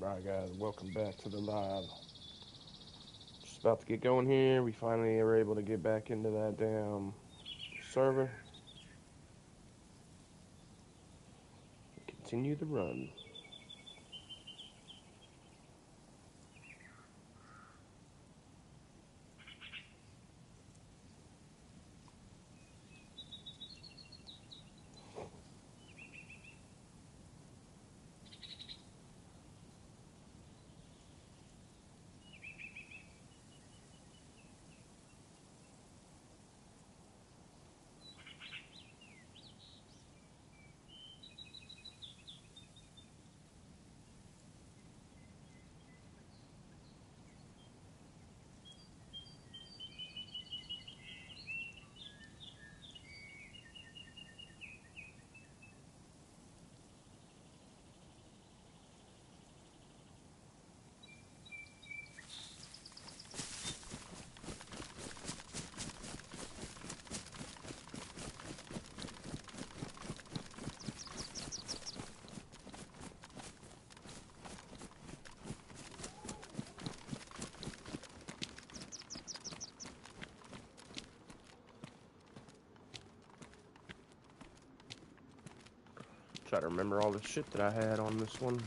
Alright guys, welcome back to the live. Just about to get going here. We finally are able to get back into that damn server. Continue the run. Try to remember all the shit that I had on this one.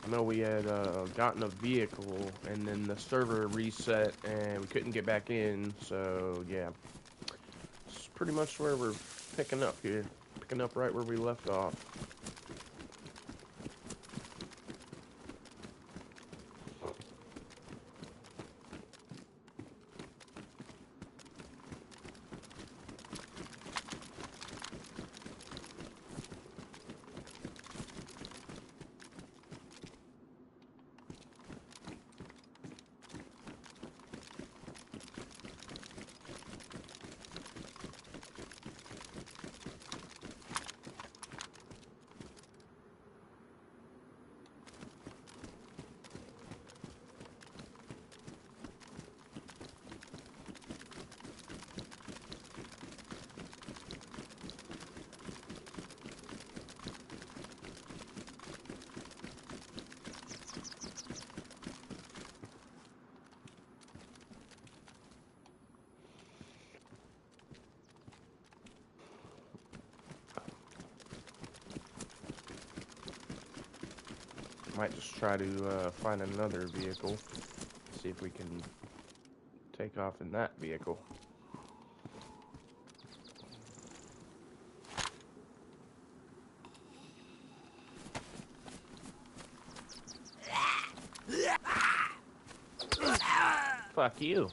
I know we had gotten a vehicle and then the server reset and we couldn't get back in, so yeah. It's pretty much where we're picking up here. Picking up right where we left off. Might just try to find another vehicle. See if we can take off in that vehicle. Fuck you.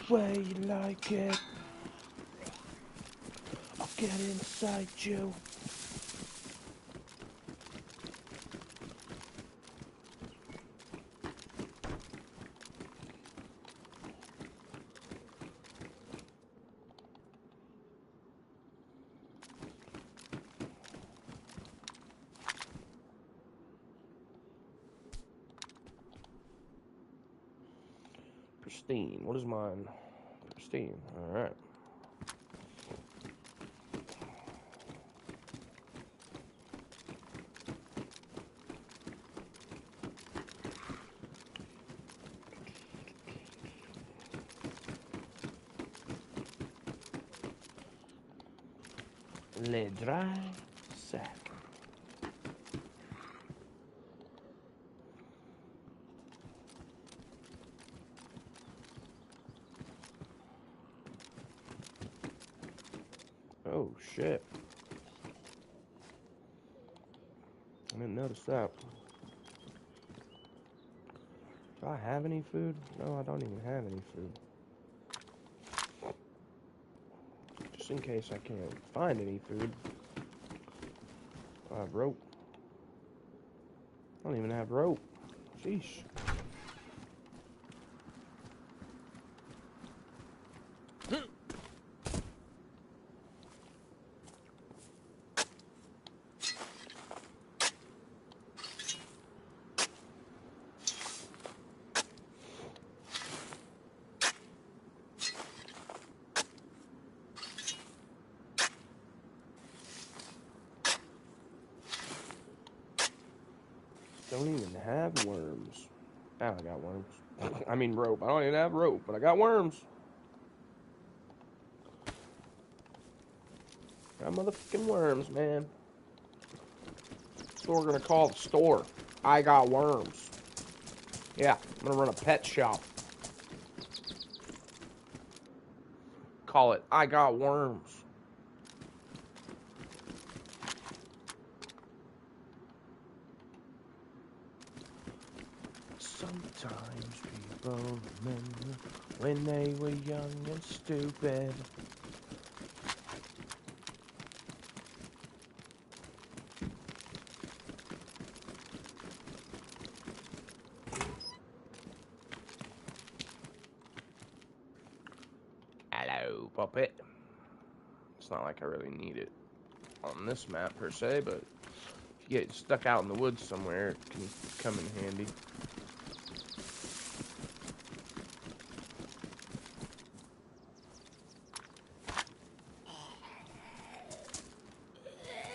Way you like it. I'll get inside you. Pristine. What is mine? Pristine. Alright. Le dry sac. Oh, shit. I didn't notice that. Do I have any food? No, I don't even have any food. Just in case I can't find any food. I have rope. I don't even have rope. Sheesh. Don't even have worms. Oh, I got worms. I mean rope. I don't even have rope, but I got worms. Got motherfucking worms, man. That's what we're gonna call the store. I got worms. Yeah, I'm gonna run a pet shop. Call it I got worms. Sometimes people remember when they were young and stupid. Hello, puppet. It's not like I really need it on this map per se, but if you get stuck out in the woods somewhere, it can come in handy.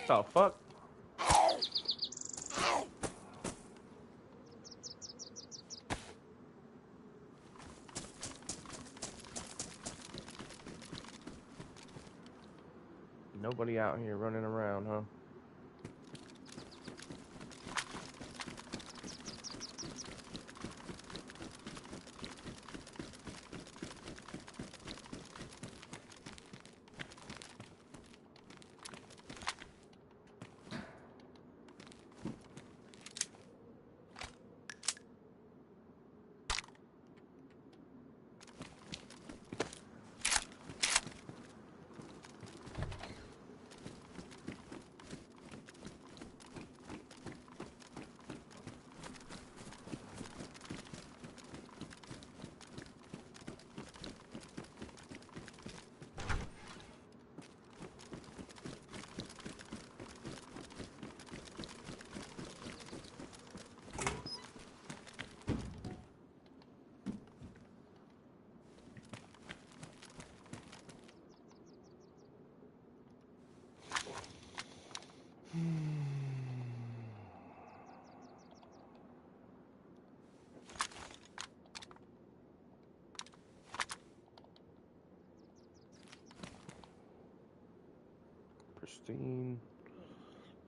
What the fuck? Nobody out here running around, huh? Pristine.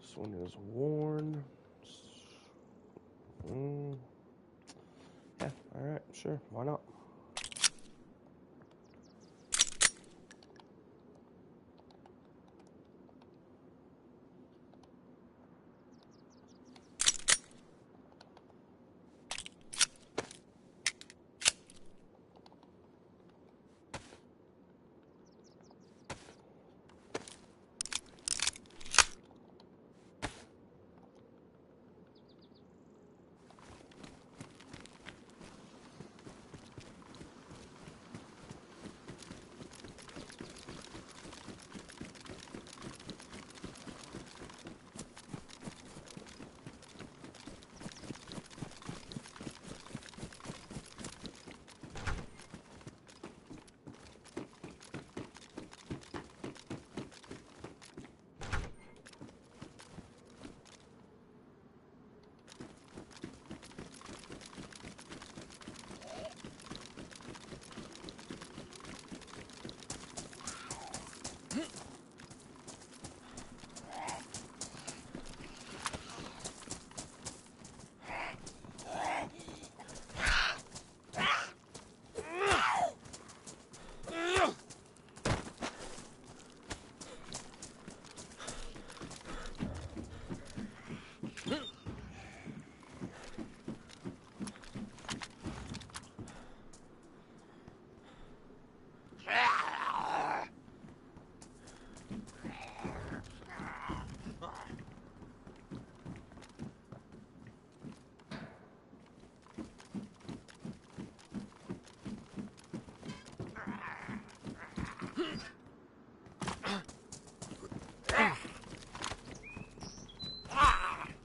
This one is worn. Yeah, alright, sure, why not?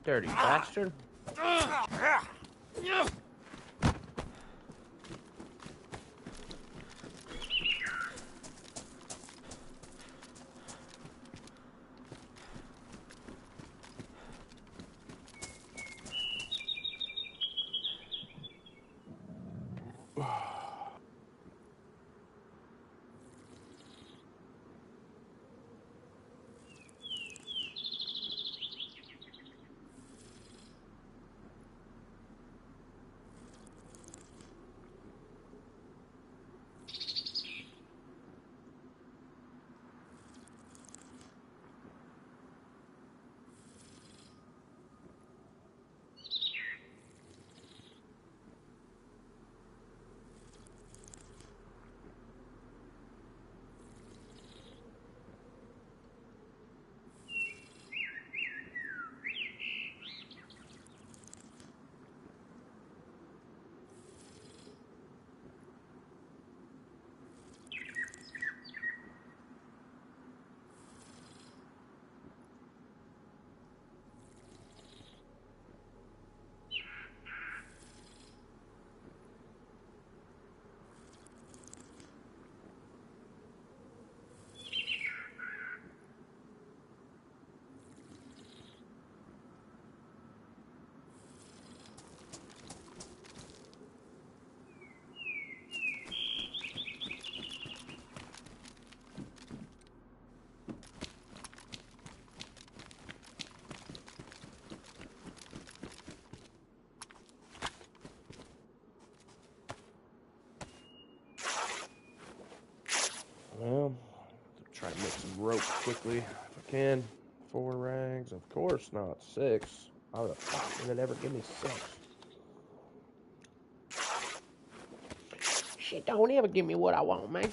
Dirty bastard. Well, try to make some rope quickly if I can. 4 rags, of course not 6. How the fuck did it ever give me 6? Shit, don't ever give me what I want, man.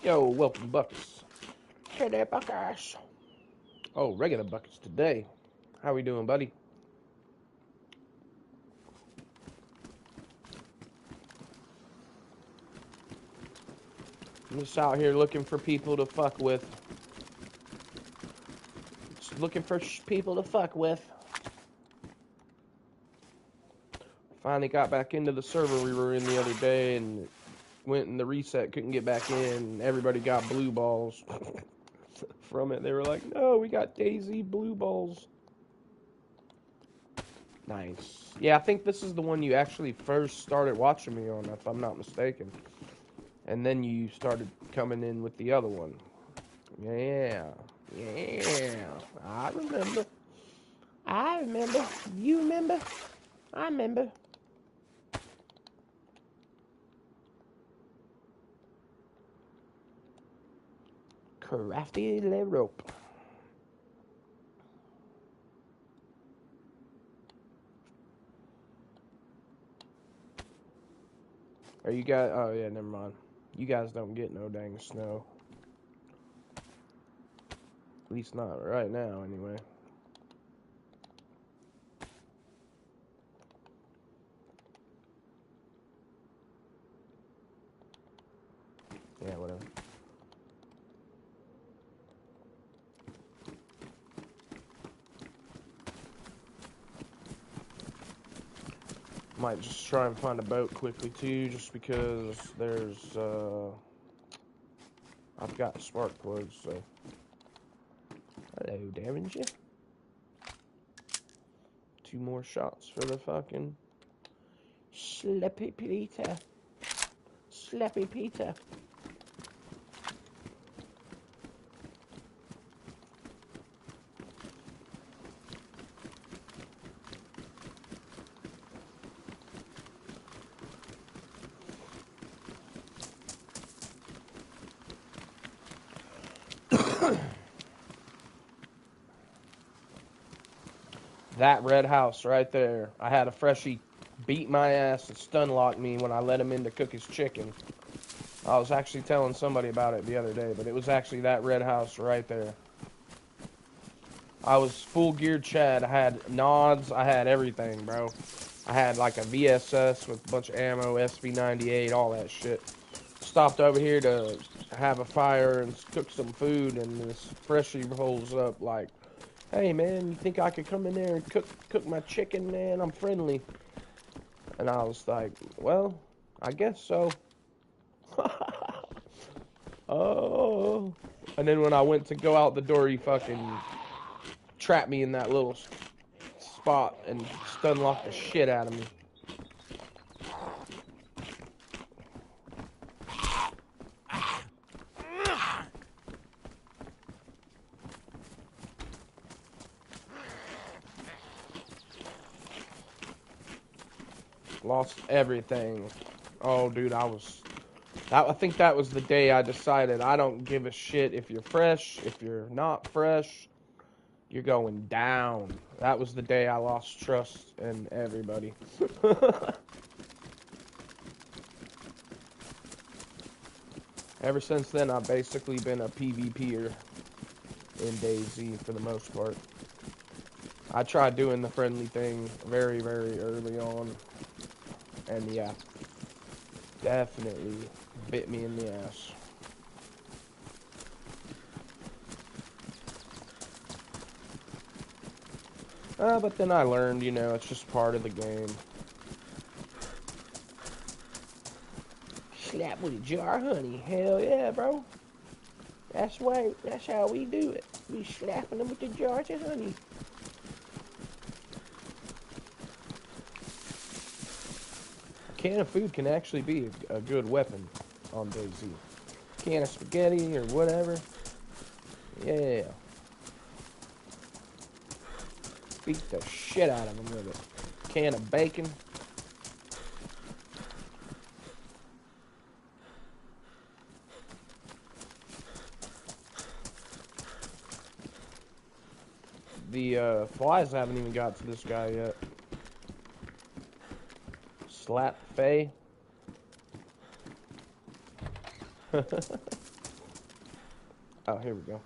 Yo, welcome, Buckets. Hey there, Buckers. Oh, regular Buckets today. How we doing, buddy? I'm just out here looking for people to fuck with. Just looking for people to fuck with. Finally got back into the server we were in the other day and went in the reset, couldn't get back in. Everybody got blue balls from it. They were like, no, we got DayZ blue balls. Nice. Yeah, I think this is the one you actually first started watching me on, if I'm not mistaken. And then you started coming in with the other one. Yeah. Yeah. I remember. I remember. You remember? I remember. Crafty le rope. Are you guys? Oh yeah, never mind. You guys don't get no dang snow. At least not right now, anyway. Yeah, whatever. Might just try and find a boat quickly too, just because there's I've got spark plugs, so. Hello, Derringer. 2 more shots for the fucking Sleepy Peter. Sleepy Peter. That red house right there. I had a freshie beat my ass and stun lock me when I let him in to cook his chicken. I was actually telling somebody about it the other day, but it was actually that red house right there. I was full geared Chad. I had nods. I had everything, bro. I had like a VSS with a bunch of ammo, SV98, all that shit. Stopped over here to have a fire and cook some food, and this freshie rolls up like, "Hey man, you think I could come in there and cook my chicken, man? I'm friendly." And I was like, "Well, I guess so." Oh. And then when I went to go out the door, he fucking trapped me in that little spot and stun locked the shit out of me. Lost everything. Oh, dude, I think that was the day I decided I don't give a shit if you're fresh, if you're not fresh, you're going down. That was the day I lost trust in everybody. Ever since then, I've basically been a PvPer in DayZ for the most part. I tried doing the friendly thing very, very early on, and yeah, definitely bit me in the ass. But then I learned, you know, it's just part of the game. Slap with a jar of honey. Hell yeah, bro. That's right. That's how we do it. We slapping them with the jars of honey. A can of food can actually be a good weapon on DayZ. Can of spaghetti or whatever. Yeah. Beat the shit out of them with it. Can of bacon. The flies haven't even got to this guy yet. Slap Faye. Oh, here we go.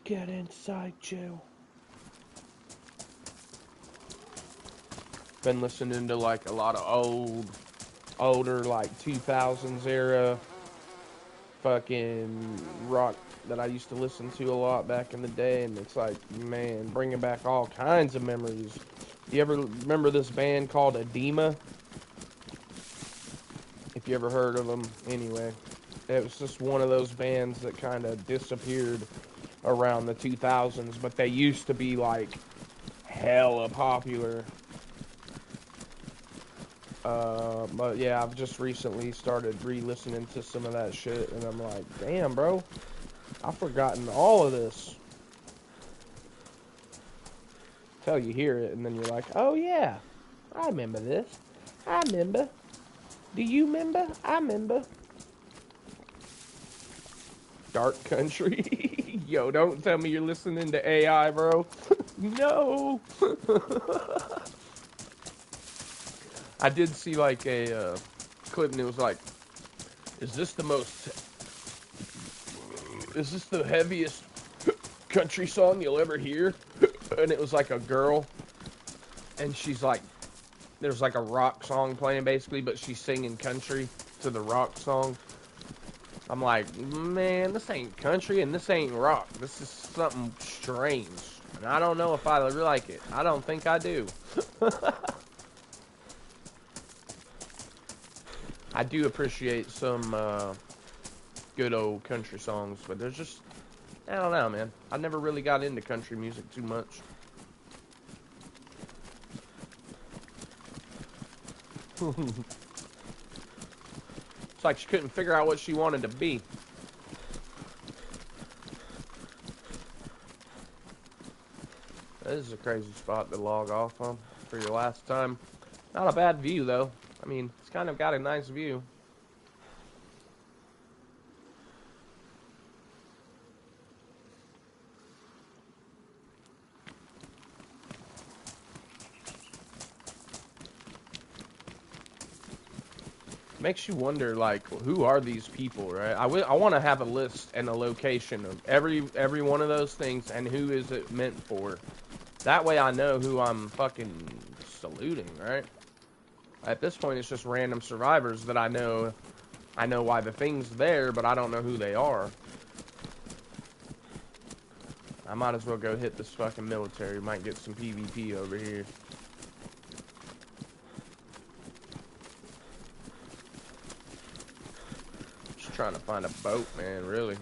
Get inside, Joe. Been listening to like a lot of older like 2000s era fucking rock that I used to listen to a lot back in the day, and it's like, man, bringing back all kinds of memories. You ever remember this band called Edema? If you ever heard of them, anyway. It was just one of those bands that kind of disappeared around the 2000s, but they used to be like hella popular. But yeah, I've just recently started re-listening to some of that shit, and I'm like, damn, bro, I've forgotten all of this. Till you hear it, and then you're like, oh yeah, I remember this. I remember. Do you remember? I remember. Dark Country. Yo, don't tell me you're listening to AI, bro. No. I did see like a clip, and it was like, is this the heaviest country song you'll ever hear? And it was like a girl, and she's like, there's like a rock song playing basically, but she's singing country to the rock song. I'm like, man, this ain't country and this ain't rock. This is something strange, and I don't know if I like it. I don't think I do. I do appreciate some good old country songs, but there's just, I don't know, man. I never really got into country music too much. It's like she couldn't figure out what she wanted to be. This is a crazy spot to log off on for your last time. Not a bad view, though. I mean, it's kind of got a nice view. Makes you wonder, like, who are these people, right? I want to have a list and a location of every one of those things and who is it meant for. That way I know who I'm fucking saluting, right? At this point, it's just random survivors that I know why the thing's there, but I don't know who they are. I might as well go hit this fucking military. Might get some PvP over here. Just trying to find a boat, man, really.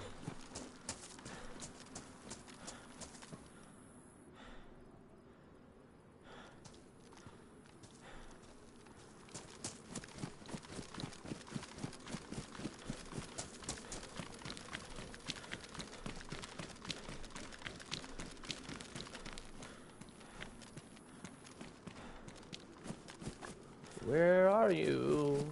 Where are you?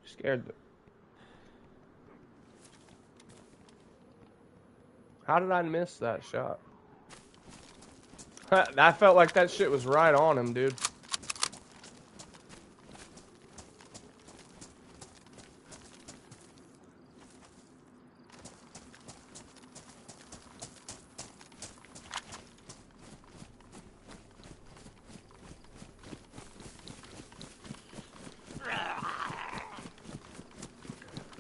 Scared them. How did I miss that shot? I felt like that shit was right on him, dude.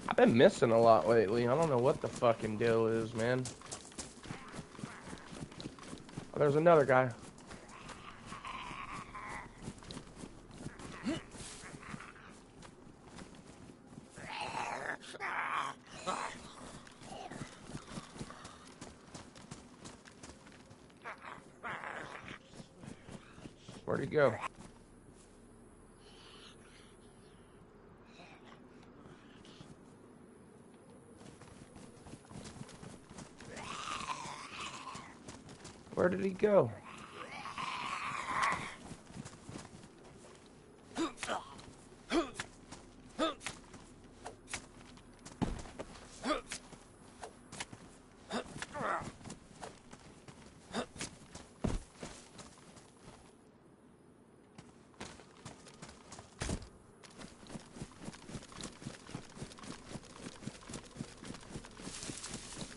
I've been missing a lot lately. I don't know what the fucking deal is, man. Oh, there's another guy. Where'd he go? Where did he go?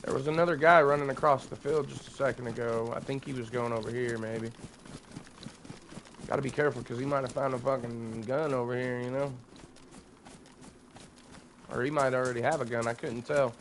There was another guy running across the field just a second ago. I think he was going over here, maybe. Gotta be careful, because he might have found a fucking gun over here, you know? Or he might already have a gun, I couldn't tell.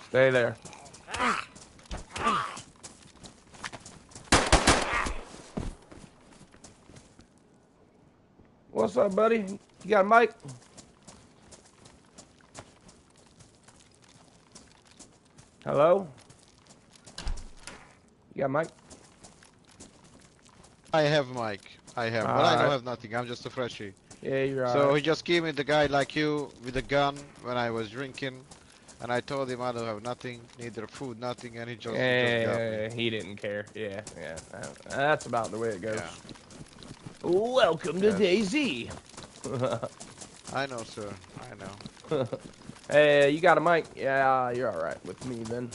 Stay there. What's up, buddy? You got a mic? Hello? You got a mic? I have mic. I have, but I don't have nothing. I'm just a freshie. Yeah, you're right. So he just gave me the guy like you with a gun when I was drinking, and I told him I don't have nothing, neither food, nothing, and he just got me. He didn't care. Yeah. That's about the way it goes. Yeah. Welcome to DayZ. I know, sir. I know. Hey, you got a mic? Yeah, you're all right with me then.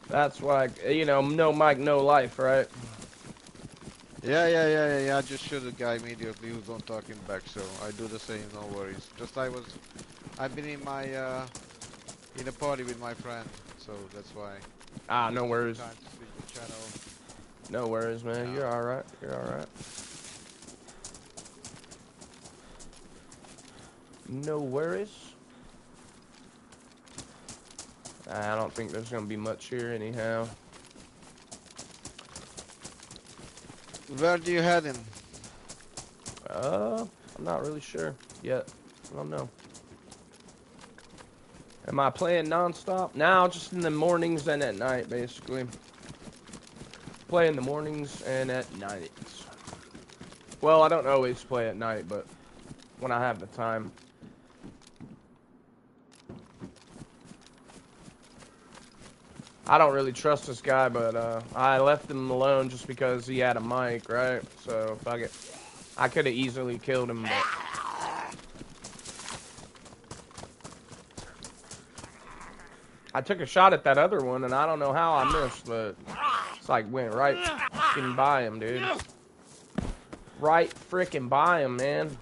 That's why, you know, no mic, no life, right? Yeah. I just shoot the guy immediately who's not talking back, so I do the same, no worries. Just I've been in my, in a party with my friend, so that's why. Ah, no worries. Time to switch the channel. No worries, man. Yeah. You're all right. You're all right. No worries. I don't think there's gonna be much here anyhow. Where do you heading? I'm not really sure yet. I don't know. Am I playing non-stop? Now, just in the mornings and at night, basically. Play in the mornings and at nights. Well, I don't always play at night, but when I have the time. I don't really trust this guy, but I left him alone just because he had a mic, right? So, fuck it. I could have easily killed him, but... I took a shot at that other one, and I don't know how I missed, but... It's like, went right freaking by him, dude. Right freaking by him, man.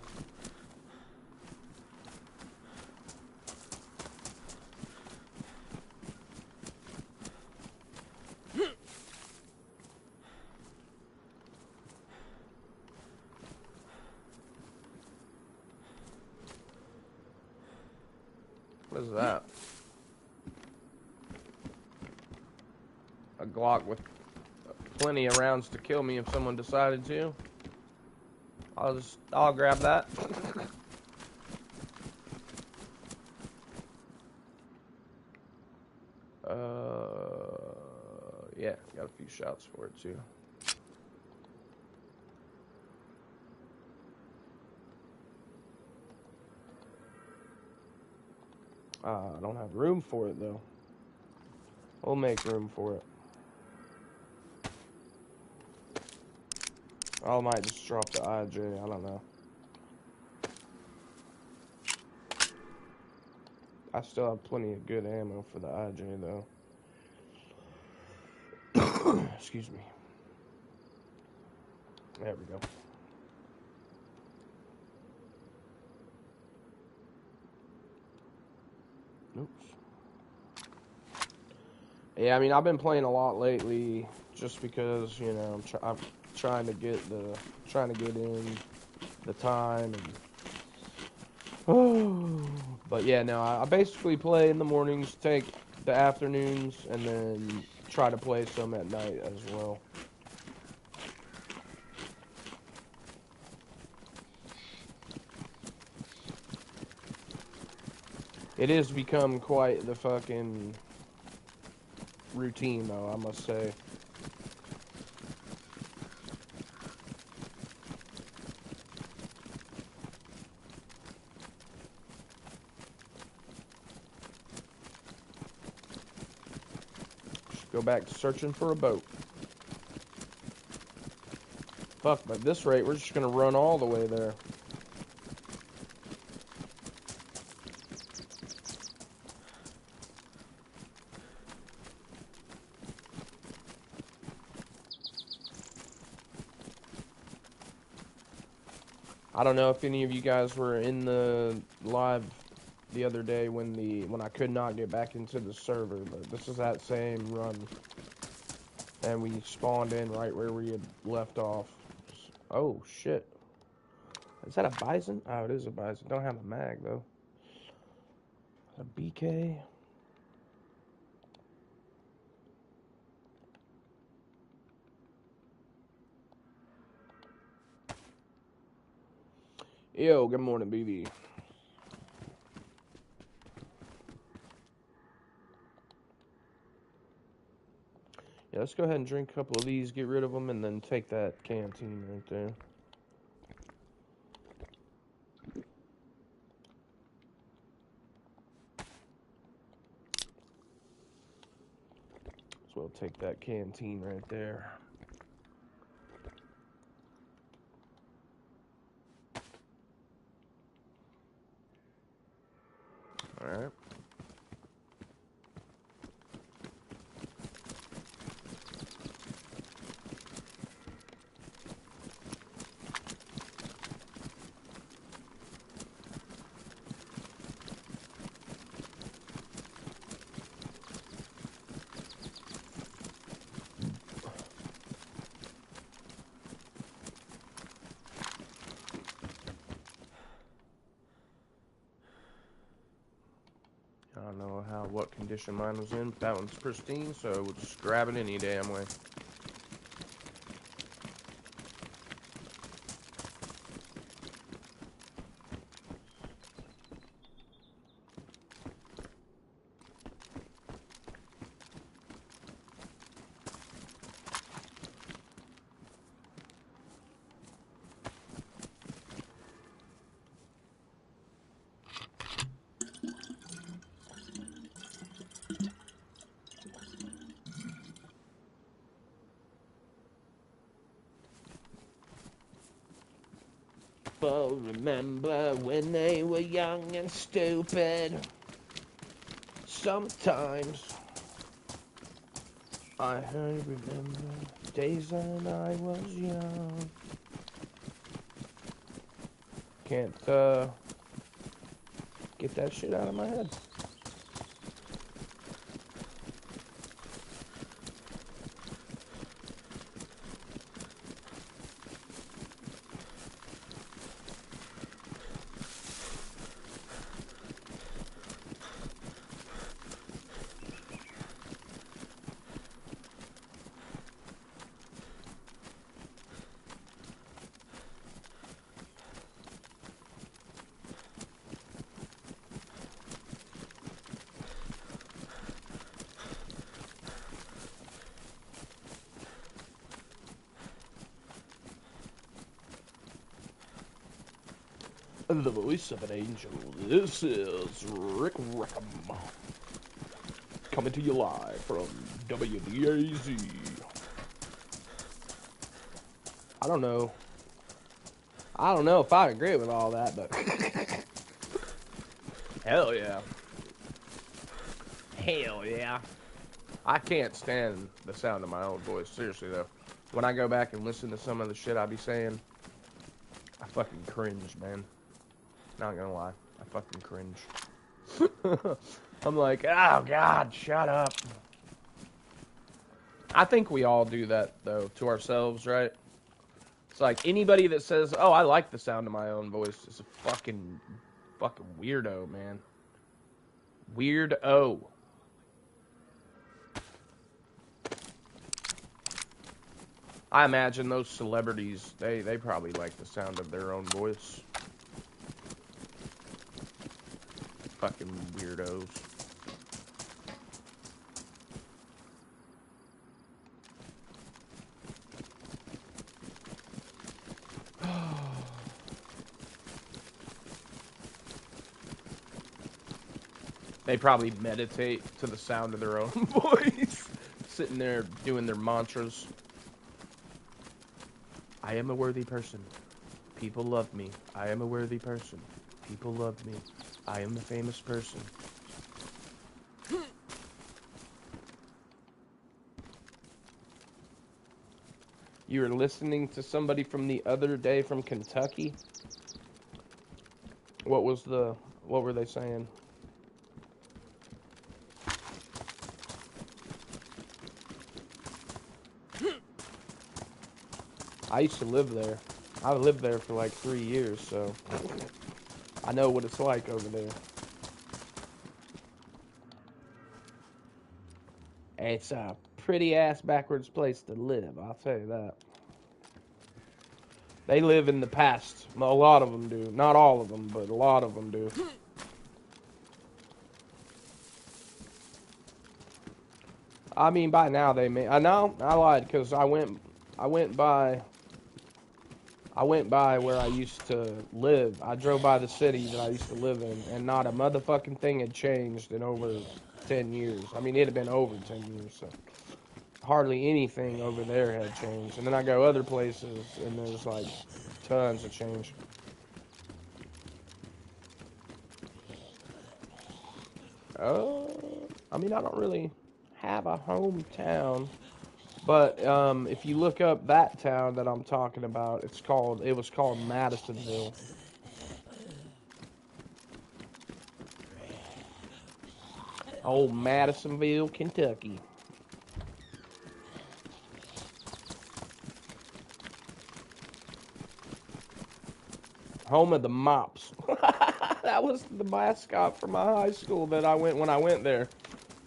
What is that? A Glock with plenty of rounds to kill me if someone decided to. I'll grab that. Yeah, got a few shots for it too. I don't have room for it though. We'll make room for it. I might just drop the IJ, I don't know. I still have plenty of good ammo for the IJ though. Excuse me. There we go. Oops. Yeah, I mean, I've been playing a lot lately just because, you know, I'm trying to get in the time and but yeah, no, I basically play in the mornings, take the afternoons, and then try to play some at night as well. It has become quite the fucking routine, though, I must say. Should go back to searching for a boat. Fuck, but at this rate, we're just gonna run all the way there. I don't know if any of you guys were in the live the other day when I could not get back into the server, but this is that same run. And we spawned in right where we had left off. Oh, shit. Is that a bison? Oh, it is a bison. Don't have a mag, though. A BK. Yo, good morning, BB. Yeah, let's go ahead and drink a couple of these, get rid of them, and then take that canteen right there. So we'll take that canteen right there. Alright. know what condition mine was in, but that one's pristine, so we'll just grab it any damn way. People remember when they were young and stupid. Sometimes I remember days when I was young. Can't get that shit out of my head. The voice of an angel. This is Rick Rickham. Coming to you live from DayZ. I don't know if I agree with all that, but hell yeah. Hell yeah. I can't stand the sound of my own voice, seriously though. When I go back and listen to some of the shit I be saying, I fucking cringe, man. Not gonna lie, I fucking cringe. I'm like, oh god, shut up. I think we all do that though, to ourselves, right? It's like anybody that says, oh, I like the sound of my own voice is a fucking weirdo, man. Weirdo. I imagine those celebrities, they probably like the sound of their own voice. Fucking weirdos. They probably meditate to the sound of their own voice. Sitting there doing their mantras. I am a worthy person. People love me. I am a worthy person. People love me. I am a famous person. You were listening to somebody from the other day from Kentucky? What were they saying? I used to live there. I lived there for like 3 years, so I know what it's like over there. It's a pretty ass backwards place to live, I'll tell you that. They live in the past. A lot of them do. Not all of them, but a lot of them do. I mean, by now they may. I know I lied because I went by where I used to live. I drove by the city that I used to live in, and not a motherfucking thing had changed in over 10 years. I mean, it had been over 10 years, so hardly anything over there had changed. And then I go other places, and there's like tons of change. I mean, I don't really have a hometown. But if you look up that town that I'm talking about, it was called Madisonville. Old Madisonville, Kentucky. Home of the mops. That was the mascot for my high school that I went when I went there.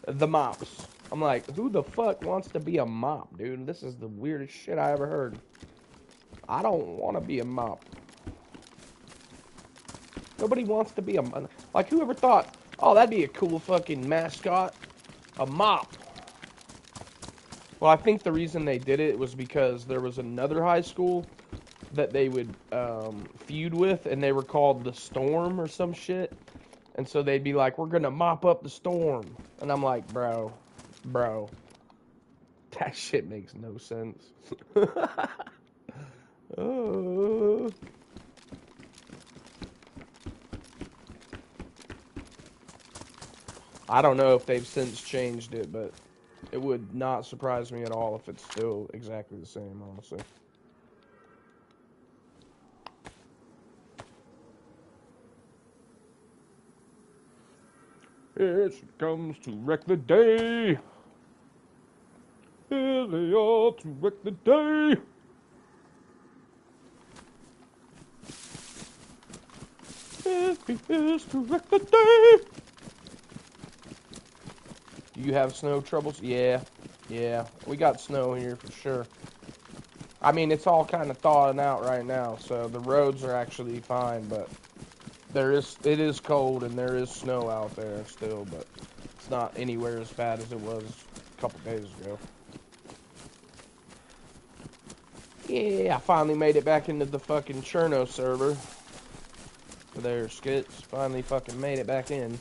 The mops. I'm like, who the fuck wants to be a mop, dude? This is the weirdest shit I ever heard. I don't want to be a mop. Nobody wants to be a... Like, whoever thought, oh, that'd be a cool fucking mascot? A mop. Well, I think the reason they did it was because there was another high school that they would feud with, and they were called the Storm or some shit. And so they'd be like, we're gonna mop up the Storm. And I'm like, bro, that shit makes no sense. Oh. I don't know if they've since changed it, but it would not surprise me at all if it's still exactly the same, honestly. Here she comes to wreck the day. Here they are to wreck the day. Here he is to wreck the day. Do you have snow troubles? Yeah, we got snow here for sure. I mean, it's all kind of thawing out right now, so the roads are actually fine, but it is cold and there is snow out there still, but it's not anywhere as bad as it was a couple days ago. Yeah, I finally made it back into the fucking Chernarus server. There, Skits. Finally fucking made it back in.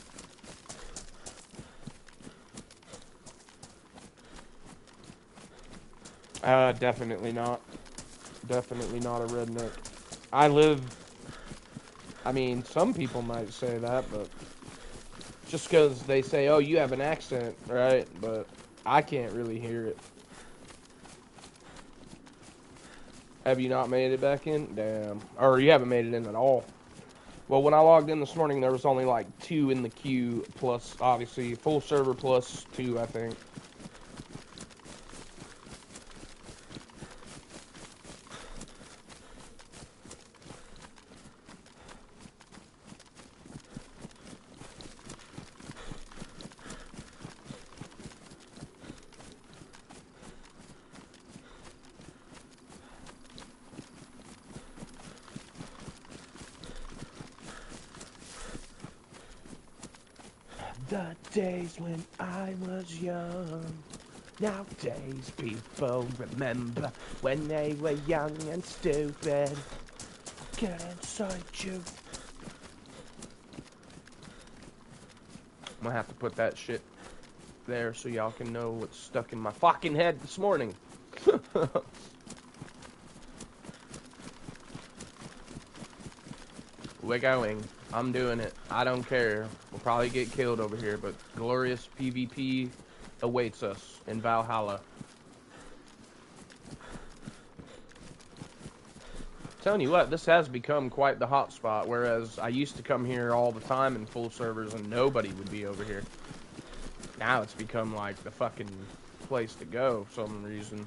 Definitely not. Definitely not a redneck. I mean, some people might say that, but just because they say, oh, you have an accent, right? But I can't really hear it. Have you not made it back in? Damn. Or you haven't made it in at all. Well, when I logged in this morning, there was only like 2 in the queue, plus, obviously, full server plus 2, I think. The days when I was young. Nowadays people remember when they were young and stupid. Get inside you. I'm gonna have to put that shit there so y'all can know what's stuck in my fucking head this morning. We're going. I'm doing it. I don't care. We'll probably get killed over here, but glorious PvP awaits us in Valhalla. Telling you what, this has become quite the hot spot, whereas I used to come here all the time in full servers and nobody would be over here. Now it's become like the fucking place to go for some reason.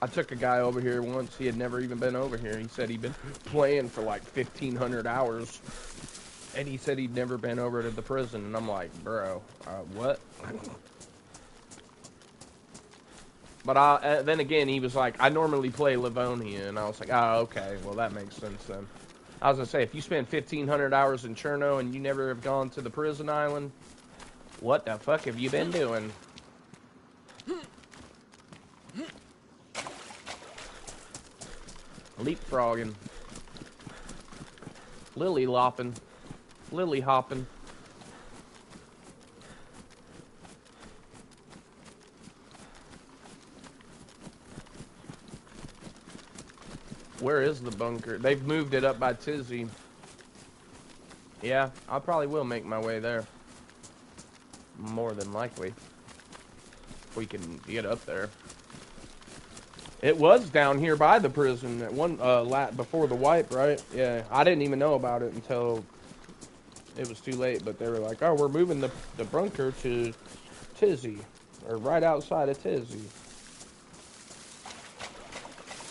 I took a guy over here once. He had never even been over here. He said he'd been playing for like 1,500 hours. And he said he'd never been over to the prison. And I'm like, bro, what? But then again, he was like, I normally play Livonia. And I was like, oh, okay. Well, that makes sense then. I was going to say, if you spend 1,500 hours in Cherno and you never have gone to the prison island, what the fuck have you been doing? Leapfrogging. Lily lopping. Lily hopping. Where is the bunker? They've moved it up by Tizzy. Yeah, I probably will make my way there. More than likely. If we can get up there. It was down here by the prison at one before the wipe, right? Yeah, I didn't even know about it until it was too late. But they were like, "Oh, we're moving the bunker to Tizzy, or right outside of Tizzy."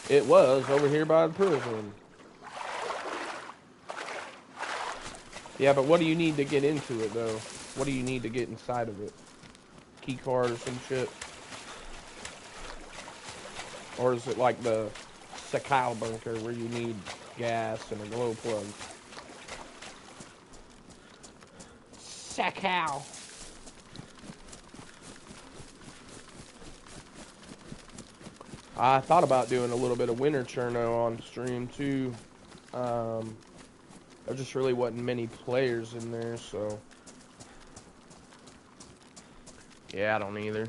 It was over here by the prison. Yeah, but what do you need to get into it, though? What do you need to get inside of it? Key card or some shit? Or is it like the Sakal bunker where you need gas and a glow plug? Sakal. I thought about doing a little bit of winter Cherno on stream too. There just really wasn't many players in there, so yeah, I don't either.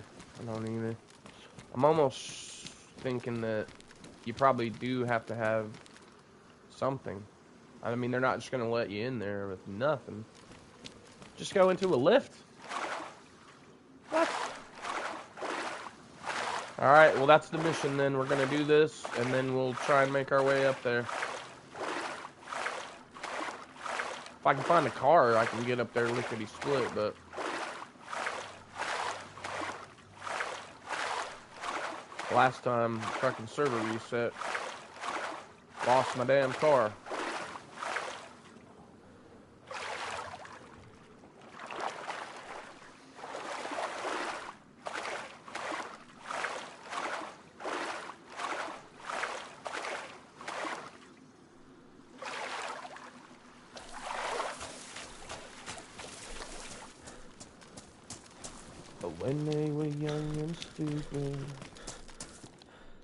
I'm almost thinking that you probably do have to have something. I mean, they're not just gonna let you in there with nothing. Just go into a lift. What? Alright, well that's the mission then. We're gonna do this, and then we'll try and make our way up there. If I can find a car, I can get up there lickety-split, but... last time, fucking server reset. Lost my damn car. When they were young and stupid.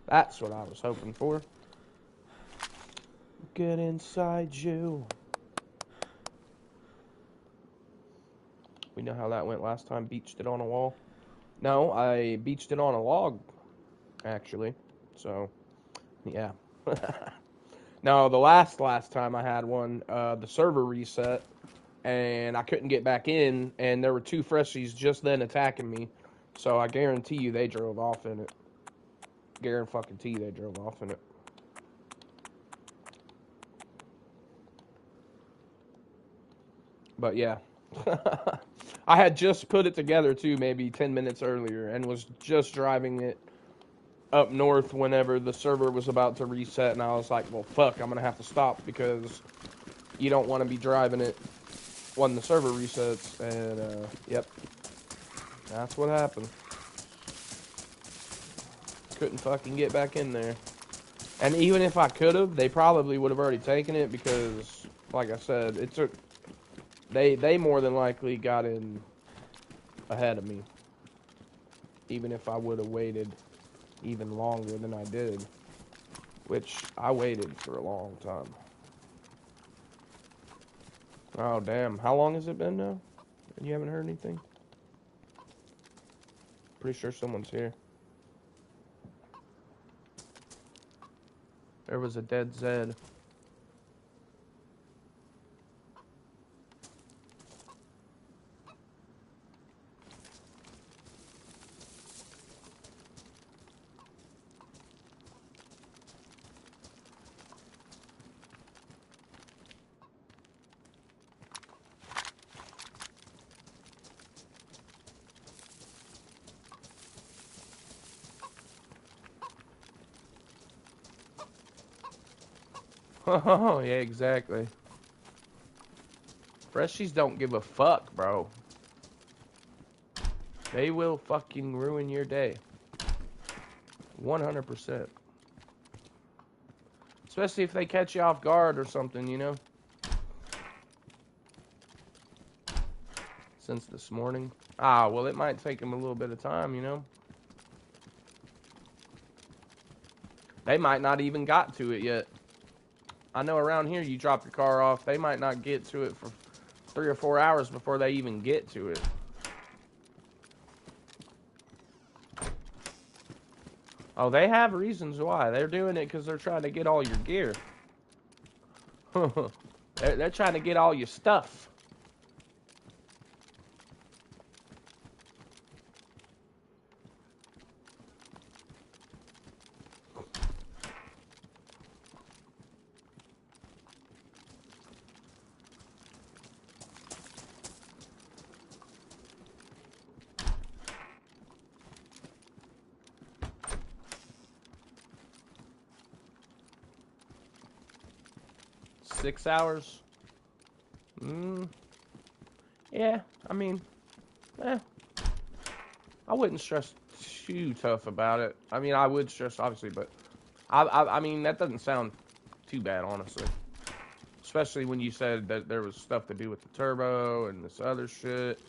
That's what I was hoping for. Get inside you. We know how that went last time. Beached it on a wall. No, I beached it on a log, actually. So, yeah. No, the last time I had one, the server reset. And I couldn't get back in, and there were two freshies just then attacking me. So I guarantee you they drove off in it. Guarantee you they drove off in it. But yeah. I had just put it together too, maybe 10 minutes earlier, and was just driving it up north whenever the server was about to reset, and I was like, well, fuck, I'm going to have to stop because you don't want to be driving it when the server resets, and, yep, that's what happened. Couldn't fucking get back in there. And even if I could have, they probably would have already taken it because, like I said, it took... They more than likely got in ahead of me. Even if I would have waited even longer than I did. Which, I waited for a long time. Oh, damn. How long has it been now? You haven't heard anything? Pretty sure someone's here. There was a dead Zed. Oh, yeah, exactly. Freshies don't give a fuck, bro. They will fucking ruin your day. 100%. Especially if they catch you off guard or something, you know? Since this morning. Ah, well, it might take them a little bit of time, you know? They might not even got to it yet. I know around here you drop your car off, they might not get to it for 3 or 4 hours before they even get to it. Oh, they have reasons why. They're doing it because they're trying to get all your gear. They're trying to get all your stuff. 6 hours. Yeah, I mean, I wouldn't stress too tough about it. I mean, I would stress obviously, but I mean that doesn't sound too bad, honestly. Especially when you said that there was stuff to do with the turbo and this other shit.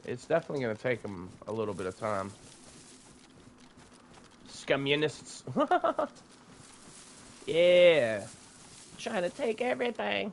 It's definitely gonna take them a little bit of time. Communists. Yeah. Trying to take everything.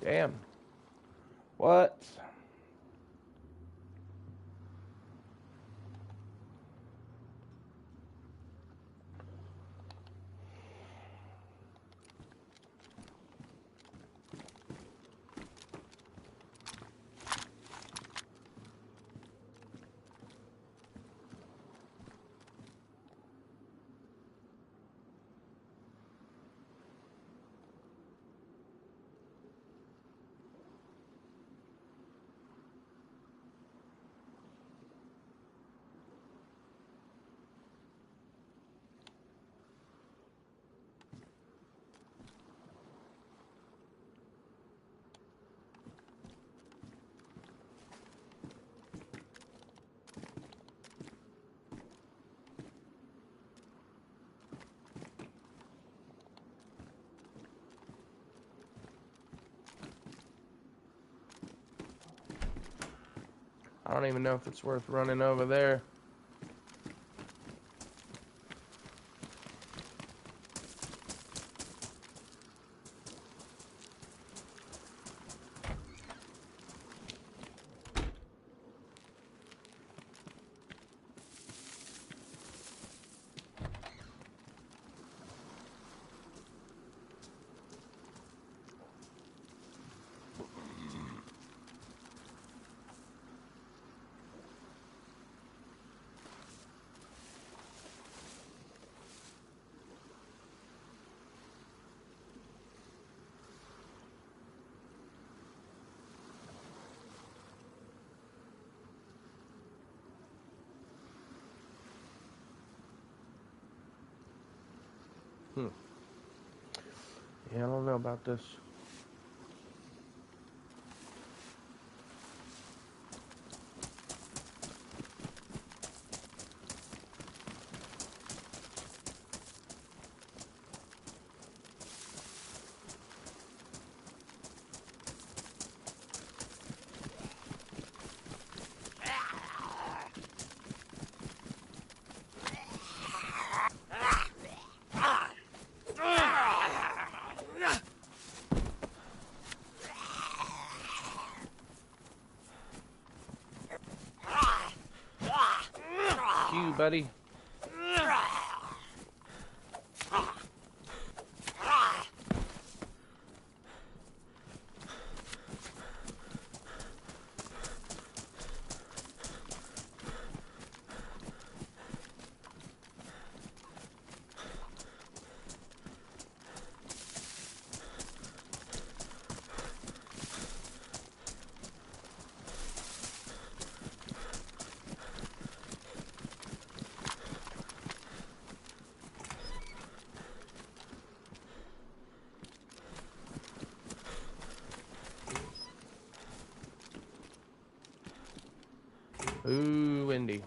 Damn. What? I don't even know if it's worth running over there. Yeah, I don't know about this. You, buddy. Ooh, windy.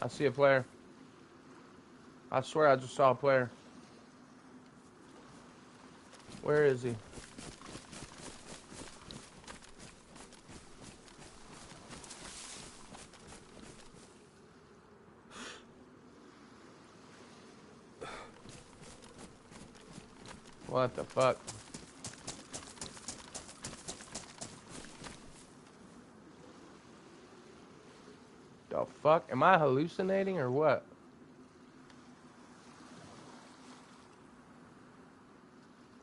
I see a player. I swear I just saw a player. Where is he? What the fuck? The fuck? Am I hallucinating or what?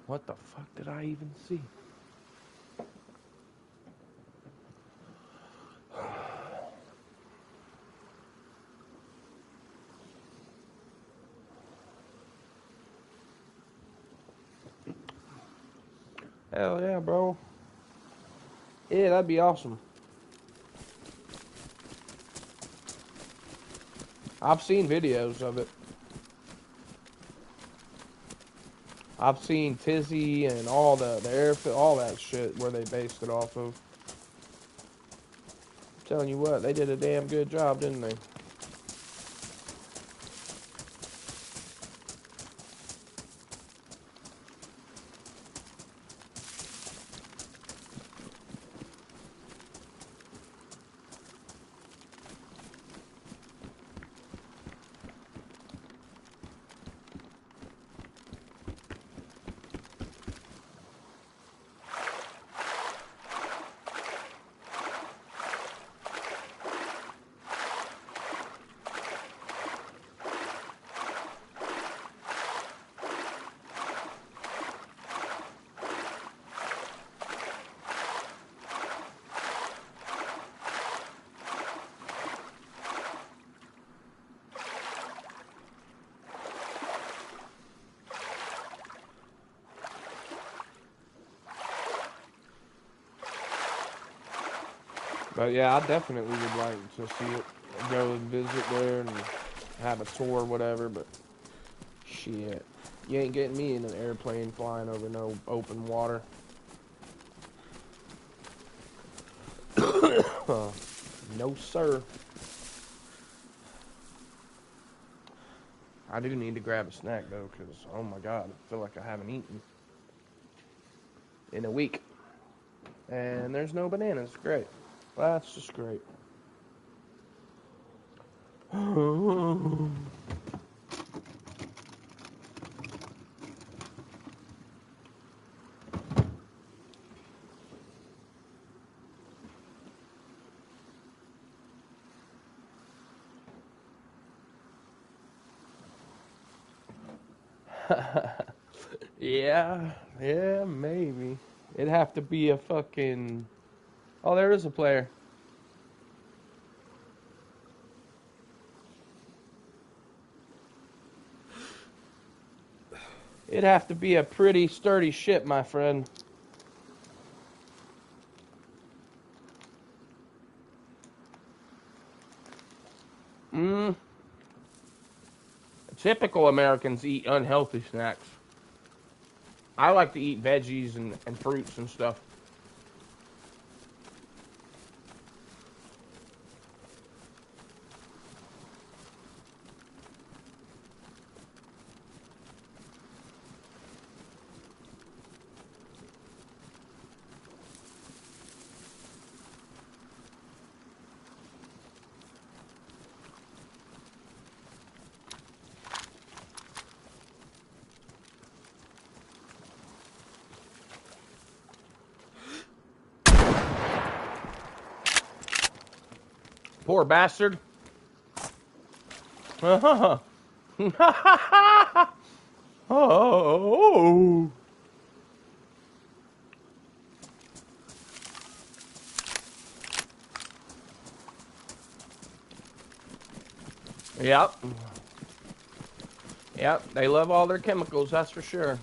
What the fuck did I even see? Hell yeah, bro. Yeah, that'd be awesome. I've seen videos of it. I've seen Tizzy and all the airfield, all that shit where they based it off of. I'm telling you what, they did a damn good job, didn't they? But yeah, I definitely would like to see it. Go and visit there and have a tour or whatever, but shit. You ain't getting me in an airplane flying over no open water. No, sir. I do need to grab a snack, though, because, oh my god, I feel like I haven't eaten in a week. And there's no bananas. Great. That's just great. Yeah, maybe. It'd have to be a fucking... Oh, there is a player. It'd have to be a pretty sturdy ship, my friend. Typical Americans eat unhealthy snacks. I like to eat veggies and fruits and stuff. Poor bastard. Oh. Yep. Yep, they love all their chemicals, that's for sure.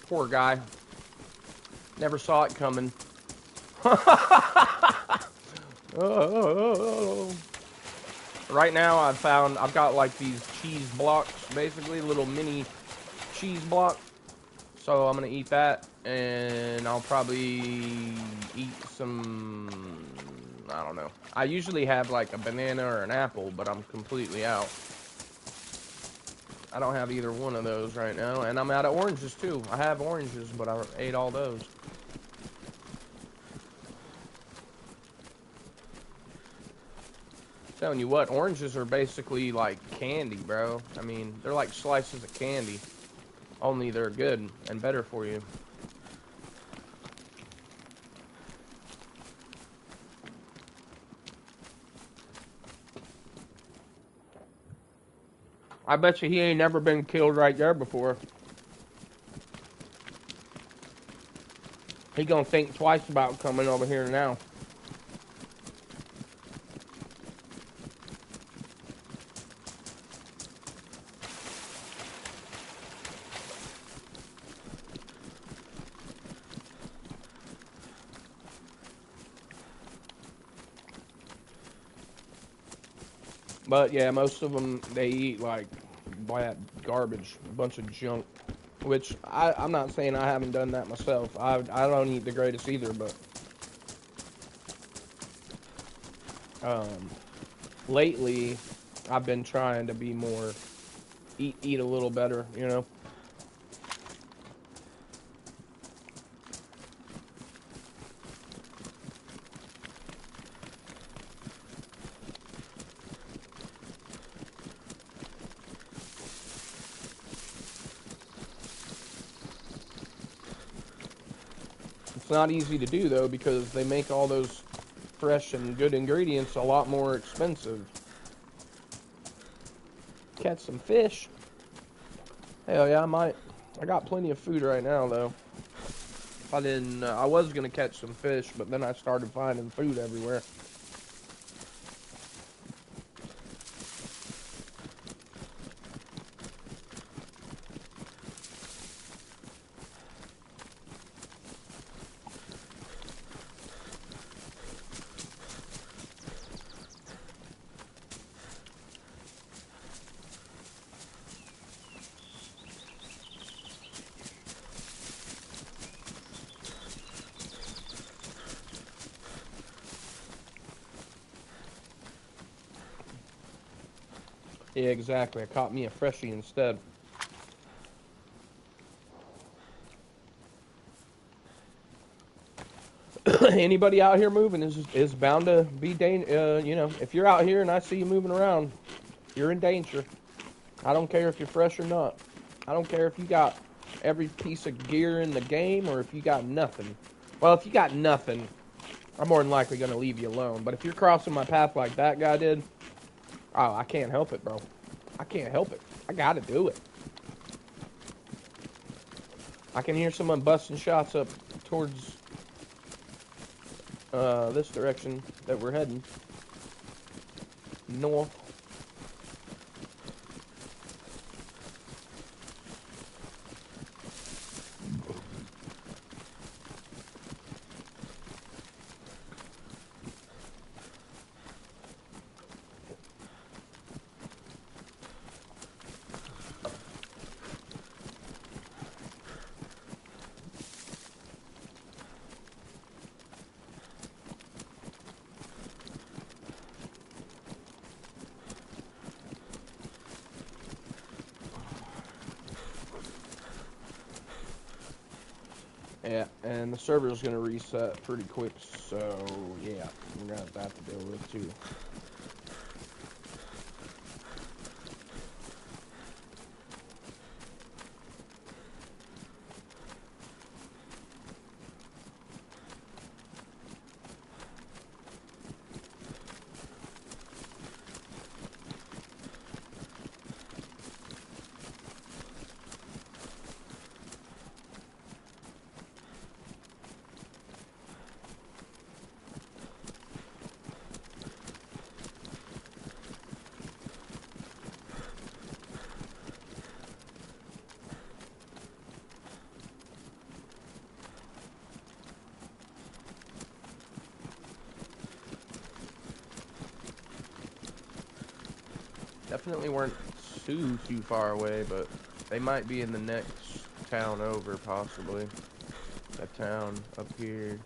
Poor guy. Never saw it coming. Oh. Right now I've got like these cheese blocks, basically little mini cheese block. So I'm gonna eat that, and I'll probably eat some, I don't know. I usually have like a banana or an apple, but I'm completely out. I don't have either one of those right now, and I'm out of oranges too. I have oranges, but I ate all those. Telling you what, oranges are basically like candy, bro. I mean, they're like slices of candy. Only they're good and better for you. I bet you he ain't never been killed right there before. He gonna think twice about coming over here now. But yeah, most of them, they eat like bad garbage, a bunch of junk. Which I'm not saying I haven't done that myself. I don't eat the greatest either, but lately I've been trying to be more eat a little better, you know. It's not easy to do though because they make all those fresh and good ingredients a lot more expensive. Catch some fish. Hell yeah, I might. I got plenty of food right now though. If I didn't, I was gonna catch some fish, but then I started finding food everywhere. Yeah, exactly. I caught me a freshie instead. Anybody out here moving is bound to be you know, if you're out here and I see you moving around, you're in danger. I don't care if you're fresh or not. I don't care if you got every piece of gear in the game or if you got nothing. Well, if you got nothing, I'm more than likely going to leave you alone. But if you're crossing my path like that guy did, oh, I can't help it, bro. I can't help it. I got to do it. I can hear someone busting shots up towards this direction that we're heading. North. Yeah, and the server's going to reset pretty quick, so yeah, we're going to have to deal with it too. Definitely weren't too far away, but they might be in the next town over, possibly. That town up here.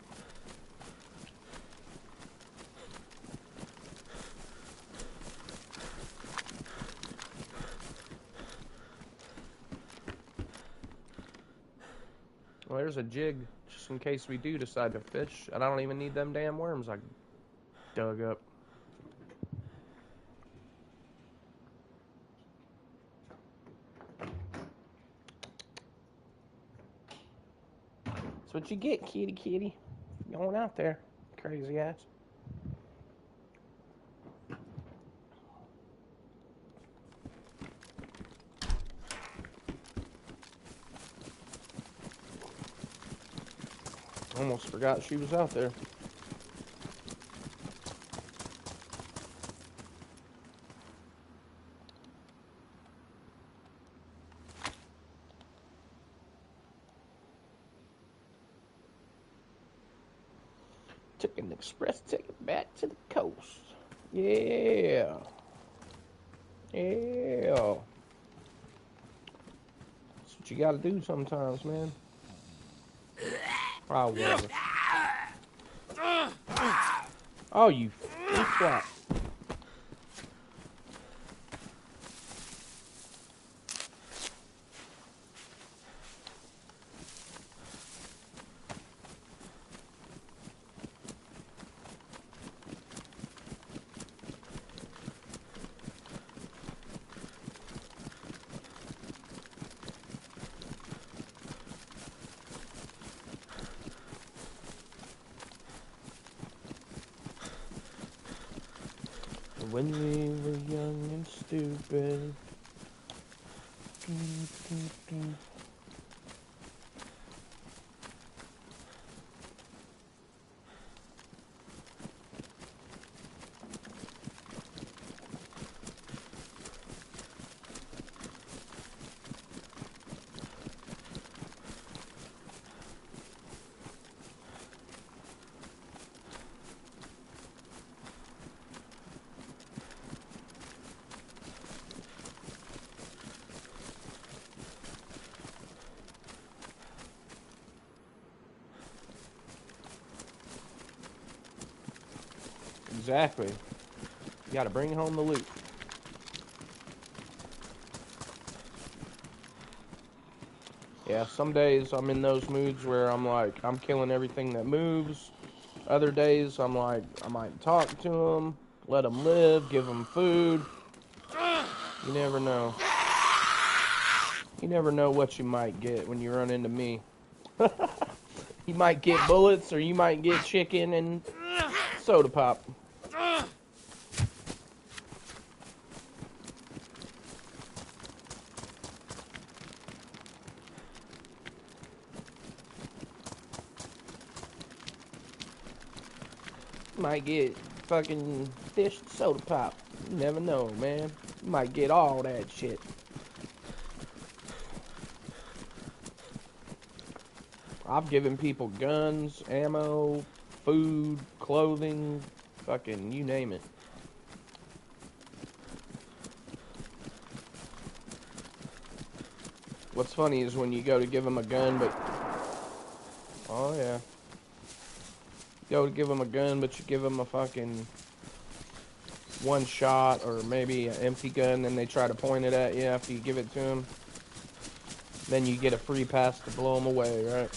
Well, there's a jig, just in case we do decide to fish. And I don't even need them damn worms I dug up. That's what you get, kitty. Going out there, crazy ass. Almost forgot she was out there. Took an express ticket back to the coast. Yeah. Yeah. That's what you gotta do sometimes, man. Oh, whatever. Oh, you flip-flop. When we were young and stupid. Exactly. You gotta bring home the loot. Yeah, some days I'm in those moods where I'm like, I'm killing everything that moves. Other days I'm like, I might talk to them, let them live, give them food. You never know. You never know what you might get when you run into me. You might get bullets, or you might get chicken and soda pop. You might get fucking fish and soda pop. You never know, man. You might get all that shit. I've given people guns, ammo, food, clothing, fucking you name it. What's funny is when you go to give them a gun, but... Oh, yeah. You go to give them a gun, but you give them a fucking one shot, or maybe an empty gun, and they try to point it at you after you give it to them. Then you get a free pass to blow them away, right?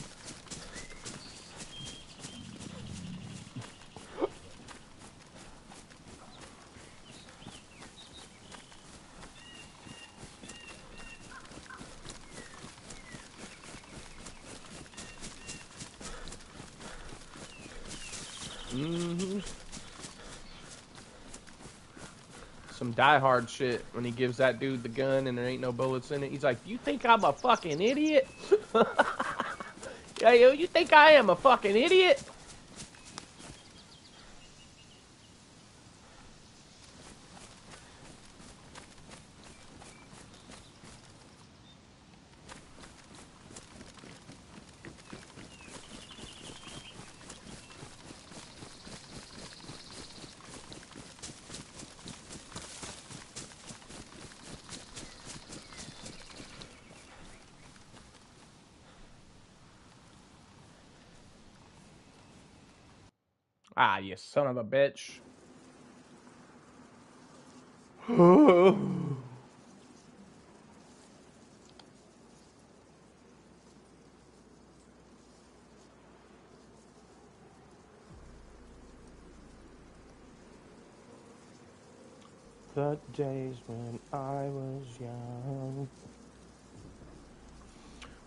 Some diehard shit when he gives that dude the gun and there ain't no bullets in it. He's like, you think I'm a fucking idiot? Yeah, yo, you think I am a fucking idiot? Ah, you son of a bitch. The days when I was young.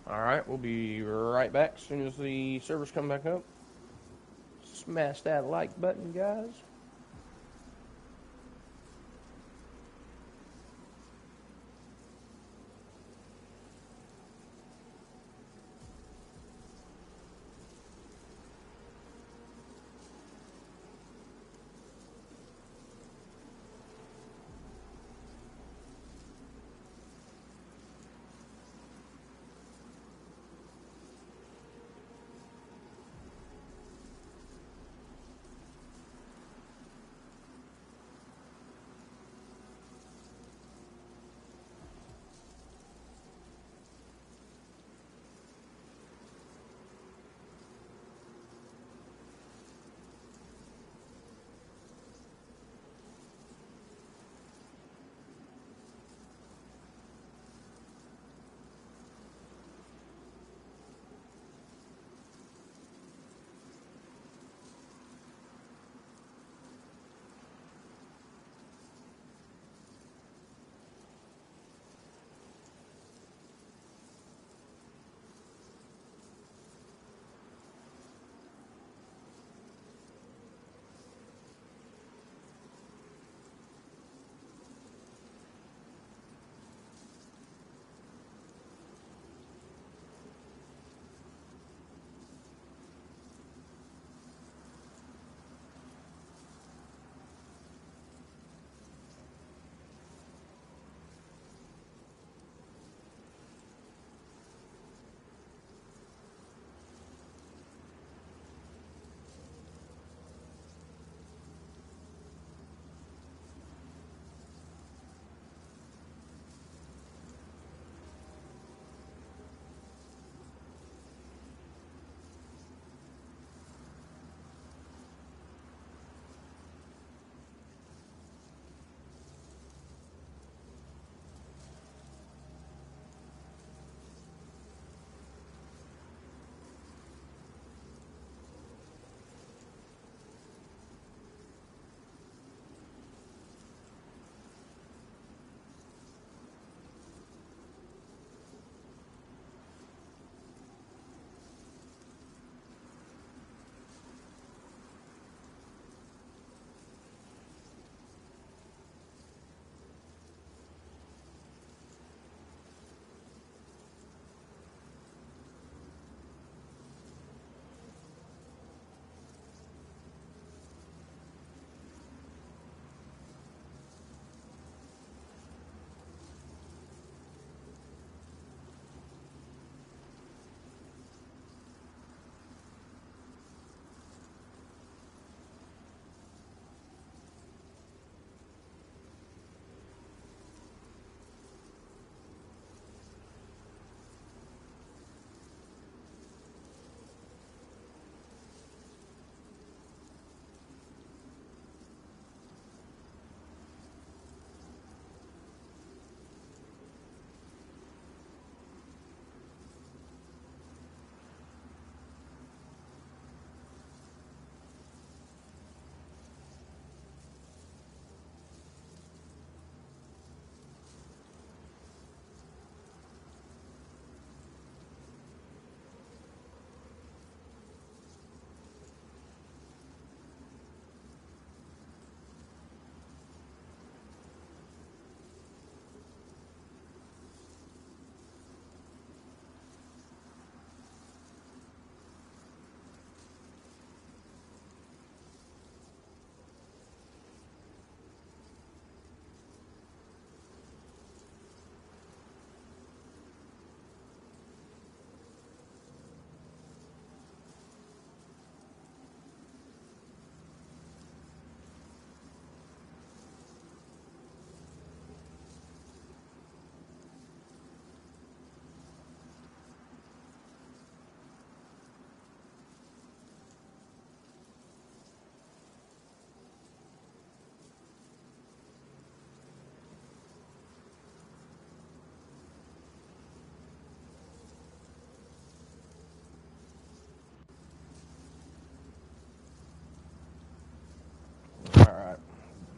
Alright, we'll be right back as soon as the servers come back up. Smash that like button, guys.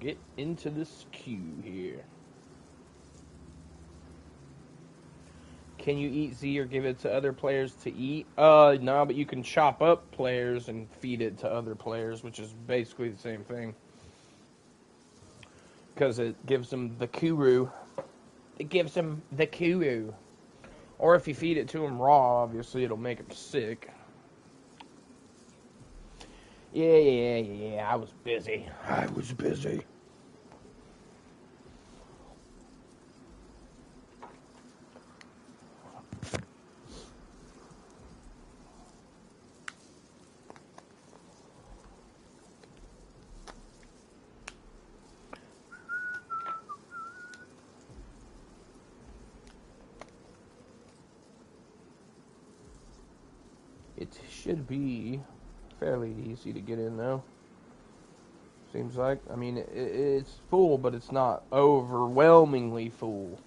get into this queue here. Can you eat Z or give it to other players to eat? No, but you can chop up players and feed it to other players, which is basically the same thing. Because it gives them the kuru. It gives them the kuru. Or if you feed it to them raw, obviously it'll make them sick. Yeah, I was busy. It should be fairly easy to get in, though. Seems like. I mean, it's full, but it's not overwhelmingly full.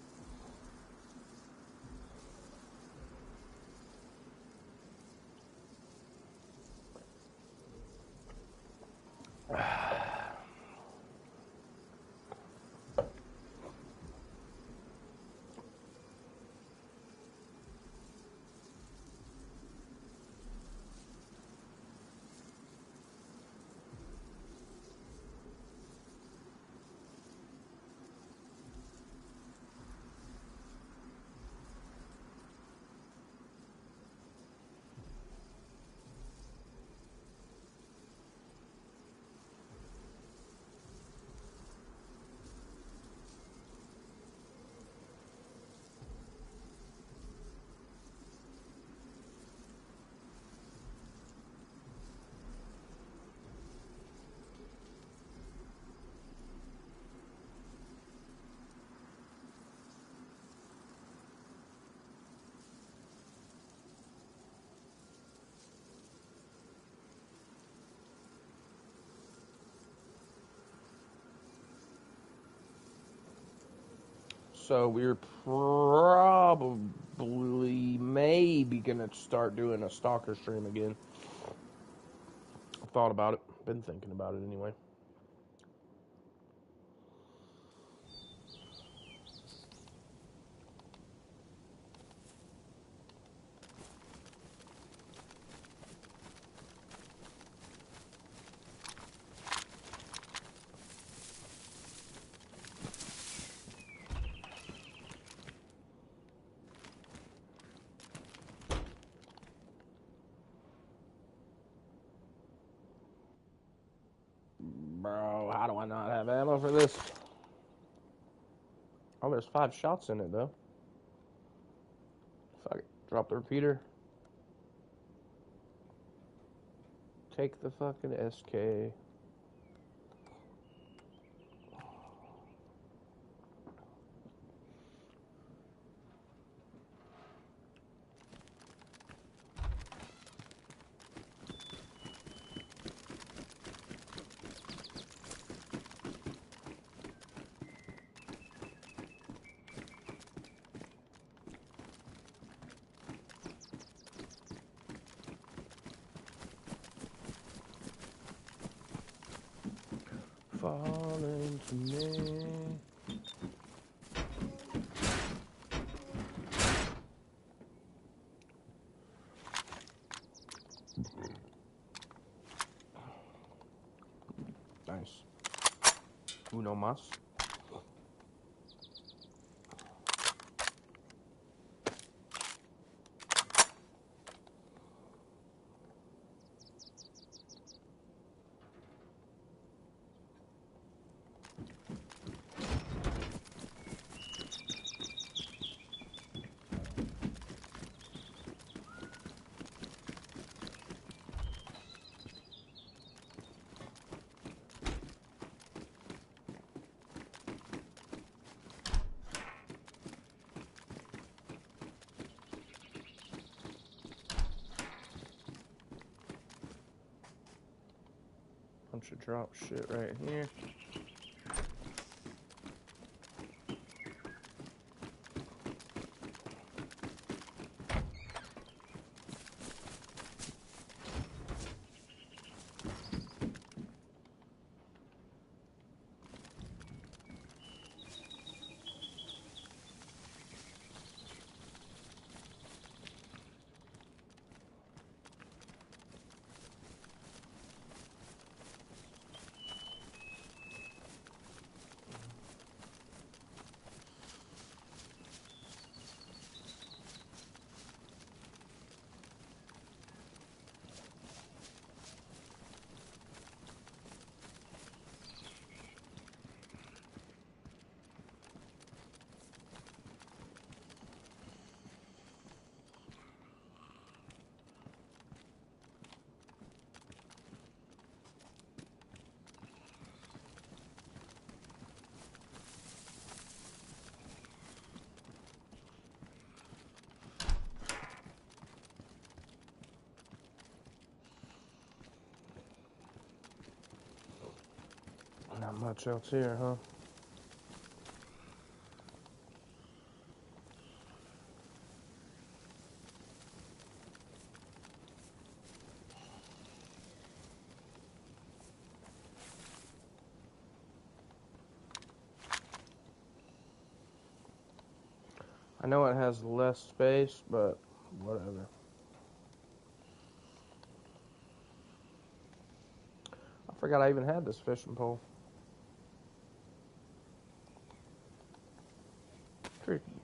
So we're probably maybe gonna start doing a stalker stream again. I thought about it. Been thinking about it anyway. Bro, how do I not have ammo for this? Oh, there's 5 shots in it, though. Fuck it. Drop the repeater. Take the fucking SK. Fall into me. Nice. Uno más. Bunch of drop shit right here. Not much else here, huh? I know it has less space, but whatever. I forgot I even had this fishing pole.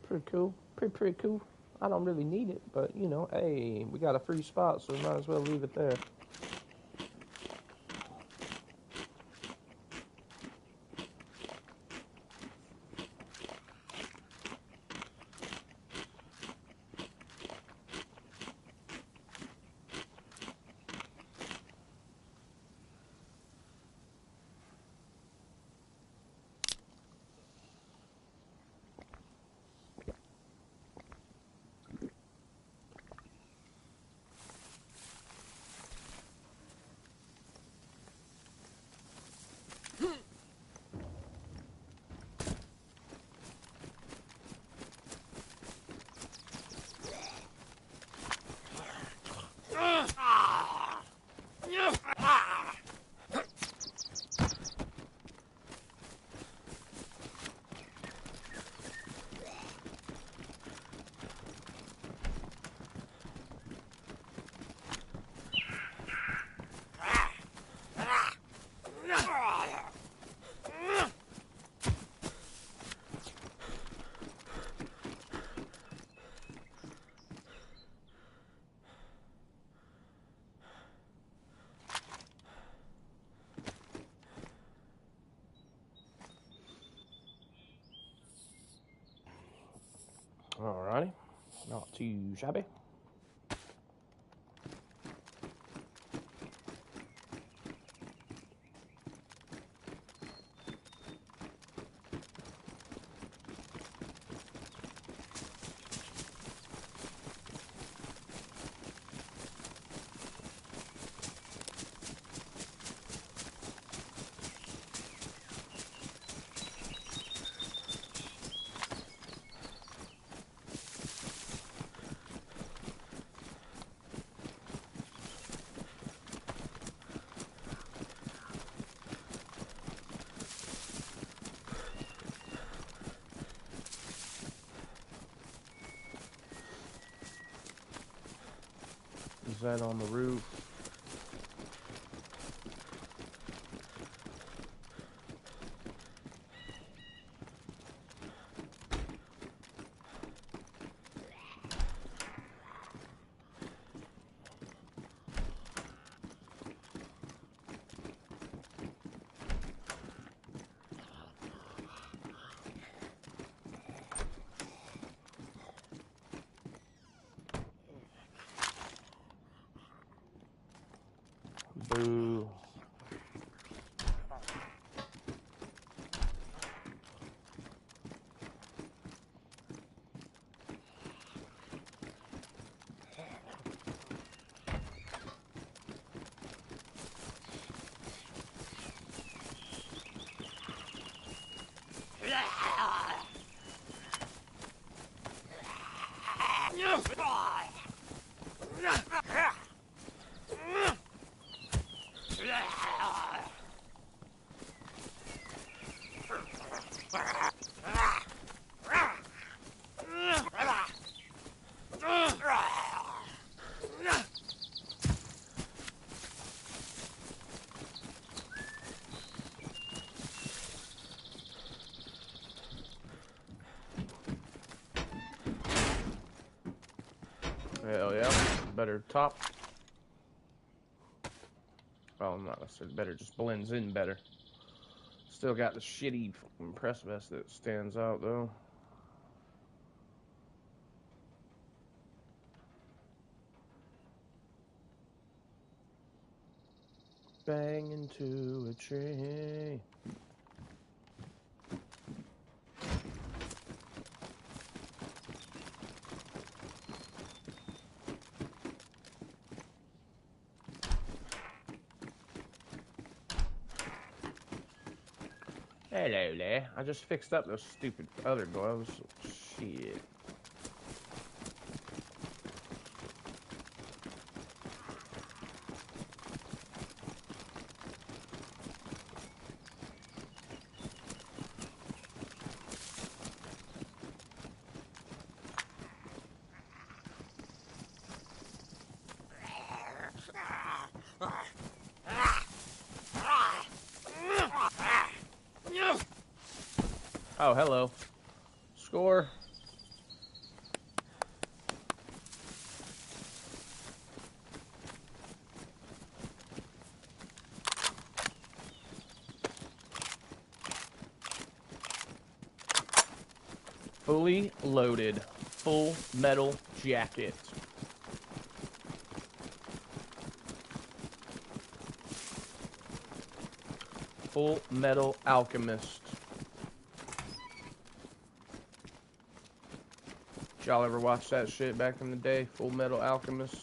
Pretty cool. Pretty cool. I don't really need it, but you know, hey, we got a free spot, so we might as well leave it there. Alrighty, not too shabby. Is that on the roof? Boo. Hell yeah, better top. Well, not necessarily better, just blends in better. Still got the shitty press vest that stands out though. Bang into a tree. Hello there. I just fixed up those stupid other gloves. Shit. Oh, hello. Score. Fully loaded. Full metal jacket. Full Metal Alchemist. Did y'all ever watch that shit back in the day? Full Metal Alchemist.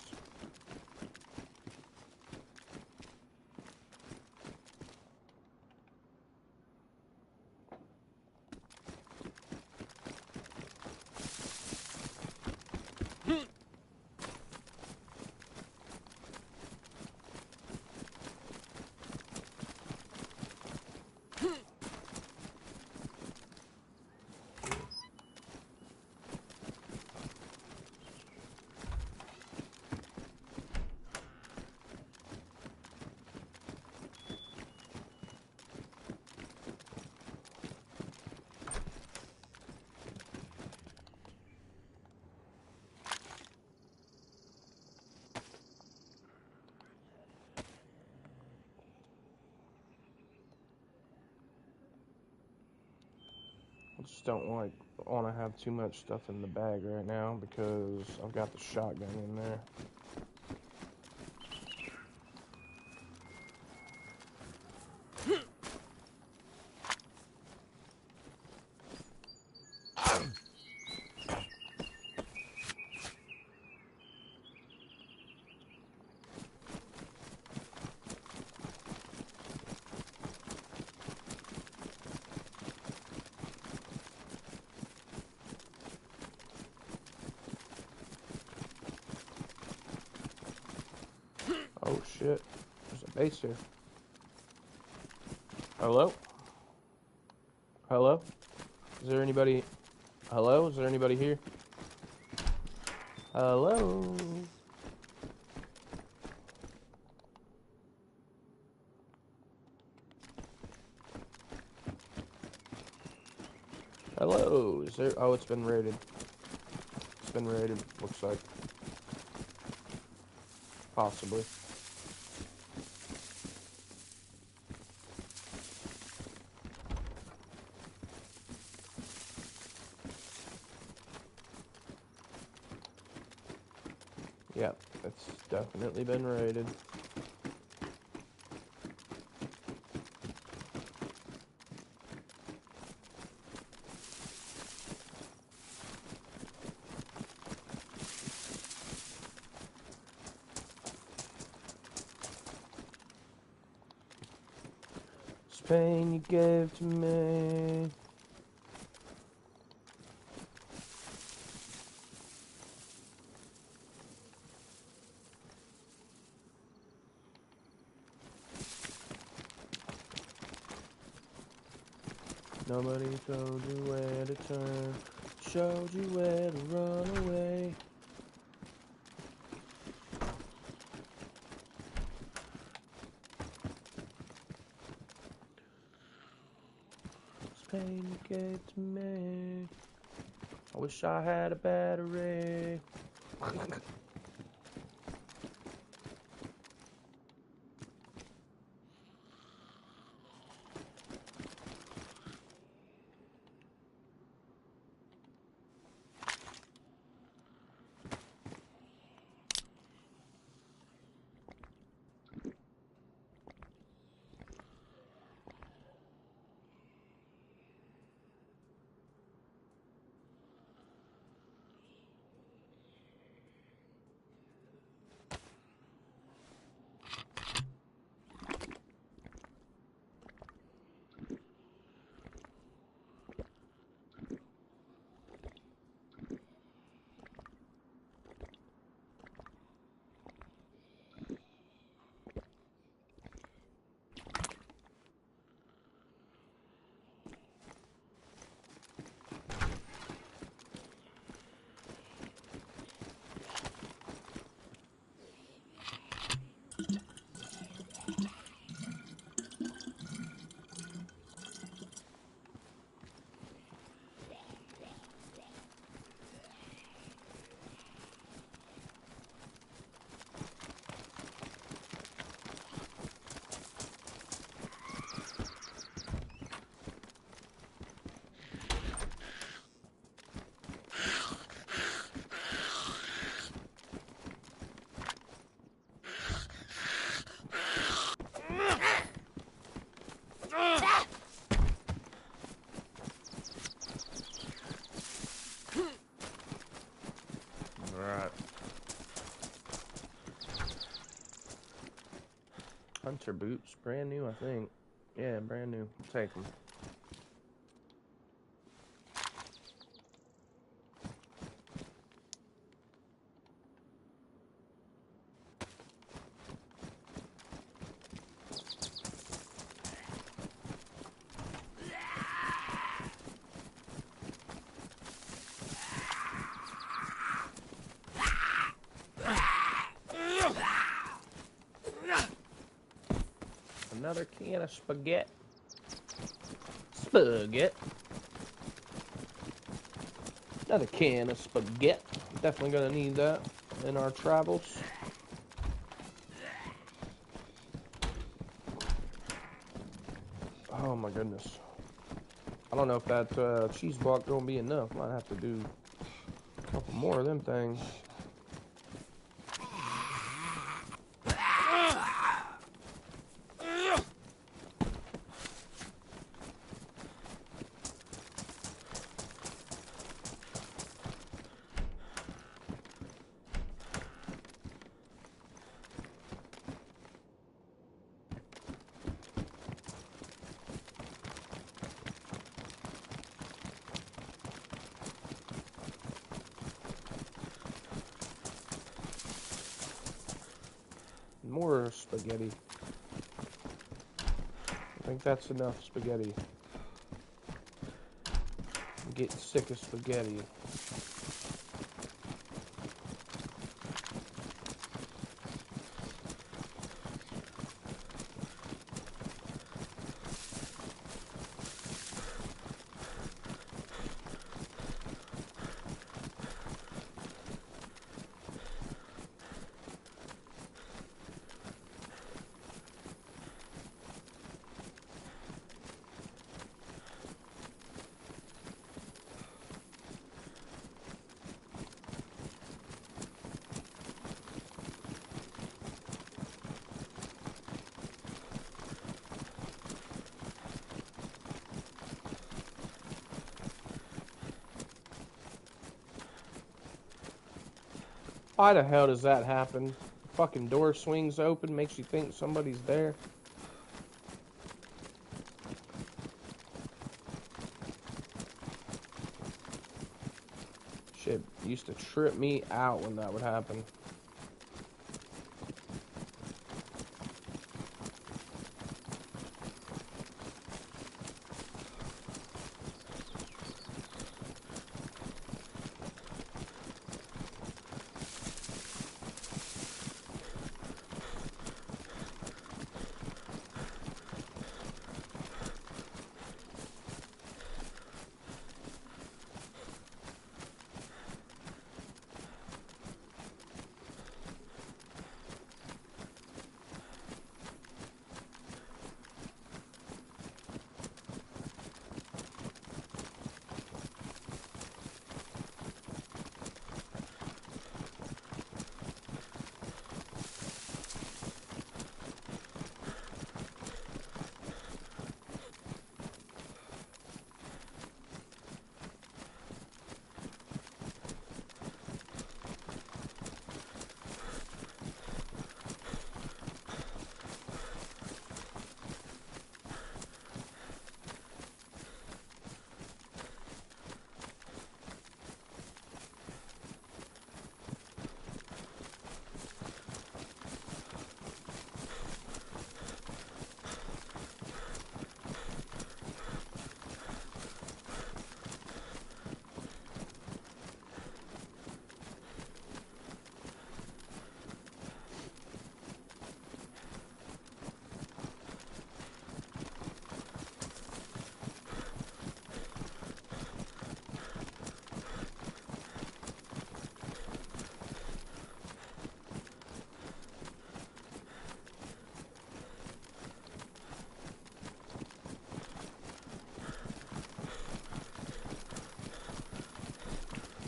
I just don't want to have too much stuff in the bag right now because I've got the shotgun in there. Oh shit, there's a base here. Hello? Hello? Is there anybody? Hello? Is there anybody here? Hello? Hello? Is there? Oh, it's been raided. It's been raided, looks like. Possibly. Yep, it's definitely been raided. This pain you gave to me. Nobody told you where to turn, showed you where to run away. This pain you gave to me. I wish I had a battery. Hunter boots, brand new, I think. Yeah, brand new. Take them. Another can of spaghetti. Spaghetti. Another can of spaghetti. Definitely gonna need that in our travels. Oh my goodness. I don't know if that cheese block gonna be enough. Might have to do a couple more of them things. More spaghetti. I think that's enough spaghetti. I'm getting sick of spaghetti. Why the hell does that happen? The fucking door swings open, makes you think somebody's there. Shit used to trip me out when that would happen.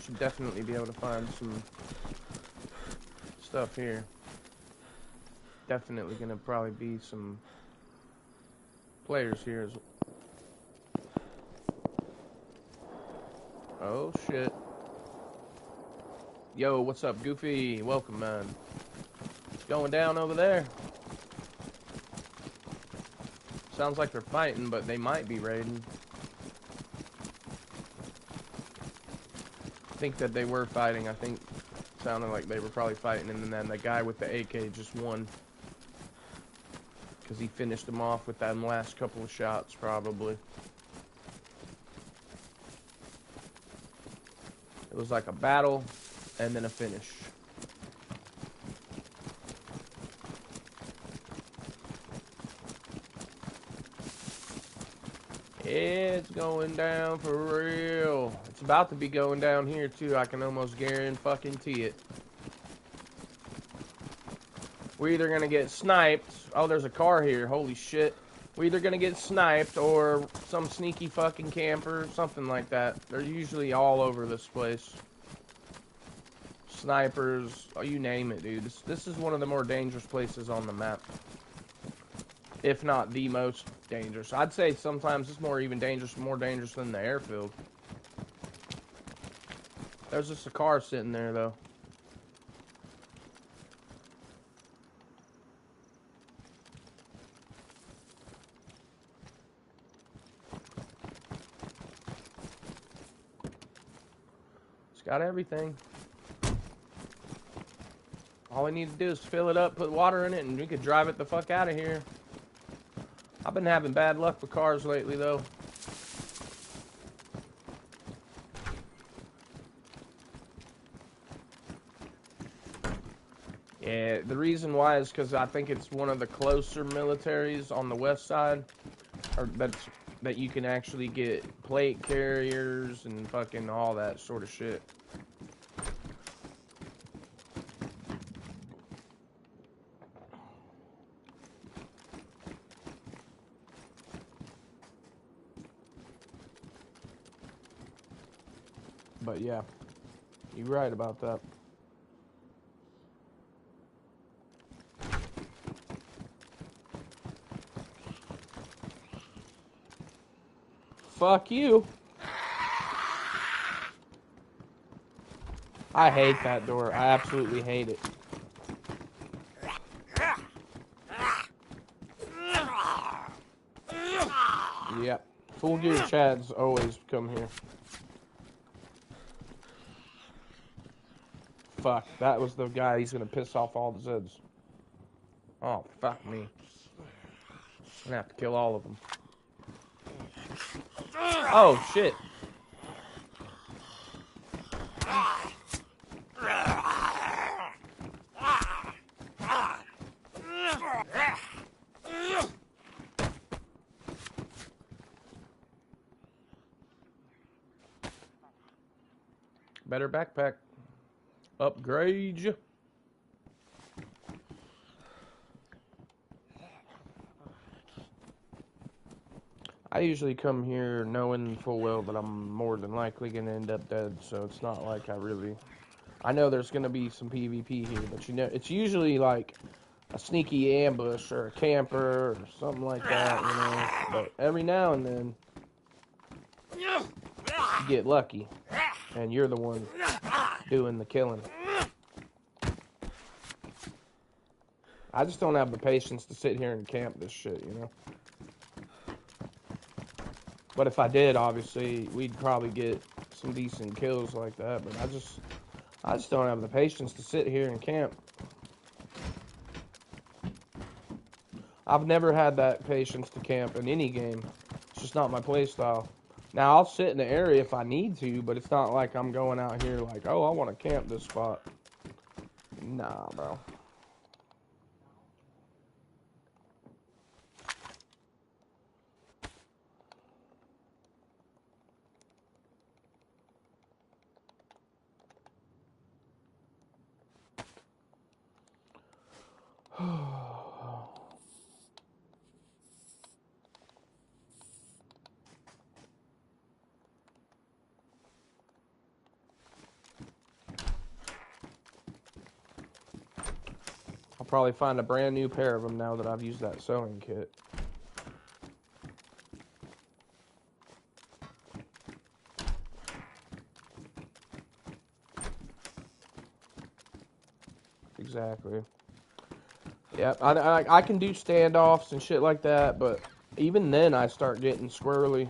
Should definitely be able to find some stuff here. Definitely gonna probably be some players here as well. Oh shit. Yo, what's up, Goofy? Welcome, man. What's going down over there? Sounds like they're fighting, but they might be raiding. I think that they were fighting. I think it sounded like they were probably fighting, and then the guy with the AK just won. Because he finished them off with that last couple of shots, probably. It was like a battle, and then a finish. It's going down for real. It's about to be going down here, too. I can almost guarantee it. We're either going to get sniped. Oh, there's a car here. Holy shit. We're either going to get sniped or some sneaky fucking camper, something like that. They're usually all over this place. Snipers, oh, you name it, dude. This is one of the more dangerous places on the map. If not the most dangerous. I'd say sometimes it's more dangerous than the airfield. There's just a car sitting there, though. It's got everything. All we need to do is fill it up, put water in it, and we could drive it the fuck out of here. I've been having bad luck with cars lately, though. Yeah, the reason why is because I think it's one of the closer militaries on the west side, or that you can actually get plate carriers and fucking all that sort of shit. But yeah, you're right about that. Fuck you. I hate that door. I absolutely hate it. Yep. Full gear Chads always come here. Fuck, that was the guy. He's gonna piss off all the Zeds. Oh, fuck me. I'm gonna have to kill all of them. Oh, shit. Better backpack. Upgrade you. I usually come here knowing full well that I'm more than likely going to end up dead, so it's not like I know there's going to be some PvP here, but you know, it's usually like a sneaky ambush or a camper or something like that, you know, but every now and then you get lucky, and you're the one doing the killing. I just don't have the patience to sit here and camp this shit, you know. But if I did, obviously, we'd probably get some decent kills like that. But I just don't have the patience to sit here and camp. I've never had that patience to camp in any game. It's just not my play style. Now, I'll sit in the area if I need to, but it's not like I'm going out here like, oh, I want to camp this spot. Nah, bro. I'll probably find a brand new pair of them now that I've used that sewing kit. Exactly. Yeah, I can do standoffs and shit like that, but even then I start getting squirrely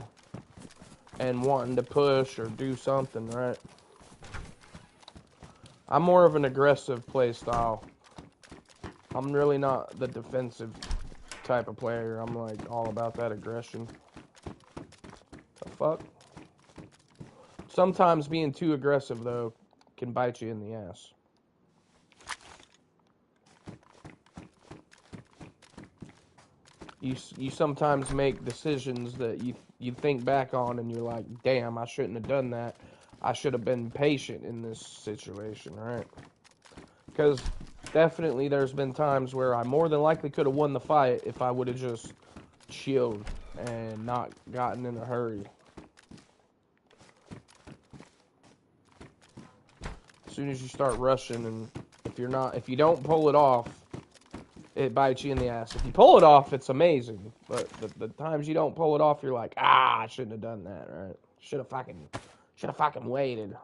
and wanting to push or do something, right? I'm more of an aggressive play style. I'm really not the defensive type of player. I'm like all about that aggression. The fuck? Sometimes being too aggressive though can bite you in the ass. You sometimes make decisions that you think back on and you're like, damn, I shouldn't have done that. I should have been patient in this situation, right? Because definitely there's been times where I more than likely could have won the fight if I would have just chilled and not gotten in a hurry. As soon as you start rushing, and if you don't pull it off, it bites you in the ass. If you pull it off, it's amazing. But the times you don't pull it off, you're like, I shouldn't have done that, right? Should have fucking waited.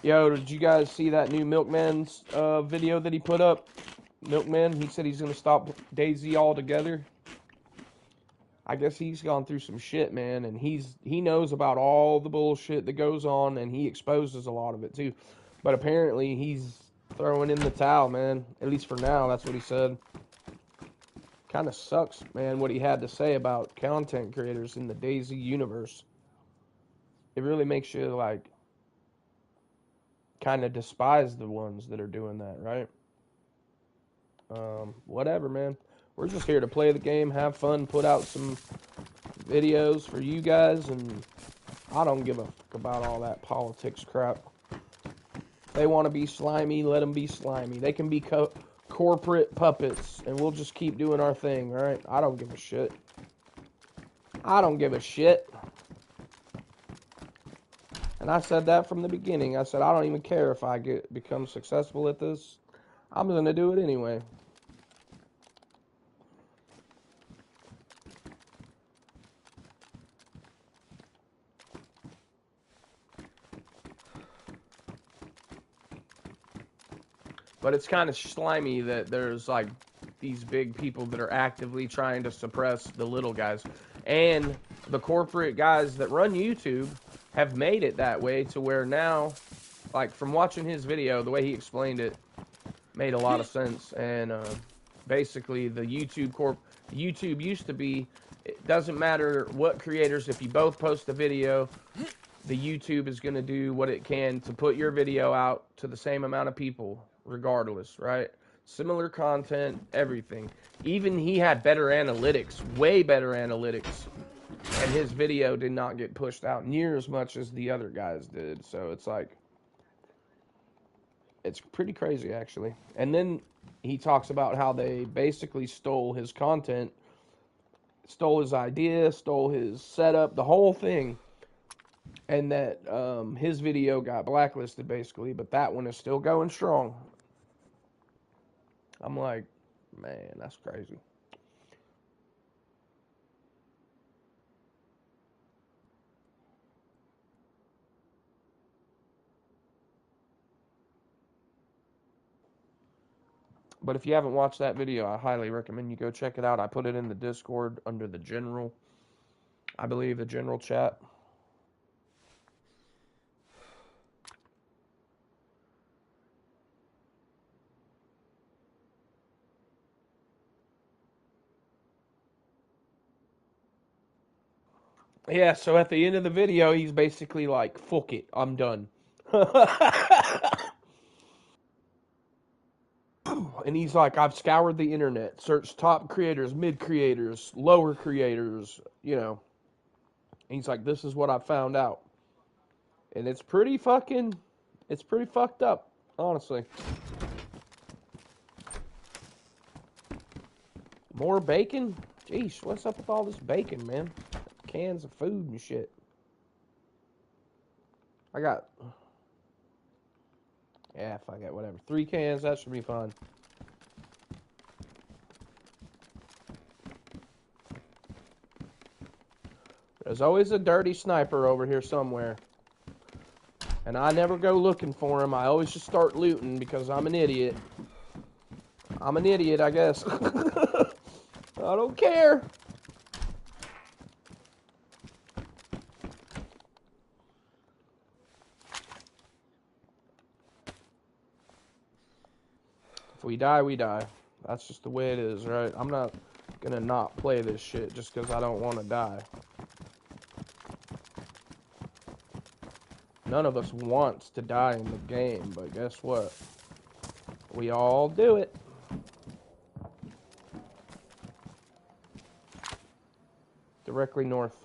Yo, did you guys see that new Milkman's video that he put up? Milkman, he said he's gonna stop DayZ altogether. I guess he's gone through some shit, man, and he knows about all the bullshit that goes on, and he exposes a lot of it too. But apparently he's throwing in the towel, man. At least for now, that's what he said. Kind of sucks, man, what he had to say about content creators in the DayZ universe. It really makes you like kind of despise the ones that are doing that, right? Whatever, man. We're just here to play the game, have fun, put out some videos for you guys, and I don't give a fuck about all that politics crap. They want to be slimy, let them be slimy. They can be corporate puppets, and we'll just keep doing our thing, right? I don't give a shit. I don't give a shit. And I said that from the beginning. I said, I don't even care if I become successful at this. I'm going to do it anyway. But it's kind of slimy that there's like these big people that are actively trying to suppress the little guys. And the corporate guys that run YouTube have made it that way to where now, like from watching his video, the way he explained it made a lot of sense. And basically the YouTube used to be, it doesn't matter what creators, if you both post a video, the YouTube is going to do what it can to put your video out to the same amount of people regardless, right? Similar content, everything. Even he had better analytics, way better analytics, and his video did not get pushed out near as much as the other guys did. So it's like, it's pretty crazy actually. And then he talks about how they basically stole his content, stole his idea, stole his setup, the whole thing. And that his video got blacklisted basically, but that one is still going strong. I'm like, man, that's crazy. But if you haven't watched that video, I highly recommend you go check it out. I put it in the Discord under the general, I believe, the general chat. Yeah, so at the end of the video, he's basically like, fuck it, I'm done. And he's like, I've scoured the internet, searched top creators, mid creators, lower creators, you know. And he's like, this is what I found out. And it's pretty fucked up, honestly. More bacon? Jeez, what's up with all this bacon, man? Cans of food and shit. I got... Yeah, fuck it, whatever. 3 cans, that should be fun. There's always a dirty sniper over here somewhere. And I never go looking for him. I always just start looting because I'm an idiot. I'm an idiot, I guess. I don't care. If we die, we die. That's just the way it is, right? I'm not gonna not play this shit just because I don't want to die. None of us wants to die in the game, but guess what? We all do it. Directly north.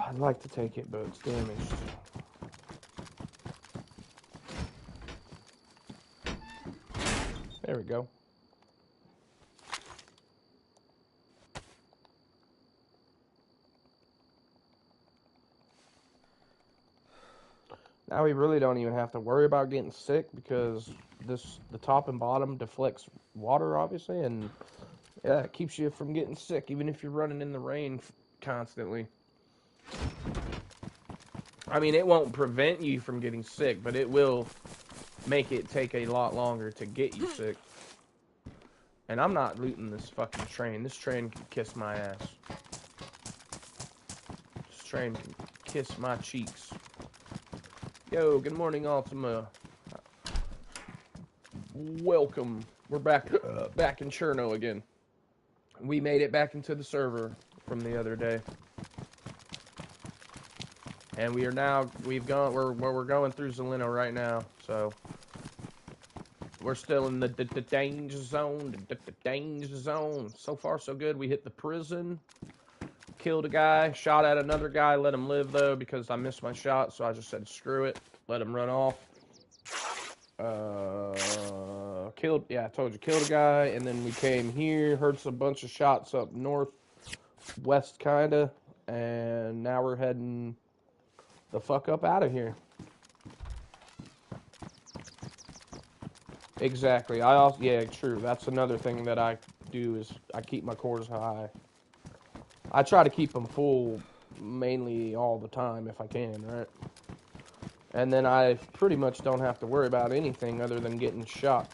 I'd like to take it, but it's damaged. There we go. Now we really don't even have to worry about getting sick because the top and bottom deflects water, obviously, and yeah, it keeps you from getting sick, even if you're running in the rain constantly. I mean, it won't prevent you from getting sick, but it will make it take a lot longer to get you sick. And I'm not looting this fucking train. This train can kiss my ass. This train can kiss my cheeks. Yo, good morning, Ultima. Welcome. We're back in Cherno again. We made it back into the server from the other day. And we're going through Zeleno right now, so we're still in the danger zone, the danger zone. So far, so good. We hit the prison, killed a guy, shot at another guy, let him live though because I missed my shot, so I just said screw it, let him run off. Killed a guy, and then we came here, heard a bunch of shots up north, west kinda, and now we're heading the fuck up out of here. Exactly. Yeah, true. That's another thing that I do is I keep my cores high. I try to keep them full mainly all the time if I can, right? And then I pretty much don't have to worry about anything other than getting shot.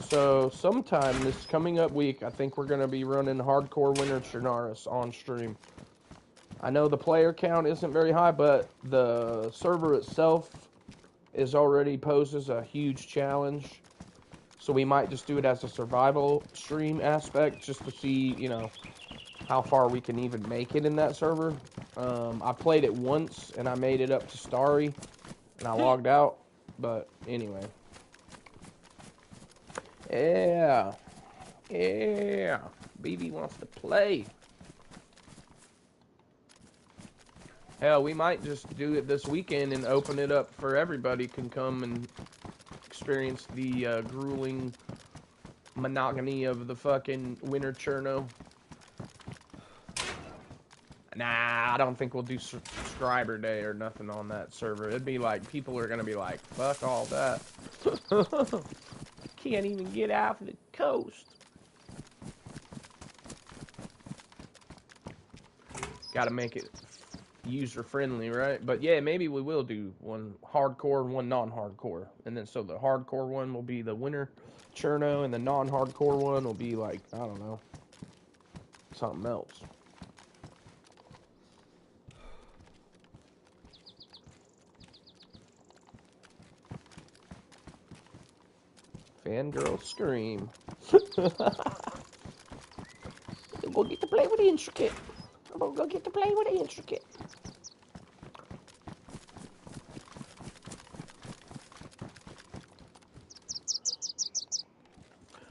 So sometime this coming up week, I think we're going to be running Hardcore Winter Chernarus on stream. I know the player count isn't very high, but the server itself poses a huge challenge. So we might just do it as a survival stream aspect, just to see, you know, how far we can even make it in that server. I played it once, and I made it up to Starry, and I logged out. But anyway. Yeah. BB wants to play. Hell, we might just do it this weekend and open it up for everybody can come and experience the grueling monotony of the fucking Winter Cherno. Nah, I don't think we'll do subscriber day or nothing on that server. It'd be like, people are gonna be like, fuck all that. Can't even get out of the coast. Gotta make it user-friendly, right? But yeah, maybe we will do one hardcore and one non-hardcore. And then so the hardcore one will be the Winter Cherno, and the non-hardcore one will be like, I don't know, something else. Fangirl scream. Go get to play with the intricate. I'm gonna go get to play with the intricate.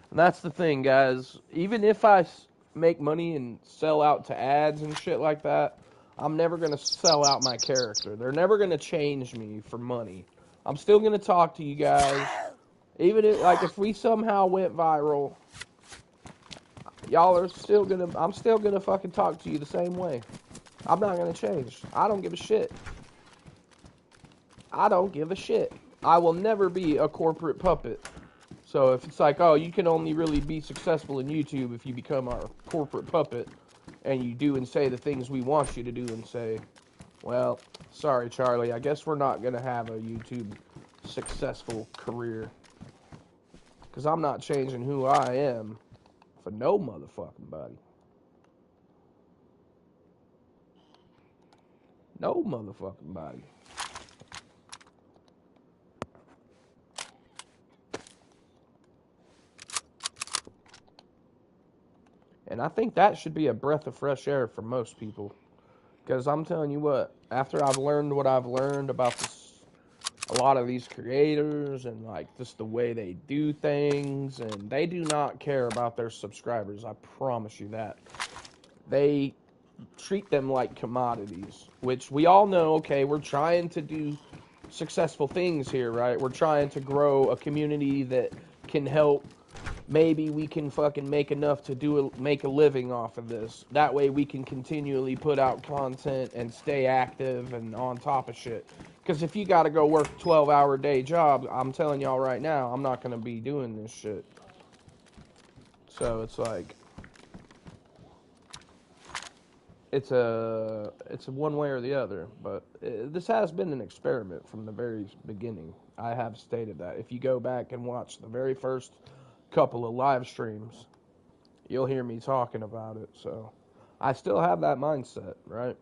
And that's the thing, guys. Even if I make money and sell out to ads and shit like that, I'm never gonna sell out my character. They're never gonna change me for money. I'm still gonna talk to you guys. Even if, like, if we somehow went viral, y'all are still gonna, I'm still gonna fucking talk to you the same way. I'm not gonna change. I don't give a shit. I don't give a shit. I will never be a corporate puppet. So if it's like, oh, you can only really be successful in YouTube if you become our corporate puppet and you do and say the things we want you to do and say, well, sorry, Charlie, I guess we're not going to have a YouTube successful career. Because I'm not changing who I am for no motherfucking body. No motherfucking body. And I think that should be a breath of fresh air for most people. Because I'm telling you what, after I've learned what I've learned about this, a lot of these creators and like just the way they do things, and they do not care about their subscribers, I promise you that. They treat them like commodities, which we all know, okay, we're trying to do successful things here, right? We're trying to grow a community that can help. Maybe we can fucking make enough to make a living off of this. That way we can continually put out content and stay active and on top of shit. Because if you got to go work a 12-hour day job, I'm telling y'all right now, I'm not going to be doing this shit. So it's like, it's a one way or the other. But this has been an experiment from the very beginning. I have stated that. If you go back and watch the very first couple of live streams, you'll hear me talking about it. So I still have that mindset, right?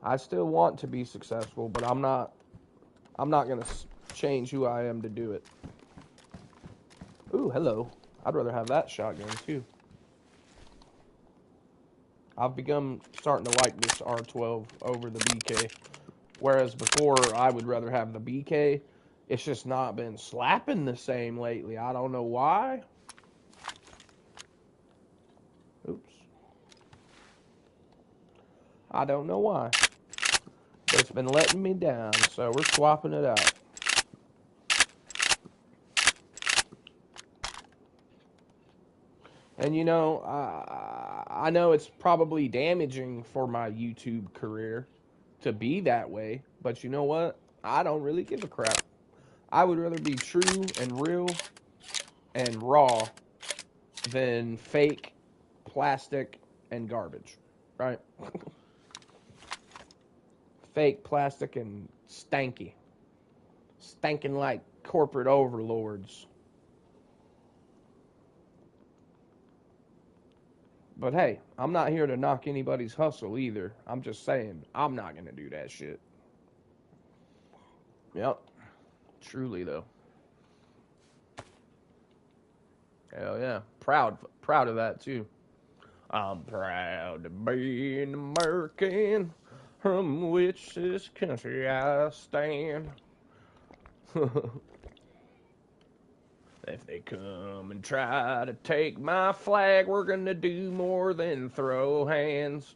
I still want to be successful, but I'm not going to change who I am to do it. Ooh, hello. I'd rather have that shotgun too. I've begun starting to like this R12 over the BK. Whereas before I would rather have the BK. It's just not been slapping the same lately. I don't know why. Oops. I don't know why. But it's been letting me down, so we're swapping it out. And you know, I know it's probably damaging for my YouTube career to be that way, but you know what? I don't really give a crap. I would rather be true and real and raw than fake, plastic, and garbage, right? Fake, plastic, and stanky. Stanking like corporate overlords. But hey, I'm not here to knock anybody's hustle either. I'm just saying, I'm not going to do that shit. Yep. Truly, though. Hell yeah. Proud of that, too. I'm proud to be an American, from which this country I stand. If they come and try to take my flag, we're gonna do more than throw hands.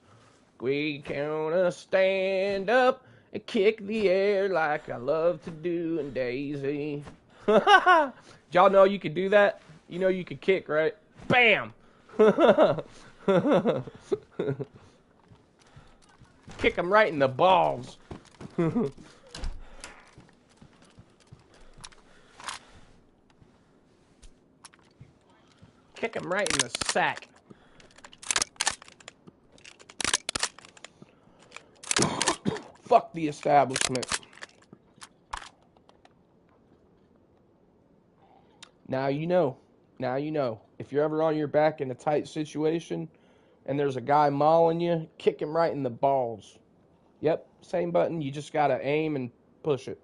We gonna stand up and kick the air like I love to do in DayZ. Y'all know you could do that? You know you could kick, right? Bam! Kick them right in the balls. Kick him right in the sack. Fuck the establishment. Now you know. Now you know. If you're ever on your back in a tight situation and there's a guy mauling you, kick him right in the balls. Yep, same button. You just gotta aim and push it.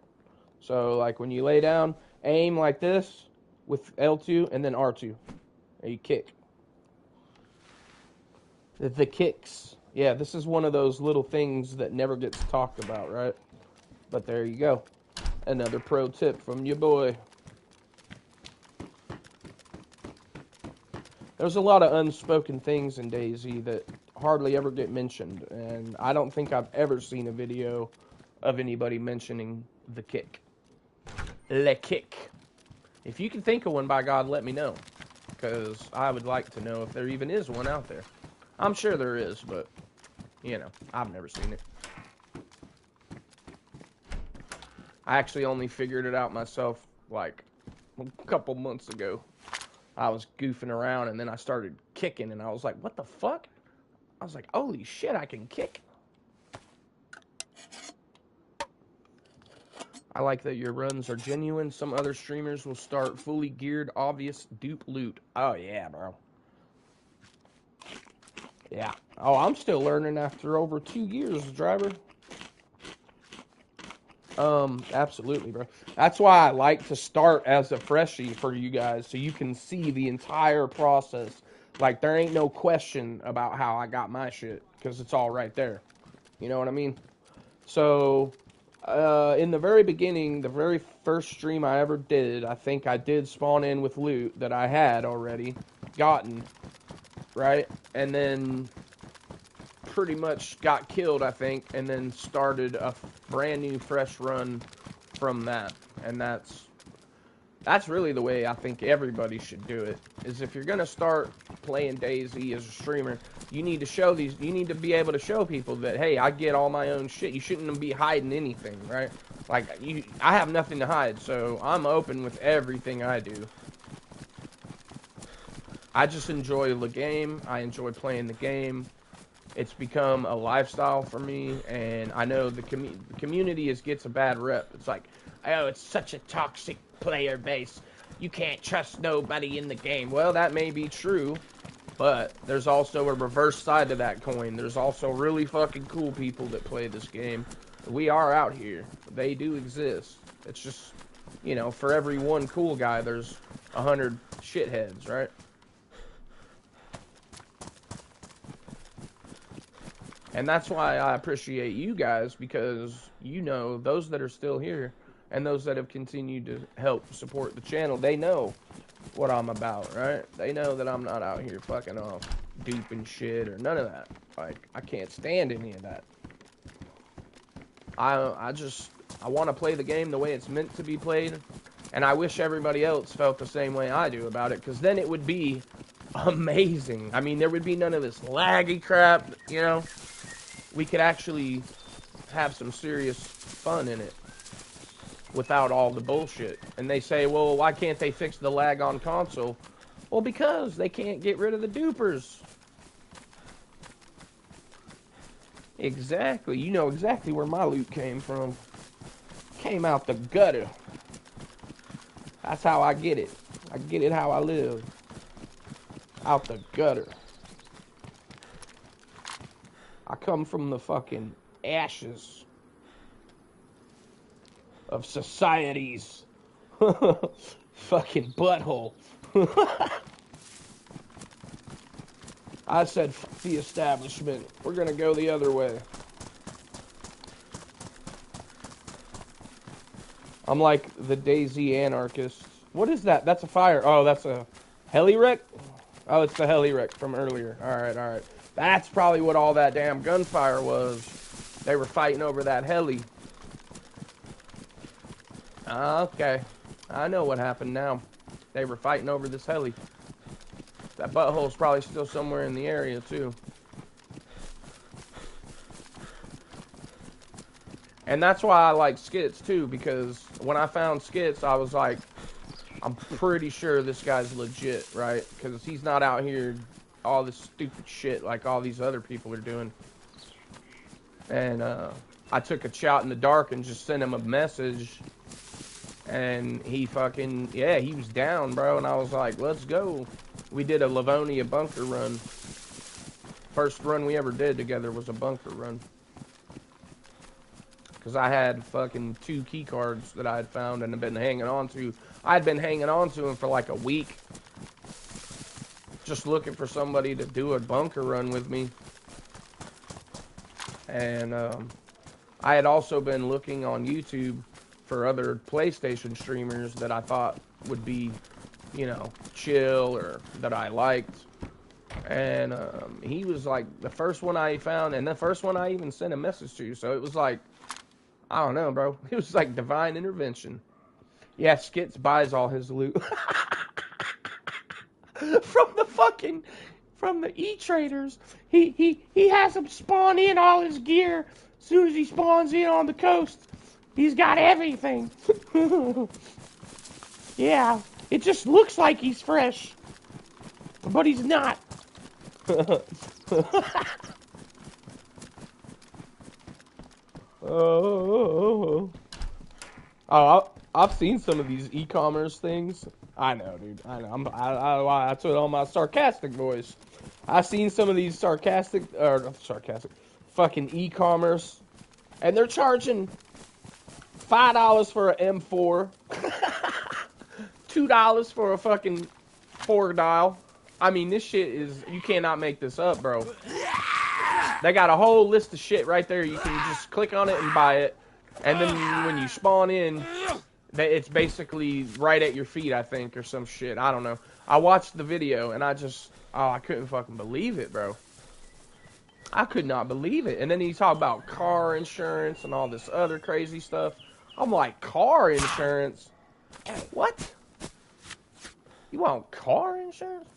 So, like when you lay down, aim like this with L2 and then R2. And you kick. The kicks. Yeah, this is one of those little things that never gets talked about, right? But there you go. Another pro tip from your boy. There's a lot of unspoken things in DayZ that hardly ever get mentioned, and I don't think I've ever seen a video of anybody mentioning the kick. Le kick. If you can think of one, by God, let me know. Because I would like to know if there even is one out there. I'm sure there is, but, you know, I've never seen it. I actually only figured it out myself, like, a couple months ago. I was goofing around, and then I started kicking, and I was like, what the fuck? I was like, holy shit, I can kick? I like that your runs are genuine. Some other streamers will start fully geared, obvious dupe loot. Oh, yeah, bro. Yeah. Oh, I'm still learning after over 2 years, driver. Absolutely, bro. That's why I like to start as a freshie for you guys, so you can see the entire process. Like, there ain't no question about how I got my shit, because it's all right there. You know what I mean? So, in the very beginning, the very first stream I ever did, I think I did spawn in with loot that I had already gotten, right? And then pretty much got killed, I think, and then started a brand new fresh run from that. And that's really the way I think everybody should do it. Is if you're gonna start playing DayZ as a streamer, you need to be able to show people that, hey, I get all my own shit. You shouldn't be hiding anything, right? Like, I have nothing to hide, so I'm open with everything I do. I just enjoy the game. I enjoy playing the game. It's become a lifestyle for me, and I know the community gets a bad rep. It's like, oh, it's such a toxic player base. You can't trust nobody in the game. Well, that may be true, but there's also a reverse side to that coin. There's also really fucking cool people that play this game. We are out here. They do exist. It's just, you know, for every one cool guy, there's 100 shitheads, right? And that's why I appreciate you guys, because, you know, those that are still here and those that have continued to help support the channel, they know what I'm about, right? They know that I'm not out here fucking off duping shit or none of that. Like, I can't stand any of that. I want to play the game the way it's meant to be played, and I wish everybody else felt the same way I do about it, because then it would be amazing. I mean, there would be none of this laggy crap, you know? We could actually have some serious fun in it without all the bullshit. And they say, well, why can't they fix the lag on console? Well, because they can't get rid of the dupers. Exactly. You know exactly where my loot came from. Came out the gutter. That's how I get it. I get it how I live. Out the gutter. I come from the fucking ashes of society's fucking butthole. I said, fuck the establishment. We're gonna go the other way. I'm like the DayZ anarchist. What is that? That's a fire. Oh, that's a heli wreck? Oh, it's the heli wreck from earlier. Alright, alright. That's probably what all that damn gunfire was. They were fighting over that heli. Okay. I know what happened now. They were fighting over this heli. That butthole's probably still somewhere in the area, too. And that's why I like skits, too, because when I found skits, I was like, I'm pretty sure this guy's legit, right? Because he's not out here all this stupid shit like all these other people are doing. And I took a shot in the dark and just sent him a message, and he fucking, yeah, he was down, bro. And I was like, let's go. We did a Livonia bunker run. First run we ever did together was a bunker run, because I had fucking 2 key cards that I had found and had been hanging on to. I'd been hanging on to them for like a week, just looking for somebody to do a bunker run with me. And I had also been looking on YouTube for other PlayStation streamers that I thought would be, you know, chill or that I liked. And he was like the first one I found, and the first one I even sent a message to. So it was like, I don't know, bro. It was like divine intervention. Yeah, Skits buys all his loot from the E-traders. He has him spawn in all his gear. As soon as he spawns in on the coast, he's got everything. Yeah, it just looks like he's fresh, but he's not. Oh, I've seen some of these e-commerce things. I know, dude. I know. I told all my sarcastic voice. I've seen some of these fucking e-commerce, and they're charging $5 for an M4, $2 for a fucking 4-dial. I mean, this shit is, you cannot make this up, bro. They got a whole list of shit right there. You can just click on it and buy it. And then when you spawn in, it's basically right at your feet, I think, or some shit. I don't know. I watched the video, and I couldn't fucking believe it, bro. I could not believe it. And then he talked about car insurance and all this other crazy stuff. I'm like, car insurance? What? You want car insurance?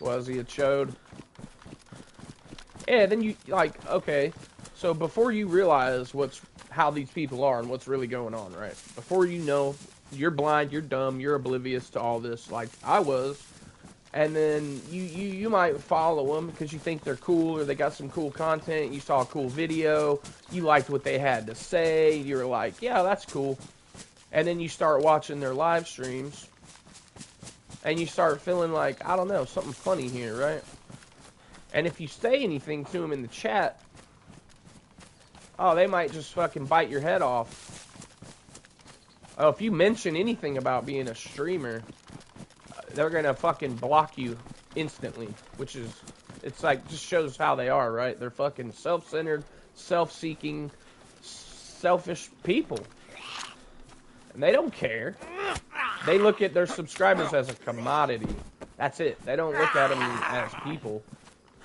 Was he a chode? Yeah, then you, like, okay, so before you realize how these people are and what's really going on, right? Before you know, you're blind, you're dumb, you're oblivious to all this, like I was, and then you might follow them because you think they're cool or they got some cool content, you saw a cool video, you liked what they had to say, you're like, yeah, that's cool, and then you start watching their live streams, and you start feeling like, I don't know, something funny here, right? And if you say anything to them in the chat, oh, they might just fucking bite your head off. Oh, if you mention anything about being a streamer, they're gonna fucking block you instantly. Which is, it's like, just shows how they are, right? They're fucking self-centered, self-seeking, selfish people. And they don't care. They look at their subscribers as a commodity. That's it. They don't look at them as people.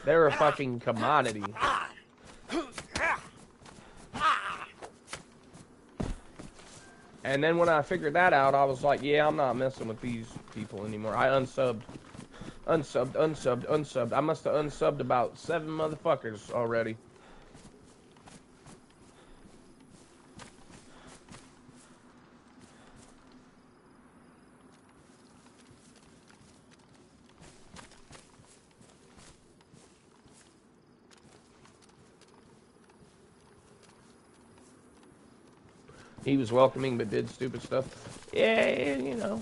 They're a fucking commodity. And then when I figured that out, I was like, yeah, I'm not messing with these people anymore. I unsubbed. I must have unsubbed about 7 motherfuckers already. He was welcoming but did stupid stuff. Yeah, you know.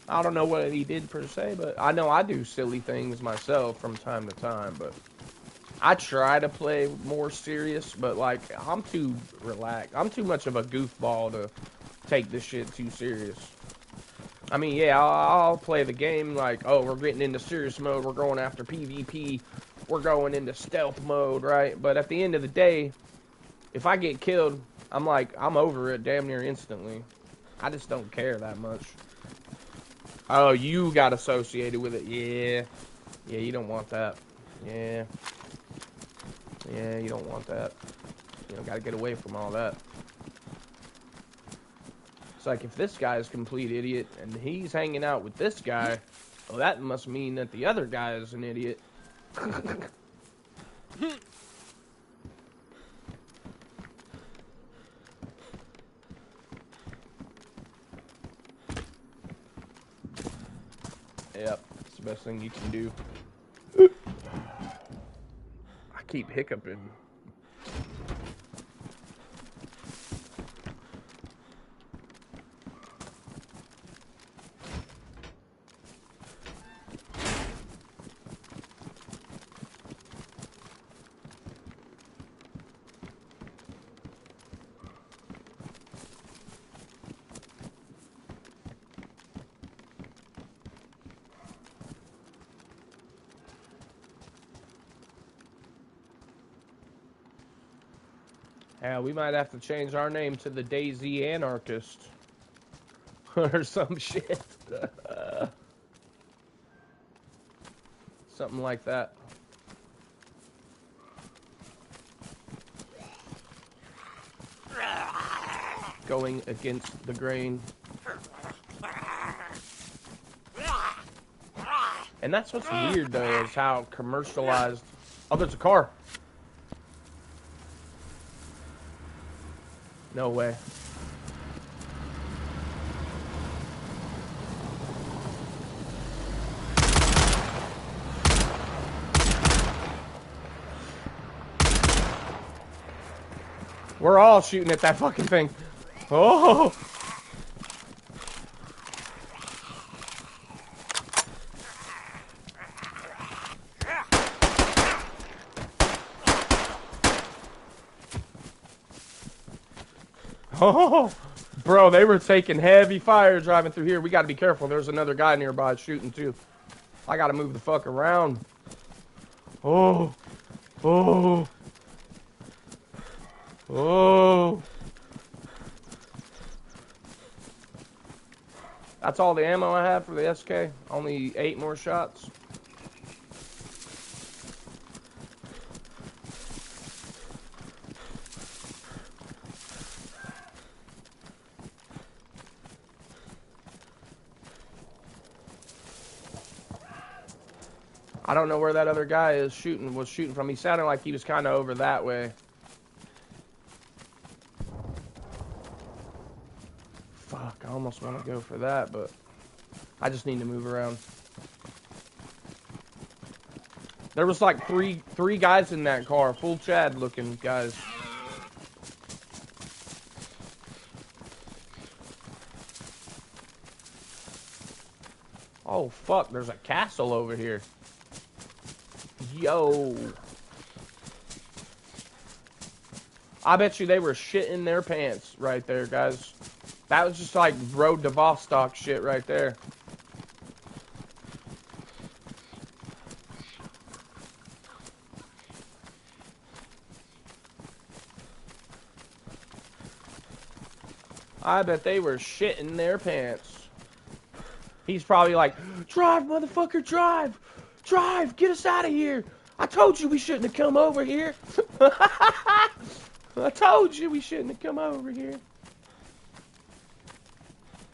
I don't know what he did per se, but I know I do silly things myself from time to time, but I try to play more serious, but like, I'm too relaxed. I'm too much of a goofball to take this shit too serious. I mean, yeah, I'll play the game like, oh, we're getting into serious mode, we're going after PvP, we're going into stealth mode, right? But at the end of the day, if I get killed, I'm like, I'm over it damn near instantly. I just don't care that much. Oh, you got associated with it. Yeah. Yeah, you don't want that. Yeah. Yeah, you don't want that. You know, gotta get away from all that. It's like, if this guy's a complete idiot and he's hanging out with this guy, well, that must mean that the other guy is an idiot. Yep, it's the best thing you can do. I keep hiccuping. Yeah, we might have to change our name to the DayZ Anarchist. Or some shit. Something like that. going against the grain. And that's what's weird, though, is how commercialized... Oh, there's a car. No way. We're all shooting at that fucking thing. Oh! Oh! Bro, they were taking heavy fire driving through here. We gotta be careful. There's another guy nearby shooting too. I gotta move the fuck around. Oh! Oh! Oh! That's all the ammo I have for the SK. Only 8 more shots. I don't know where that other guy was shooting from. He sounded like he was kind of over that way. Fuck, I almost want to go for that, but I just need to move around. There was like three guys in that car, full Chad looking guys. Oh fuck, there's a castle over here. Yo. I bet you they were shitting their pants right there, guys. That was just like Road to Vostok shit right there. I bet they were shitting their pants. He's probably like, drive, motherfucker, drive! Drive! Get us out of here! I told you we shouldn't have come over here! I told you we shouldn't have come over here.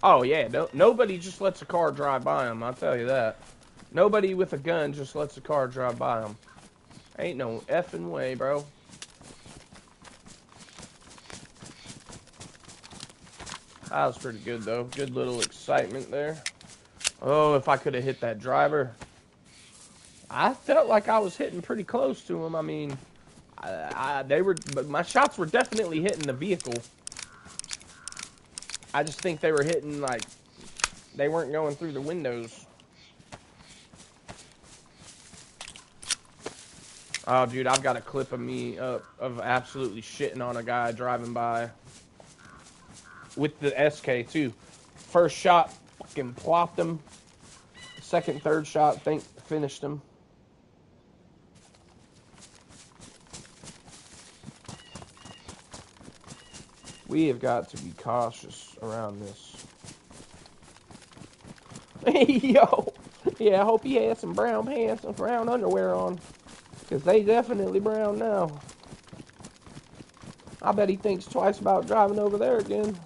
Oh, yeah, nobody just lets a car drive by them, I'll tell you that. Nobody with a gun just lets a car drive by them. Ain't no effing way, bro. That was pretty good, though. Good little excitement there. Oh, if I could have hit that driver. I felt like I was hitting pretty close to him. I mean, but my shots were definitely hitting the vehicle. I just think they were hitting, like, they weren't going through the windows. Oh, dude, I've got a clip of me of absolutely shitting on a guy driving by. With the SK, too. First shot, fucking plopped him. Second, third shot, finished him. We have got to be cautious around this. Yo! Yeah, I hope he has some brown pants and brown underwear on. Because they definitely brown now. I bet he thinks twice about driving over there again.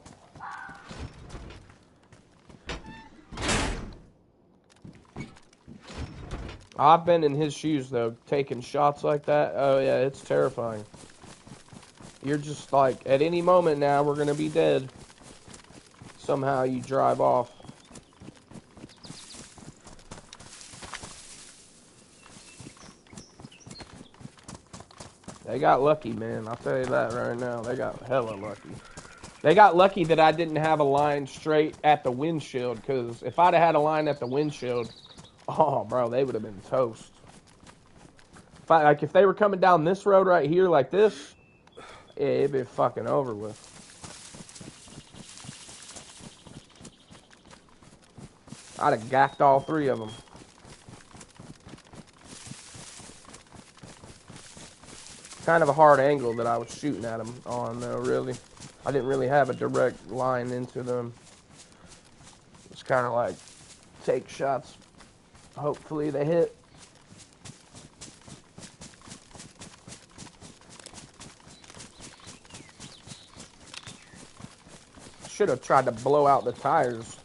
I've been in his shoes, though, taking shots like that. Oh, yeah, it's terrifying. You're just like, at any moment now, we're going to be dead. Somehow you drive off. They got lucky, man. I'll tell you that right now. They got hella lucky. They got lucky that I didn't have a line straight at the windshield, because if I'd have had a line at the windshield, oh, bro, they would have been toast. If they were coming down this road right here like this, yeah, it'd be fucking over with. I'd have gacked all 3 of them. Kind of a hard angle that I was shooting at them on, though, really. I didn't really have a direct line into them. It's kind of like take shots. Hopefully they hit. should have tried to blow out the tires.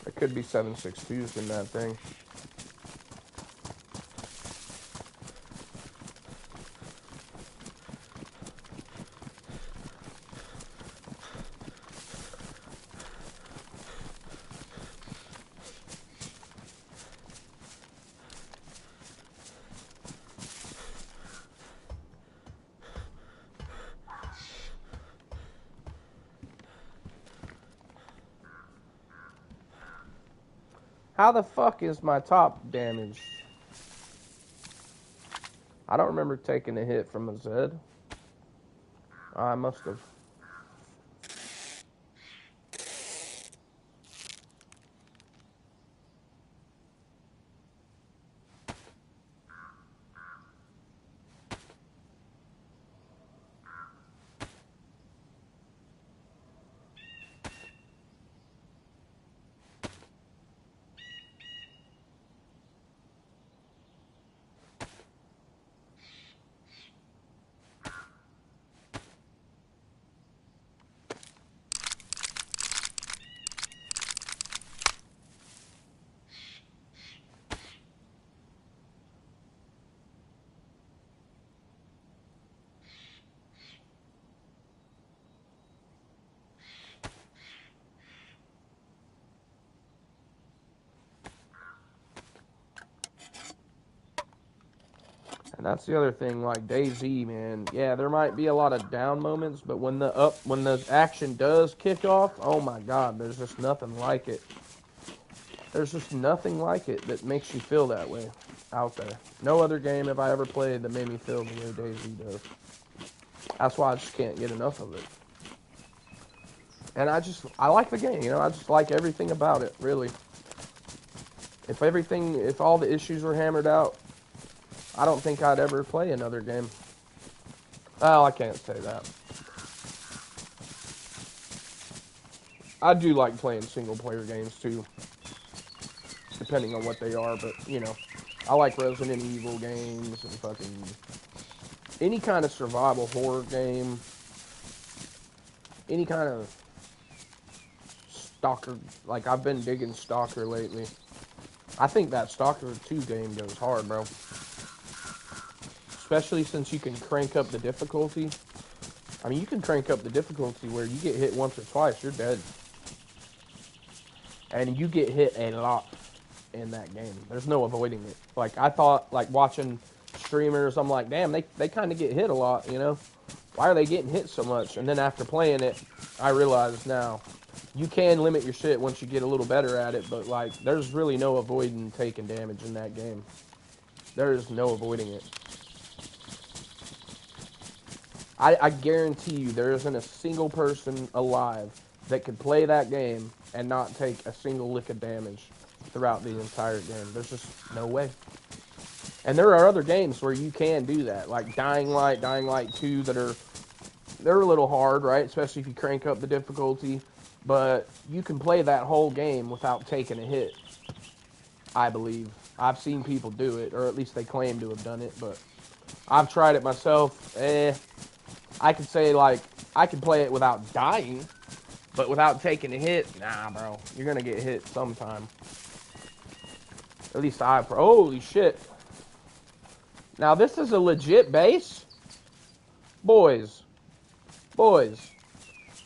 There could be 7.62s in that thing. How the fuck is my top damaged? I don't remember taking a hit from a Z. I must have. And that's the other thing, like DayZ, man. Yeah, there might be a lot of down moments, but when the action does kick off, oh my God, there's just nothing like it. There's just nothing like it that makes you feel that way out there. No other game have I ever played that made me feel the way DayZ does. That's why I just can't get enough of it. And I like the game, you know, I just like everything about it, really. If all the issues were hammered out, I don't think I'd ever play another game. Well, I can't say that. I do like playing single-player games, too. Depending on what they are, but, you know. I like Resident Evil games and fucking... any kind of survival horror game. Any kind of... Stalker... Like, I've been digging Stalker lately. I think that Stalker 2 game goes hard, bro. Especially since you can crank up the difficulty. I mean, you can crank up the difficulty where you get hit once or twice, you're dead. And you get hit a lot in that game. There's no avoiding it. Like, I thought, like, watching streamers, I'm like, damn, they kind of get hit a lot, you know? Why are they getting hit so much? And then after playing it, I realized now, you can limit your shit once you get a little better at it, but, like, there's really no avoiding taking damage in that game. There's no avoiding it. I guarantee you there isn't a single person alive that could play that game and not take a single lick of damage throughout the entire game. There's just no way. And there are other games where you can do that, like Dying Light 2, they're a little hard, right? Especially if you crank up the difficulty. But you can play that whole game without taking a hit, I believe. I've seen people do it, or at least they claim to have done it, but I've tried it myself. I could say, like, I can play it without dying, but without taking a hit, nah, bro. You're going to get hit sometime. At least holy shit. Now, this is a legit base? Boys,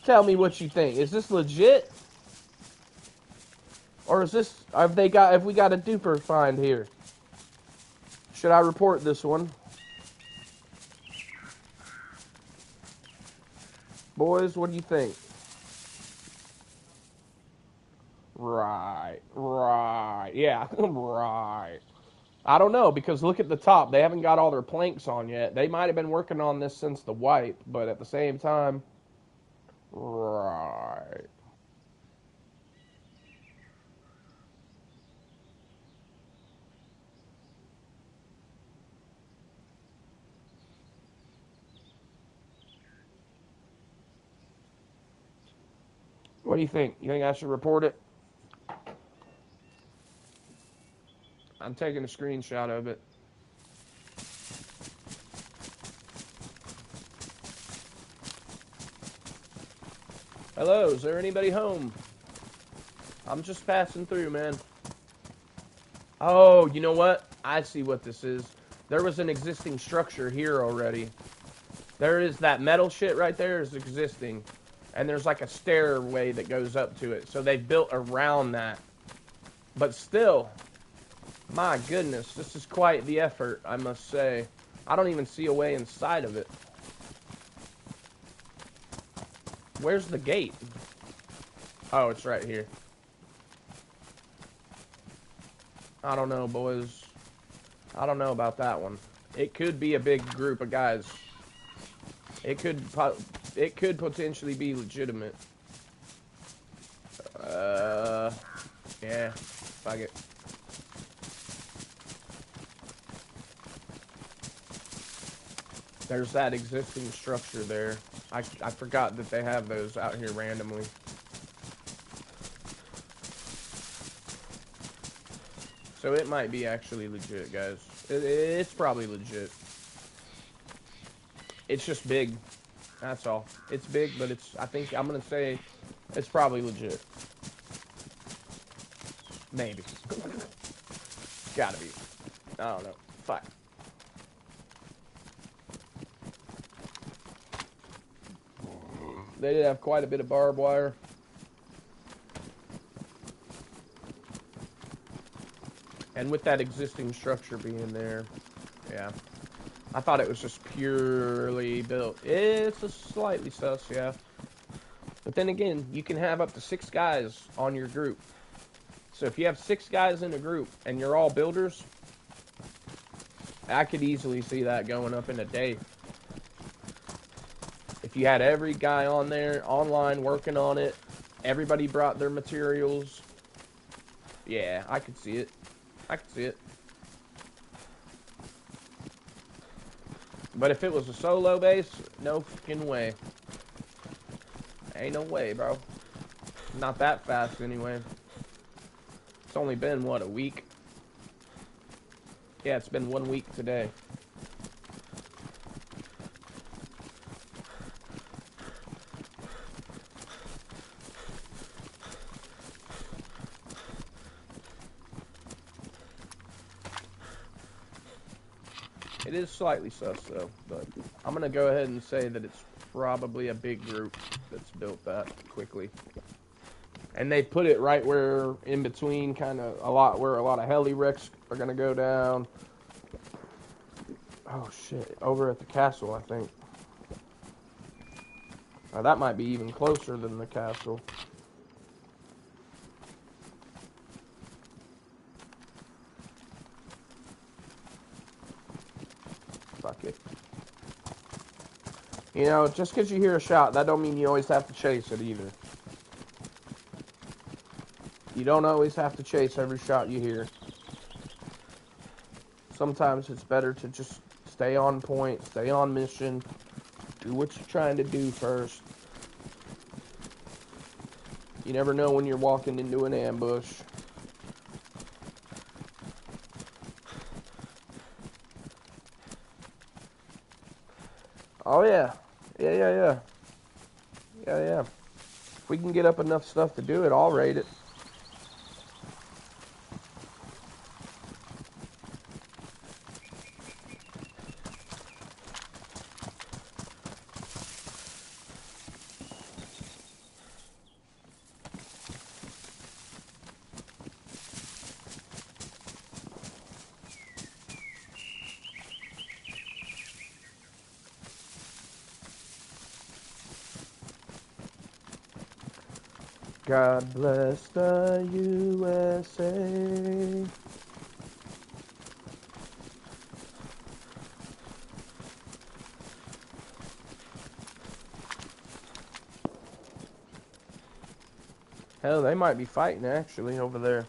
tell me what you think. Is this legit? Or is this, have we got a duper find here? Should I report this one? Boys, what do you think? Right. Yeah, right. I don't know, because look at the top. They haven't got all their planks on yet. They might have been working on this since the wipe, but at the same time, right. What do you think? You think I should report it? I'm taking a screenshot of it. Hello, is there anybody home? I'm just passing through, man. Oh, you know what? I see what this is. There was an existing structure here already. There is that metal shit right there is existing. And there's like a stairway that goes up to it. So they built around that. But still, my goodness, this is quite the effort, I must say. I don't even see a way inside of it. Where's the gate? Oh, it's right here. I don't know, boys. I don't know about that one. It could be a big group of guys. It could potentially be legitimate. Yeah, fuck it. There's that existing structure there. I forgot that they have those out here randomly. So it might be actually legit, guys. It's probably legit. It's just big. That's all. It's big, but I think I'm going to say it's probably legit. Maybe. Gotta be. I don't know. Fuck. They did have quite a bit of barbed wire. And with that existing structure being there, yeah. I thought it was just purely built. It's a slightly sus, yeah. But then again, you can have up to 6 guys on your group. So if you have 6 guys in a group and you're all builders, I could easily see that going up in a day. If you had every guy on there, online, working on it, everybody brought their materials, yeah, I could see it. I could see it. But if it was a solo base, no fucking way. Ain't no way, bro. Not that fast, anyway. It's only been, what, a week? Yeah, it's been 1 week today. It is slightly sus, though, but I'm going to go ahead and say that it's probably a big group that's built that quickly. And they put it right where, in between, kind of where a lot of heli wrecks are going to go down. Oh, shit. Over at the castle, I think. That might be even closer than the castle. Fuck it. You know, just because you hear a shot, that don't mean you always have to chase it either. You don't always have to chase every shot you hear. Sometimes it's better to just stay on point, stay on mission, do what you're trying to do first. You never know when you're walking into an ambush. Oh yeah. Yeah. If we can get up enough stuff to do it, I'll raid it. God bless the USA. Hell, they might be fighting actually over there.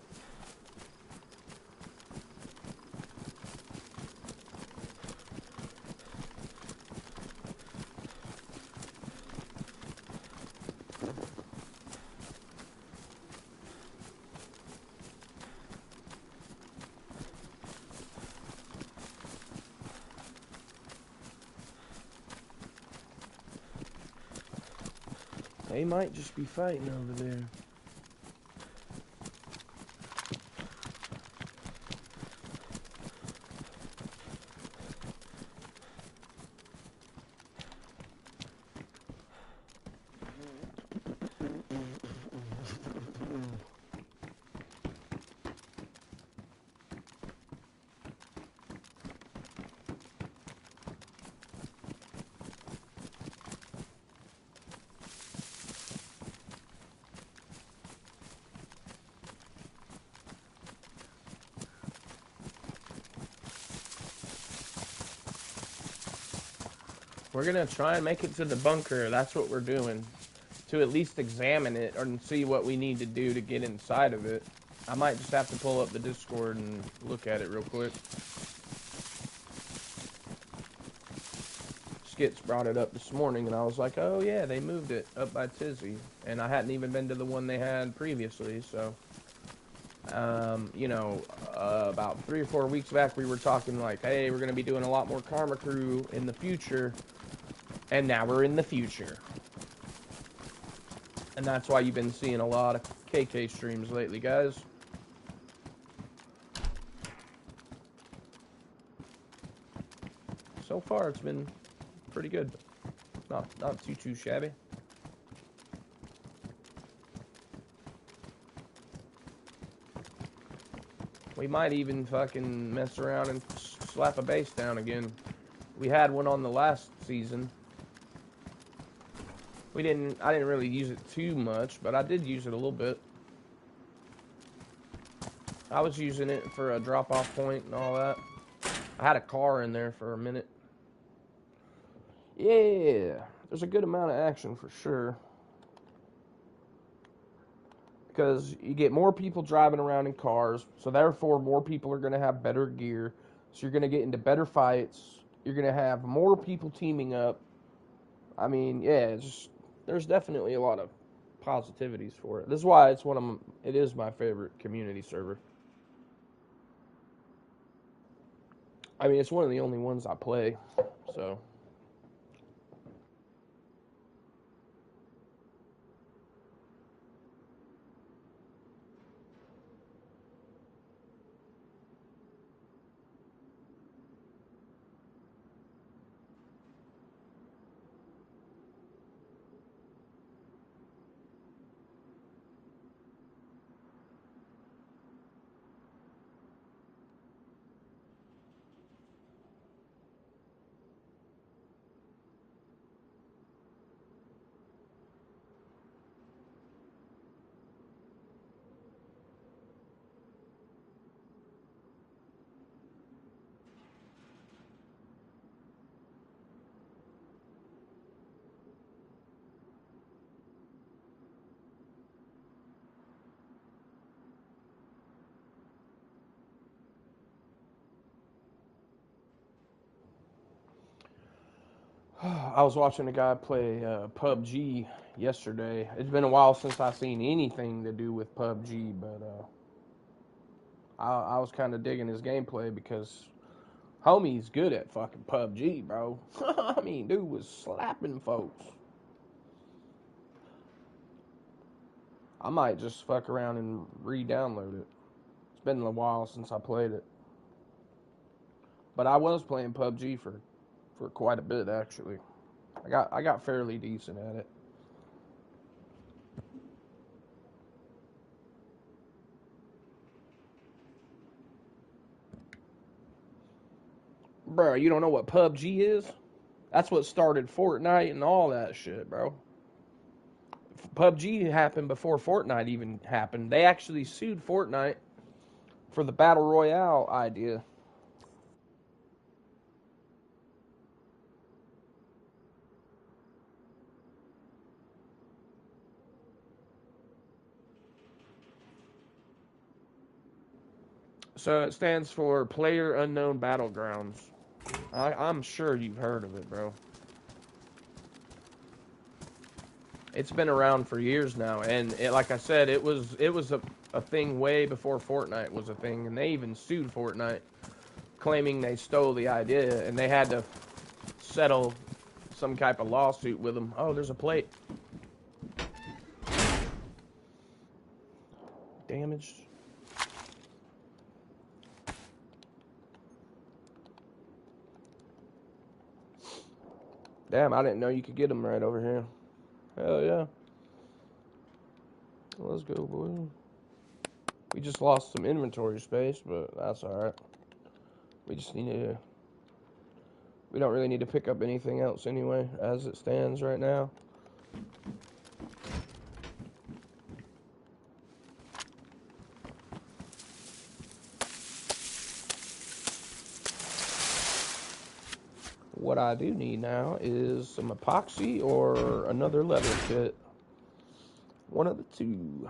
They might just be fighting over there. We're gonna try and make it to the bunker. That's what we're doing. To at least examine it and see what we need to do to get inside of it. I might just have to pull up the Discord and look at it real quick. Skits brought it up this morning, and I was like, oh yeah, they moved it up by Tizzy. And I hadn't even been to the one they had previously, so... you know, about 3 or 4 weeks back, we were talking like, hey, we're going to be doing a lot more Karma Crew in the future. And now we're in the future. And that's why you've been seeing a lot of KK streams lately, guys. So far, it's been pretty good. Not too shabby. We might even fucking mess around and slap a base down again. We had one on the last season. I didn't really use it too much, but I did use it a little bit. I was using it for a drop-off point and all that. I had a car in there for a minute. Yeah, there's a good amount of action for sure. Because you get more people driving around in cars, so therefore more people are going to have better gear. So you're going to get into better fights. You're going to have more people teaming up. I mean, yeah, there's definitely a lot of positivities for it. This is why it is my favorite community server. I mean, it's one of the only ones I play, so... I was watching a guy play PUBG yesterday. It's been a while since I've seen anything to do with PUBG, but I was kind of digging his gameplay because homie's good at fucking PUBG, bro. I mean, dude was slapping folks. I might just fuck around and re-download it. It's been a while since I played it. But I was playing PUBG for quite a bit, actually. I got fairly decent at it. Bro, you don't know what PUBG is? That's what started Fortnite and all that shit, bro. PUBG happened before Fortnite even happened. They actually sued Fortnite for the Battle Royale idea. So it stands for Player Unknown Battlegrounds. I'm sure you've heard of it, bro. It's been around for years now, and like I said, it was a thing way before Fortnite was a thing, and they even sued Fortnite, claiming they stole the idea, and they had to settle some type of lawsuit with them. Oh, there's a plate. damaged. Damn, I didn't know you could get them right over here. Hell yeah. Let's go, boy. We just lost some inventory space, but that's alright. We just need to... We don't really need to pick up anything else anyway, as it stands right now. What I do need now is some epoxy or another leather kit. One of the two.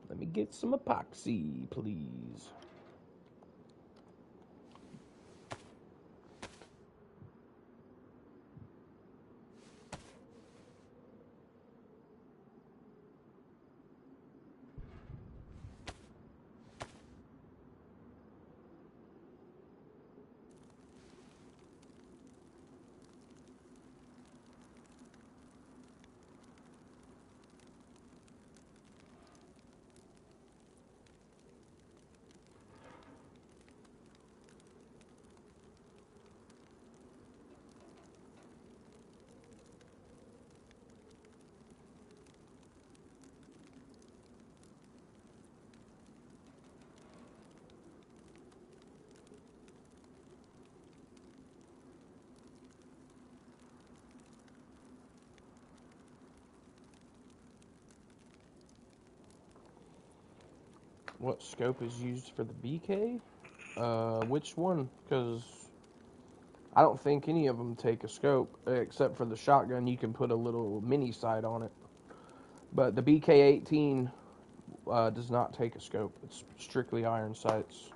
Let me get some epoxy, please. What scope is used for the BK? Which one? Because I don't think any of them take a scope, except for the shotgun. You can put a little mini sight on it. But the BK-18 does not take a scope. It's strictly iron sights.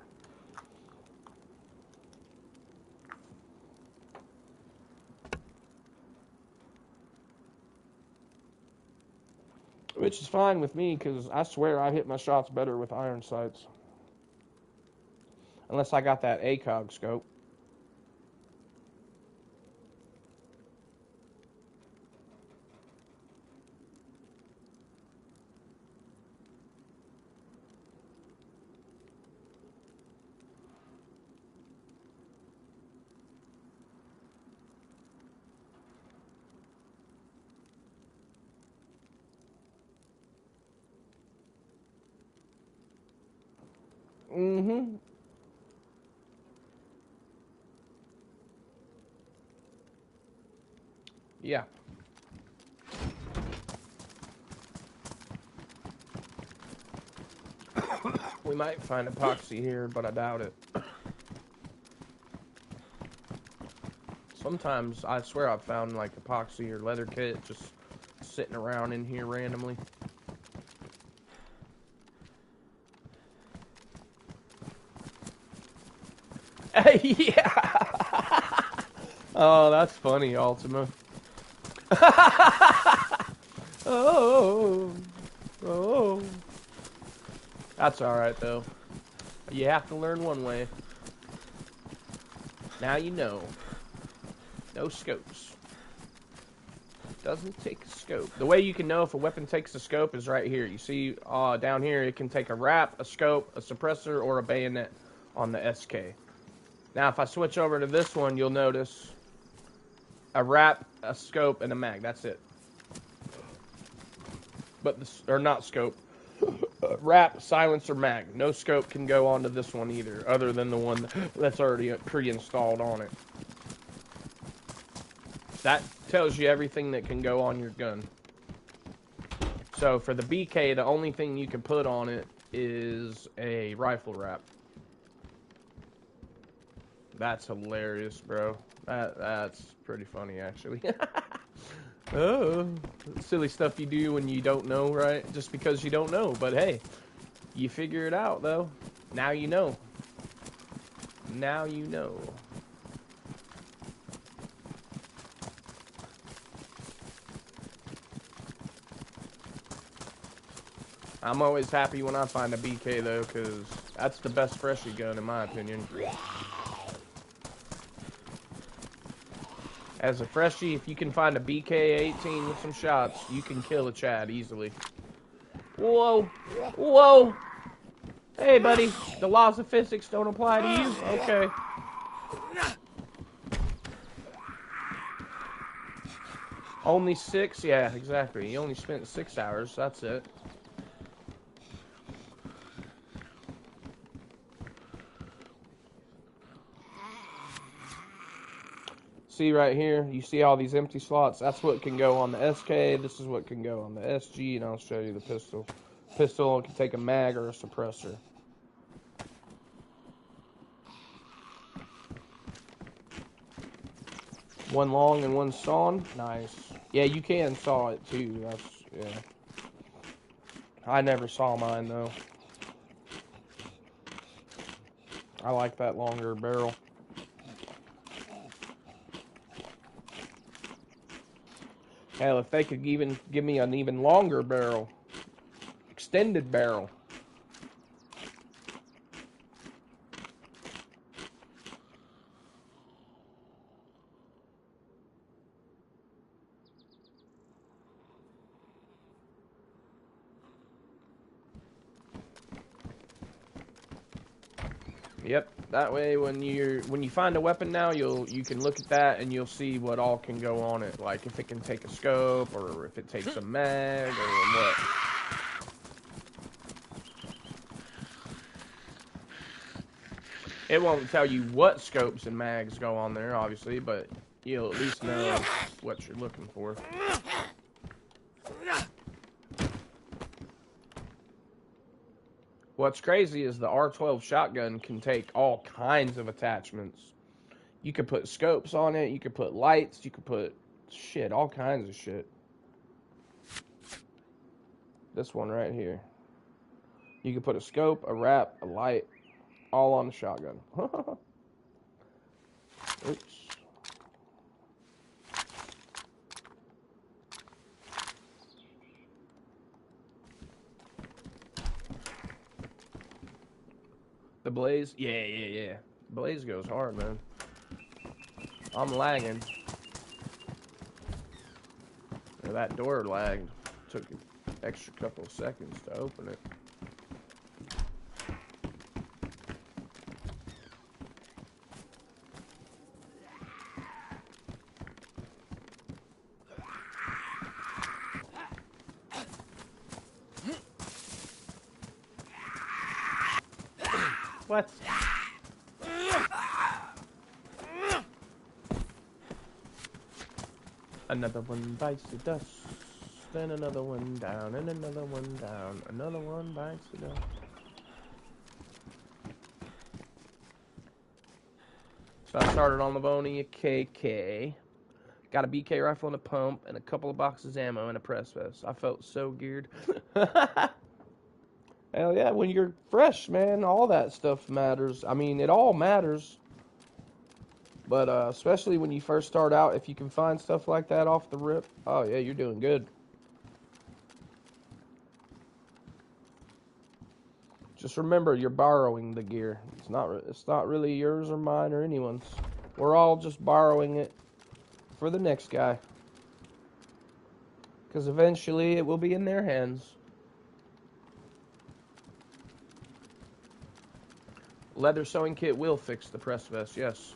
Which is fine with me, because I swear I hit my shots better with iron sights. Unless I got that ACOG scope. Mm-hmm. Yeah. We might find epoxy here, but I doubt it. Sometimes, I swear I've found, like, epoxy or leather kit just sitting around in here randomly. Yeah! Oh, that's funny, Ultima. Oh, oh. That's alright, though. You have to learn one way. Now you know. No scopes. Doesn't take a scope. The way you can know if a weapon takes a scope is right here. You see, down here, it can take a wrap, a scope, a suppressor, or a bayonet on the SK. Now, if I switch over to this one, you'll notice a wrap, a scope, and a mag. That's it. But or not scope. Wrap, silencer, mag. No scope can go onto this one either, other than the one that's already pre-installed on it. That tells you everything that can go on your gun. So for the BK, the only thing you can put on it is a rifle wrap. That's hilarious, bro. That's pretty funny, actually. Oh, silly stuff you do when you don't know, right? Just because you don't know. But hey, you figure it out, though. Now you know. Now you know. I'm always happy when I find a BK, though, because that's the best freshie gun, in my opinion. As a freshie, if you can find a BK-18 with some shots, you can kill a Chad easily. Whoa! Whoa! Hey, buddy, the laws of physics don't apply to you? Okay. Only 6? Yeah, exactly. He only spent 6 hours. That's it. See right here, you see all these empty slots? That's what can go on the SK. This is what can go on the SG, and I'll show you the pistol. Pistol can take a mag or a suppressor. One long and one sawn. Nice. Yeah, you can saw it too. That's, yeah. I never saw mine though. I like that longer barrel. Hell, if they could even give me an even longer barrel, extended barrel. Yep. That way, when you find a weapon now, you can look at that and you'll see what all can go on it. Like if it can take a scope, or if it takes a mag, or what. It won't tell you what scopes and mags go on there, obviously, but you'll at least know what you're looking for. What's crazy is the R12 shotgun can take all kinds of attachments. You could put scopes on it, you could put lights, you could put shit, all kinds of shit. This one right here. You could put a scope, a wrap, a light, all on the shotgun. Oops. The blaze? Yeah. Blaze goes hard, man. I'm lagging. That door lagged. Took an extra couple of seconds to open it. What? Another one bites the dust. Then another one down, and another one down. Another one bites the dust. So I started on the Boney, a KK. Got a BK rifle and a pump, and a couple of boxes of ammo and a press vest. I felt so geared. Hell yeah, when you're fresh, man, all that stuff matters. I mean, it all matters. But especially when you first start out, if you can find stuff like that off the rip, oh yeah, you're doing good. Just remember, you're borrowing the gear. It's not really yours or mine or anyone's. We're all just borrowing it for the next guy. Because eventually it will be in their hands. Leather sewing kit will fix the press vest, yes.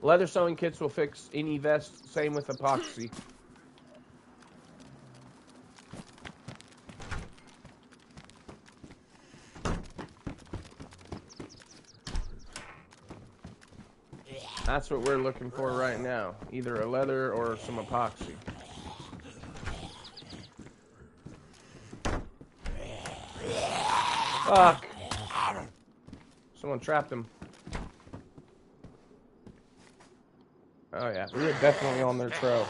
Leather sewing kits will fix any vest, same with epoxy. That's what we're looking for right now. Either a leather or some epoxy. Fuck. Someone trapped him. Oh yeah, we are definitely on their trail.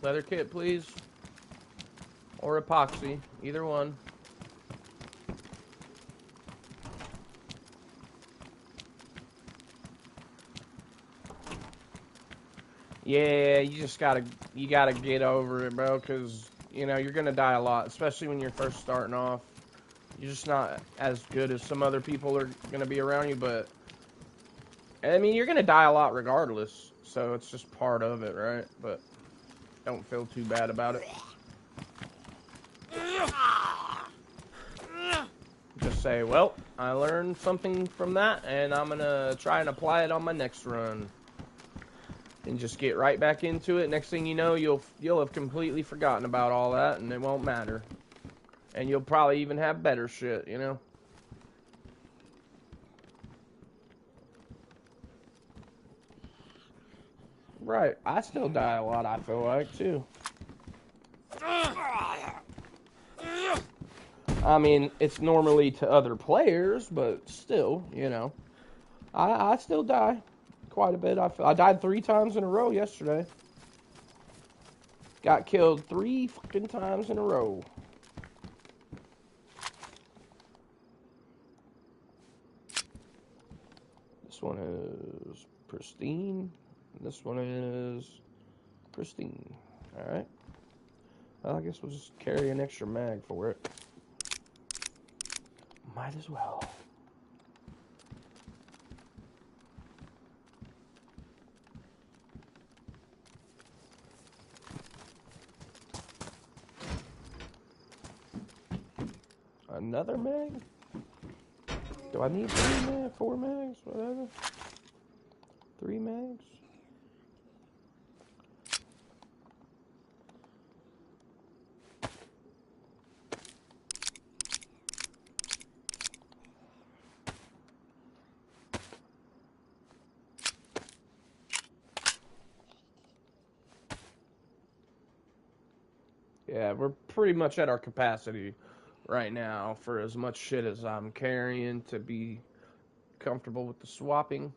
Leather kit, please. Or epoxy. Either one. Yeah, you gotta get over it, bro, because, you know, you're gonna die a lot, especially when you're first starting off. You're just not as good as some other people are gonna be around you, but, I mean, you're gonna die a lot regardless, so it's just part of it, right? But don't feel too bad about it. Just say, well, I learned something from that, and I'm gonna try and apply it on my next run. And just get right back into it. Next thing you know, you'll have completely forgotten about all that, and it won't matter. And you'll probably even have better shit, you know? Right. I still die a lot, I feel like, too. I mean, it's normally to other players, but still, you know. I still die quite a bit. I died 3 times in a row yesterday. Got killed 3 fucking times in a row. This one is pristine. This one is pristine. Alright. Well, I guess we'll just carry an extra mag for it. Might as well. Another mag? Do I need 3 mag? 4 mags? Whatever. 3 mags? Yeah, we're pretty much at our capacity right now for as much shit as I'm carrying to be comfortable with the swapping.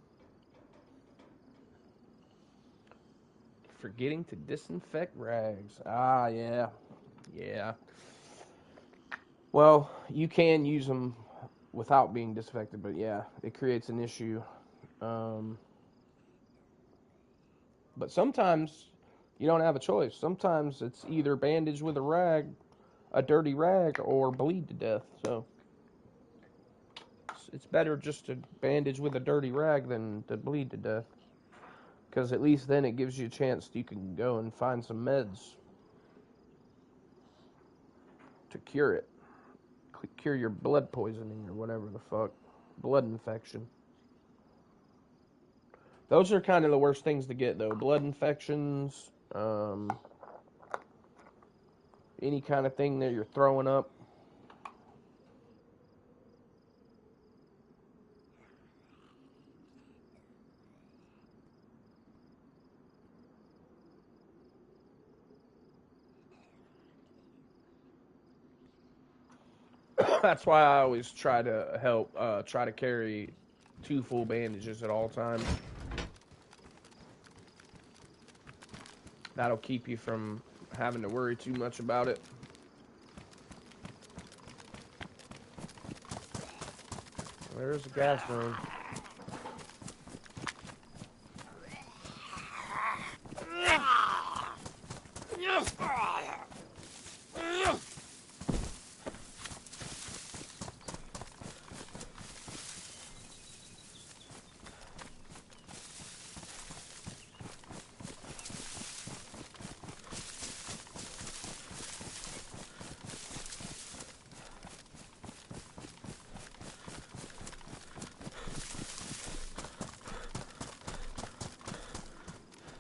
Forgetting to disinfect rags. Ah, yeah. Yeah. Well, you can use them without being disinfected, but yeah, it creates an issue. But sometimes you don't have a choice. Sometimes it's either bandage with a rag, a dirty rag, or bleed to death. So it's better just to bandage with a dirty rag than to bleed to death. Because at least then it gives you a chance you can go and find some meds to cure it. Cure your blood poisoning or whatever the fuck. Blood infection. Those are kind of the worst things to get, though. Blood infections, any kind of thing that you're throwing up. That's why I always try to try to carry 2 full bandages at all times. That'll keep you from having to worry too much about it. There's the gas room.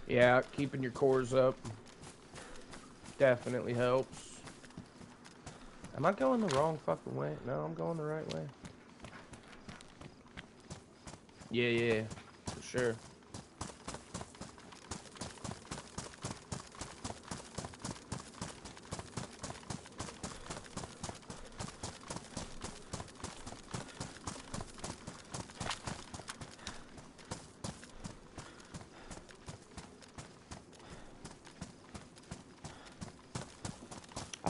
Yeah, keeping your cores up definitely helps. Am I going the wrong fucking way? No, I'm going the right way. Yeah, for sure.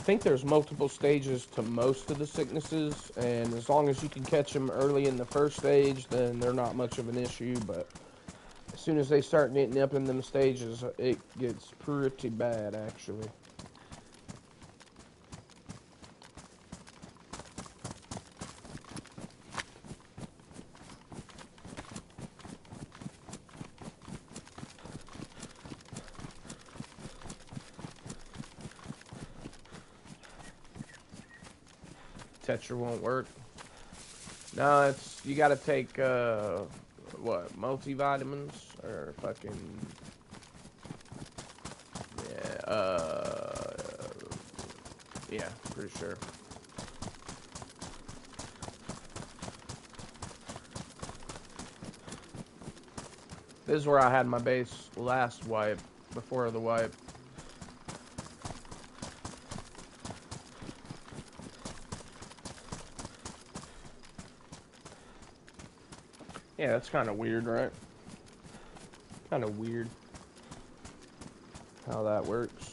think there's multiple stages to most of the sicknesses, and as long as you can catch them early in the first stage, then they're not much of an issue. But as soon as they start getting up in them stages, it gets pretty bad, actually. Tetra won't work. No, it's you gotta take what, multivitamins or fucking yeah, pretty sure. This is where I had my base last wipe, before the wipe. Yeah, that's kind of weird, right? Kind of weird how that works.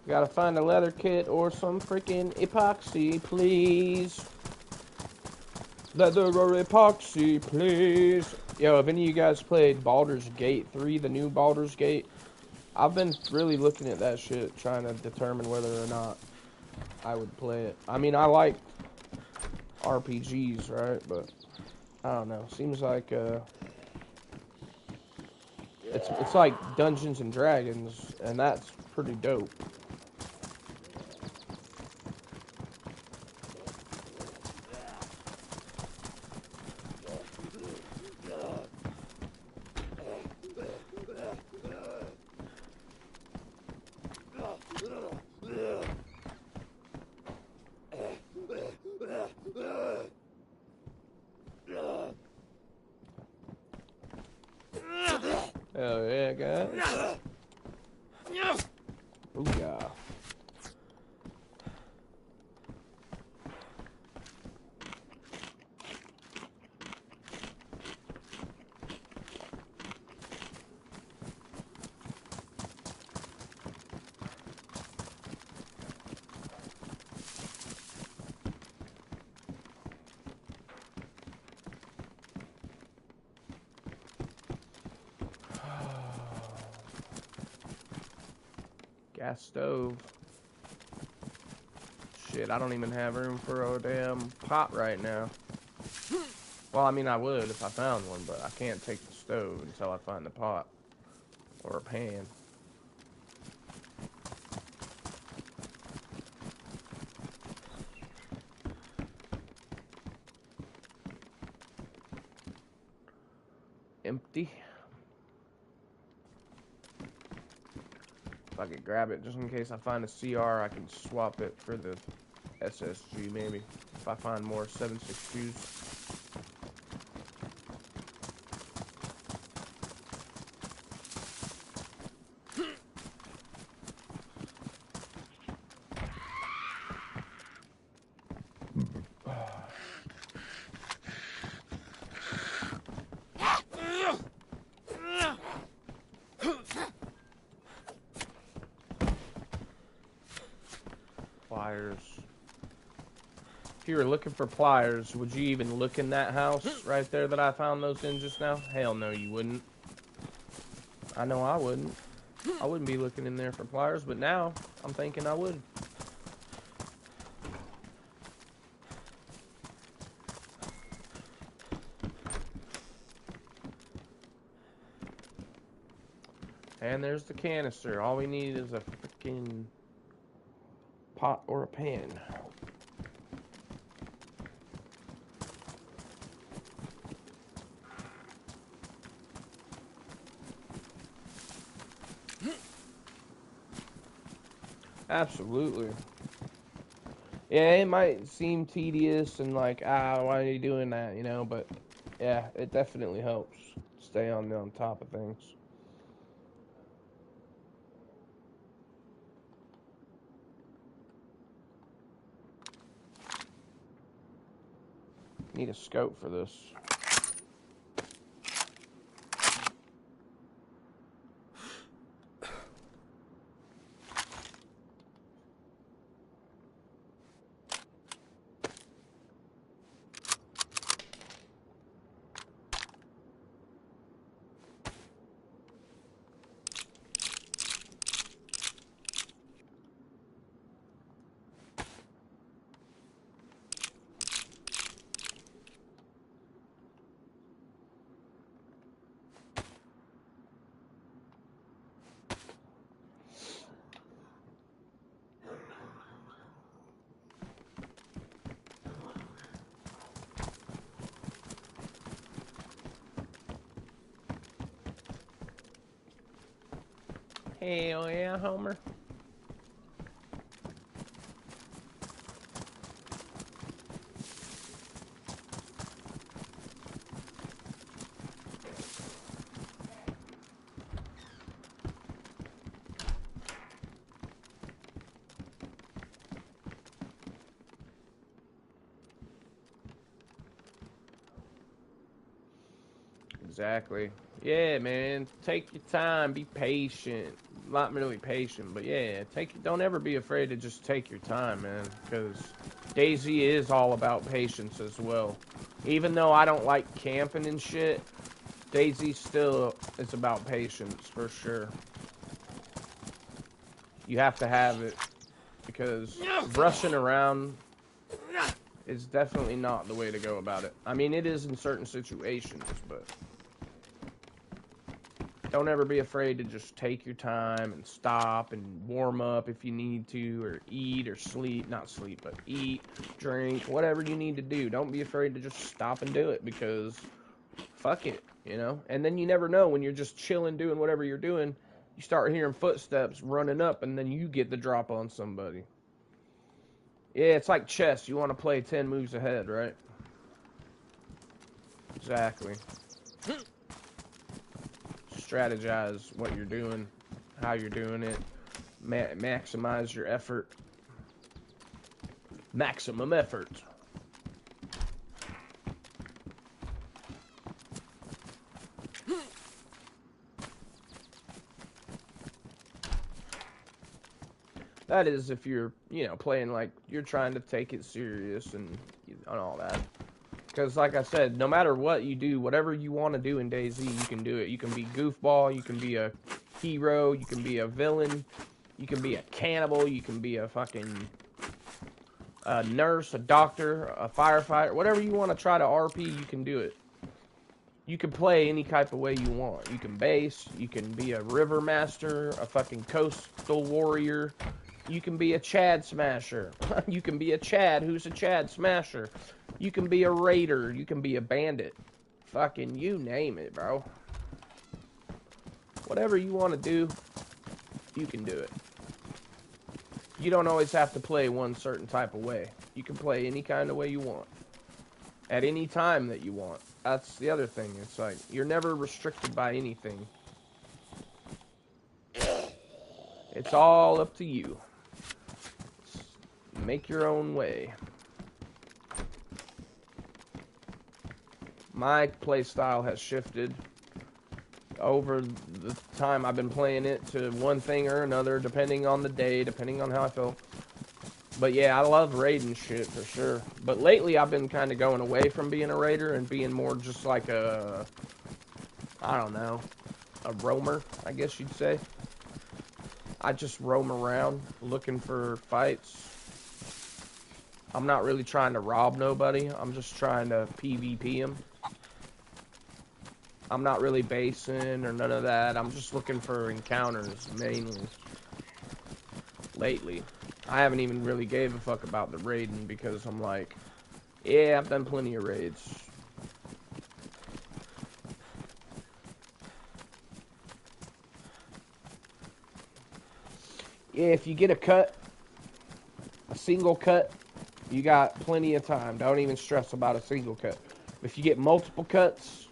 Gotta find a leather kit or some freaking epoxy, please. Leather or epoxy, please. Yo, have any of you guys played Baldur's Gate 3, the new Baldur's Gate? I've been really looking at that shit, trying to determine whether or not I would play it. I mean, I like RPGs, right? But I don't know. Seems like it's like Dungeons and Dragons, and that's pretty dope. Oh yeah, guys. Booyah. Gas stove. Shit, I don't even have room for a damn pot right now. Well, I mean, I would if I found one, but I can't take the stove until I find the pot. Or a pan. Empty. If I could grab it, just in case I find a CR, I can swap it for the SSG, maybe. If I find more 7.62s. Pliers. If you were looking for pliers, would you even look in that house right there that I found those in just now? Hell no, you wouldn't. I know I wouldn't. I wouldn't be looking in there for pliers, but now I'm thinking I would. And there's the canister. All we need is a freaking pot or a pan. Absolutely. Yeah, it might seem tedious and like, why are you doing that, you know? But yeah, it definitely helps stay on top of things. Need a scope for this. Hell yeah, Homer. Exactly. Yeah, man. Take your time. Be patient. Not really patient, but yeah, don't ever be afraid to just take your time, man. Because DayZ is all about patience as well. Even though I don't like camping and shit, DayZ still is about patience for sure. You have to have it because rushing around is definitely not the way to go about it. I mean, it is in certain situations, but don't ever be afraid to just take your time and stop and warm up if you need to, or eat or sleep. Not sleep, but eat, drink, whatever you need to do. Don't be afraid to just stop and do it because fuck it, you know? And then you never know when you're just chilling doing whatever you're doing, you start hearing footsteps running up and then you get the drop on somebody. Yeah, it's like chess. You want to play 10 moves ahead, right? Exactly. Strategize what you're doing, how you're doing it, maximize your effort. Maximum effort. That is if you're, you know, playing like you're trying to take it serious and all that. Because like I said, no matter what you do, whatever you want to do in DayZ, you can do it. You can be goofball, you can be a hero, you can be a villain, you can be a cannibal, you can be a fucking nurse, a doctor, a firefighter, whatever you want to try to RP, you can do it. You can play any type of way you want. You can base, you can be a river master, a fucking coastal warrior, you can be a Chad smasher. You can be a Chad who's a Chad smasher. You can be a raider. You can be a bandit. Fucking you name it, bro. Whatever you want to do, you can do it. You don't always have to play one certain type of way. You can play any kind of way you want. At any time that you want. That's the other thing. It's like, you're never restricted by anything. It's all up to you. Make your own way. My playstyle has shifted over the time I've been playing it to one thing or another, depending on the day, depending on how I feel. But yeah, I love raiding shit for sure. But lately I've been kind of going away from being a raider and being more just like a, I don't know, a roamer, I guess you'd say. I just roam around looking for fights. I'm not really trying to rob nobody. I'm just trying to PvP them. I'm not really basing or none of that. I'm just looking for encounters, mainly. Lately. I haven't even really gave a fuck about the raiding because I'm like, yeah, I've done plenty of raids. Yeah, if you get a cut, a single cut, You got plenty of time. Don't even stress about a single cut. If you get multiple cuts,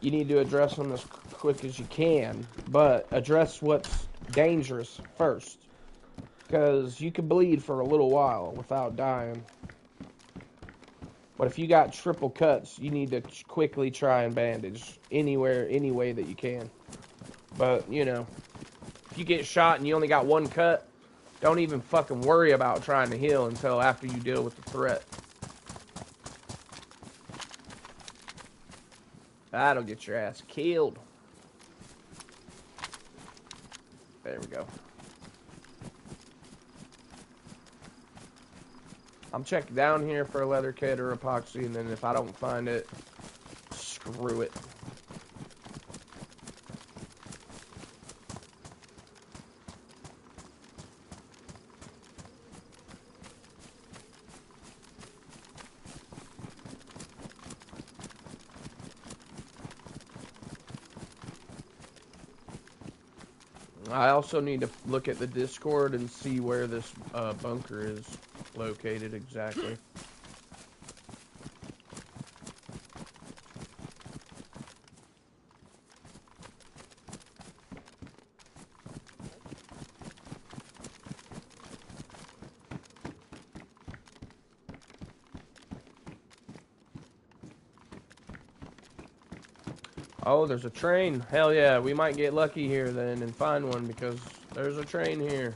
you need to address them as quick as you can. But address what's dangerous first. Because you can bleed for a little while without dying. But if you got triple cuts, you need to quickly try and bandage anywhere, any way that you can. But, you know, if you get shot and you only got one cut, don't even fucking worry about trying to heal until after you deal with the threat. That'll get your ass killed. There we go. I'm checking down here for a leather kit or epoxy, and then if I don't find it, screw it. I also need to look at the Discord and see where this bunker is located exactly. Oh, there's a train. Hell yeah, we might get lucky here then and find one because there's a train here.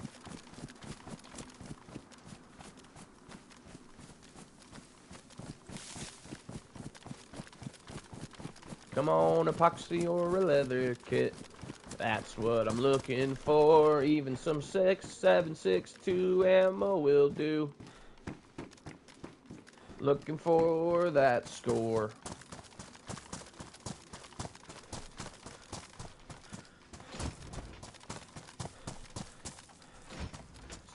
Come on, epoxy or a leather kit. That's what I'm looking for. Even some 7.62 ammo will do. Looking for that score.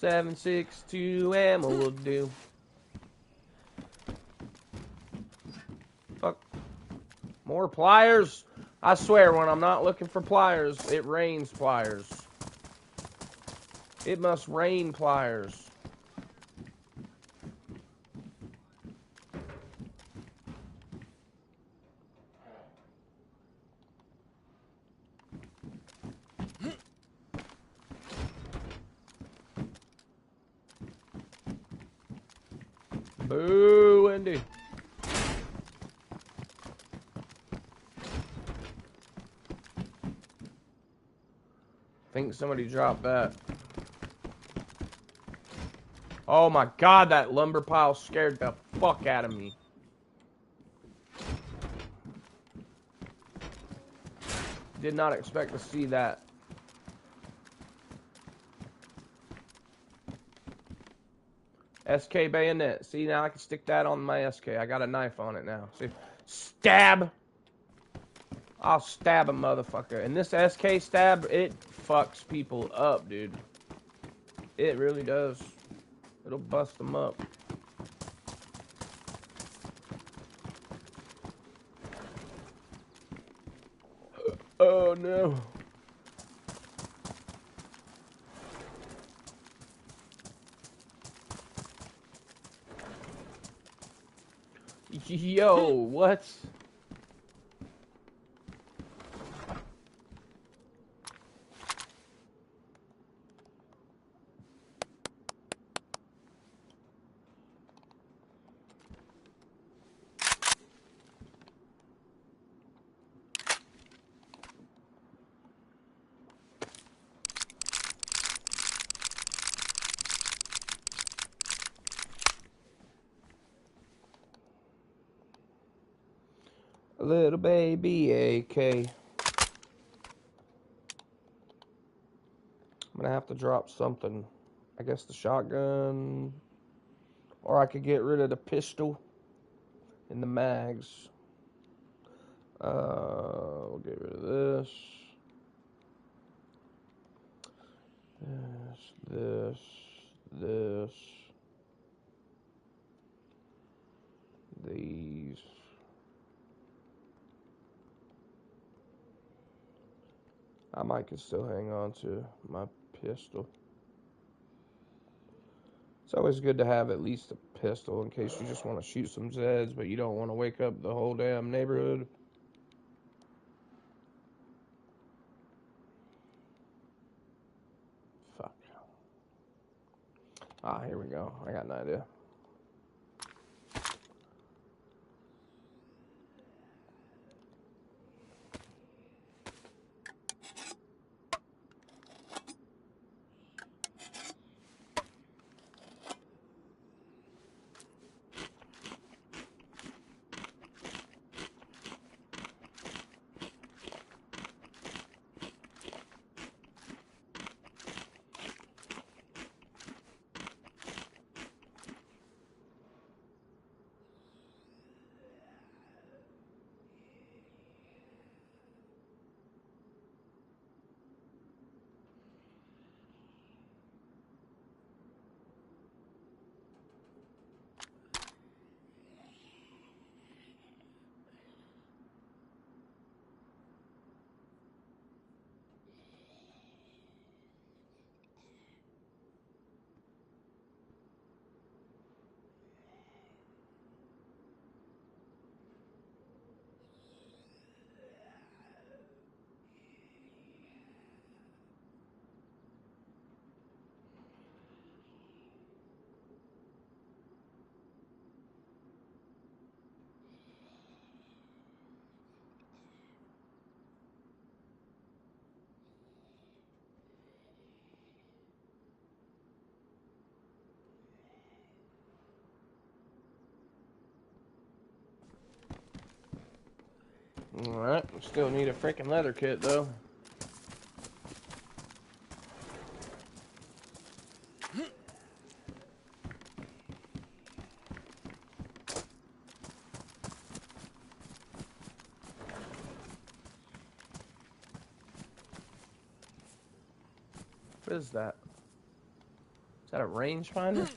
.762 ammo will do. Fuck. More pliers? I swear, when I'm not looking for pliers, it rains pliers. It must rain pliers. Boo, Wendy. Think somebody dropped that. Oh my god, that lumber pile scared the fuck out of me. Did not expect to see that. SK bayonet. See, now I can stick that on my SK. I got a knife on it now. See? Stab! I'll stab a motherfucker. And this SK stab, it fucks people up, dude. It really does. It'll bust them up. Oh no. Yo, what? Little baby AK. I'm gonna have to drop something. I guess the shotgun. Or I could get rid of the pistol and the mags. We'll get rid of this. This. These. I might can still hang on to my pistol. always good to have at least a pistol in case you just want to shoot some Zeds, but you don't want to wake up the whole damn neighborhood. Fuck. Ah, here we go. I got an idea. Alright, still need a freaking leather kit though. What is that? Is that a rangefinder?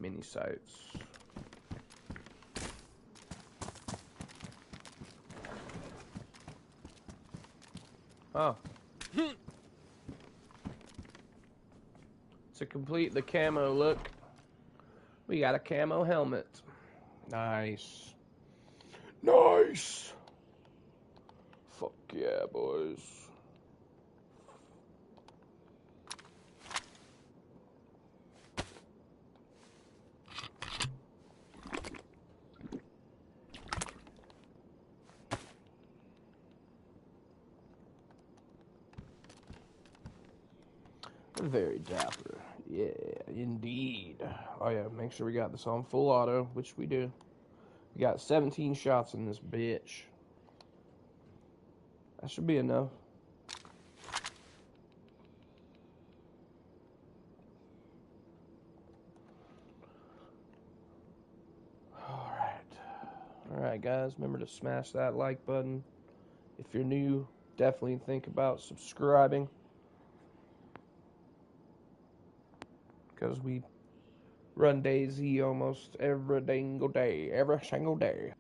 Mini sights. Oh. To complete the camo look, we got a camo helmet. Nice. Nice! Fuck yeah, boys. Very dapper. Yeah, indeed. Oh yeah, make sure we got this on full auto, which we do. We got 17 shots in this bitch. That should be enough. Alright guys, remember to smash that like button. If you're new, definitely think about subscribing. Because we run DayZ almost every single day. Every single day.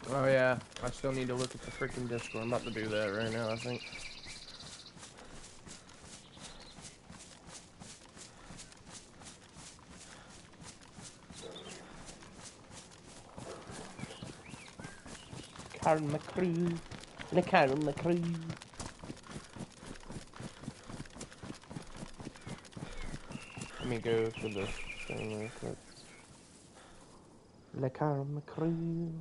Oh yeah, I still need to look at the freaking Discord. I'm about to do that right now, I think. Karen McCree. Le Karen McCree. Let me go to the thing real quick. Le Karen McCree.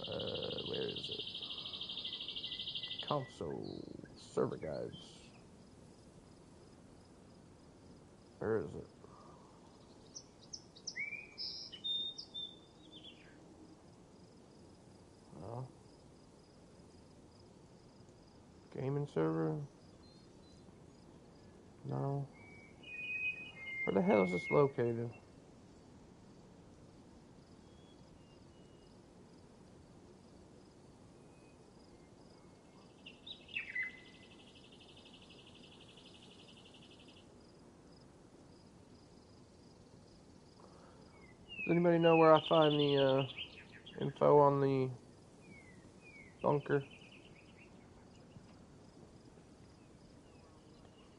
Where is it? Console server guides. Where is it? Oh. Gaming server? No. Where the hell is this located? Does anybody know where I find the info on the bunker?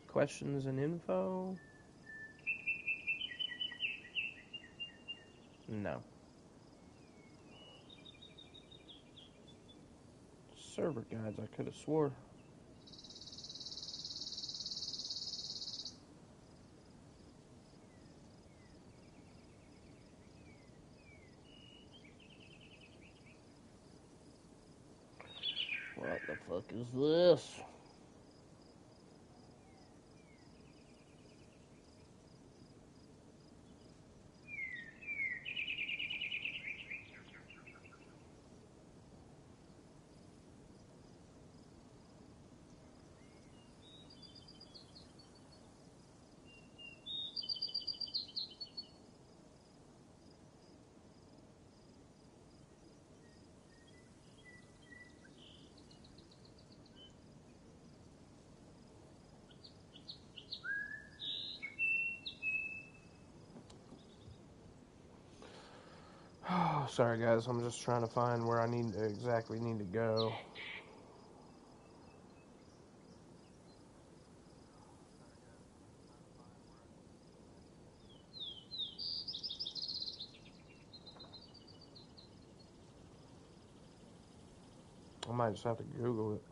Questions and info? No. Server guides, I could have swore. What the fuck is this? Oh, sorry guys, I'm just trying to find where I exactly need to go. I might just have to Google it.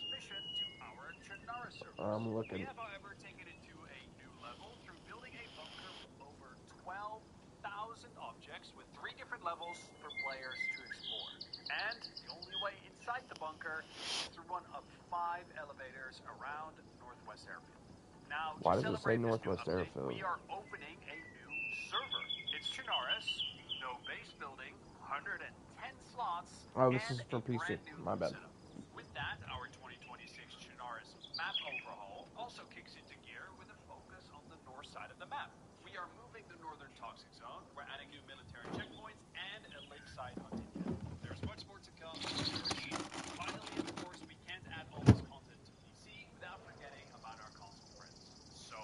Mission to our Chernarus service. I'm looking. We have, however, taken it to a new level through building a bunker with over 12,000 objects with 3 different levels for players to explore. And the only way inside the bunker is through one of 5 elevators around Northwest Airfield. Now, Why to does it say celebrate this new Northwest update, Airfield? we are opening a new server. It's Chernarus, no base building, 110 slots, Oh, this and is for a PC. brand new My bad. setup. With that, our 2026 Chernarus map overhaul also kicks into gear with a focus on the north side of the map. We are moving the northern toxic zone, we're adding new military checkpoints, and a lakeside hunting camp. There's much more to come. Finally, of course, we can't add all this content to PC without forgetting about our console friends. So,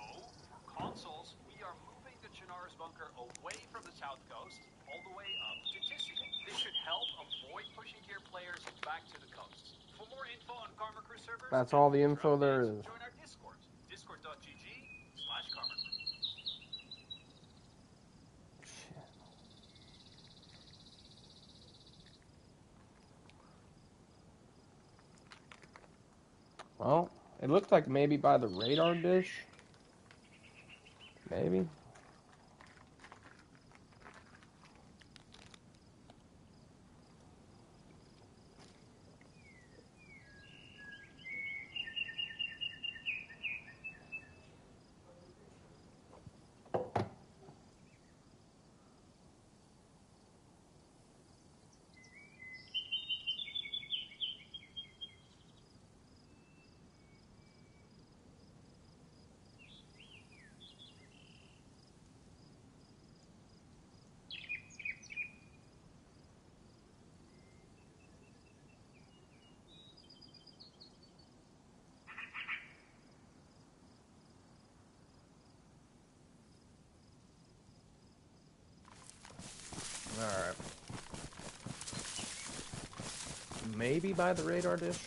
for consoles, we are moving the Chernarus bunker away from the south coast, all the way up to Tissy. This should help avoid pushing gear players back to the coast. For more info on Karma Crew servers, That's all the info there is. join our Discord, discord.gg/Karma Crew. Well, it looks like maybe by the radar dish. Maybe. Alright. Maybe by the radar dish?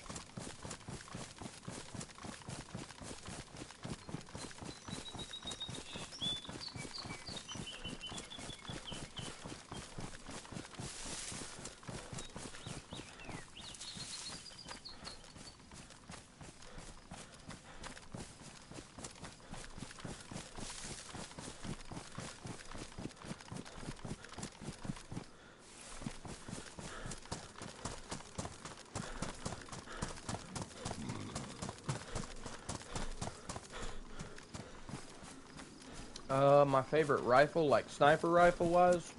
My favorite rifle, like sniper rifle wise,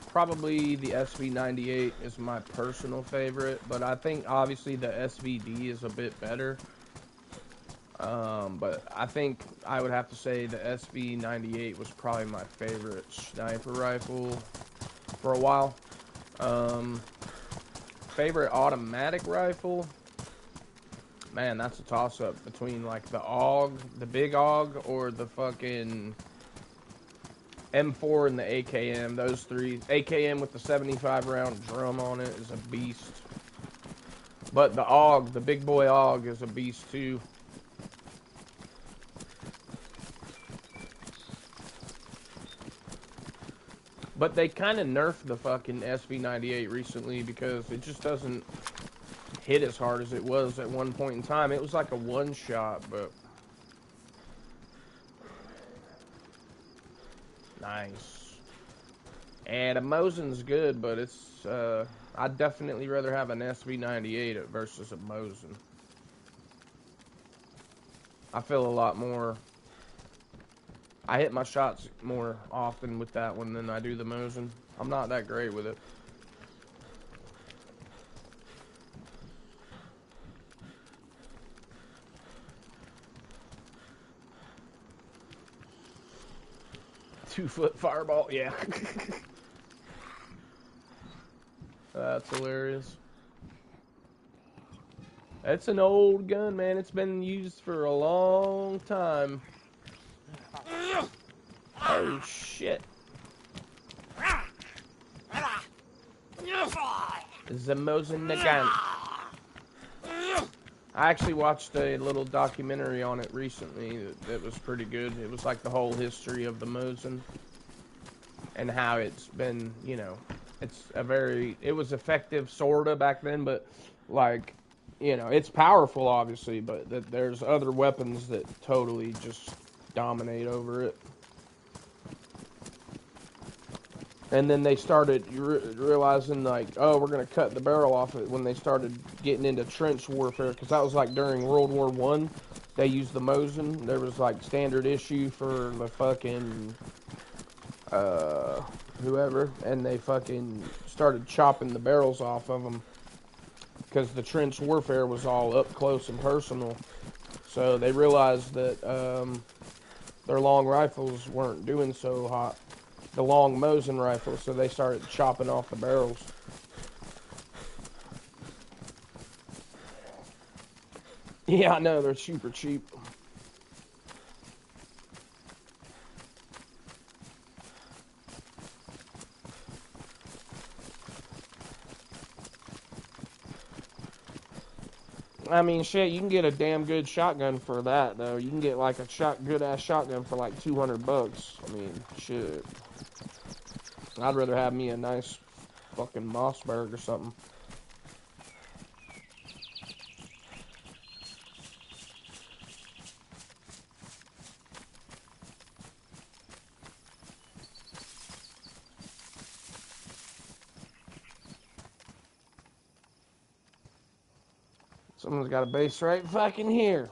probably the SV98 is my personal favorite, but I think obviously the SVD is a bit better. But I think I would have to say the SV98 was probably my favorite sniper rifle for a while. Favorite automatic rifle? Man, that's a toss-up between, like, the AUG, the big AUG, or the fucking M4 and the AKM. Those three. AKM with the 75-round drum on it is a beast. But the AUG, the big boy AUG, is a beast, too. But they kind of nerfed the fucking SV98 recently because it just doesn't hit as hard as it was at one point in time. It was like a one-shot, but... Nice. And a Mosin's good, but it's, I'd definitely rather have an SV98 versus a Mosin. I feel a lot more... I hit my shots more often with that one than I do the Mosin. I'm not that great with it. Two-foot fireball, yeah. That's hilarious. It's an old gun, man. It's been used for a long time. Oh, shit. The Mosin Nagant. I actually watched a little documentary on it recently that was pretty good. It was like the whole history of the Mosin and how it's been, you know, it was effective sorta back then, but like, you know, it's powerful obviously, but there's other weapons that totally just dominate over it. And then they started realizing, like, oh, we're going to cut the barrel off it when they started getting into trench warfare. Because that was, like, during World War I. They used the Mosin. There was, like, standard issue for the fucking, whoever. And they fucking started chopping the barrels off of them. Because the trench warfare was all up close and personal. So they realized that their long rifles weren't doing so hot. The long Mosin rifle, so they started chopping off the barrels. Yeah, I know, they're super cheap. I mean, shit, you can get a damn good shotgun for that, though. You can get, like, a good-ass shotgun for, like, $200. I mean, shit. I'd rather have me a nice fucking Mossberg or something. Someone's got a base right fucking here.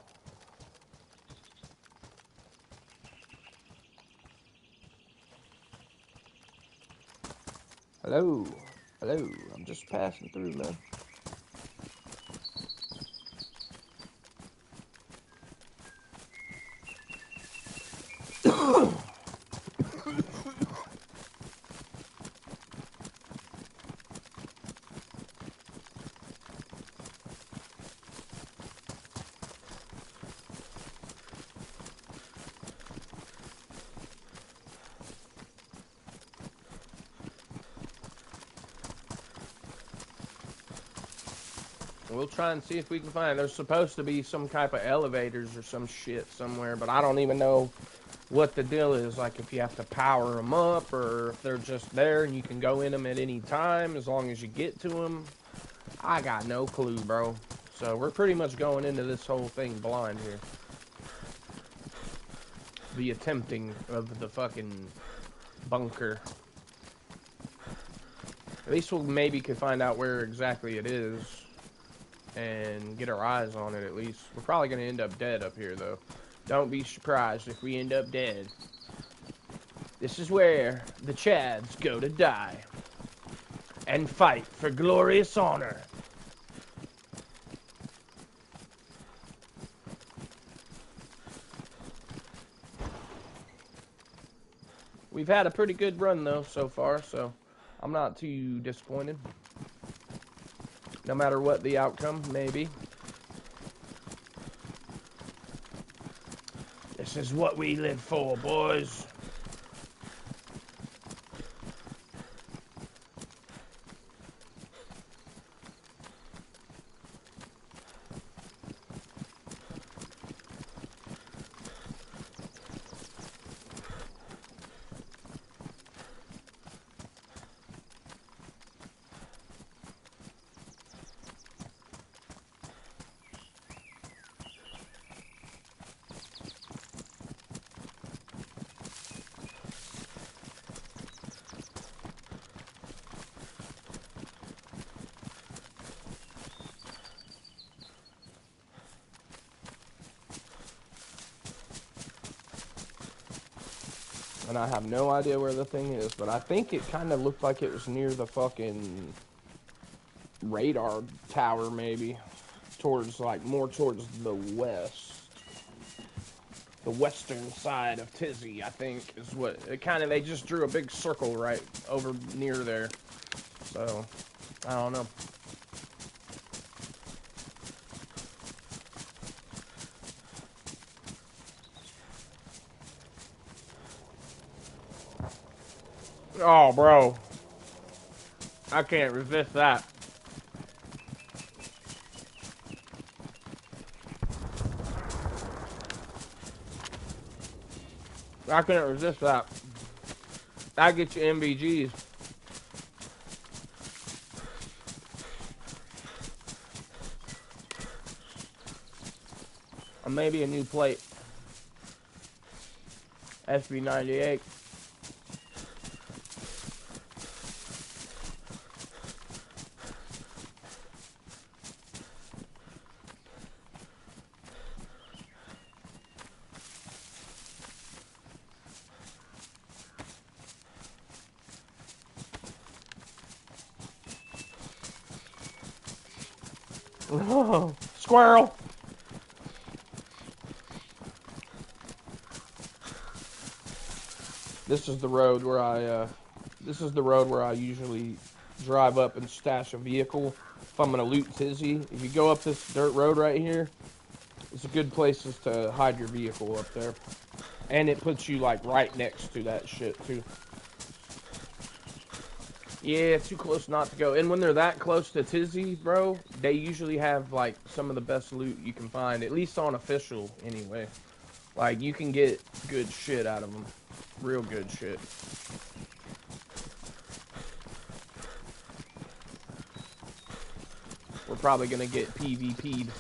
Hello. Hello. I'm just passing through, man. We'll try and see if we can find. There's supposed to be some type of elevators or some shit somewhere, but I don't even know what the deal is. Like if you have to power them up or if they're just there and you can go in them at any time as long as you get to them. I got no clue, bro. So we're pretty much going into this whole thing blind here. The attempting of the fucking bunker. At least we'll maybe could find out where exactly it is and get our eyes on it at least. We're probably going to end up dead up here, though. Don't be surprised if we end up dead. This is where the Chads go to die and fight for glorious honor. We've had a pretty good run, though, so far, so I'm not too disappointed. No matter what the outcome may be. This is what we live for, boys. And I have no idea where the thing is, but I think it kind of looked like it was near the fucking radar tower, maybe. Towards, like, more towards the west. The western side of Tizzy, I think, is what... It kind of, they just drew a big circle right over near there. So, I don't know. Oh, bro. I can't resist that. I couldn't resist that. That gets you MVGs. Or maybe a new plate. SB98. Oh, squirrel. This is the road where I usually drive up and stash a vehicle if I'm gonna loot Tizzy. If you go up this dirt road right here, it's a good place to hide your vehicle up there. And it puts you like right next to that shit too. Yeah, too close not to go. And when they're that close to Tizzy, bro, they usually have, like, some of the best loot you can find. At least on official, anyway. Like, you can get good shit out of them. Real good shit. We're probably gonna get PvP'd.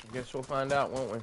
I guess we'll find out, won't we?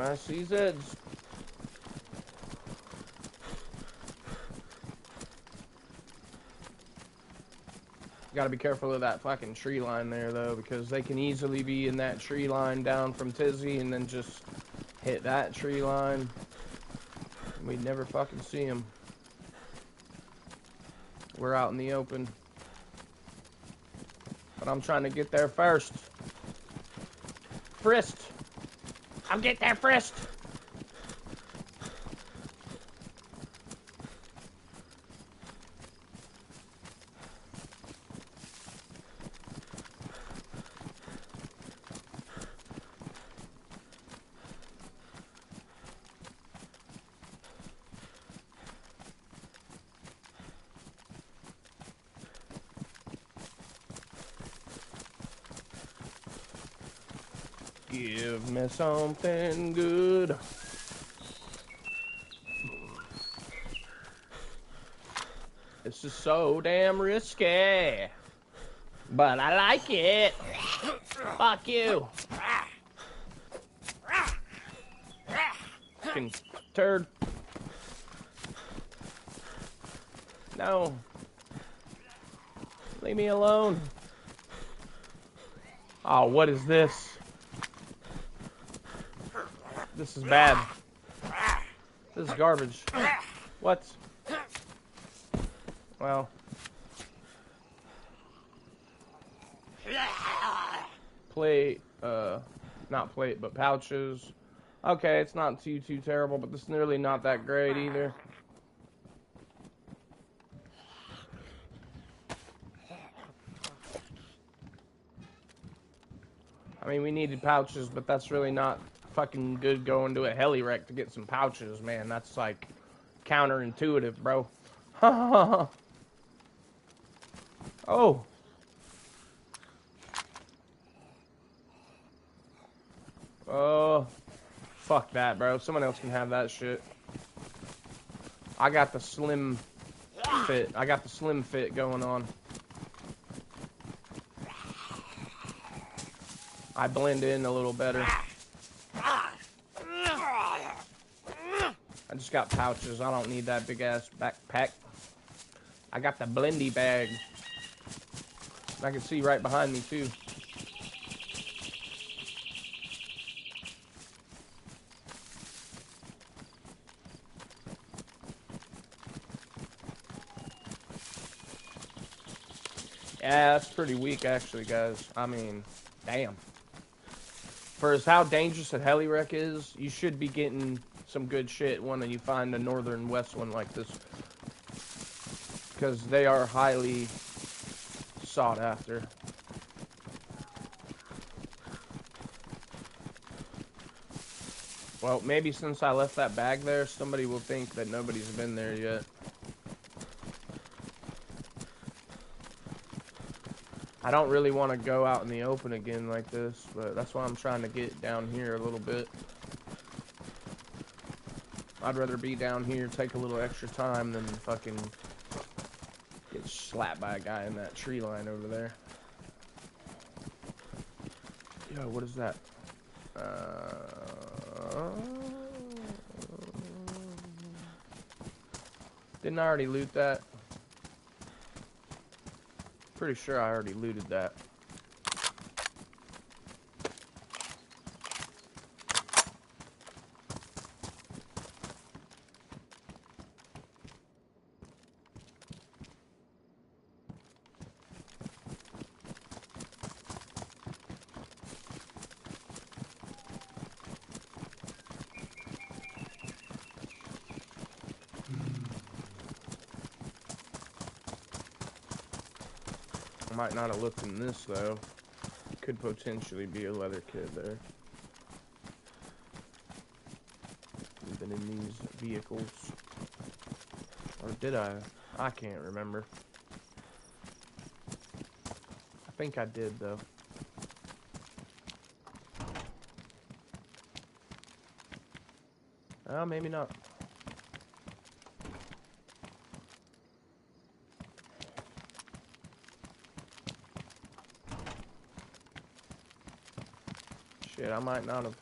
I see Zeds. Gotta be careful of that fucking tree line there, though, because they can easily be in that tree line down from Tizzy and then just hit that tree line. We'd never fucking see them. We're out in the open. But I'm trying to get there first. First. I'll get there first. Give me something good. This is so damn risky. But I like it. Fuck you. Fucking turd. No. Leave me alone. Oh, what is this? This is bad. This is garbage. What? Well. Plate, not plate, but pouches. Okay, it's not too terrible, but this is really not that great either. I mean, we needed pouches, but that's really not fucking good going to a heli wreck to get some pouches, man. That's like counterintuitive, bro. Oh. Oh. Fuck that, bro. Someone else can have that shit. I got the slim fit. I got the slim fit going on. I blend in a little better. I just got pouches. I don't need that big ass backpack. I got the blendy bag. I can see right behind me too. Yeah, that's pretty weak actually, guys. I mean, damn. For as how dangerous a heli wreck is, you should be getting some good shit when you find a northern west one like this. Because they are highly sought after. Well, maybe since I left that bag there, somebody will think that nobody's been there yet. I don't really want to go out in the open again like this, but that's why I'm trying to get down here a little bit. I'd rather be down here, take a little extra time than fucking get slapped by a guy in that tree line over there. Yo, what is that? Didn't I already loot that? Pretty sure I already looted that. I might not have looked in this though. Could potentially be a leather kit there. Even in these vehicles. Or did I? I can't remember. I think I did though. Oh, maybe not. Shit, I might not have.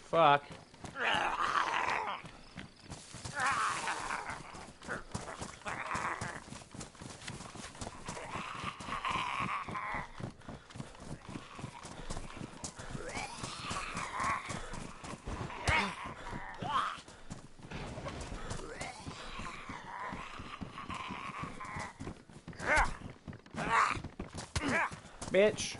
fuck? Bitch.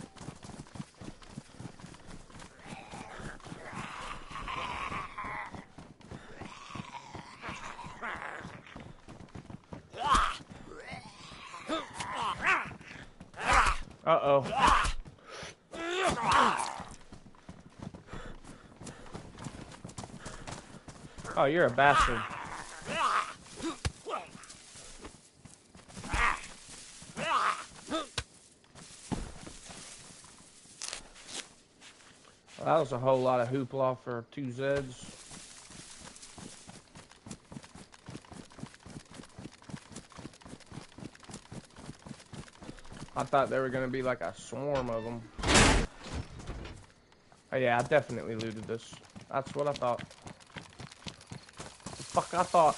Uh-oh. Oh, you're a bastard. Well, that was a whole lot of hoopla for 2 Zeds. I thought there were going to be like a swarm of them. Oh yeah, I definitely looted this. That's what I thought. Fuck, I thought.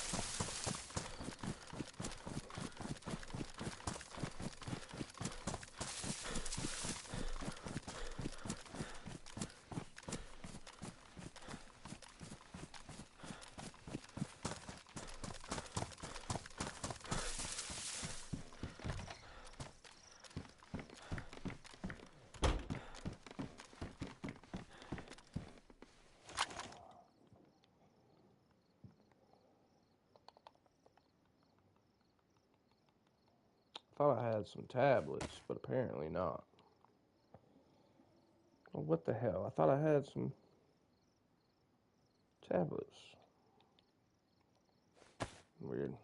Thought I had some tablets, but apparently not. Well, what the hell? I thought I had some tablets. Weird.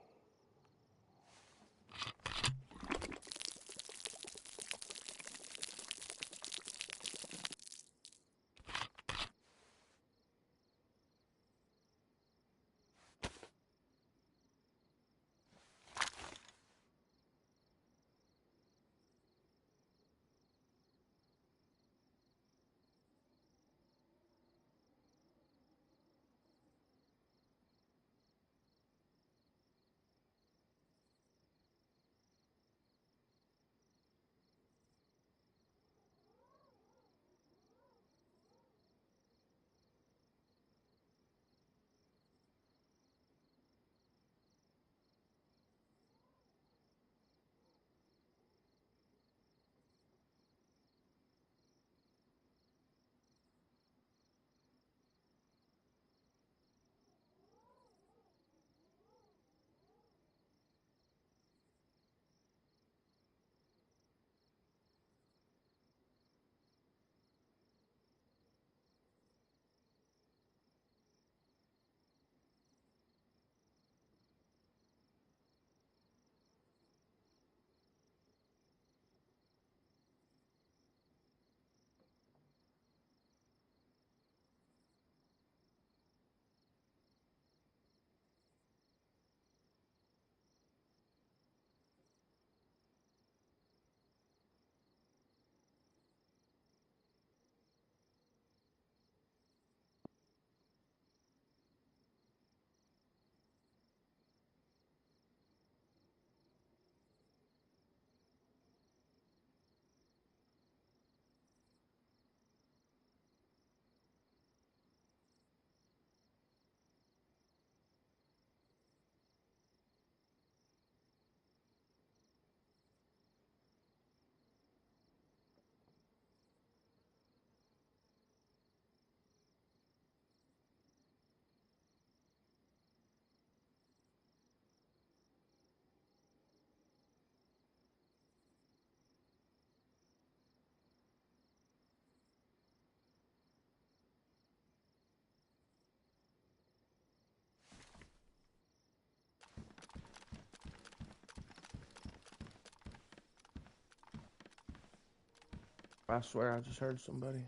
I swear I just heard somebody.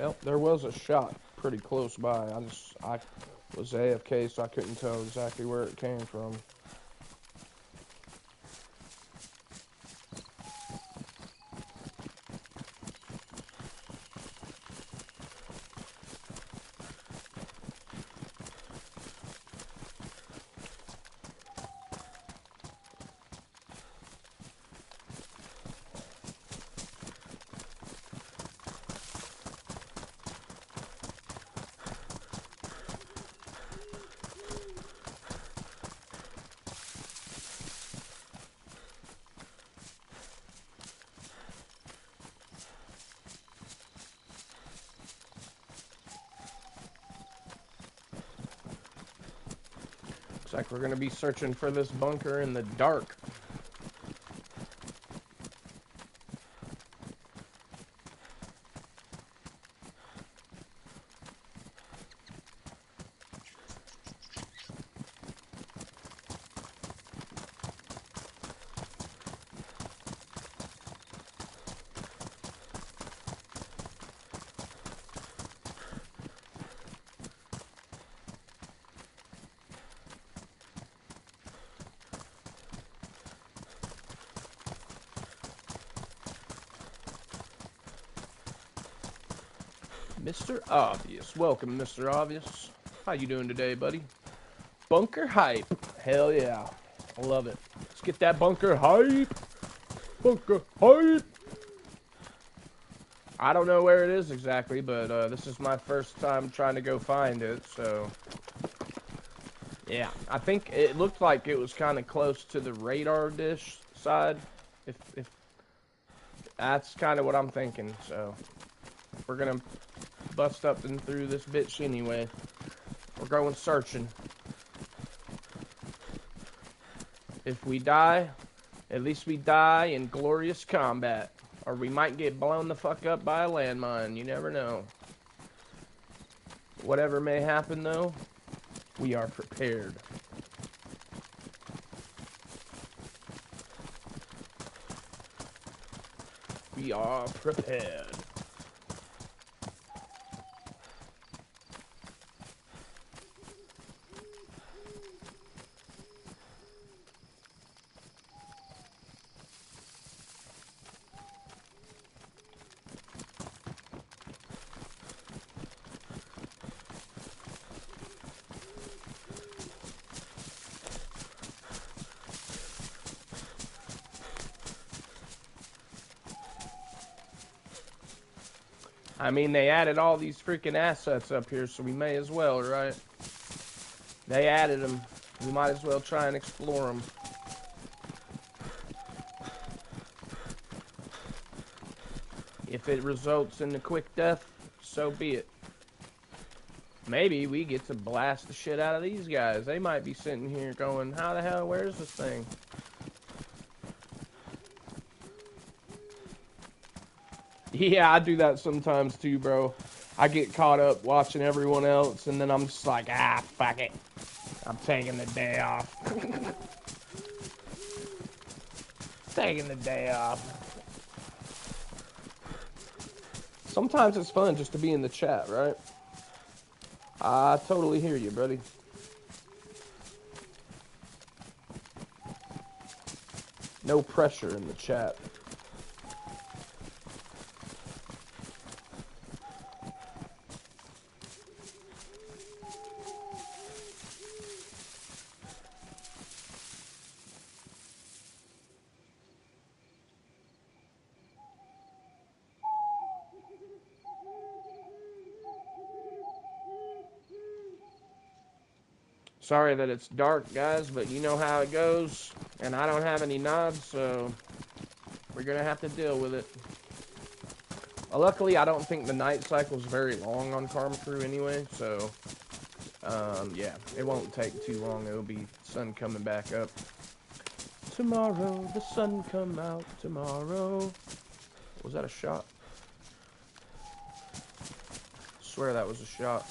Well, there was a shot pretty close by. I was AFK, so I couldn't tell exactly where it came from. Looks like we're gonna be searching for this bunker in the dark. Mr. Obvious. Welcome, Mr. Obvious. How you doing today, buddy? Bunker hype. Hell yeah. I love it. Let's get that bunker hype. Bunker hype. I don't know where it is exactly, but this is my first time trying to go find it, so... Yeah, I think it looked like it was kind of close to the radar dish side. If that's kind of what I'm thinking, so... We're gonna bust up and through this bitch anyway. We're going searching. If we die, at least we die in glorious combat. Or we might get blown the fuck up by a landmine. You never know. Whatever may happen though, we are prepared. We are prepared. I mean, they added all these freaking assets up here, so we may as well, right? They added them. We might as well try and explore them. If it results in a quick death, so be it. Maybe we get to blast the shit out of these guys. They might be sitting here going, how the hell, where's this thing? Yeah, I do that sometimes too, bro. I get caught up watching everyone else, and then I'm just like, ah, fuck it. I'm taking the day off. Taking the day off. Sometimes it's fun just to be in the chat, right? I totally hear you, buddy. No pressure in the chat. Sorry that it's dark, guys, but you know how it goes. And I don't have any nods, so we're going to have to deal with it. Luckily, I don't think the night cycle is very long on Karma Crew anyway, so yeah, it won't take too long. It'll be sun coming back up. Tomorrow, the sun come out tomorrow. Was that a shot? I swear that was a shot.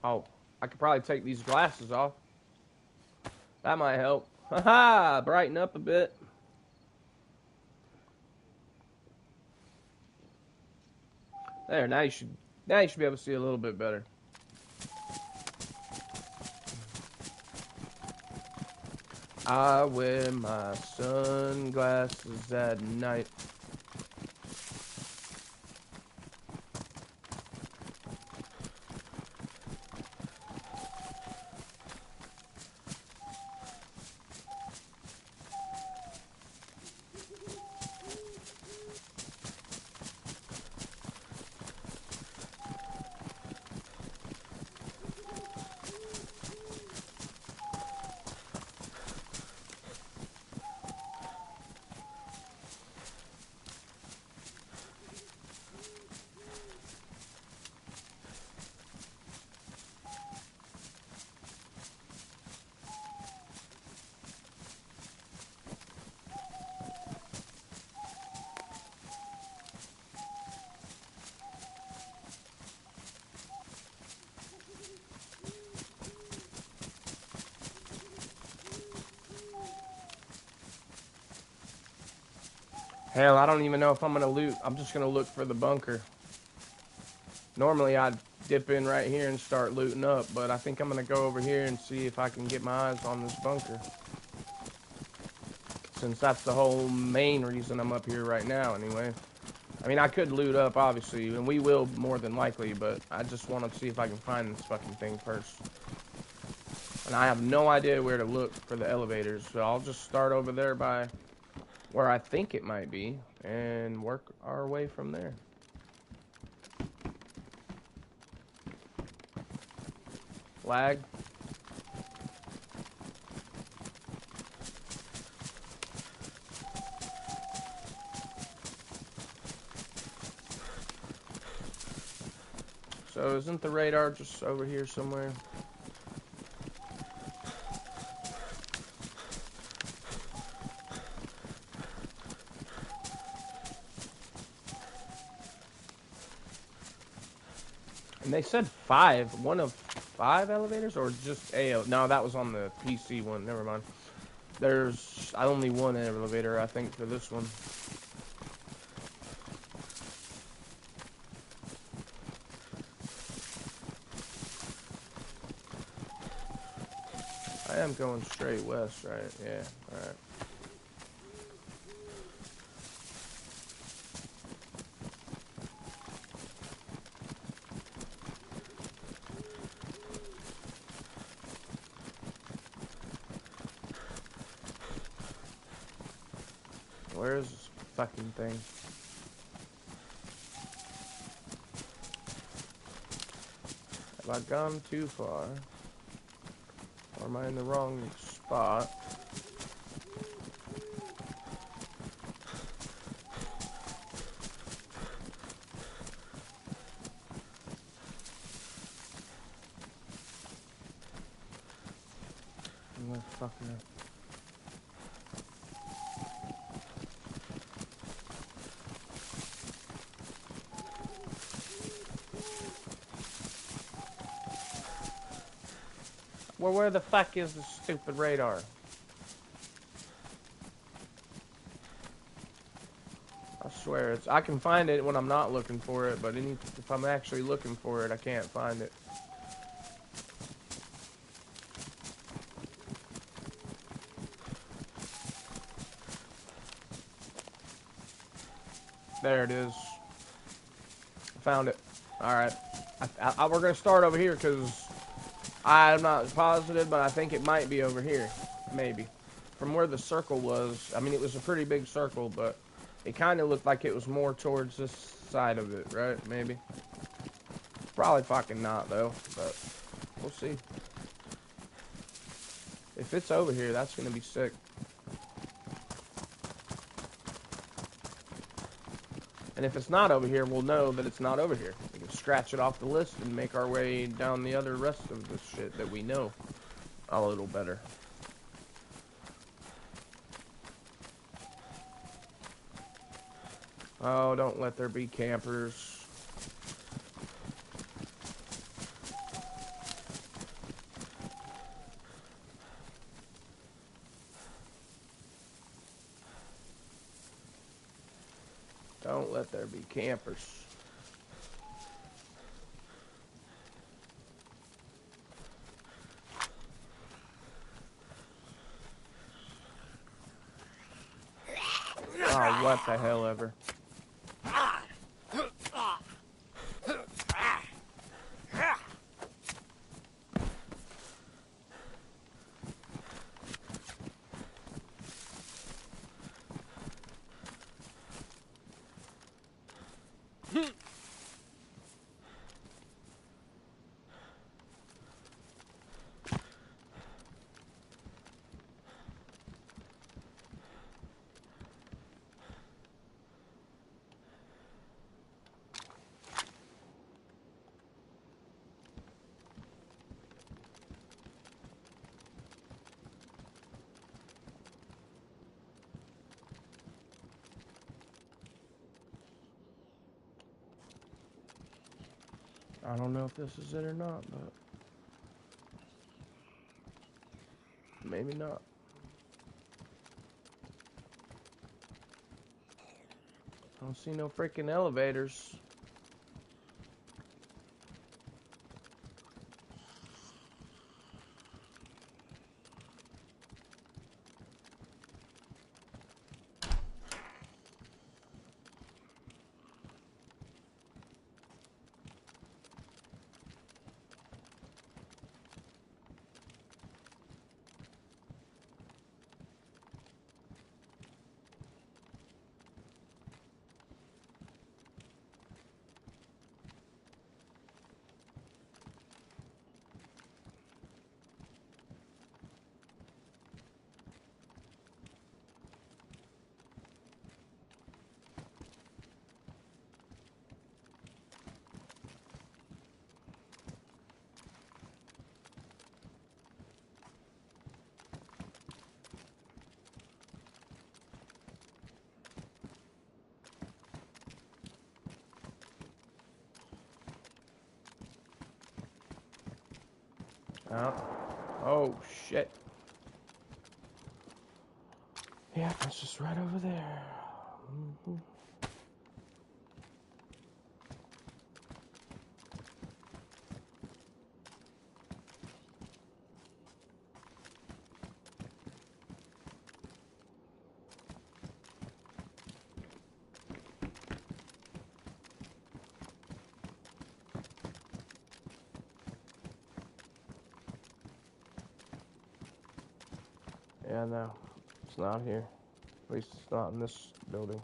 Oh, I could probably take these glasses off. That might help. Haha, brighten up a bit. There, now you should be able to see a little bit better. I wear my sunglasses at night. Hell, I don't even know if I'm gonna loot. I'm just gonna look for the bunker. Normally I'd dip in right here and start looting up, but I think I'm gonna go over here and see if I can get my eyes on this bunker. Since that's the whole main reason I'm up here right now anyway. I mean, I could loot up, obviously, and we will more than likely, but I just want to see if I can find this fucking thing first. And I have no idea where to look for the elevators, so I'll just start over there by where I think it might be, and work our way from there. Lag. So isn't the radar just over here somewhere? And they said 5, one of 5 elevators, or just a? No, that was on the PC one. Never mind. There's only one elevator, I think, for this one. I am going straight west, right? Yeah, alright. Where is this fucking thing? Have I gone too far? Or am I in the wrong spot? Motherfucker. Well, where the fuck is the stupid radar? I swear, I can find it when I'm not looking for it, but if I'm actually looking for it, I can't find it. There it is. I found it. Alright. We're going to start over here because I'm not positive, but I think it might be over here. Maybe. From where the circle was, I mean, it was a pretty big circle, but it kind of looked like it was more towards this side of it, right? Maybe. Probably fucking not, though, but we'll see. If it's over here, that's going to be sick. And if it's not over here, we'll know that it's not over here. We can scratch it off the list and make our way down the other rest of the shit that we know a little better. Oh, don't let there be campers. Don't let there be campers. the hell ever. I don't know if this is it or not, but maybe not. I don't see no freaking elevators. Oh, shit. Yeah, that's just right over there. Mm-hmm. Yeah, no, it's not here. At least it's not in this building.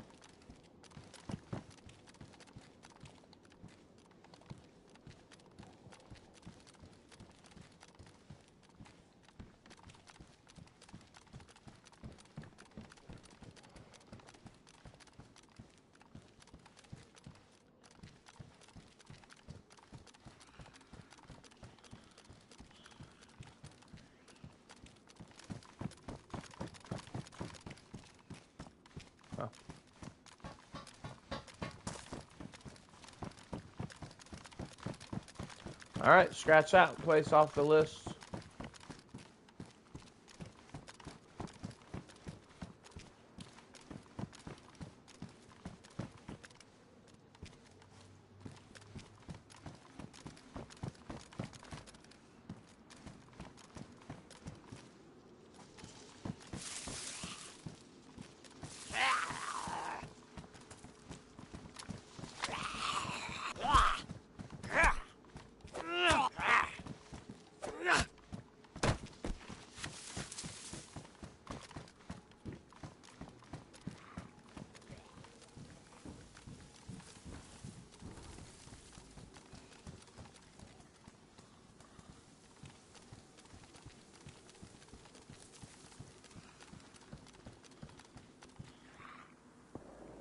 Huh. Alright, scratch that place off the list.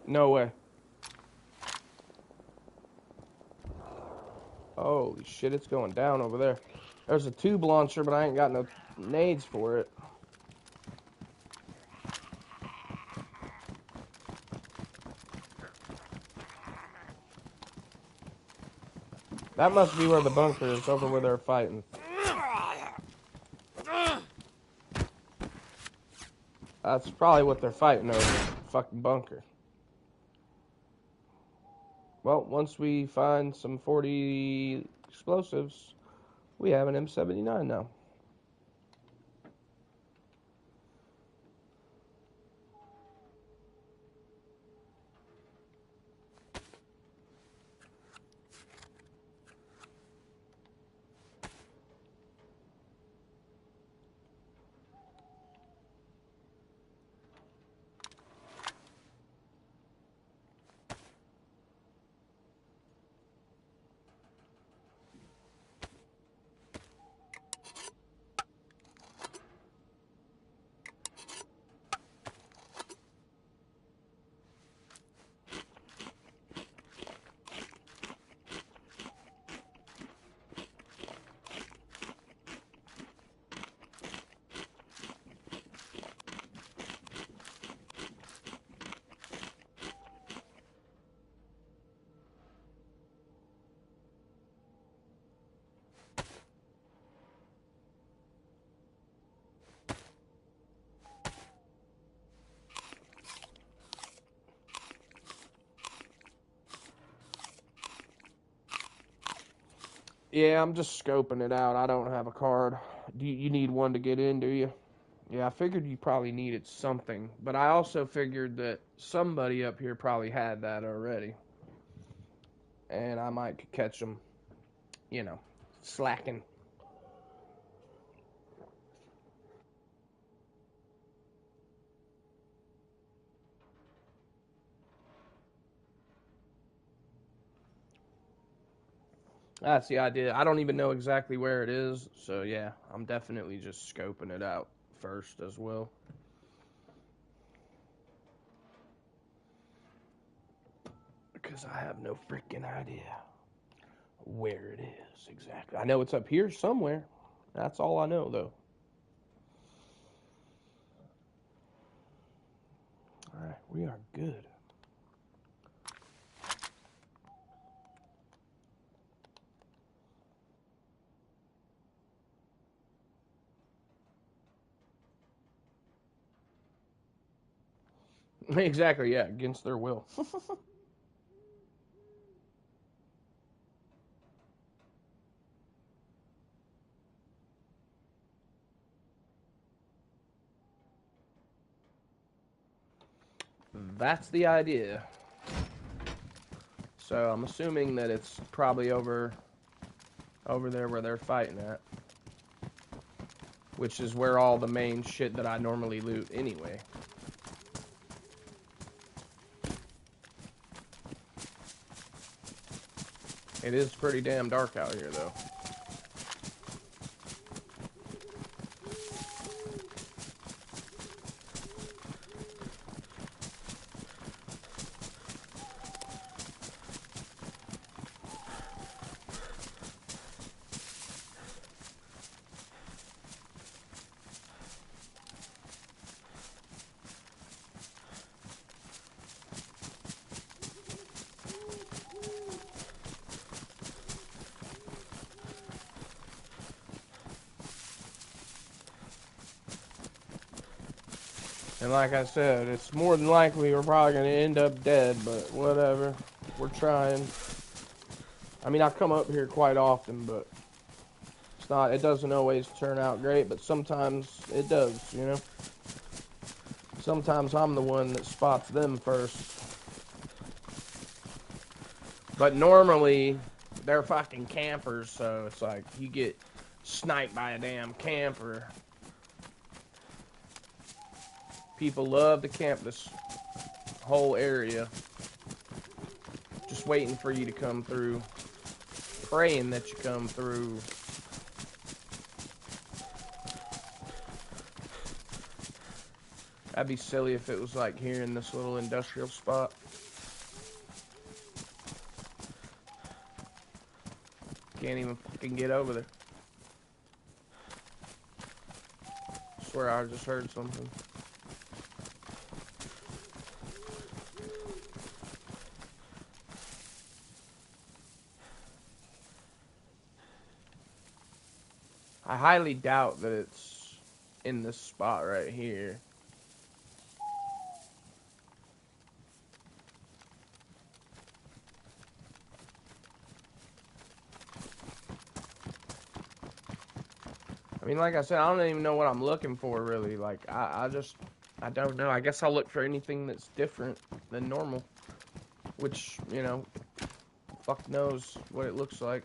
No way. Holy shit, it's going down over there. There's a tube launcher, but I ain't got no nades for it. That must be where the bunker is, over where they're fighting. That's probably what they're fighting over. Fucking bunker. Well, once we find some 40 explosives, we have an M79 now. Yeah, I'm just scoping it out. I don't have a card. Do you need one to get in, do you? Yeah, I figured you probably needed something, but I also figured that somebody up here probably had that already, and I might catch them, you know, slacking. That's the idea. I don't even know exactly where it is, so yeah, I'm definitely just scoping it out first as well. Because I have no freaking idea where it is exactly. I know it's up here somewhere. That's all I know, though. Alright, we are good. Exactly, yeah, against their will. That's the idea. So I'm assuming that it's probably over there where they're fighting at, which is where all the main shit that I normally loot anyway. It is pretty damn dark out here, though. And like I said, it's more than likely we're probably going to end up dead, but whatever. We're trying. I mean, I come up here quite often, but it doesn't always turn out great, but sometimes it does, you know? Sometimes I'm the one that spots them first. But normally, they're fucking campers, so it's like, you get sniped by a damn camper. People love to camp this whole area, just waiting for you to come through, praying that you come through. That'd be silly if it was like here in this little industrial spot. Can't even fucking get over there. Swear I just heard something. I highly doubt that it's in this spot right here. I mean, like I said, I don't even know what I'm looking for, really. Like, I don't know. I guess I'll look for anything that's different than normal. Which, you know, fuck knows what it looks like.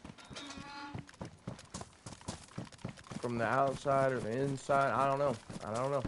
From the outside or the inside, I don't know. I don't know.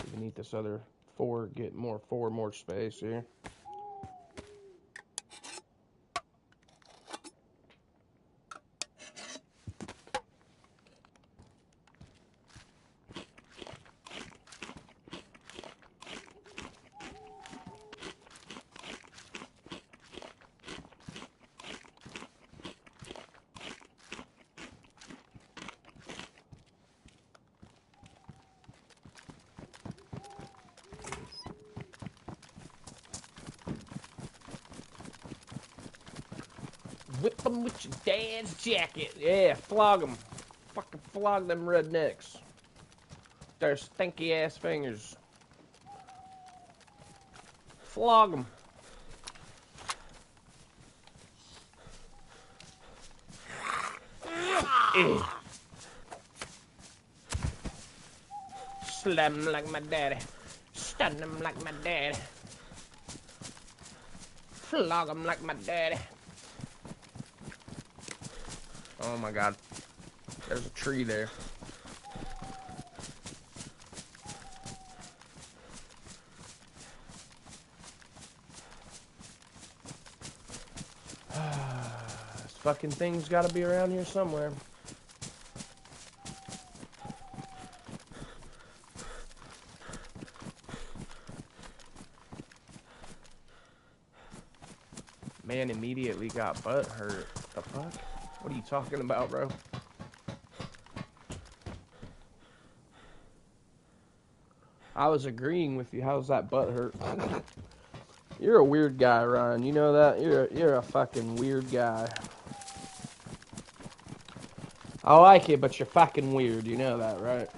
We can eat this other get four more space here. whip them with your dad's jacket. Yeah, flog them. Fucking flog them rednecks. Their stinky ass fingers. Flog them. Slam them like my daddy. Stun them like my daddy. Flog them like my daddy. Oh my god. There's a tree there. This fucking thing's gotta be around here somewhere. Man immediately got butt hurt. The fuck? What are you talking about, bro? I was agreeing with you. How's that butt hurt? You're a weird guy, Ryan. You know that? You're a fucking weird guy. I like it, but you're fucking weird. You know that, right?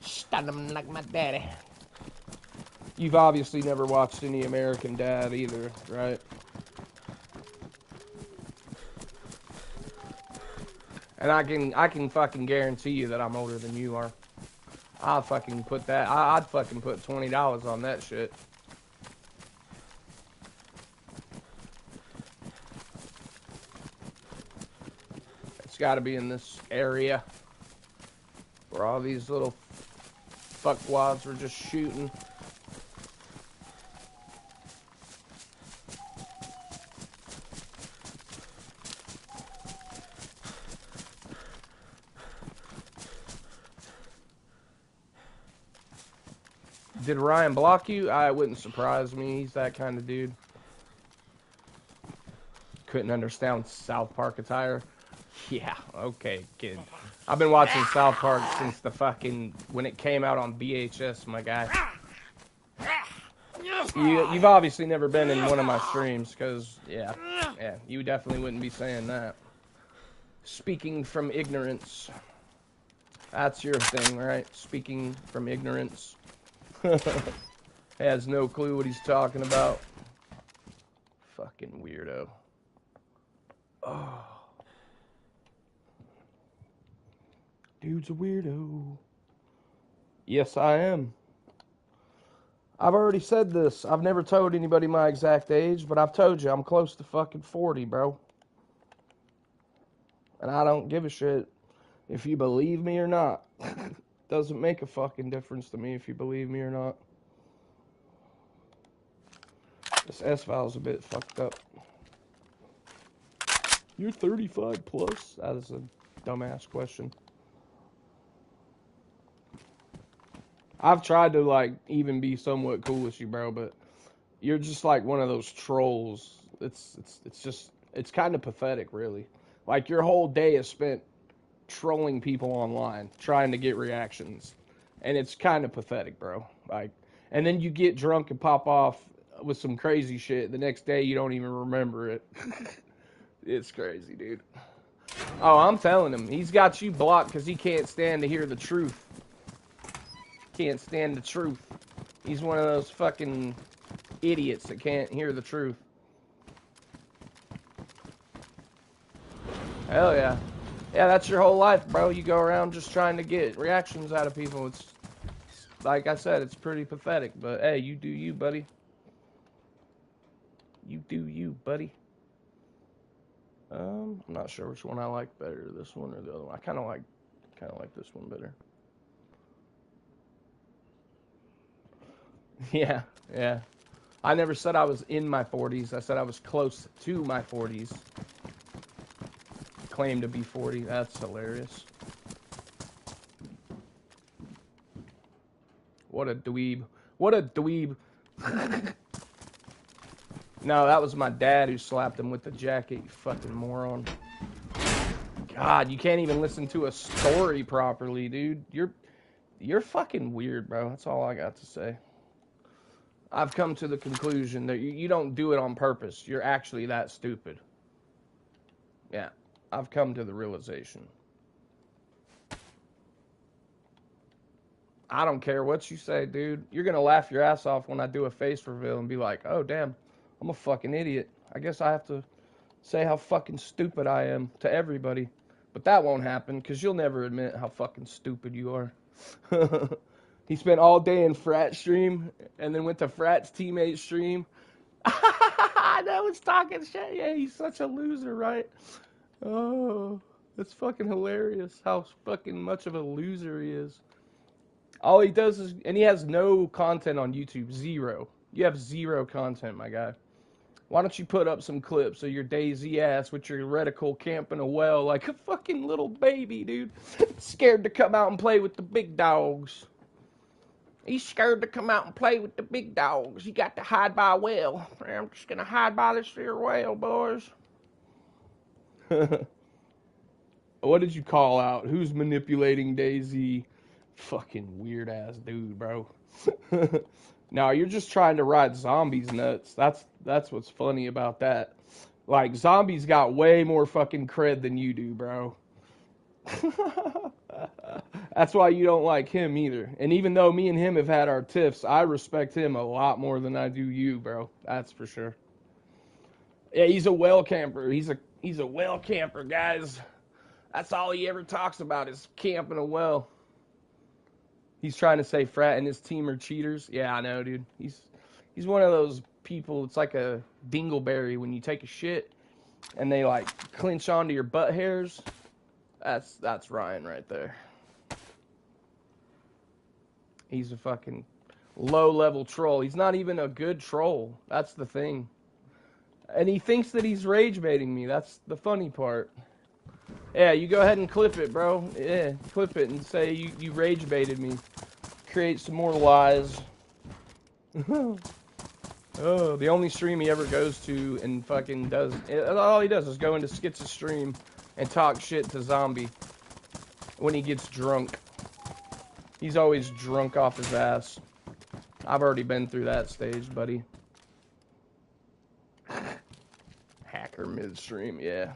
Stun him like my daddy. You've obviously never watched any American Dad either, right? And I can fucking guarantee you that I'm older than you are. I'll fucking put that. I'd fucking put $20 on that shit. It's got to be in this area where all these little fuckwads were just shooting. Did Ryan block you? It wouldn't surprise me. He's that kind of dude. Couldn't understand South Park attire. Yeah, okay, kid. I've been watching South Park since the fucking... when it came out on VHS, my guy. You've obviously never been in one of my streams, because, yeah, you definitely wouldn't be saying that. Speaking from ignorance. That's your thing, right? Speaking from ignorance. Has no clue what he's talking about. Fucking weirdo. Oh. Dude's a weirdo. Yes, I am. I've already said this. I've never told anybody my exact age, but I've told you I'm close to fucking 40, bro. And I don't give a shit if you believe me or not. Doesn't make a fucking difference to me if you believe me or not. This S-File's a bit fucked up. You're 35 plus? That is a dumbass question. I've tried to, like, even be somewhat cool with you, bro, but you're just like one of those trolls. It's kind of pathetic, really. Like, your whole day is spent trolling people online, trying to get reactions, and it's kind of pathetic, bro. Like, and then you get drunk and pop off with some crazy shit. The next day, you don't even remember it. It's crazy, dude. Oh, I'm telling him, he's got you blocked because he can't stand to hear the truth. Can't stand the truth. He's one of those fucking idiots that can't hear the truth. Hell yeah. Yeah, that's your whole life, bro. You go around just trying to get reactions out of people. It's, like I said, it's pretty pathetic. But, hey, you do you, buddy. You do you, buddy. I'm not sure which one I like better, this one or the other one. I kind of like this one better. Yeah, yeah. I never said I was in my 40s. I said I was close to my 40s. Claim to be 40. That's hilarious. What a dweeb. What a dweeb. No, that was my dad who slapped him with the jacket, you fucking moron. God, you can't even listen to a story properly, dude. You're fucking weird, bro. That's all I got to say. I've come to the conclusion that you don't do it on purpose. You're actually that stupid. Yeah, I've come to the realization. I don't care what you say, dude. You're going to laugh your ass off when I do a face reveal and be like, oh, damn, I'm a fucking idiot. I guess I have to say how fucking stupid I am to everybody. But that won't happen because you'll never admit how fucking stupid you are. He spent all day in frat stream and then went to frat's teammate stream. I know it's talking shit. Yeah, he's such a loser, right? Oh, it's fucking hilarious how fucking much of a loser he is. All he does is, and he has no content on YouTube, zero. You have zero content, my guy. Why don't you put up some clips of your DayZ ass with your reticle camping a well like a fucking little baby, dude. Scared to come out and play with the big dogs. He's scared to come out and play with the big dogs. He got to hide by a well. I'm just gonna hide by this here well, boys. What did you call out? Who's manipulating DayZ? Fucking weird ass dude, bro. No, you're just trying to ride zombies nuts. That's what's funny about that. Like, zombies got way more fucking cred than you do, bro. That's why you don't like him either. And even though me and him have had our tiffs, I respect him a lot more than I do you, bro. That's for sure. Yeah, he's a well camper. He's a well camper, guys. That's all he ever talks about is camping a well. He's trying to say Frat and his team are cheaters. Yeah, I know, dude. He's one of those people. It's like a dingleberry when you take a shit and they like clench onto your butt hairs. That's Ryan right there. He's a fucking low-level troll. He's not even a good troll. That's the thing. And he thinks that he's rage baiting me. That's the funny part. Yeah, you go ahead and clip it, bro. Yeah, clip it and say you rage baited me. Create some more lies. Oh, the only stream he ever goes to and fucking does... All he does is go into Skits' stream and talk shit to Zombie when he gets drunk. He's always drunk off his ass. I've already been through that stage, buddy. Hacker midstream, yeah.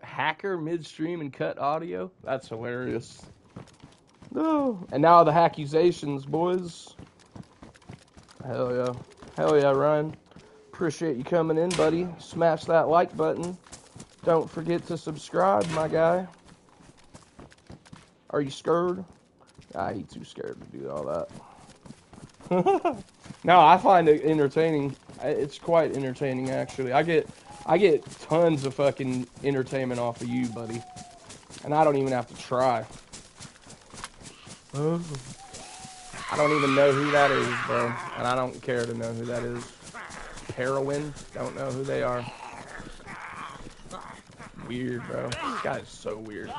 Hacker midstream and cut audio? That's hilarious. No. And now the accusations, boys. Hell yeah. Hell yeah, Ryan. Appreciate you coming in, buddy. Smash that like button. Don't forget to subscribe, my guy. Are you scared? Ah, he's too scared to do all that. No, I find it entertaining. It's quite entertaining, actually. I get tons of fucking entertainment off of you, buddy. And I don't even have to try. Oh. I don't even know who that is, bro. And I don't care to know who that is. Heroin? Don't know who they are. Weird, bro. This guy is so weird.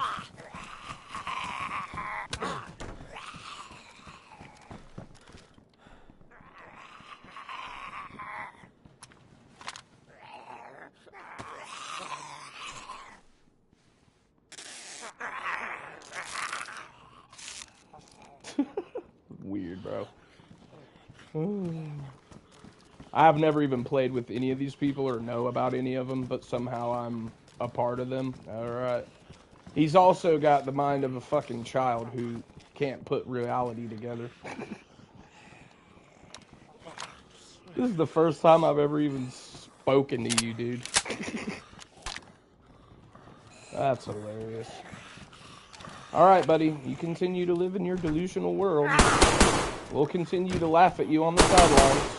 Weird, bro. I've never even played with any of these people or know about any of them, but somehow I'm a part of them. Alright. He's also got the mind of a fucking child who can't put reality together. This is the first time I've ever even spoken to you, dude. That's hilarious. Alright, buddy. You continue to live in your delusional world. We'll continue to laugh at you on the sidelines.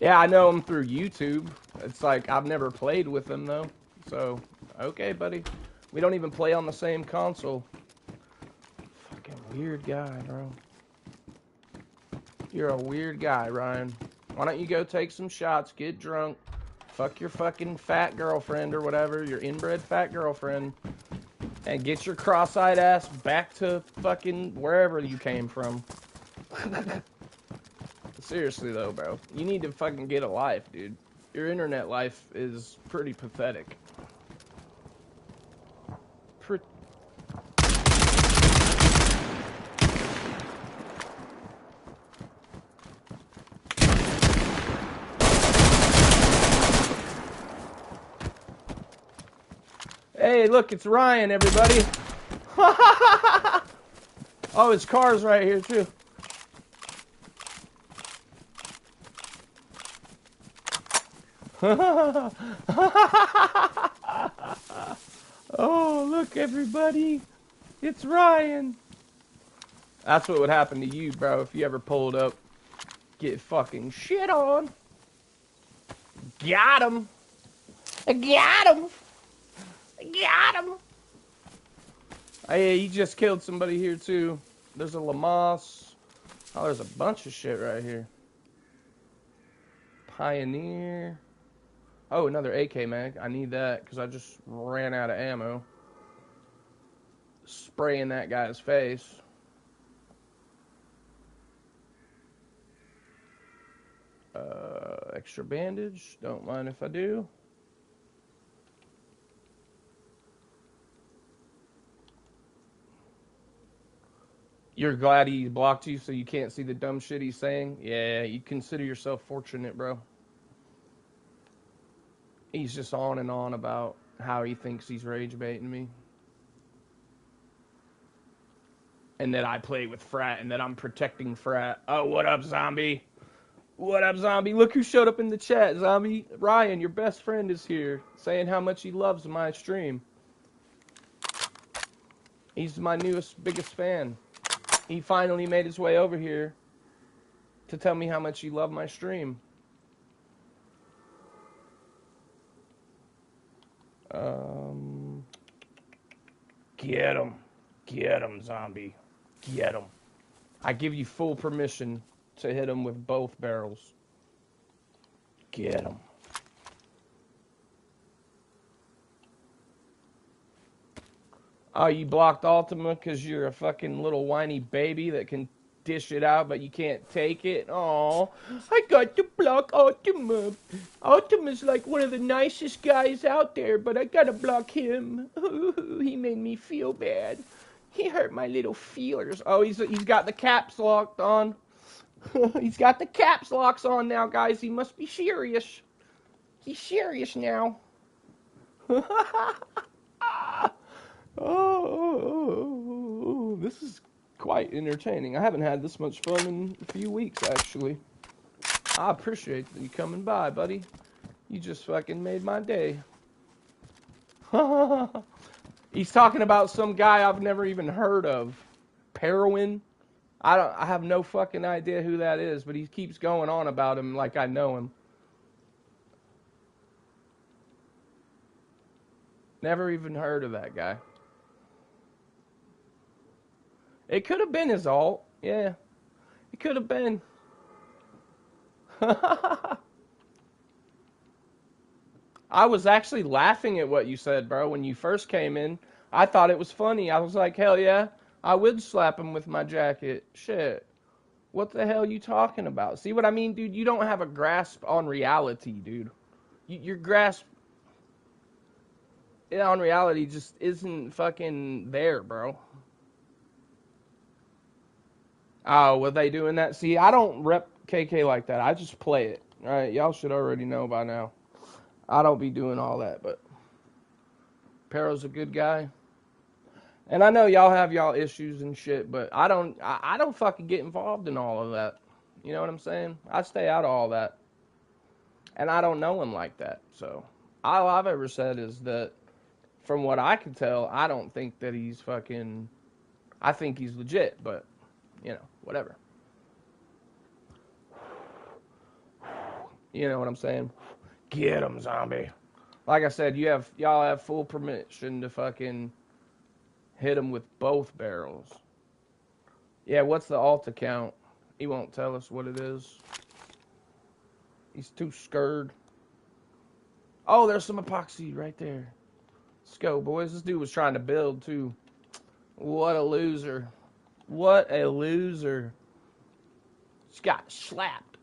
Yeah, I know him through YouTube. It's like, I've never played with him, though. So, okay, buddy. We don't even play on the same console. Fucking weird guy, bro. You're a weird guy, Ryan. Why don't you go take some shots, get drunk, fuck your fucking fat girlfriend or whatever, your inbred fat girlfriend, and get your cross-eyed ass back to fucking wherever you came from. Seriously though, bro. You need to fucking get a life, dude. Your internet life is pretty pathetic. Hey, look, it's Ryan, everybody. Oh, his car's right here, too. Oh, look, everybody. It's Ryan. That's what would happen to you, bro, if you ever pulled up. Get fucking shit on. Got him. Got him. Got him. Hey, you just killed somebody here, too. There's a Lamas. Oh, there's a bunch of shit right here. Pioneer. Oh, another AK mag. I need that because I just ran out of ammo. Spraying that guy's face. Extra bandage. Don't mind if I do. You're glad he blocked you so you can't see the dumb shit he's saying? Yeah, you consider yourself fortunate, bro. He's just on and on about how he thinks he's rage baiting me. And that I play with Frat and that I'm protecting Frat. Oh, what up, Zombie? What up, Zombie? Look who showed up in the chat, Zombie. Ryan, your best friend is here, saying how much he loves my stream. He's my newest, biggest fan. He finally made his way over here to tell me how much he loved my stream. Get him. Get him, Zombie. Get him. I give you full permission to hit him with both barrels. Get him. Oh, you blocked Ultima because you're a fucking little whiny baby that can dish it out, but you can't take it? Oh, I got to block Ultima. Ultima's like one of the nicest guys out there, but I gotta block him. He made me feel bad. He hurt my little feelers. Oh, he's got the caps locked on. He's got the caps locks on now, guys. He must be serious. He's serious now. Oh, this is quite entertaining. I haven't had this much fun in a few weeks, actually. I appreciate you coming by, buddy. You just fucking made my day. He's talking about some guy I've never even heard of. Perwin. I have no fucking idea who that is, but he keeps going on about him like I know him. Never even heard of that guy. It could have been his alt. Yeah. It could have been. I was actually laughing at what you said, bro, when you first came in. I thought it was funny. I was like, hell yeah, I would slap him with my jacket. Shit. What the hell are you talking about? See what I mean, dude? You don't have a grasp on reality, dude. Your grasp on reality just isn't fucking there, bro. Oh, were they doing that? See, I don't rep KK like that. I just play it. All right, y'all should already know by now. I don't be doing all that, but Pero's a good guy. And I know y'all have y'all issues and shit, but I don't fucking get involved in all of that. You know what I'm saying? I stay out of all that. And I don't know him like that. So all I've ever said is that from what I can tell, I don't think that he's fucking... I think he's legit, but, you know, whatever. You know what I'm saying? Get him, Zombie. Like I said, y'all have full permission to fucking hit him with both barrels. Yeah, what's the alt account? He won't tell us what it is. He's too scared. Oh, there's some epoxy right there. Let's go, boys. This dude was trying to build, too. What a loser. What a loser. Just got slapped.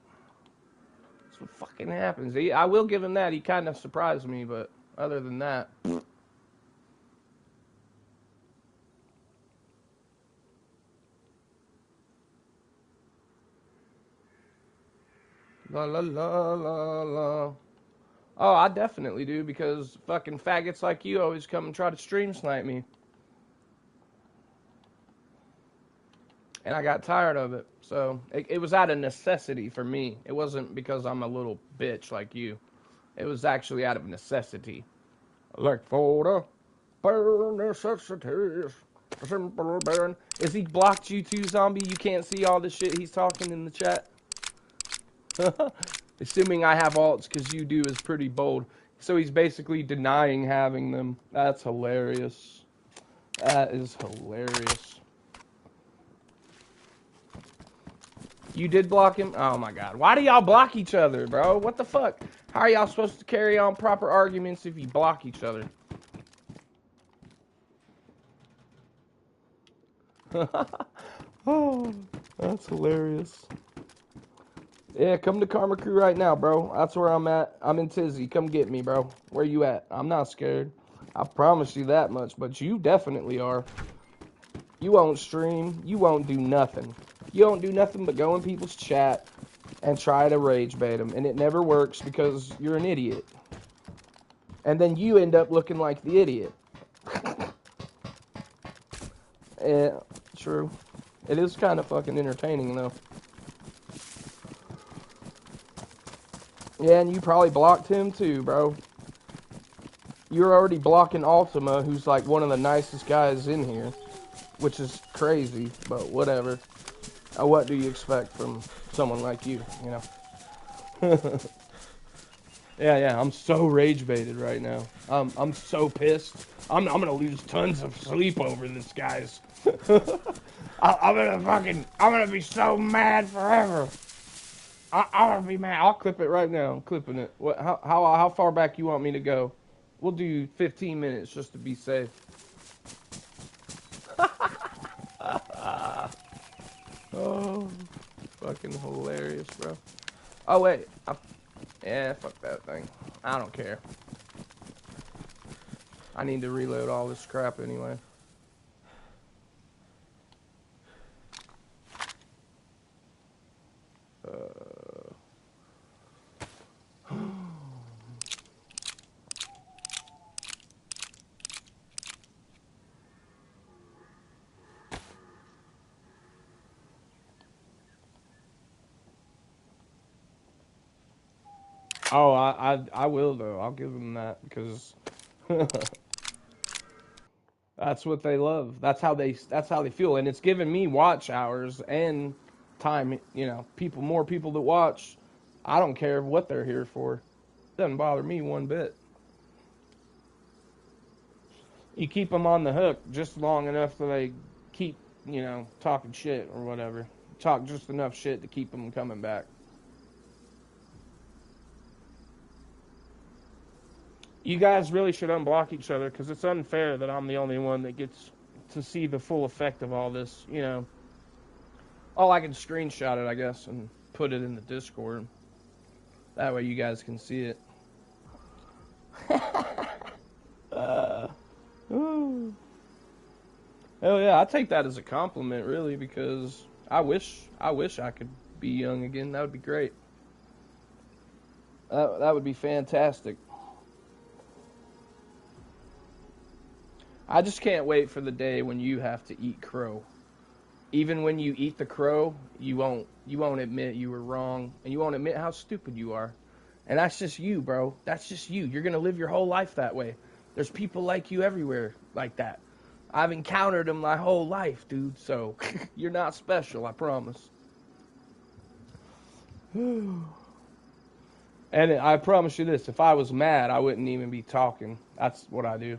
That's what fucking happens. I will give him that. He kind of surprised me, but other than that. La la la la la. Oh, I definitely do, because fucking faggots like you always come and try to stream snipe me. And I got tired of it. So, it was out of necessity for me. It wasn't because I'm a little bitch like you. It was actually out of necessity. Like for the bare necessities, simple burn. Is he blocked you too, zombie? You can't see all the shit he's talking in the chat? Assuming I have alts because you do is pretty bold. So he's basically denying having them. That's hilarious. That is hilarious. You did block him? Oh my god. Why do y'all block each other, bro? What the fuck? How are y'all supposed to carry on proper arguments if you block each other? Oh, that's hilarious. Yeah, come to Karma Crew right now, bro. That's where I'm at. I'm in Tizzy. Come get me, bro. Where you at? I'm not scared. I promise you that much, but you definitely are. You won't stream. You won't do nothing. You won't do nothing but go in people's chat and try to rage bait them, and it never works because you're an idiot. And then you end up looking like the idiot. Yeah, true. It is kind of fucking entertaining, though. Yeah, and you probably blocked him too, bro. You're already blocking Ultima, who's like one of the nicest guys in here. Which is crazy, but whatever. What do you expect from someone like you, you know? Yeah, I'm so rage baited right now. I'm so pissed. I'm gonna lose tons of sleep over this, guys. I'm gonna be so mad forever. I'm gonna be mad. I'll clip it right now. I'm clipping it. How far back you want me to go? We'll do 15 minutes just to be safe. Oh, fucking hilarious, bro. Oh wait, yeah, fuck that thing. I don't care. I need to reload all this crap anyway. Oh, I will though. I'll give them that because that's what they love. That's how they feel, and it's given me watch hours and time. You know, more people that watch. I don't care what they're here for. Doesn't bother me one bit. You keep them on the hook just long enough so they keep, you know, talking shit or whatever. Talk just enough shit to keep them coming back. You guys really should unblock each other because it's unfair that I'm the only one that gets to see the full effect of all this, you know. Oh, I can screenshot it, I guess, and put it in the Discord. That way you guys can see it. Hell yeah, I take that as a compliment, really, because I wish I could be young again. That would be great. That would be fantastic. I just can't wait for the day when you have to eat crow. Even when you eat the crow, you won't admit you were wrong, and you won't admit how stupid you are. And that's just you, bro. That's just you. You're gonna live your whole life that way. There's people like you everywhere like that. I've encountered them my whole life, dude. So you're not special, I promise. And I promise you this: if I was mad, I wouldn't even be talking. That's what I do.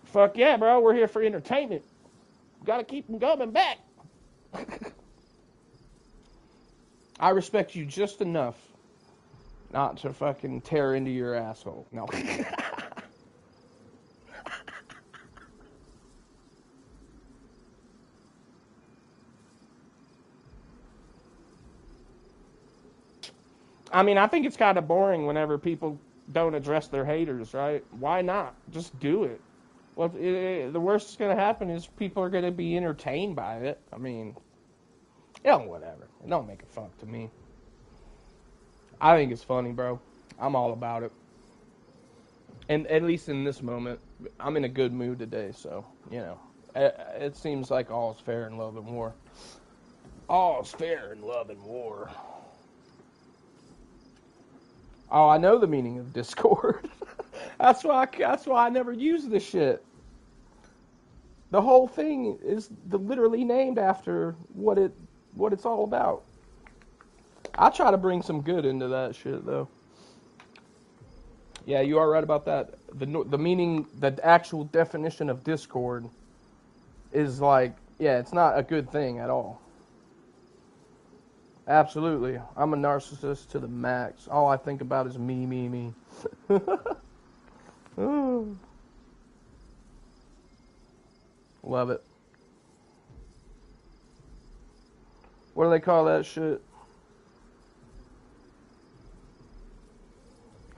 Fuck yeah, bro. We're here for entertainment. Gotta keep them coming back. I respect you just enough not to fucking tear into your asshole. No. I mean, I think it's kind of boring whenever people don't address their haters, right? Why not? Just do it. Well, the worst that's going to happen is people are going to be entertained by it. I mean, whatever. It don't make a fuck to me. I think it's funny, bro. I'm all about it. And at least in this moment, I'm in a good mood today, so, you know. It seems like all's fair in love and war. All's fair in love and war. Oh, I know the meaning of Discord. That's why I never use this shit. The whole thing is literally named after what it's all about. I try to bring some good into that shit, though. Yeah, you are right about that. The meaning, the actual definition of Discord is like, yeah, it's not a good thing at all. Absolutely. I'm a narcissist to the max. All I think about is me, me, me. Love it. What do they call that shit?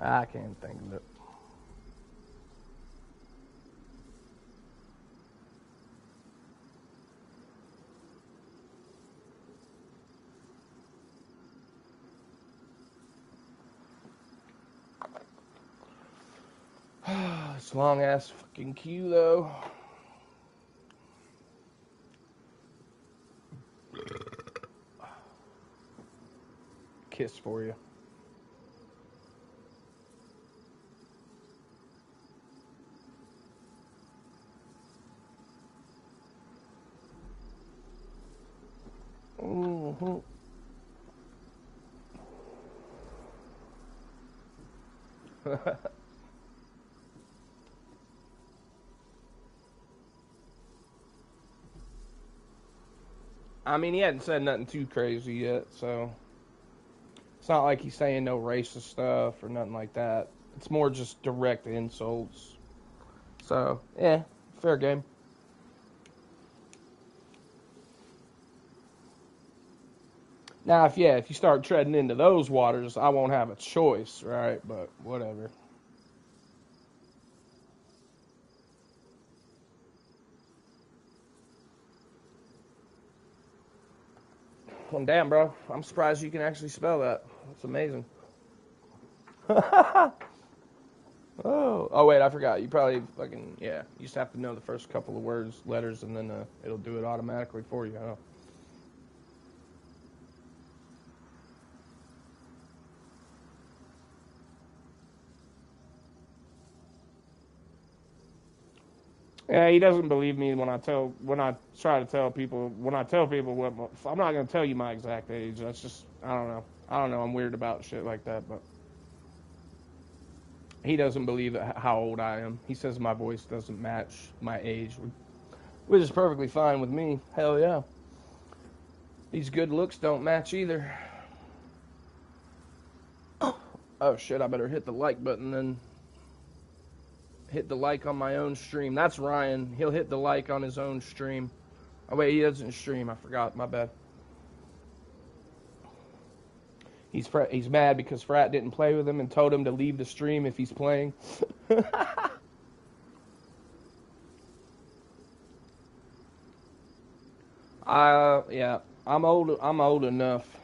I can't think of it. This long ass fucking queue though. Kiss for you. Mm-hmm. I mean, he hadn't said nothing too crazy yet, so it's not like he's saying no racist stuff or nothing like that. It's more just direct insults. So, yeah, fair game. Now, if you start treading into those waters, I won't have a choice, right? But whatever. Well, damn, bro. I'm surprised you can actually spell that. That's amazing. Oh, wait, I forgot. You probably fucking, yeah. You just have to know the first couple of words, letters, and then it'll do it automatically for you, huh? Yeah, he doesn't believe me when I tell people what I'm not gonna tell you my exact age. That's just I don't know. I'm weird about shit like that, but he doesn't believe how old I am. He says my voice doesn't match my age, which is perfectly fine with me. Hell yeah. These good looks don't match either. Oh shit! I better hit the like button then. Hit the like on my own stream. That's Ryan. He'll hit the like on his own stream. Oh, wait, he doesn't stream. I forgot. My bad. He's mad because Frat didn't play with him and told him to leave the stream if he's playing. Yeah. I'm old enough.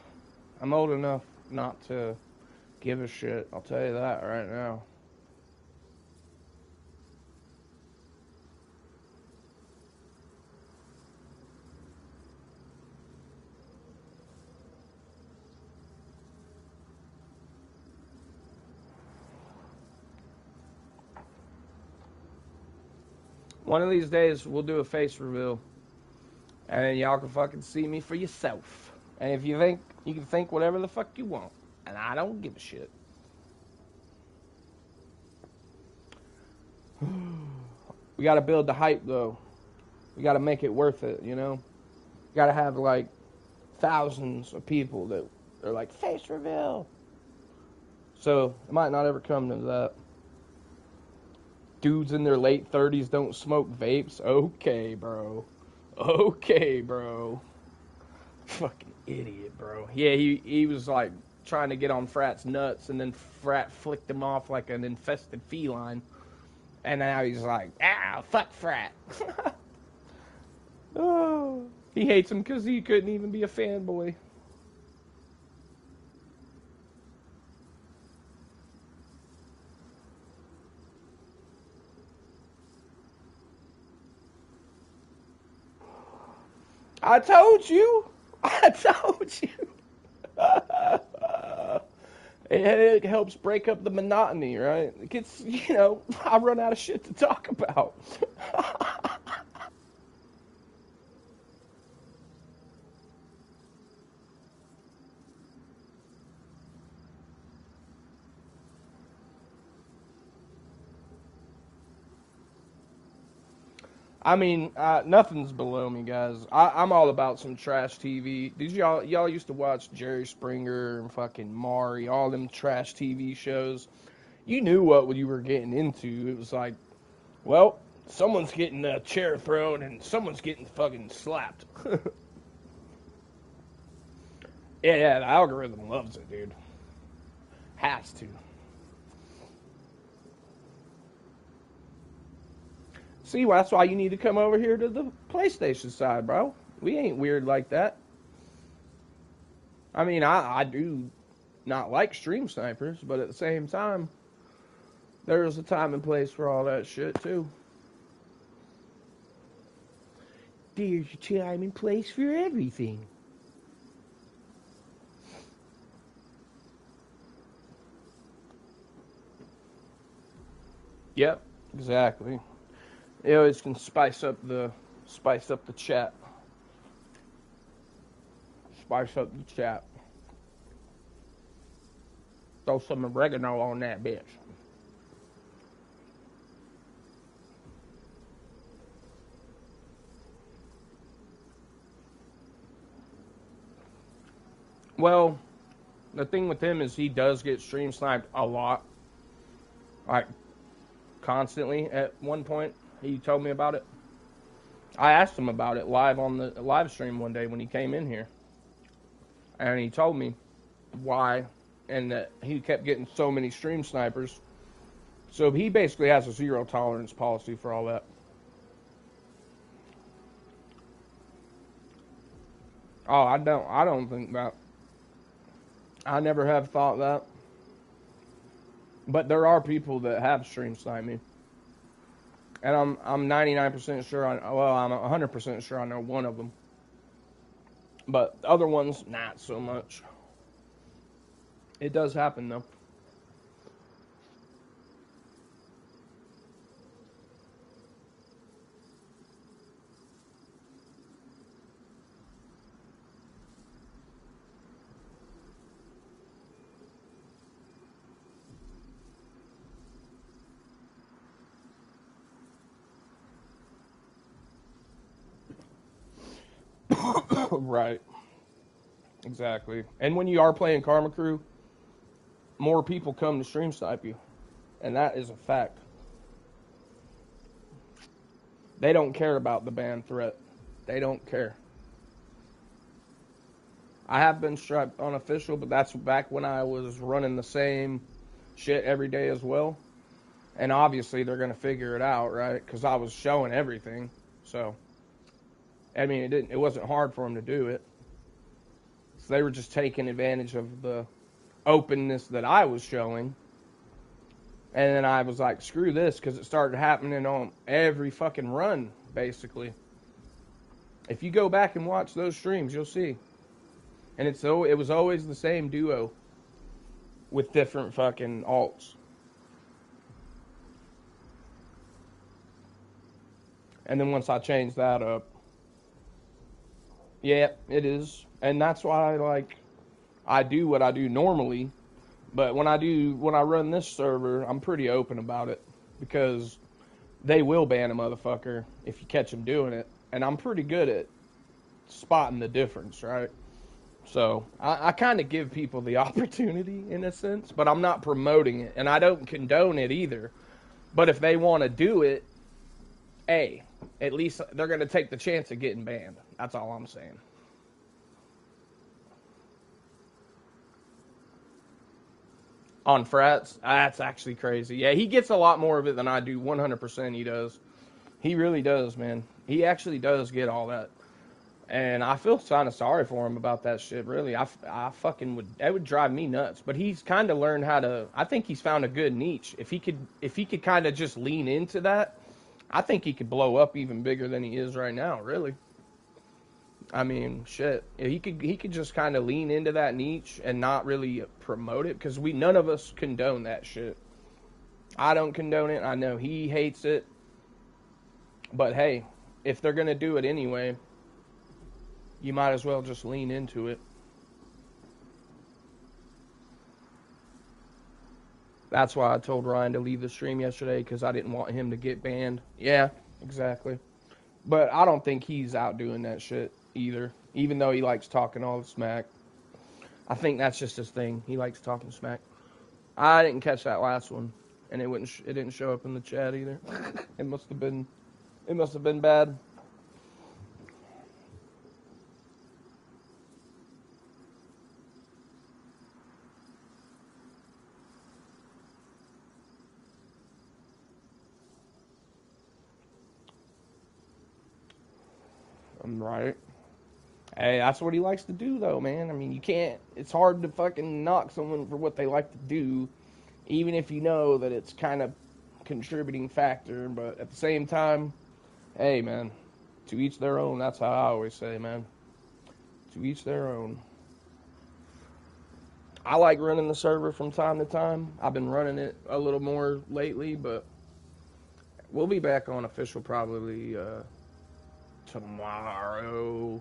I'm old enough not to give a shit. I'll tell you that right now. One of these days, we'll do a face reveal. And y'all can fucking see me for yourself. And if you think, you can think whatever the fuck you want. And I don't give a shit. We gotta build the hype, though. We gotta make it worth it, you know? You gotta have, like, thousands of people that are like, face reveal. So, it might not ever come to that. Dudes in their late 30s don't smoke vapes. Okay, bro. Okay, bro. Fucking idiot, bro. Yeah, he was like trying to get on Frat's nuts, and then Frat flicked him off like an infested feline. And now he's like, fuck Frat. Oh, he hates him because he couldn't even be a fanboy. I told you. I told you. It helps break up the monotony, right? It gets, I run out of shit to talk about. I mean, nothing's below me, guys. I'm all about some trash TV. Did y'all used to watch Jerry Springer and fucking Maury, all them trash TV shows? You knew what you were getting into. It was like, well, someone's getting a chair thrown and someone's getting fucking slapped. Yeah, the algorithm loves it, dude. Has to. See, well, that's why you need to come over here to the PlayStation side, bro. We ain't weird like that. I mean, I do not like stream snipers, but at the same time, there's a time and place for all that shit, too. There's a time and place for everything. Yep, exactly. It always can spice up the chat. Spice up the chat. Throw some oregano on that bitch. Well, the thing with him is he does get stream sniped a lot. Like, constantly at one point. He told me about it. I asked him about it live on the live stream one day when he came in here. And he told me why, and that he kept getting so many stream snipers. So he basically has a zero tolerance policy for all that. Oh, I don't think that. I never have thought that. But there are people that have stream sniped me. And I'm 99% sure, I'm 100% sure I know one of them. But other ones, not so much. It does happen, though. Right. Exactly. And when you are playing Karma Crew, more people come to stream snipe you. And that is a fact. They don't care about the ban threat. They don't care. I have been striped unofficial, but that's back when I was running the same shit every day as well. And obviously they're going to figure it out, right? Because I was showing everything. So, I mean, it wasn't hard for them to do it. So they were just taking advantage of the openness that I was showing. And then I was like, screw this, because it started happening on every fucking run, basically. If you go back and watch those streams, you'll see. And it was always the same duo with different fucking alts. And then once I changed that up, yeah, it is. And that's why I do what I do normally. But when I run this server, I'm pretty open about it, because they will ban a motherfucker if you catch them doing it. And I'm pretty good at spotting the difference, right? So I kind of give people the opportunity in a sense, but I'm not promoting it, and I don't condone it either. But if they want to do it, at least they're going to take the chance of getting banned. That's all I'm saying. On frats, that's actually crazy. Yeah, he gets a lot more of it than I do. 100% he does. He really does, man. He actually does get all that. And I feel kind of sorry for him about that shit, really. I fucking would, that would drive me nuts. But he's kind of learned how to, I think he's found a good niche. If he could kind of just lean into that, I think he could blow up even bigger than he is right now, really. I mean, shit. He could just kind of lean into that niche and not really promote it, because none of us condone that shit. I don't condone it. I know he hates it. But hey, if they're gonna do it anyway, you might as well just lean into it. That's why I told Ryan to leave the stream yesterday, because I didn't want him to get banned. Yeah, exactly. But I don't think he's out doing that shit either, even though he likes talking all the smack. I think that's just his thing. He likes talking smack. I didn't catch that last one, and it didn't show up in the chat either. It must have been bad. I'm right. Hey, that's what he likes to do, though, man. I mean, you can't. It's hard to fucking knock someone for what they like to do, even if you know that it's kind of contributing factor. But at the same time, hey, man, to each their own. That's how I always say, man. To each their own. I like running the server from time to time. I've been running it a little more lately, but we'll be back on official probably tomorrow.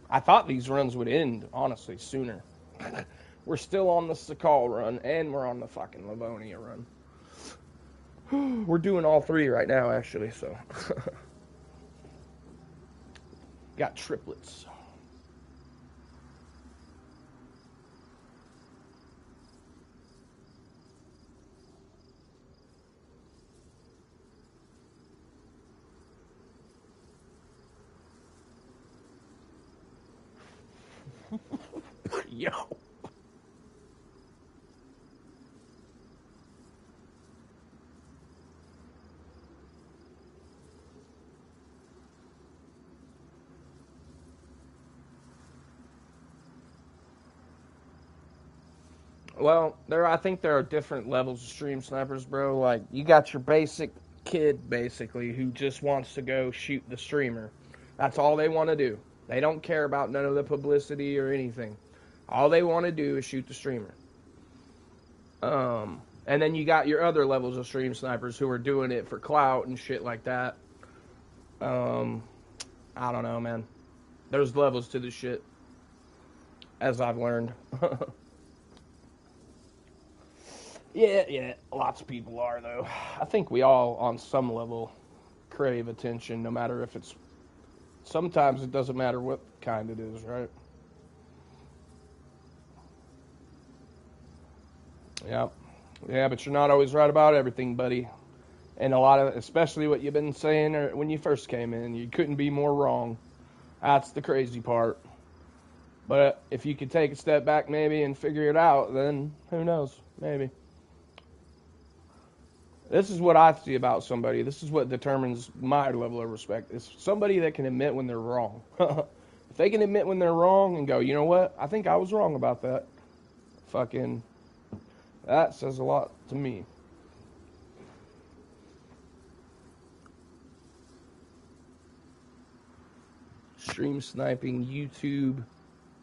I thought these runs would end, honestly, sooner. We're still on the Sakal run, and we're on the fucking Livonia run. We're doing all three right now, actually, so. Got triplets. Yo. Well, I think there are different levels of stream snipers, bro. Like, you got your basic kid, basically, who just wants to go shoot the streamer. That's all they want to do. They don't care about none of the publicity or anything. All they want to do is shoot the streamer. And then you got your other levels of stream snipers who are doing it for clout and shit like that. I don't know, man. There's levels to this shit, as I've learned. Yeah, lots of people are, though. I think we all, on some level, crave attention, no matter if it's... Sometimes it doesn't matter what kind it is, right? Yeah, but you're not always right about everything, buddy. And a lot of, especially what you've been saying when you first came in, you couldn't be more wrong. That's the crazy part. But if you could take a step back maybe and figure it out, then who knows? Maybe. This is what I see about somebody. This is what determines my level of respect. It's somebody that can admit when they're wrong. If they can admit when they're wrong and go, you know what? I think I was wrong about that. Fucking, that says a lot to me. Stream sniping YouTube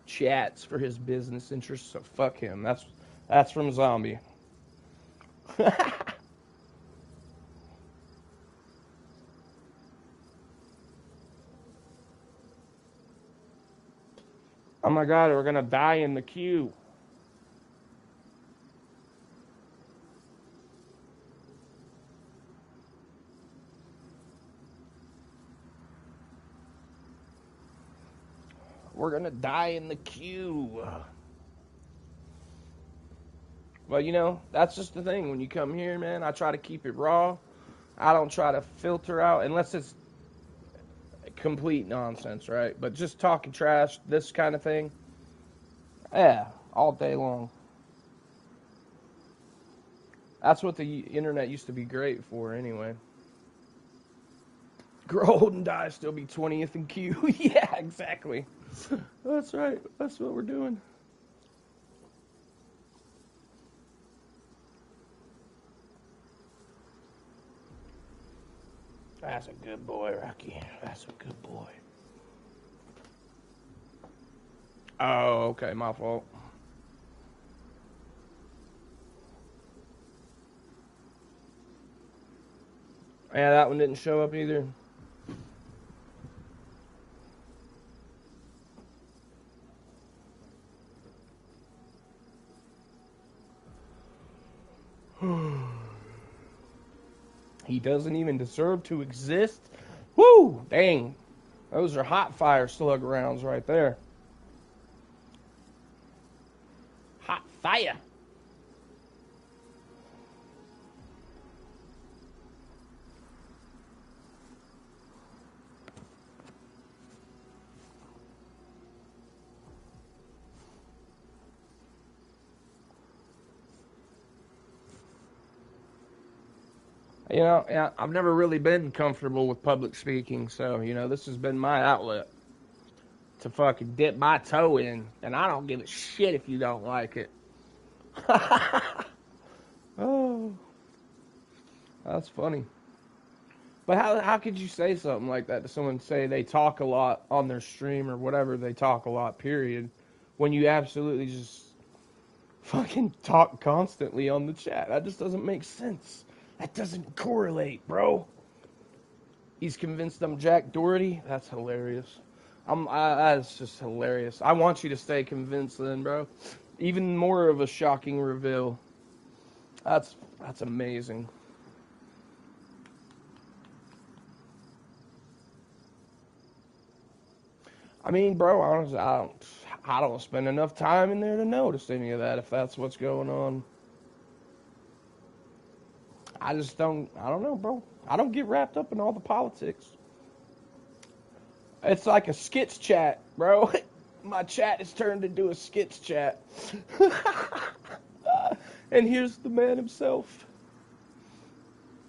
chats for his business interests, so fuck him. That's from Zombie. Oh my god, we're gonna die in the queue. We're gonna die in the queue. Well, you know, that's just the thing. When you come here, man, I try to keep it raw. I don't try to filter out, unless it's complete nonsense, right? But just talking trash, this kind of thing, yeah, all day long. That's what the internet used to be great for, anyway. Grow old and die, still be 20th in queue. Yeah, exactly. That's right. That's what we're doing. That's a good boy, Rocky. That's a good boy. Oh, okay, my fault. Yeah, that one didn't show up either. He doesn't even deserve to exist. Woo! Dang. Those are hot fire slug rounds right there. Hot fire. You know, yeah, I've never really been comfortable with public speaking, so, you know, this has been my outlet to fucking dip my toe in, and I don't give a shit if you don't like it. Oh, that's funny. But how could you say something like that to someone, say they talk a lot on their stream or whatever, they talk a lot, period, when you absolutely just fucking talk constantly on the chat? That just doesn't make sense. That doesn't correlate, bro. He's convinced I'm Jack Doherty? That's hilarious. That's just hilarious. I want you to stay convinced then, bro. Even more of a shocking reveal. That's amazing. I mean, bro, honestly, I don't spend enough time in there to notice any of that if that's what's going on. I don't know, bro. I don't get wrapped up in all the politics. It's like a skits chat, bro. My chat is turned into a skits chat. And here's the man himself.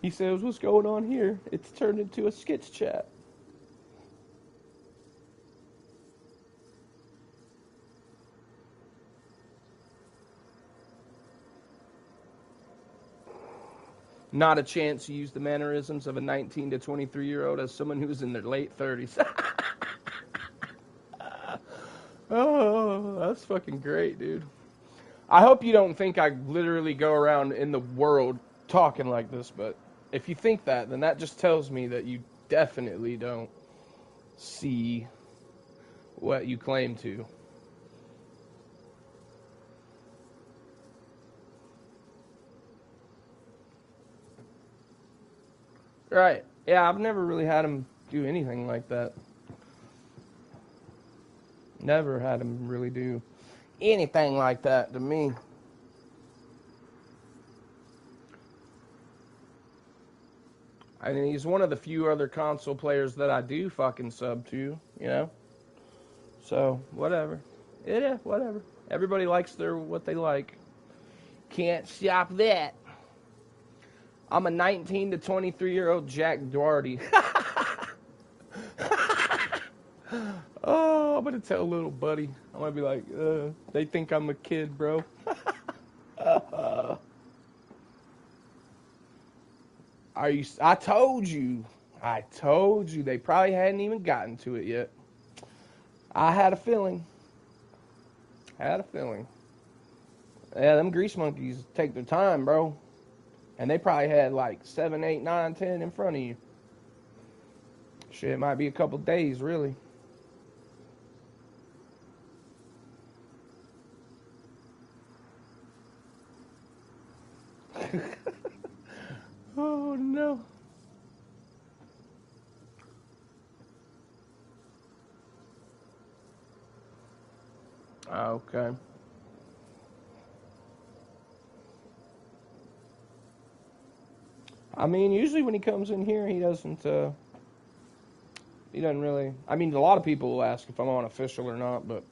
He says, what's going on here? It's turned into a skits chat. Not a chance to use the mannerisms of a 19 to 23-year-old as someone who's in their late 30s. Oh, that's fucking great, dude. I hope you don't think I literally go around in the world talking like this, but if you think that, then that just tells me that you definitely don't see what you claim to. Right. Yeah, I've never really had him do anything like that. Never had him really do anything like that to me. I mean, he's one of the few other console players that I do fucking sub to, you know? So, whatever. Yeah, whatever. Everybody likes what they like. Can't stop that. I'm a 19 to 23-year-old Jack Doherty. Oh, I'm going to tell little buddy. I'm going to be like, they think I'm a kid, bro. I told you. They probably hadn't even gotten to it yet. I had a feeling. Yeah, them grease monkeys take their time, bro. And they probably had like 7, 8, 9, 10 in front of you. Shit, it might be a couple days, really. Oh, no. Okay. I mean, usually when he comes in here, he doesn't really. I mean, a lot of people will ask if I'm on official or not, but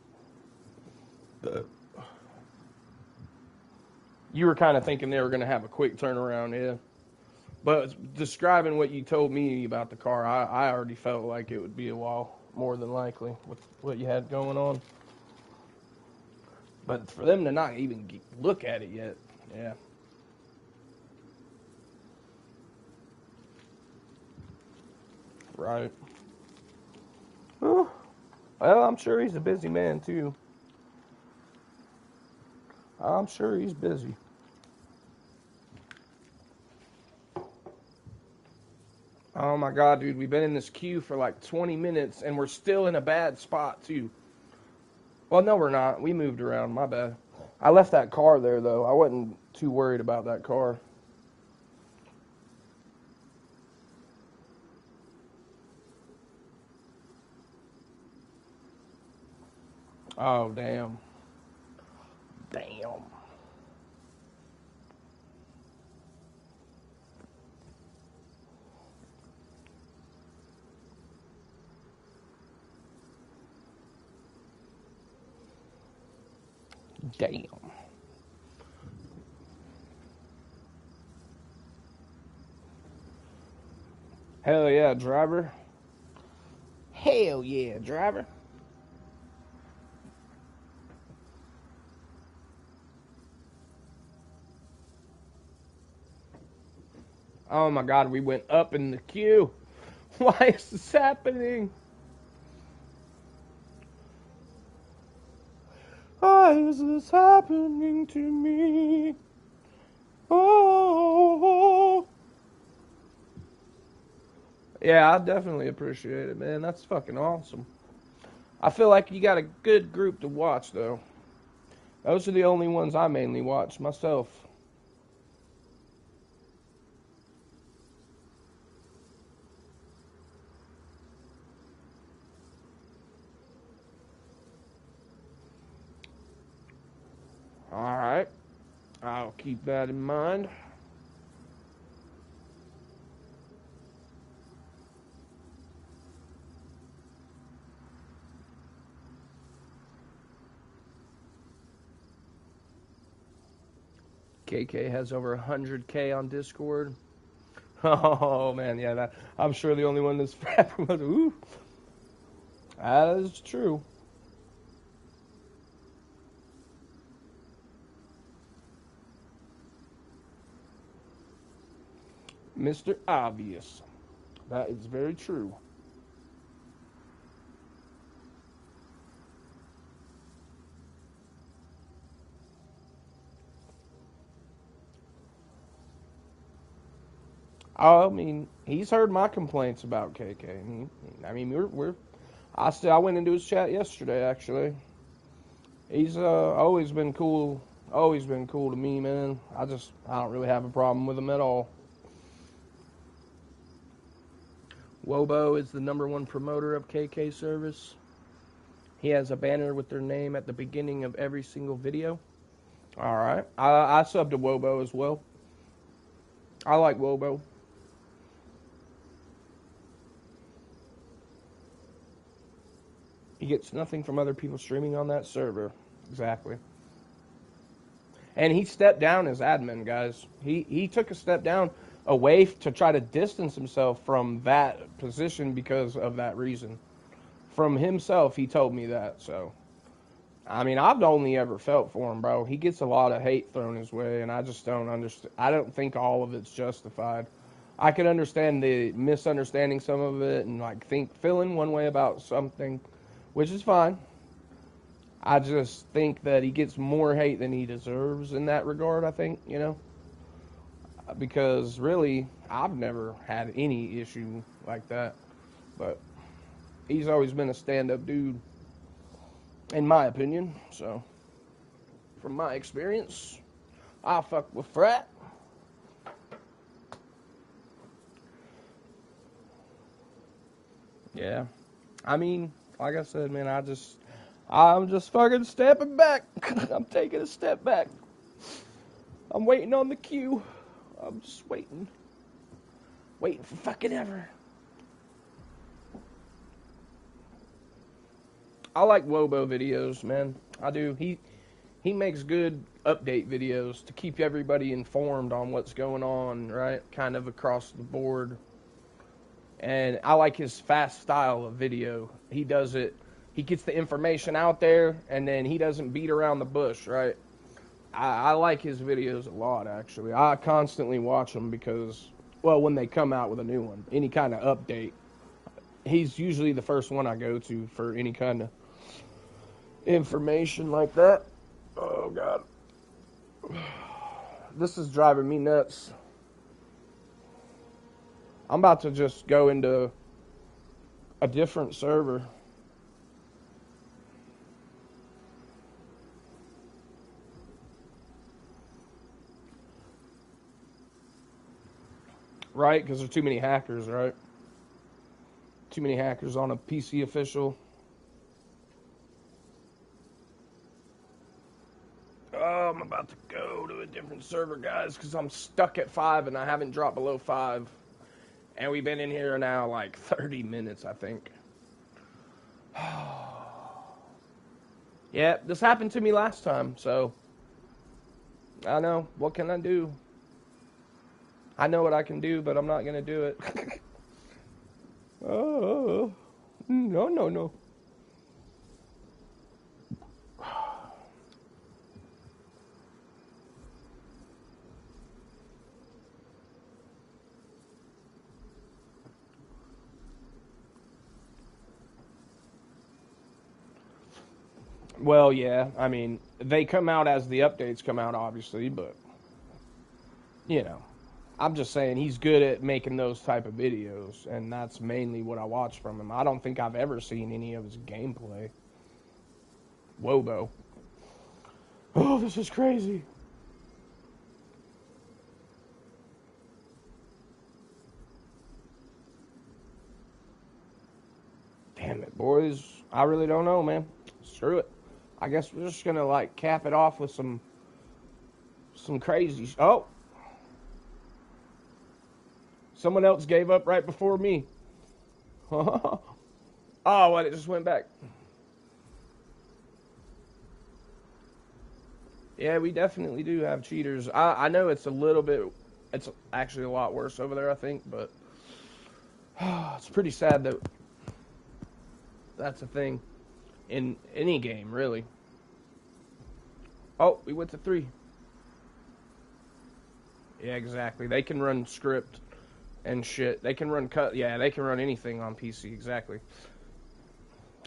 You were kind of thinking they were going to have a quick turnaround, yeah. But describing what you told me about the car, I already felt like it would be a while, more than likely, with what you had going on. But for them to not even look at it yet, yeah. Right. Well, I'm sure he's a busy man, too. I'm sure he's busy. Oh my God, dude, we've been in this queue for like 20 minutes and we're still in a bad spot, too. Well, no, we're not. We moved around, my bad. I left that car there, though. I wasn't too worried about that car. Oh, damn. Damn. Damn. Hell yeah, driver. Hell yeah, driver. Oh my God, we went up in the queue. Why is this happening? Why is this happening to me? Oh. Yeah, I definitely appreciate it, man. That's fucking awesome. I feel like you got a good group to watch, though. Those are the only ones I mainly watch myself. Alright. I'll keep that in mind. KK has over 100K on Discord. Oh man, yeah, I'm sure the only one that's promoted. Ooh, that is true. Mr. Obvious. That is very true. I mean, he's heard my complaints about KK. I mean, I went into his chat yesterday, actually. He's always been cool. Always been cool to me, man. I don't really have a problem with him at all. Wobo is the #1 promoter of KK service. He has a banner with their name at the beginning of every single video. Alright. I subbed to Wobo as well. I like Wobo. He gets nothing from other people streaming on that server. Exactly. And he stepped down as admin, guys. He took a step down away to try to distance himself from that position because of that reason. From himself, he told me that, so. I mean, I've only ever felt for him, bro. He gets a lot of hate thrown his way, and I just don't understand. I don't think all of it's justified. I could understand the misunderstanding some of it and, like, feeling one way about something, which is fine. I just think that he gets more hate than he deserves in that regard, I think, you know? Because, really, I've never had any issue like that. But he's always been a stand-up dude, in my opinion. So, from my experience, I fuck with Frat. Yeah. I mean, like I said, man, I'm just fucking stepping back. I'm taking a step back. I'm waiting on the queue. I'm just waiting. Waiting for fucking ever. I like Wobo videos, man. I do. he makes good update videos to keep everybody informed on what's going on, right? Kind of across the board. And I like his fast style of video. He does it, he gets the information out there, and then he doesn't beat around the bush, right? I like his videos a lot, actually. I constantly watch them because, well, when they come out with a new one, any kind of update, he's usually the first one I go to for any kind of information like that. Oh, God. This is driving me nuts. I'm about to just go into a different server. Right? Because there's too many hackers, right? Too many hackers on a PC official. Oh, I'm about to go to a different server, guys, because I'm stuck at 5 and I haven't dropped below 5. And we've been in here now like 30 minutes, I think. Yeah, this happened to me last time, so I know. What can I do? I know what I can do, but I'm not going to do it. Oh, no. Well, yeah, I mean, they come out as the updates come out, obviously, but, you know, I'm just saying he's good at making those type of videos, and that's mainly what I watch from him. I don't think I've ever seen any of his gameplay. Wobo. Oh, this is crazy. Damn it, boys. I really don't know, man. Screw it. I guess we're just gonna like cap it off with some crazy. Oh, someone else gave up right before me. Oh, what? It just went back. Yeah, we definitely do have cheaters. I know it's a little bit. It's actually a lot worse over there, I think, but it's pretty sad that that's a thing in any game, really. Oh, we went to 3. Yeah, exactly. They can run script and shit. They can run cut. Yeah, they can run anything on PC. Exactly.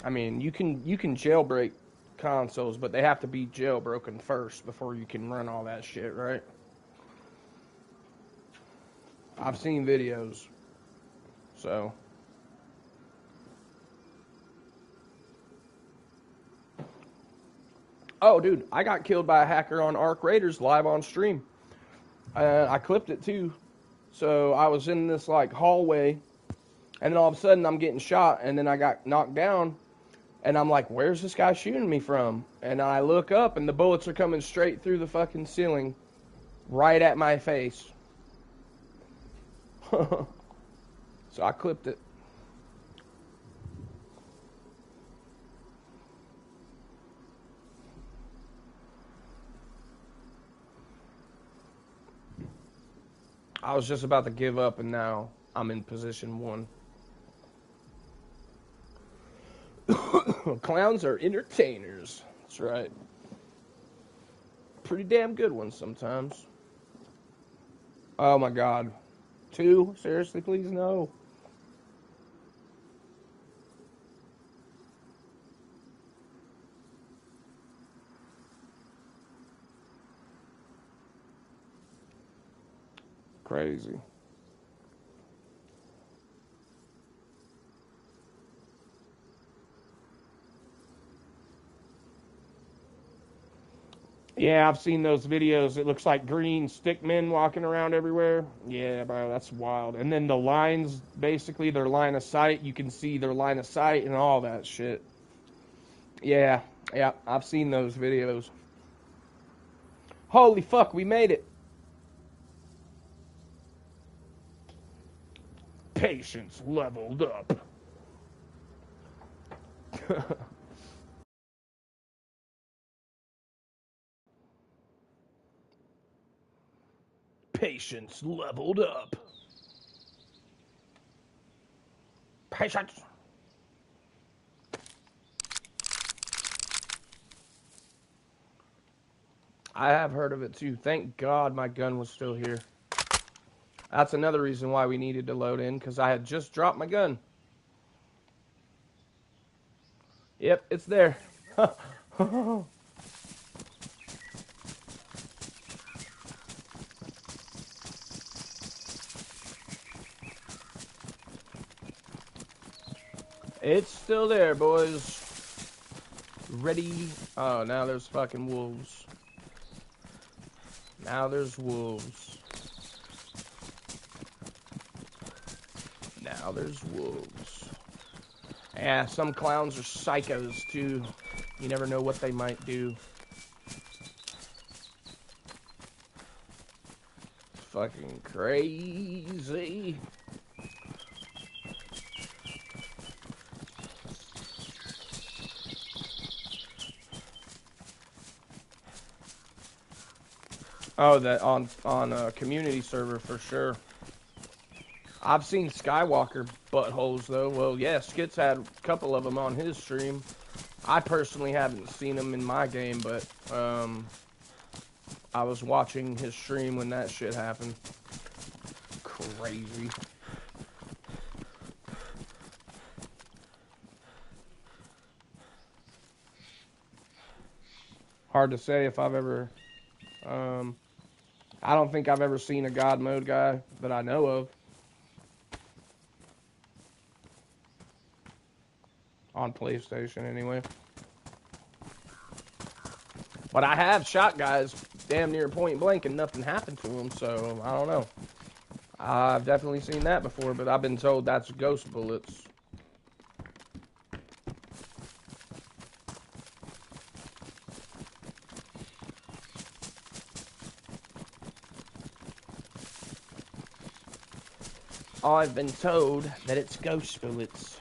I mean, you can jailbreak consoles, but they have to be jailbroken first before you can run all that shit, right? I've seen videos. So. Oh, dude, I got killed by a hacker on Arc Raiders live on stream. I clipped it too. So I was in this like hallway, and then all of a sudden I'm getting shot, and then I got knocked down, and I'm like, where's this guy shooting me from? And I look up, and the bullets are coming straight through the fucking ceiling, right at my face. So I clipped it. I was just about to give up, and now I'm in position 1. Clowns are entertainers. That's right. Pretty damn good ones sometimes. Oh my god. 2? Seriously, please, no. Crazy. Yeah, I've seen those videos. It looks like green stick men walking around everywhere. Yeah, bro, that's wild. And then the lines, basically their line of sight, you can see their line of sight and all that shit. Yeah, I've seen those videos. Holy fuck, we made it. Patience leveled up. Patience leveled up. Patience. I have heard of it too. Thank God my gun was still here. That's another reason why we needed to load in, because I had just dropped my gun. Yep, it's there. It's still there, boys. Ready. Oh, now there's fucking wolves. Now there's wolves. Now there's wolves. Yeah, some clowns are psychos, too. You never know what they might do. Fucking crazy. Oh, that on a community server for sure. I've seen Skywalker buttholes though. Well, yeah, Skit's had a couple of them on his stream. I personally haven't seen them in my game, but I was watching his stream when that shit happened. Crazy. Hard to say if I've ever. I don't think I've ever seen a God mode guy that I know of. On PlayStation, anyway. But I have shot guys damn near point blank and nothing happened to them, so I don't know. I've definitely seen that before, but I've been told that's ghost bullets. I've been told that it's ghost bullets.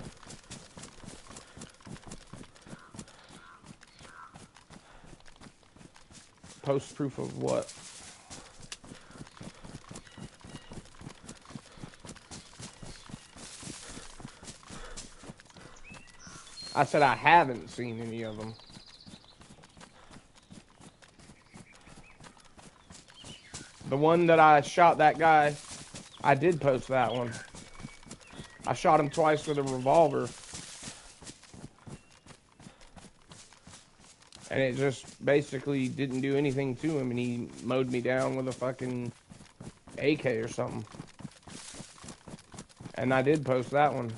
Post proof of what? I said I haven't seen any of them. The one that I shot that guy, I did post that one. I shot him twice with a revolver. And it just basically didn't do anything to him, and he mowed me down with a fucking AK or something. And I did post that one.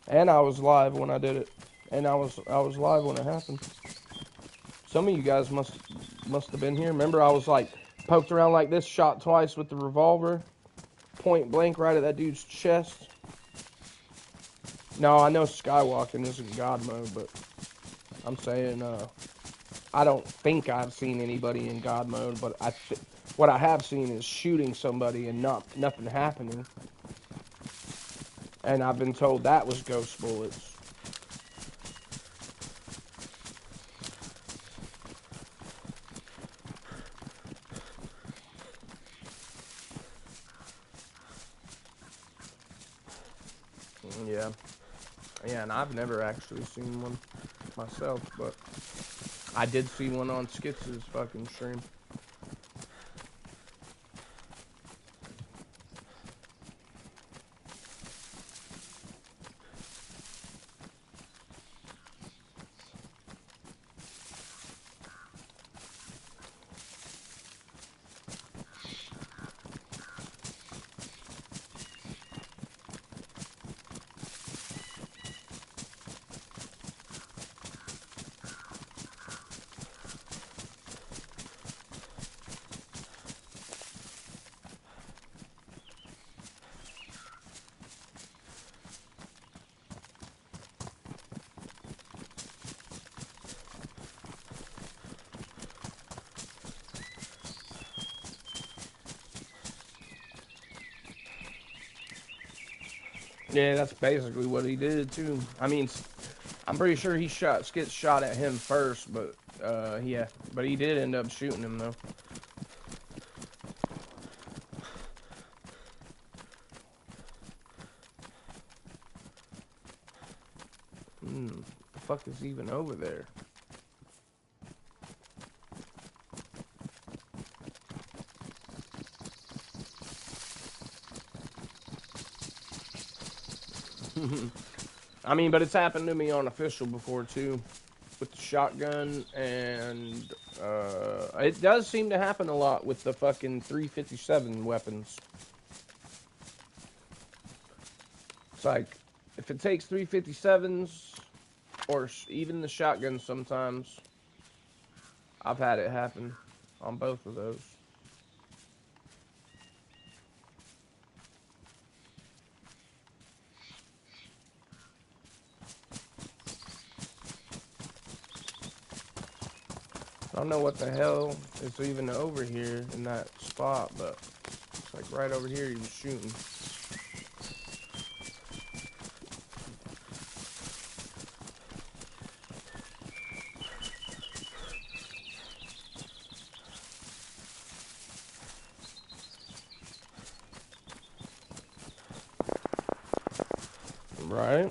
And I was live when I did it. And I was live when it happened. Some of you guys must have been here. Remember, I was like poked around like this, shot twice with the revolver, point blank right at that dude's chest. No, I know skywalking isn't God mode, but I'm saying I don't think I've seen anybody in God mode, but what I have seen is shooting somebody and nothing happening. And I've been told that was ghost bullets. Yeah. Yeah, and I've never actually seen one myself, but I did see one on Skits' fucking stream. Yeah, that's basically what he did, too. I mean, I'm pretty sure he gets shot at him first, but yeah, but he did end up shooting him though. The fuck is even over there? I mean, but it's happened to me on official before too, with the shotgun, and it does seem to happen a lot with the fucking 357 weapons. It's like, if it takes 357s, or even the shotgun sometimes, I've had it happen on both of those. I don't know what the hell is even over here in that spot, but it's like right over here he was shooting. Right?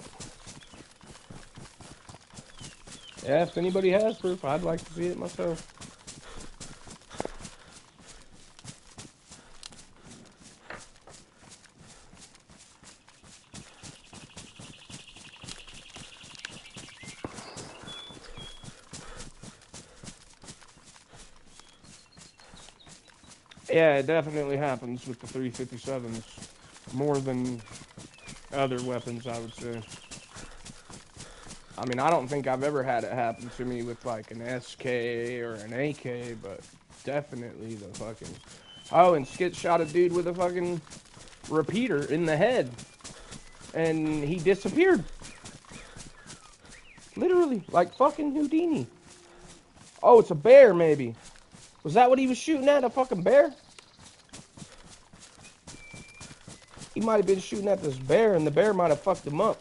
Yeah, if anybody has proof, I'd like to see it myself. Yeah, it definitely happens with the 357s. More than other weapons, I would say. I mean, I don't think I've ever had it happen to me with like an SK or an AK, but definitely the fucking... Oh, and Skit shot a dude with a fucking repeater in the head. And he disappeared. Literally, like fucking Houdini. Oh, it's a bear, maybe. Was that what he was shooting at? A fucking bear? He might have been shooting at this bear, and the bear might have fucked him up.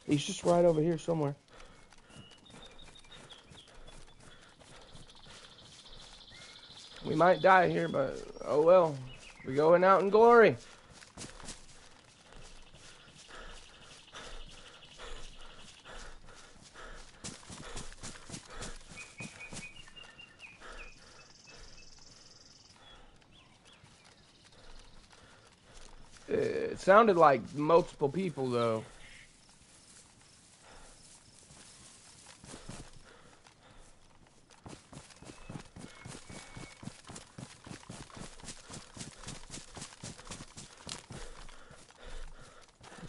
He's just right over here somewhere. We might die here, but oh well. We're going out in glory. It sounded like multiple people, though.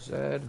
Zed.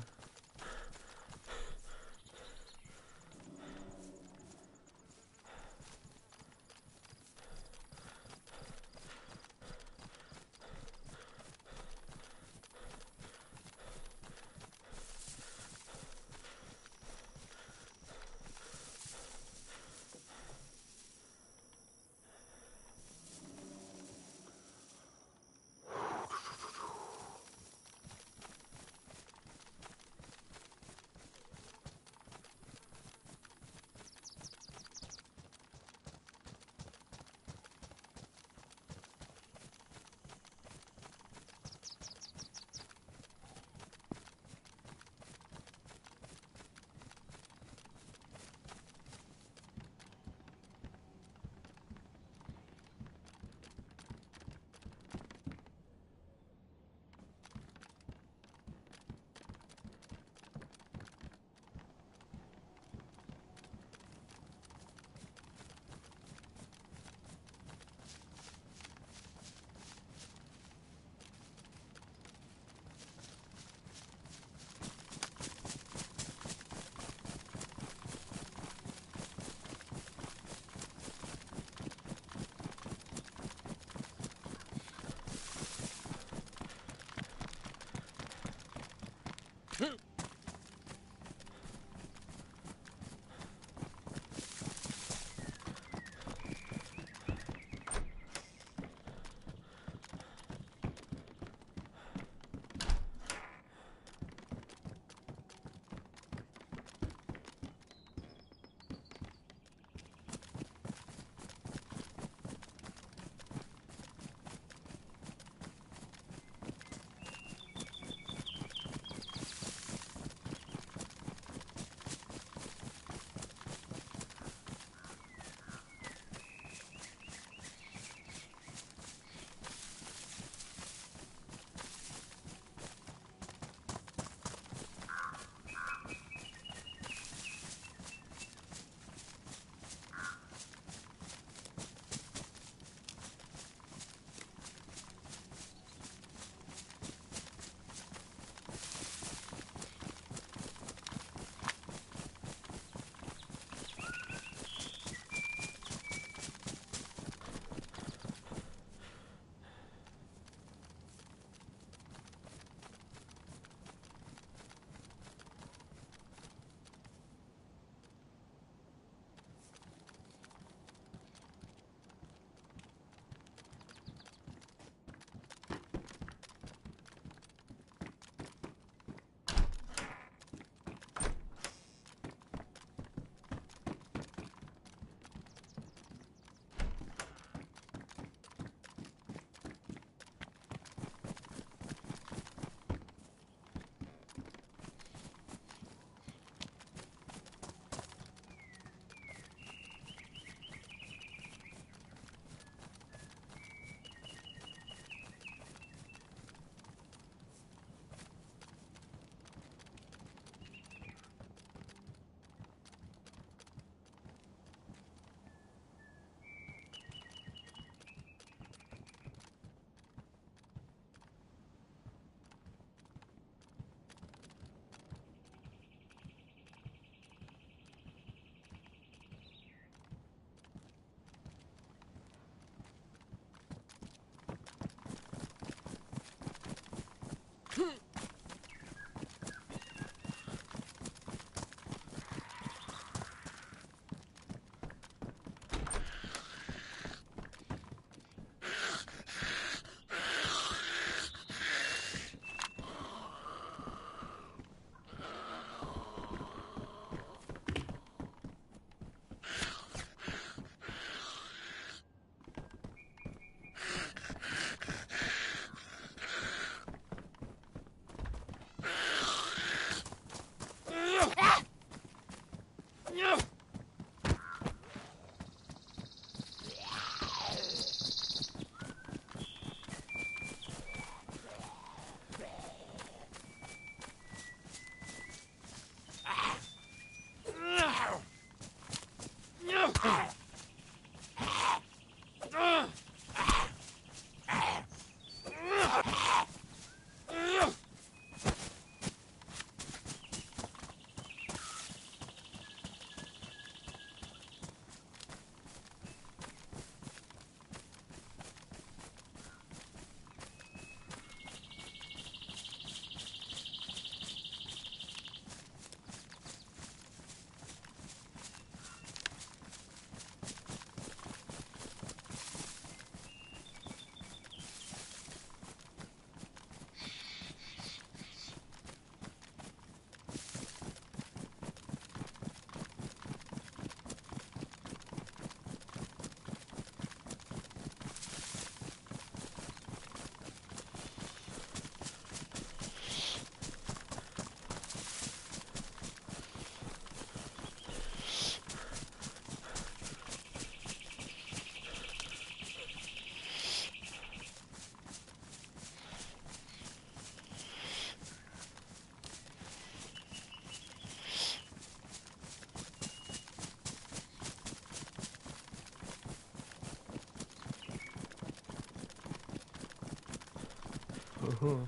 Oh,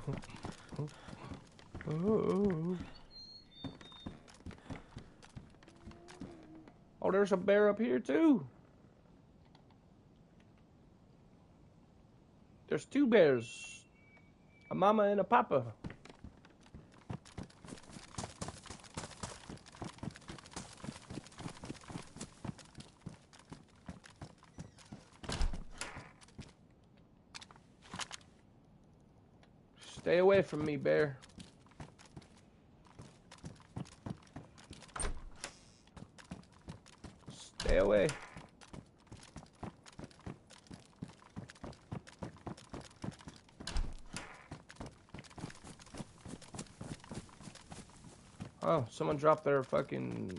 there's a bear up here too. There's two bears. A mama and a papa. Stay away from me, bear. Stay away. Oh, someone dropped their fucking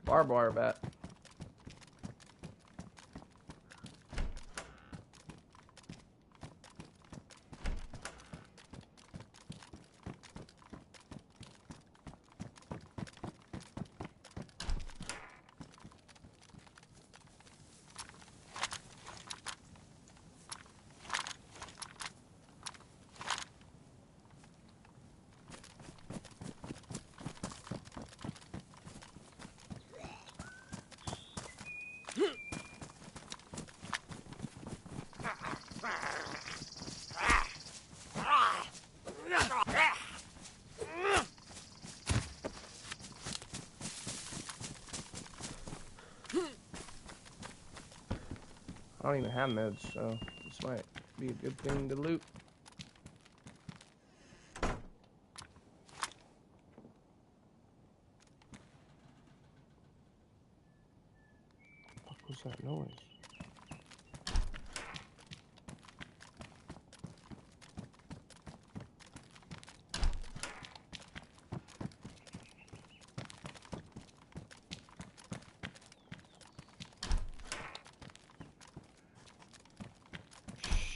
barbed wire bat. I don't even have meds, so this might be a good thing to loot. What was that noise?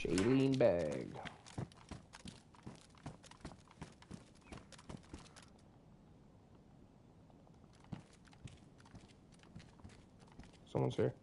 Shailene bag. Someone's here.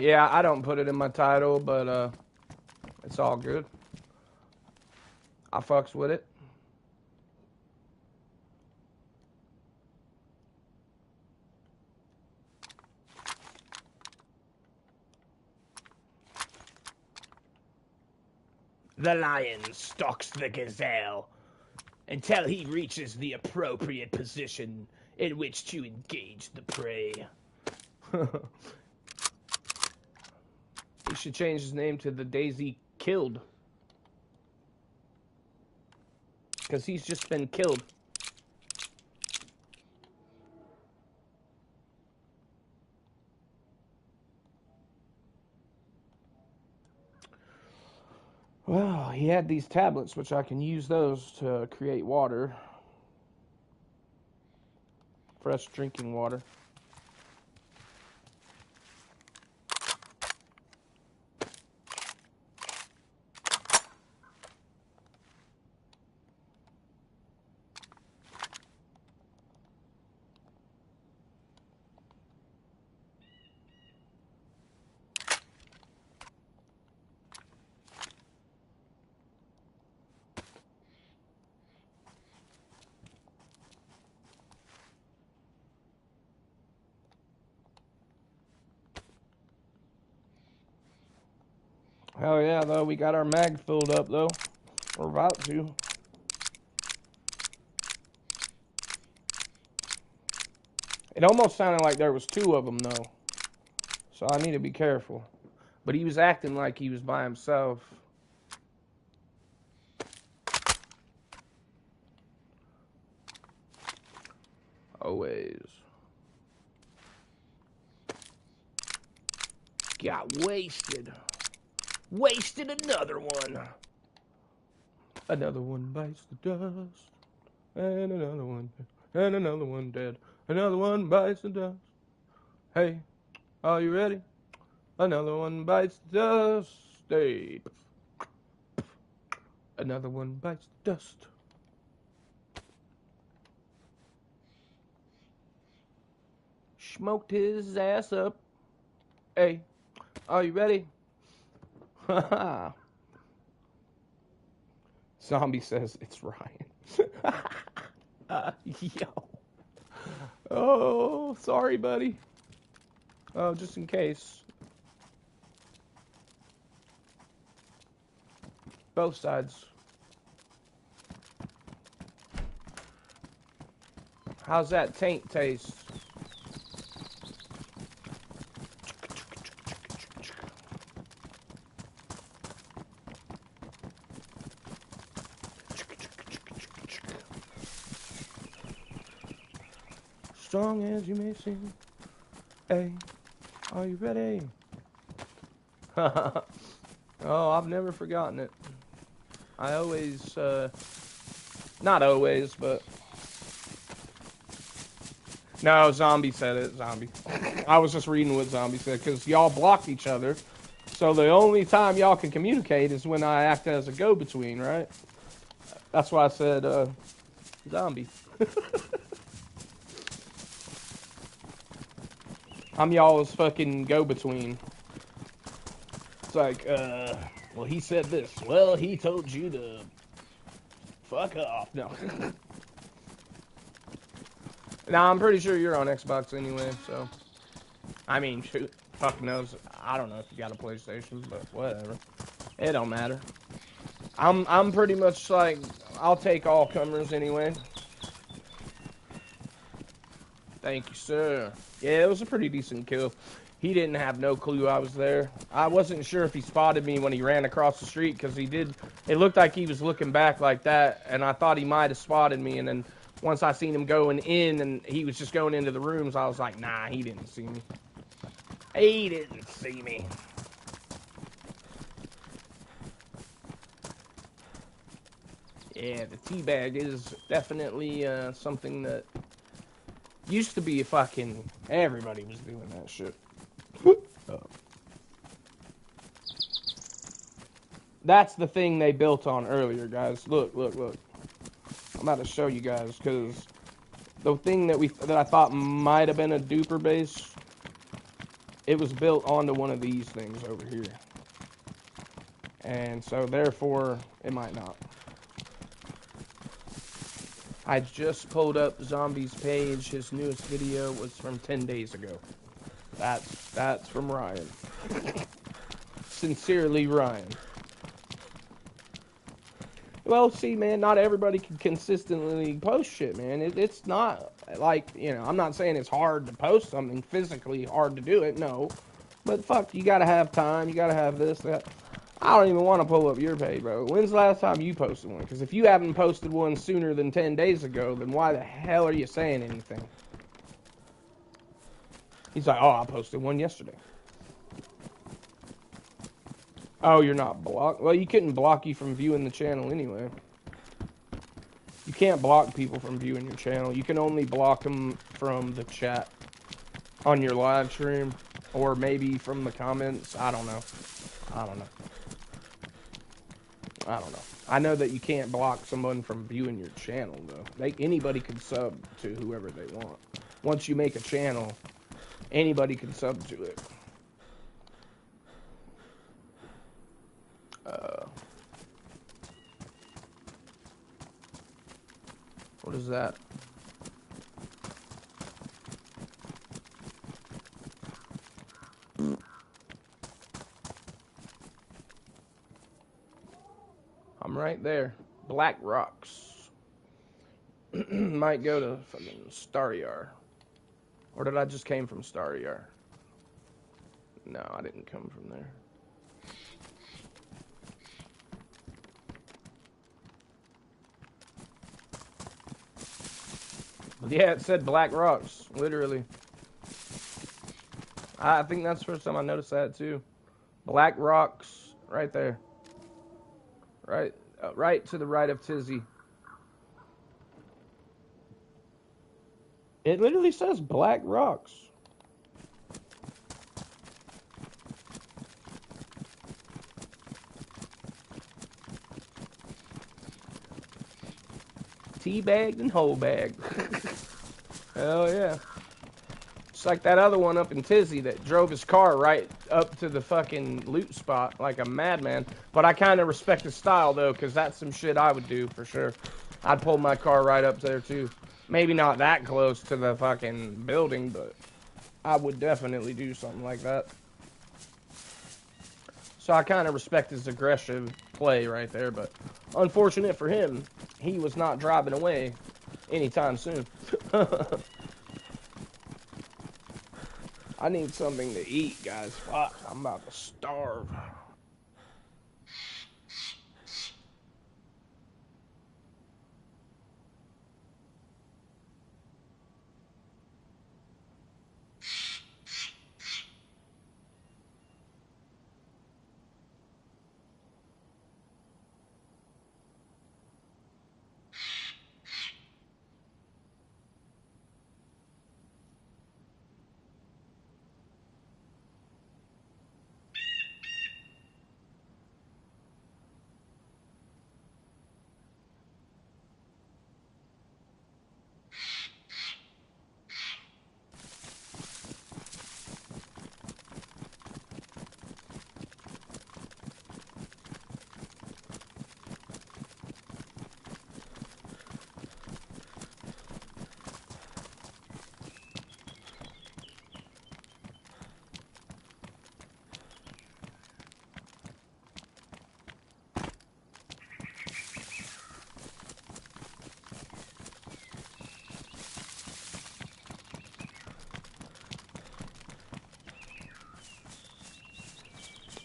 Yeah, I don't put it in my title, but it's all good. I fucks with it. The lion stalks the gazelle until he reaches the appropriate position in which to engage the prey. He should change his name to the DayZ Killed. Because he's just been killed. Well, he had these tablets, which I can use those to create water. fresh drinking water. Hell yeah, though. We got our mag filled up, though. We're about to. It almost sounded like there was two of them, though. So I need to be careful. But he was acting like he was by himself. Always. Got wasted. Wasted another one. Another one bites the dust. And another one. And another one dead. Another one bites the dust. Hey, are you ready? Another one bites the dust. Hey. Another one bites the dust. Smoked his ass up. Hey, are you ready? Haha. Zombie says it's Ryan. Yo. Oh, sorry, buddy. Oh, just in case. Both sides. How's that taint taste? Strong as you may seem. Hey, are you ready? Oh, I've never forgotten it. I always, not always, but... No, Zombie said it, Zombie. I was just reading what Zombie said, because y'all blocked each other. So the only time y'all can communicate is when I act as a go-between, right? That's why I said, Zombie. I'm y'all's fucking go-between. It's like, well, he said this. Well, he told you to fuck off. No. Nah, I'm pretty sure you're on Xbox anyway, so. I mean, shoot, fuck knows. I don't know if you got a PlayStation, but whatever. It don't matter. I'm pretty much like, I'll take all comers anyway. Thank you, sir. Yeah, it was a pretty decent kill. He didn't have no clue I was there. I wasn't sure if he spotted me when he ran across the street, because he did. It looked like he was looking back like that, and I thought he might have spotted me, and then once I seen him going in, and he was just going into the rooms, I was like, nah, he didn't see me. He didn't see me. Yeah, the teabag is definitely something that used to be fucking... Everybody was doing that shit. Oh. That's the thing they built on earlier, guys. Look, look, look. I'm about to show you guys, because the thing that I thought might have been a duper base, it was built onto one of these things over here. And so, therefore, it might not. I just pulled up Zombie's page. His newest video was from 10 days ago. That's from Ryan. Sincerely, Ryan. Well, see, man, not everybody can consistently post shit, man. It's not like, you know, I'm not saying it's hard to post something, physically hard to do it, no. But fuck, you gotta have time, you gotta have this, that. I don't even want to pull up your page, bro. When's the last time you posted one? Because if you haven't posted one sooner than 10 days ago, then why the hell are you saying anything? He's like, oh, I posted one yesterday. Oh, you're not blocked? Well, you couldn't block you from viewing the channel anyway. You can't block people from viewing your channel. You can only block them from the chat on your live stream, or maybe from the comments. I don't know. I don't know. I don't know. I know that you can't block someone from viewing your channel, though. Anybody can sub to whoever they want. Once you make a channel, anybody can sub to it. What is that? I'm right there. Black Rocks. Might go to fucking Staryar. Or did I just came from Staryar? No, I didn't come from there. Yeah, it said Black Rocks, literally. I think that's the first time I noticed that too. Black Rocks, right there. Right to the right of Tizzy. It literally says Black Rocks. Teabagged and whole bagged. Hell yeah. It's like that other one up in Tizzy that drove his car right up to the fucking loot spot like a madman. But I kind of respect his style, though, because that's some shit I would do for sure. I'd pull my car right up there, too. Maybe not that close to the fucking building, but I would definitely do something like that. So I kind of respect his aggressive play right there, but unfortunate for him, he was not driving away anytime soon. I need something to eat, guys. Fuck, I'm about to starve.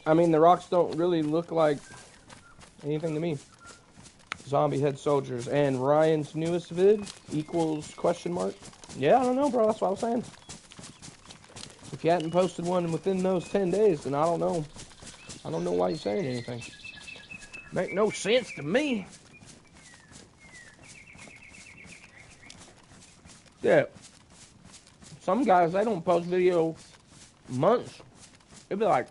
I mean, the rocks don't really look like anything to me. Zombie head soldiers. And Ryan's newest vid equals question mark. Yeah, I don't know, bro. That's what I was saying. If you hadn't posted one within those 10 days, then I don't know. I don't know why you're saying anything. Make no sense to me. Yeah. Some guys, they don't post video months. It'd be like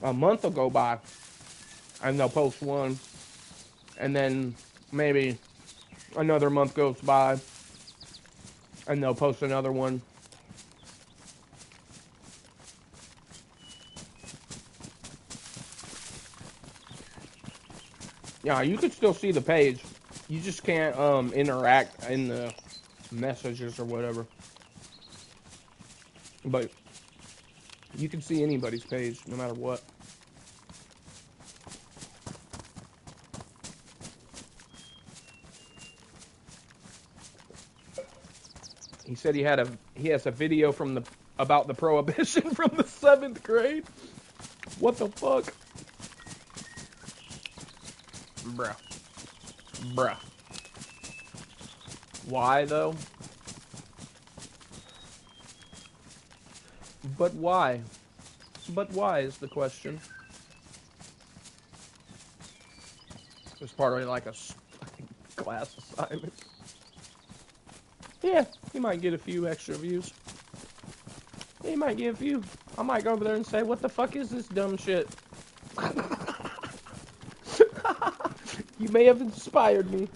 a month will go by and they'll post one. And then maybe another month goes by and they'll post another one. Yeah, you can still see the page. You just can't interact in the messages or whatever. But you can see anybody's page no matter what. He said he has a video from about the prohibition from the 7th grade. What the fuck? Bruh. Why though? But why? But why is the question? It was partly like a Class assignment. Yeah, he might get a few extra views. He might get a few. I might go over there and say, what the fuck is this dumb shit? You may have inspired me.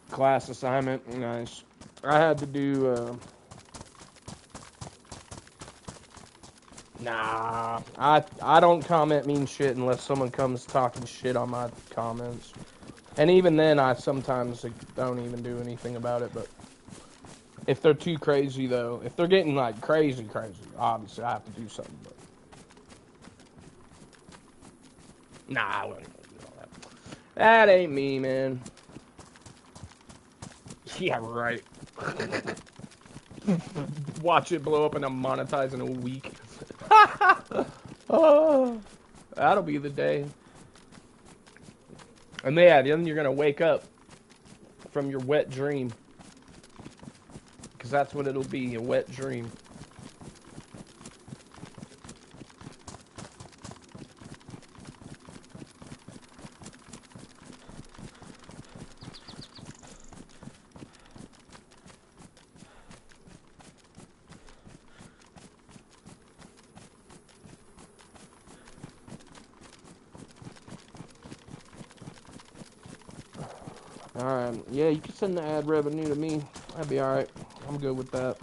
Class assignment, nice. I had to do, nah, I don't comment mean shit unless someone comes talking shit on my comments. And even then, I sometimes don't even do anything about it, but if they're too crazy, though, if they're getting, like, crazy, obviously I have to do something, but... Nah, I wouldn't do all that. That ain't me, man. Yeah, right. Watch it blow up and I'm monetized in a week. Oh, that'll be the day. And yeah, then you're gonna wake up from your wet dream. Because that's what it'll be, a wet dream. Alright, yeah, you can send the ad revenue to me. That'd be alright. I'm good with that.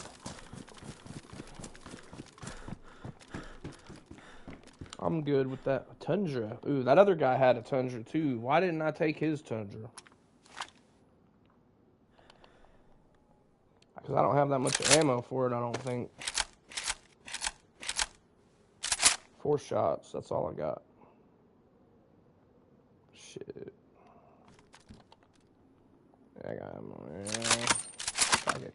I'm good with that. Tundra. Ooh, that other guy had a Tundra too. Why didn't I take his Tundra? Because I don't have that much ammo for it, I don't think. 4 shots, that's all I got. Shit. I got ammo. Yeah. Fuck it.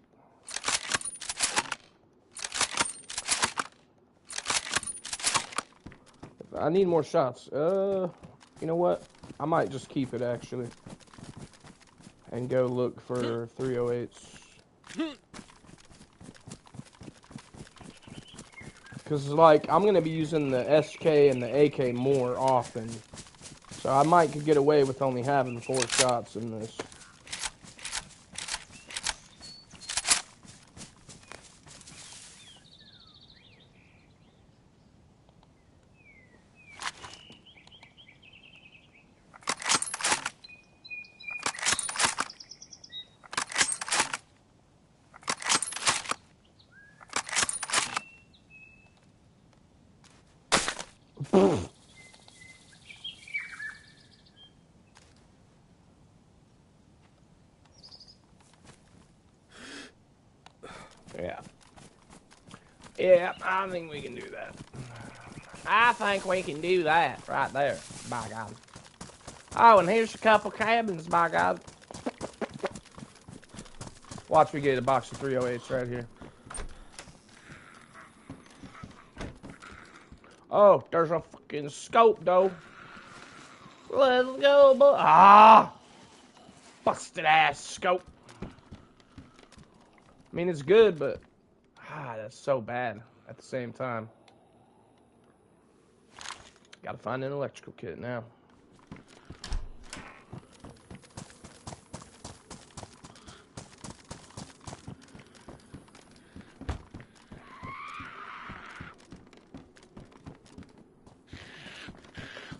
I need more shots. You know what? I might just keep it, actually. And go look for 308s. Because, like, I'm going to be using the SK and the AK more often. So I might could get away with only having 4 shots in this. Yeah. Yeah, I think we can do that. I think we can do that right there, by God. Oh, and here's a couple cabins, by God. Watch me get a box of 308s right here. Oh, there's a fucking scope, though. Let's go, boy. Ah! Busted ass scope. I mean, it's good, but... that's so bad at the same time. Gotta find an electrical kit now.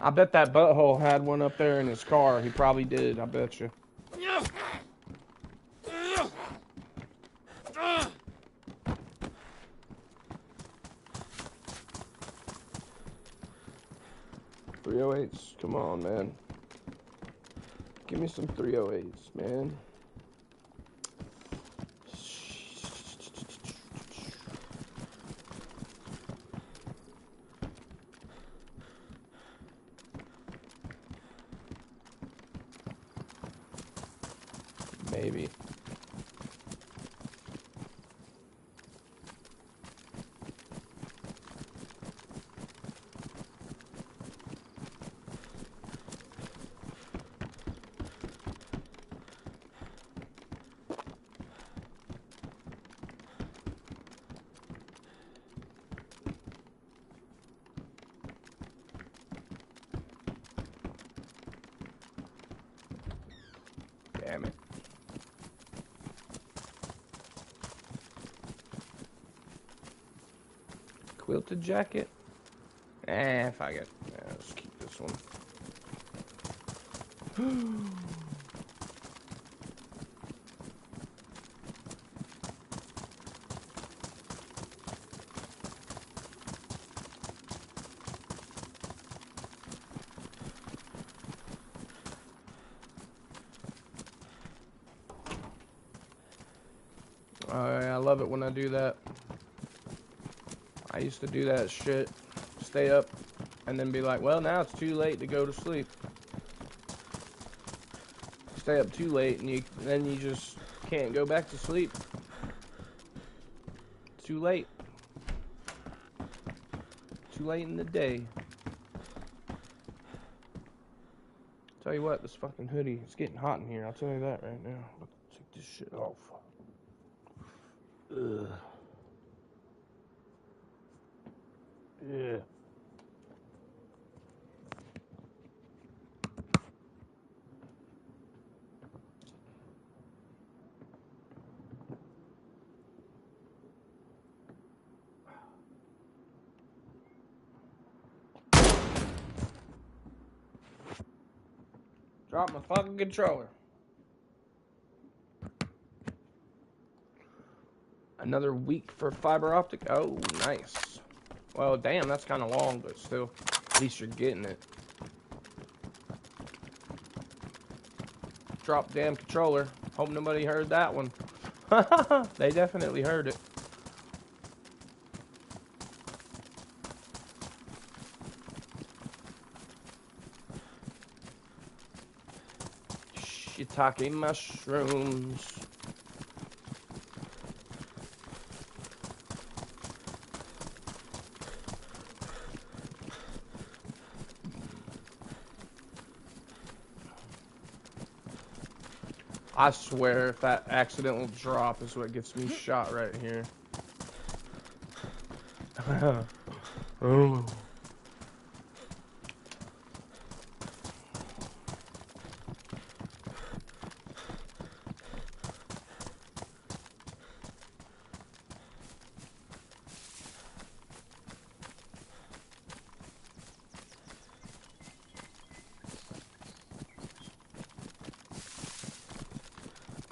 I bet that butthole had one up there in his car. He probably did, I bet you. .308s, come on, man. Give me some 308s, man. Maybe. Damn it. Quilted jacket? Fuck it. Let's keep this one. I love it when I do that. I used to do that shit. Stay up and then be like, well, now it's too late to go to sleep. Stay up too late and then you just can't go back to sleep. Too late. Too late in the day. Tell you what, this fucking hoodie, it's getting hot in here. I'll tell you that right now. Let's take this shit off. Ugh. Yeah. Drop my fucking controller. Another week for fiber optic. Oh, nice. Well, damn, that's kind of long, but still, at least you're getting it. Drop damn controller. Hope nobody heard that one. They definitely heard it. Shiitake mushrooms. I swear if that accidental drop is what gets me shot right here. Oh.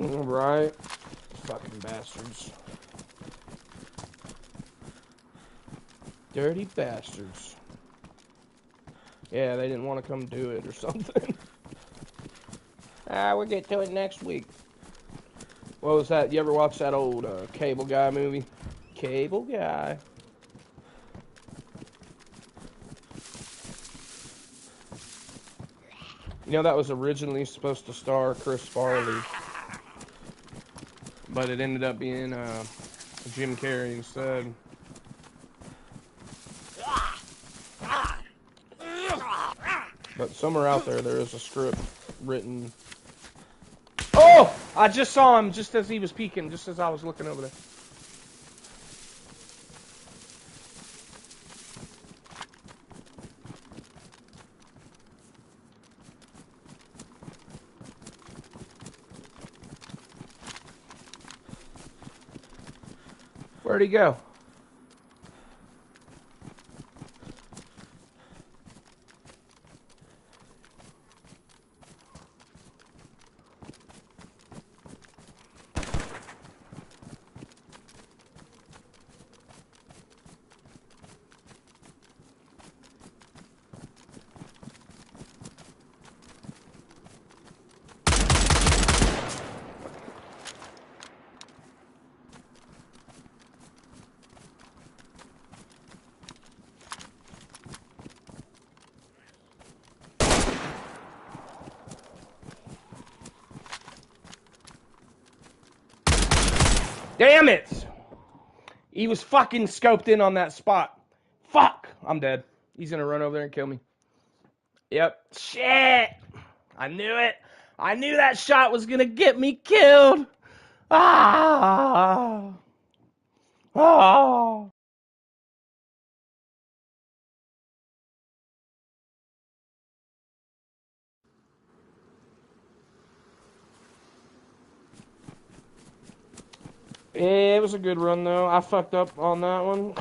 Right. Fucking bastards. Dirty bastards. Yeah, they didn't want to come do it or something. We'll get to it next week. What was that? You ever watch that old Cable Guy movie? Cable Guy. You know, that was originally supposed to star Chris Farley. But it ended up being Jim Carrey instead. But somewhere out there is a script written. Oh! I just saw him just as he was peeking, just as I was looking over there. Where'd he go? Damn it! He was fucking scoped in on that spot. Fuck! I'm dead. He's gonna run over there and kill me. Yep. Shit! I knew it. I knew that shot was gonna get me killed. Ah! Ah! Yeah, it was a good run, though. I fucked up on that one.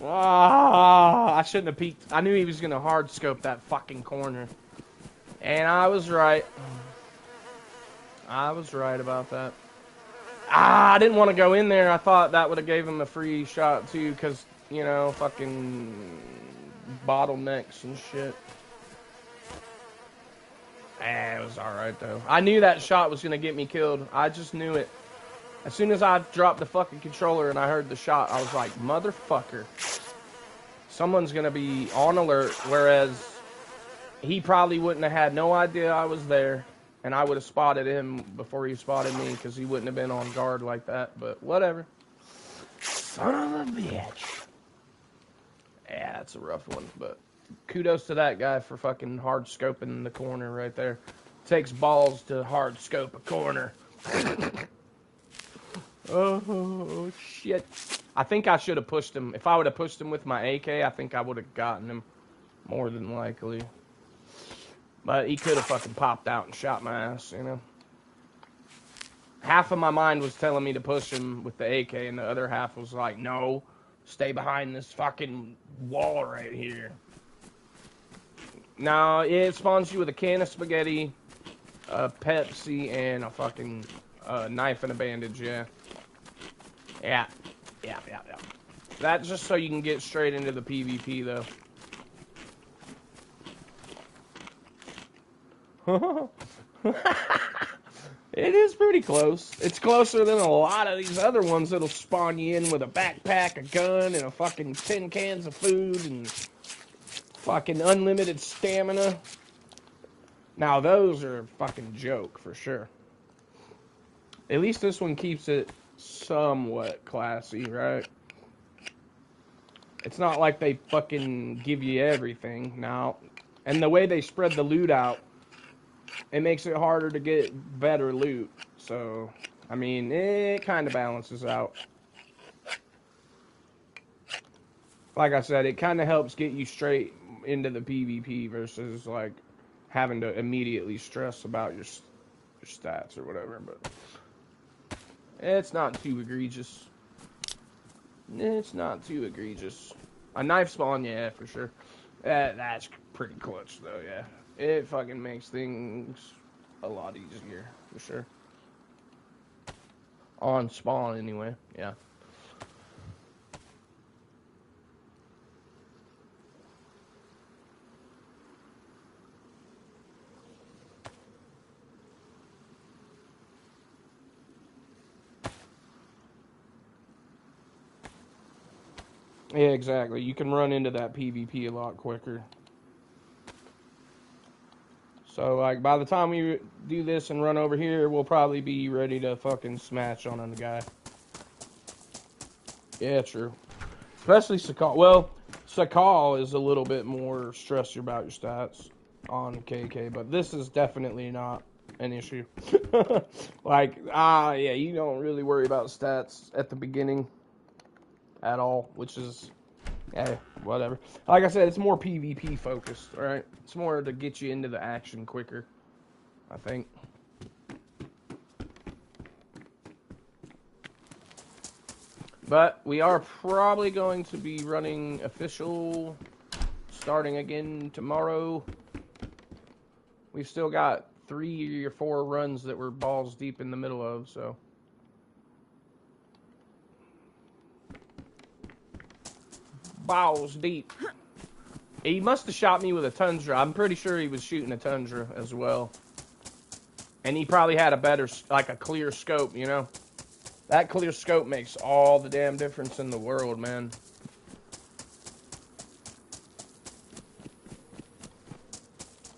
I shouldn't have peeked. I knew he was going to hard scope that fucking corner. And I was right. I was right about that. I didn't want to go in there. I thought that would have gave him a free shot, too, because, you know, fucking bottlenecks and shit. It was alright, though. I knew that shot was going to get me killed. I just knew it. As soon as I dropped the fucking controller and I heard the shot, I was like, motherfucker. Someone's going to be on alert, whereas he probably wouldn't have had no idea I was there, and I would have spotted him before he spotted me, because he wouldn't have been on guard like that, but whatever. Son of a bitch. Yeah, that's a rough one, but kudos to that guy for fucking hard scoping the corner right there. Takes balls to hard scope a corner. Oh, shit. I think I should have pushed him. If I would have pushed him with my AK, I think I would have gotten him. More than likely. But he could have fucking popped out and shot my ass, you know. Half of my mind was telling me to push him with the AK, and the other half was like, no, stay behind this fucking wall right here. Now, it spawns you with a can of spaghetti, a Pepsi, and a fucking knife and a bandage, yeah. Yeah. That's just so you can get straight into the PvP, though. It is pretty close. It's closer than a lot of these other ones that'll spawn you in with a backpack, a gun, and a fucking 10 cans of food, and fucking unlimited stamina. Now, those are a fucking joke, for sure. At least this one keeps it somewhat classy, right? It's not like they fucking give you everything now. And the way they spread the loot out, it makes it harder to get better loot. So, I mean, it kind of balances out. Like I said, it kind of helps get you straight into the PvP versus, like, having to immediately stress about your stats or whatever, but it's not too egregious. It's not too egregious. A knife spawn, yeah, for sure. That's pretty clutch, though, yeah. It fucking makes things a lot easier, for sure. On spawn, anyway, yeah. Yeah, exactly. You can run into that PvP a lot quicker. So, like, by the time we do this and run over here, we'll probably be ready to fucking smash on the guy. Yeah, true. Especially Sakal. Well, Sakal is a little bit more stressed about your stats on KK, but this is definitely not an issue. Like, yeah, you don't really worry about stats at the beginning at all, which is, whatever. Like I said, it's more PvP focused, right? It's more to get you into the action quicker, I think. But we are probably going to be running official starting again tomorrow. We've still got 3 or 4 runs that we're balls deep in the middle of, so. Balls deep. He must have shot me with a Tundra. I'm pretty sure he was shooting a Tundra as well. And he probably had a better, like a clear scope, you know? That clear scope makes all the damn difference in the world, man.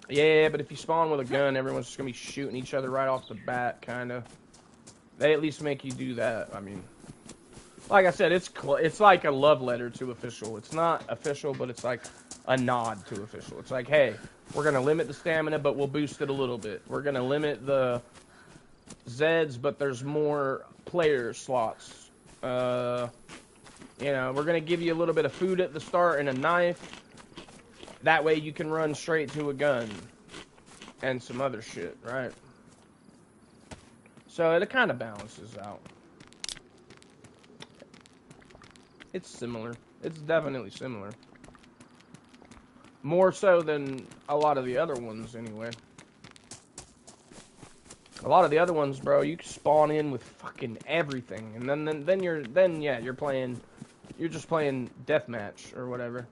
Yeah, but if you spawn with a gun, everyone's just going to be shooting each other right off the bat, kind of. They at least make you do that, I mean. Like I said, it's like a love letter to official. It's not official, but it's like a nod to official. It's like, hey, we're going to limit the stamina, but we'll boost it a little bit. We're going to limit the Zeds, but there's more player slots. You know, we're going to give you a little bit of food at the start and a knife. That way you can run straight to a gun and some other shit, right? So it kind of balances out. It's similar. It's definitely similar. More so than a lot of the other ones, anyway. A lot of the other ones, bro, you can spawn in with fucking everything, and then you're just playing deathmatch or whatever.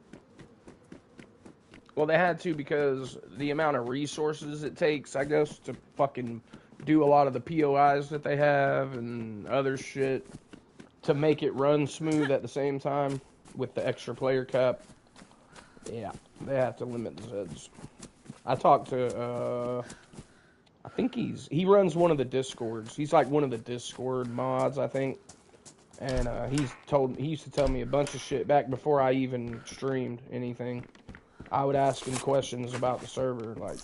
Well, they had to because the amount of resources it takes, I guess, to fucking do a lot of the POIs that they have and other shit to make it run smooth at the same time with the extra player cap. Yeah, they have to limit the Zeds. I talked to, I think he runs one of the Discords. He's like one of the Discord mods, I think. And he used to tell me a bunch of shit back before I even streamed anything. I would ask him questions about the server, like,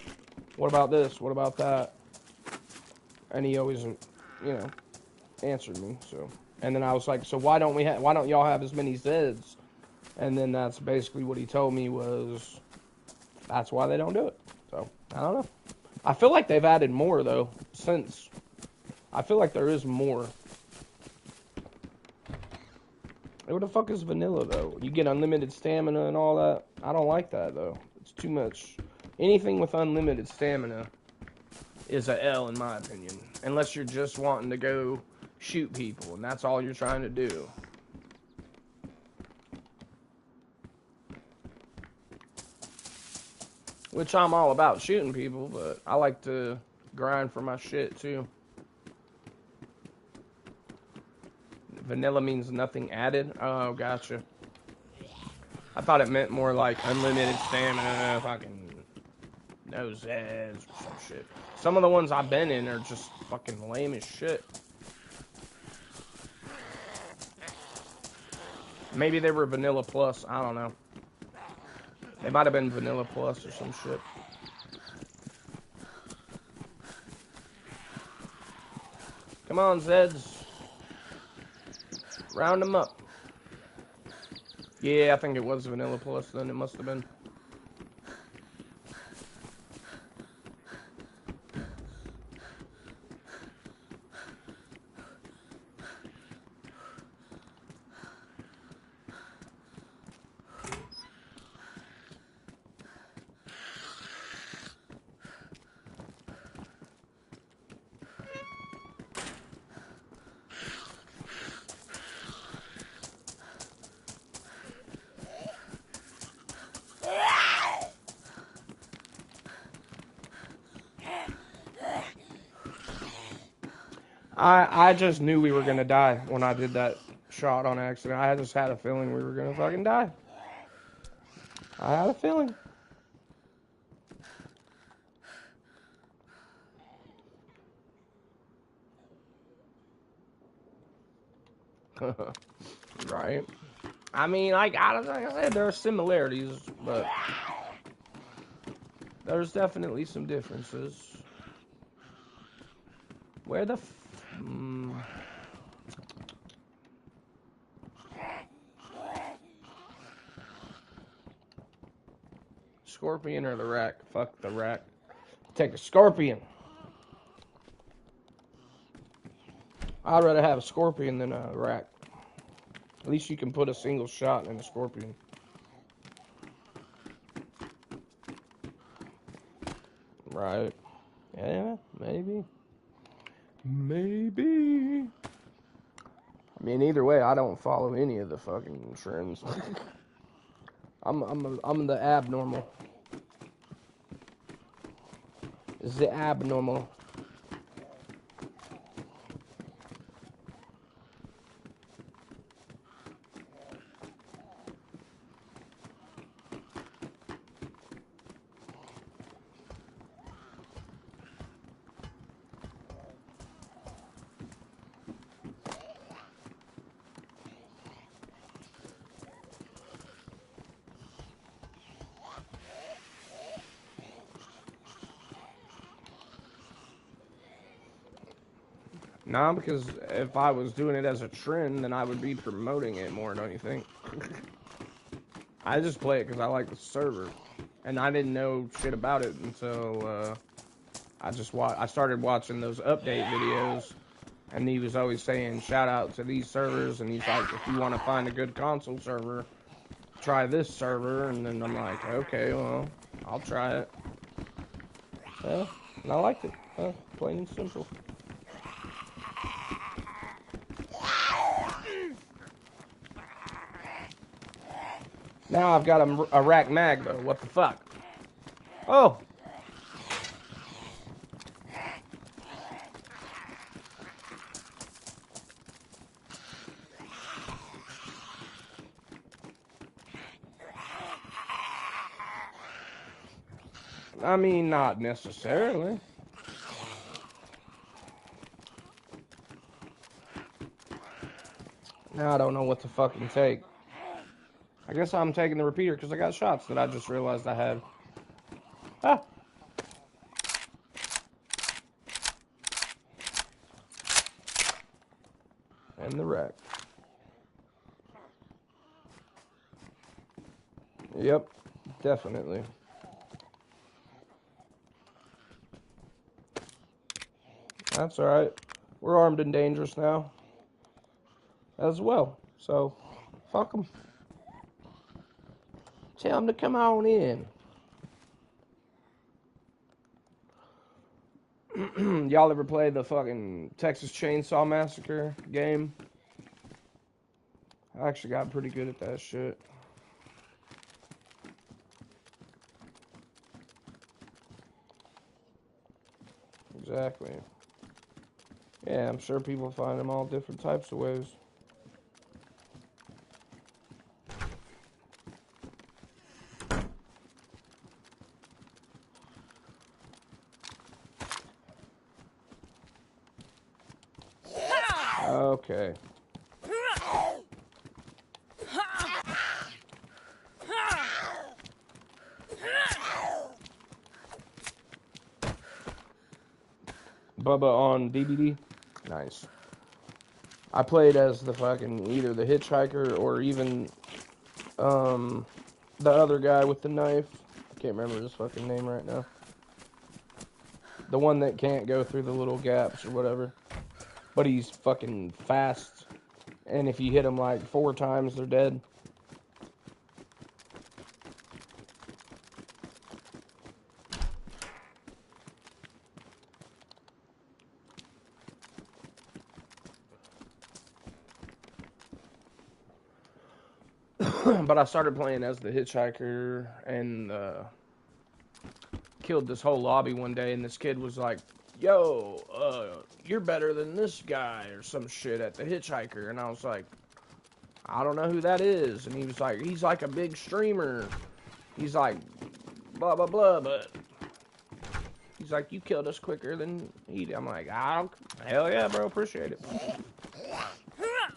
what about this? What about that? And he always, answered me. So, and then I was like, so why don't y'all have as many Zeds? And then that's basically what he told me was, that's why they don't do it. So, I don't know. I feel like they've added more, though, since... I feel like there is more. What the fuck is vanilla, though? You get unlimited stamina and all that? I don't like that, though. It's too much. Anything with unlimited stamina is a L, in my opinion. Unless you're just wanting to go shoot people, and that's all you're trying to do. Which I'm all about shooting people, but I like to grind for my shit, too. Vanilla means nothing added? Oh, gotcha. I thought it meant more like unlimited stamina, fucking no Zeds or some shit. Some of the ones I've been in are just fucking lame as shit. Maybe they were Vanilla Plus, I don't know. They might have been Vanilla Plus or some shit. Come on, Zeds. Round them up. Yeah, I think it was Vanilla Plus then. It must have been. I just knew we were gonna die when I did that shot on accident. I just had a feeling we were gonna fucking die. I had a feeling. Right. I mean, like I said, there are similarities, but there's definitely some differences. Where the Scorpion or the rack? Fuck the rack. Take a scorpion. I'd rather have a scorpion than a rack. At least you can put a single shot in a scorpion. Right. Yeah, maybe. Maybe. I mean, either way, I don't follow any of the fucking trends. I'm the abnormal. The abnormal. Nah, because if I was doing it as a trend, then I would be promoting it more, don't you think? I just play it because I like the server. And I didn't know shit about it until I started watching those update videos. And he was always saying shout out to these servers, and he's like, if you want to find a good console server, try this server. And then I'm like, okay, well, I'll try it. Yeah, and I liked it. Plain and simple. Now I've got a rack mag though. What the fuck? Oh. I mean, not necessarily. Now I don't know what to fucking take. I guess I'm taking the repeater because I got shots that I just realized I had. Ah. And the rack. Yep, definitely. That's alright. We're armed and dangerous now. As well. So, fuck them. Tell them to come on in. Y'all ever play the fucking Texas Chainsaw Massacre game? I actually got pretty good at that shit. Exactly. Yeah, I'm sure people find them all different types of ways. Okay. Bubba on DBD? Nice. I played as the fucking, either the hitchhiker or even, the other guy with the knife. I can't remember his fucking name right now. The one that can't go through the little gaps or whatever. But he's fucking fast. And if you hit him like 4 times, they're dead. But I started playing as the hitchhiker and killed this whole lobby one day, and this kid was like, yo, you're better than this guy or some shit at the hitchhiker. And I was like, I don't know who that is. And he was like, he's like a big streamer. He's like, blah, blah, blah, but he's like, you killed us quicker than he did. I'm like, hell yeah, bro, appreciate it.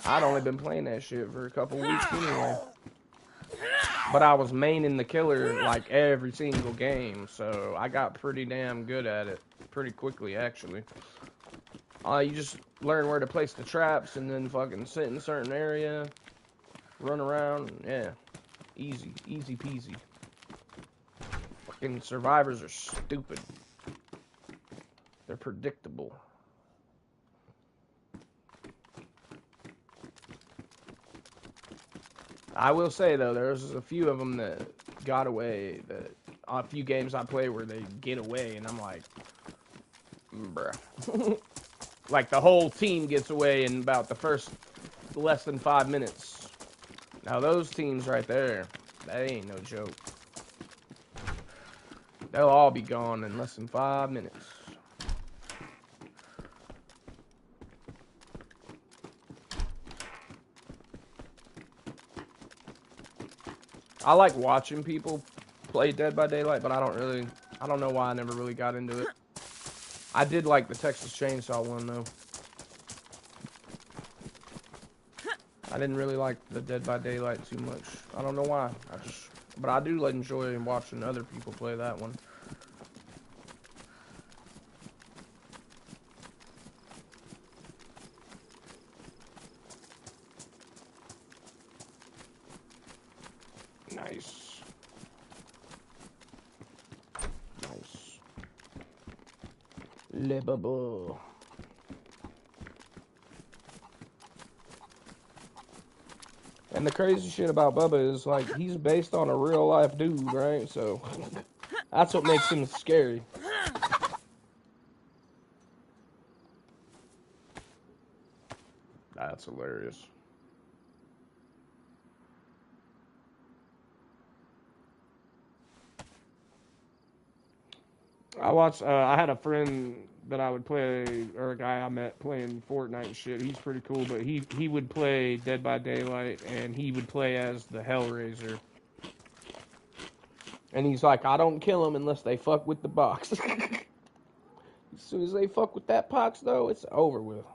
I'd only been playing that shit for a couple weeks anyway. But I was maining the killer like every single game, so I got pretty damn good at it pretty quickly, actually. You just learn where to place the traps and then fucking sit in a certain area, run around, yeah. Easy peasy. Fucking survivors are stupid. They're predictable. I will say, though, there's a few of them that got away, that a few games I play where they get away, and I'm like, bruh. Like, the whole team gets away in about the first less than 5 minutes. Now, those teams right there, that ain't no joke. They'll all be gone in less than 5 minutes. I like watching people play Dead by Daylight, but I don't know why I never really got into it. I did like the Texas Chainsaw one, though. I didn't really like the Dead by Daylight too much. I don't know why. But I do enjoy watching other people play that one. Nice. Nice. Le bubble. And the crazy shit about Bubba is, like, he's based on a real life dude, right? So that's what makes him scary. That's hilarious. I had a friend that I would play, or a guy I met playing Fortnite and shit. He's pretty cool, but he would play Dead by Daylight, and he would play as the Hellraiser. And he's like, I don't kill them unless they fuck with the box. As soon as they fuck with that box, though, it's over with.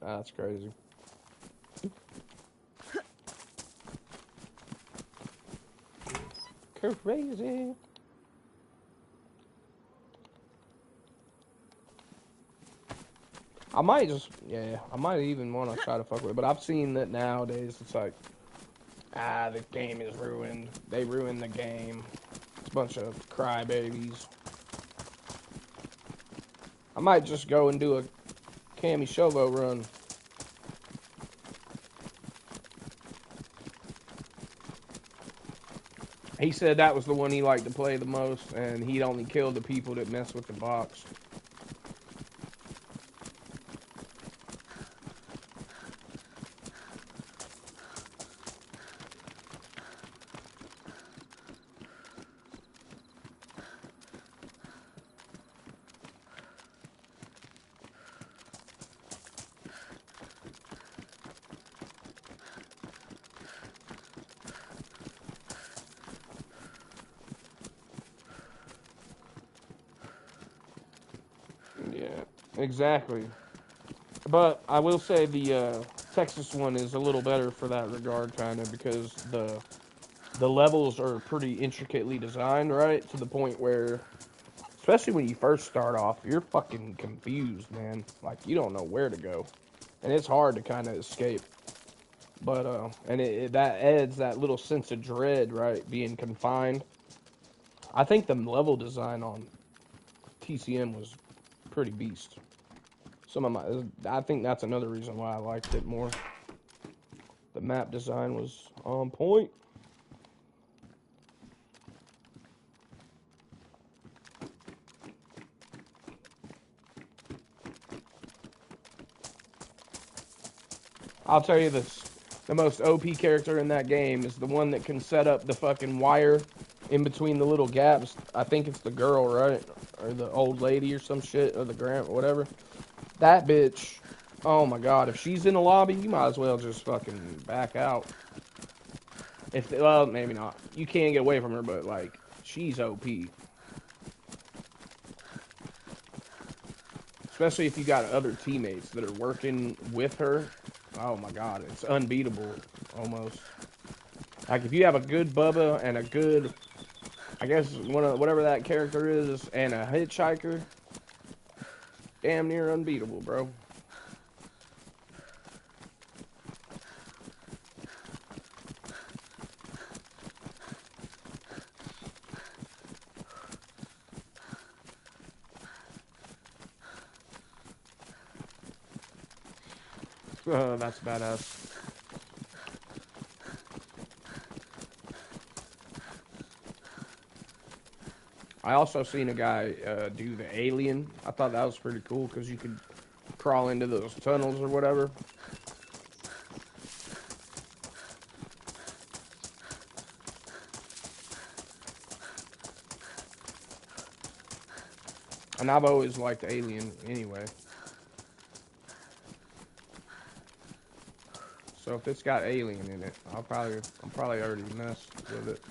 That's crazy. Crazy. I might even want to try to fuck with it, but I've seen that nowadays it's like, the game is ruined. They ruined the game. It's a bunch of crybabies. I might just go and do a Cammy Shovo run. He said that was the one he liked to play the most, and he'd only kill the people that mess with the box. Yeah, exactly. But I will say the Texas one is a little better for that regard, kind of, because the levels are pretty intricately designed, right? To the point where, especially when you first start off, you're fucking confused, man. Like, you don't know where to go. And it's hard to kind of escape. But, and that adds that little sense of dread, right? Being confined. I think the level design on TCM was pretty beast. I think that's another reason why I liked it more. The map design was on point. I'll tell you this. The most OP character in that game is the one that can set up the fucking wire in between the little gaps. I think it's the girl, right? Or the old lady or some shit, or the grand, whatever. That bitch, oh my god, if she's in the lobby, you might as well just fucking back out. Well, maybe not. You can't get away from her, but, like, she's OP. Especially if you got other teammates that are working with her. Oh my god, it's unbeatable, almost. Like, if you have a good Bubba and a good, I guess, whatever that character is, and a hitchhiker, damn near unbeatable, bro. That's badass. I also seen a guy do the alien. I thought that was pretty cool because you could crawl into those tunnels or whatever. And I've always liked Alien anyway. So if it's got Alien in it, I'm probably already messed with it.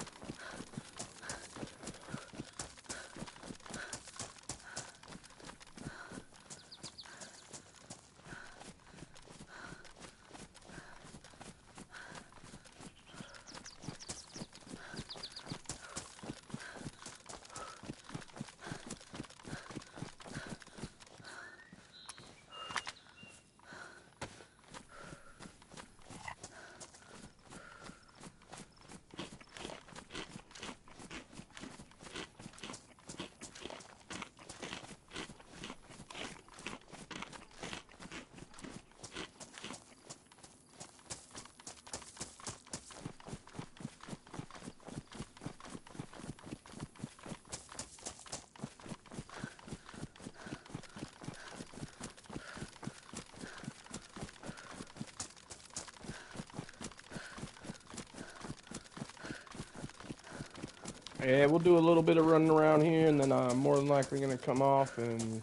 Yeah, we'll do a little bit of running around here, and then I'm more than likely gonna come off and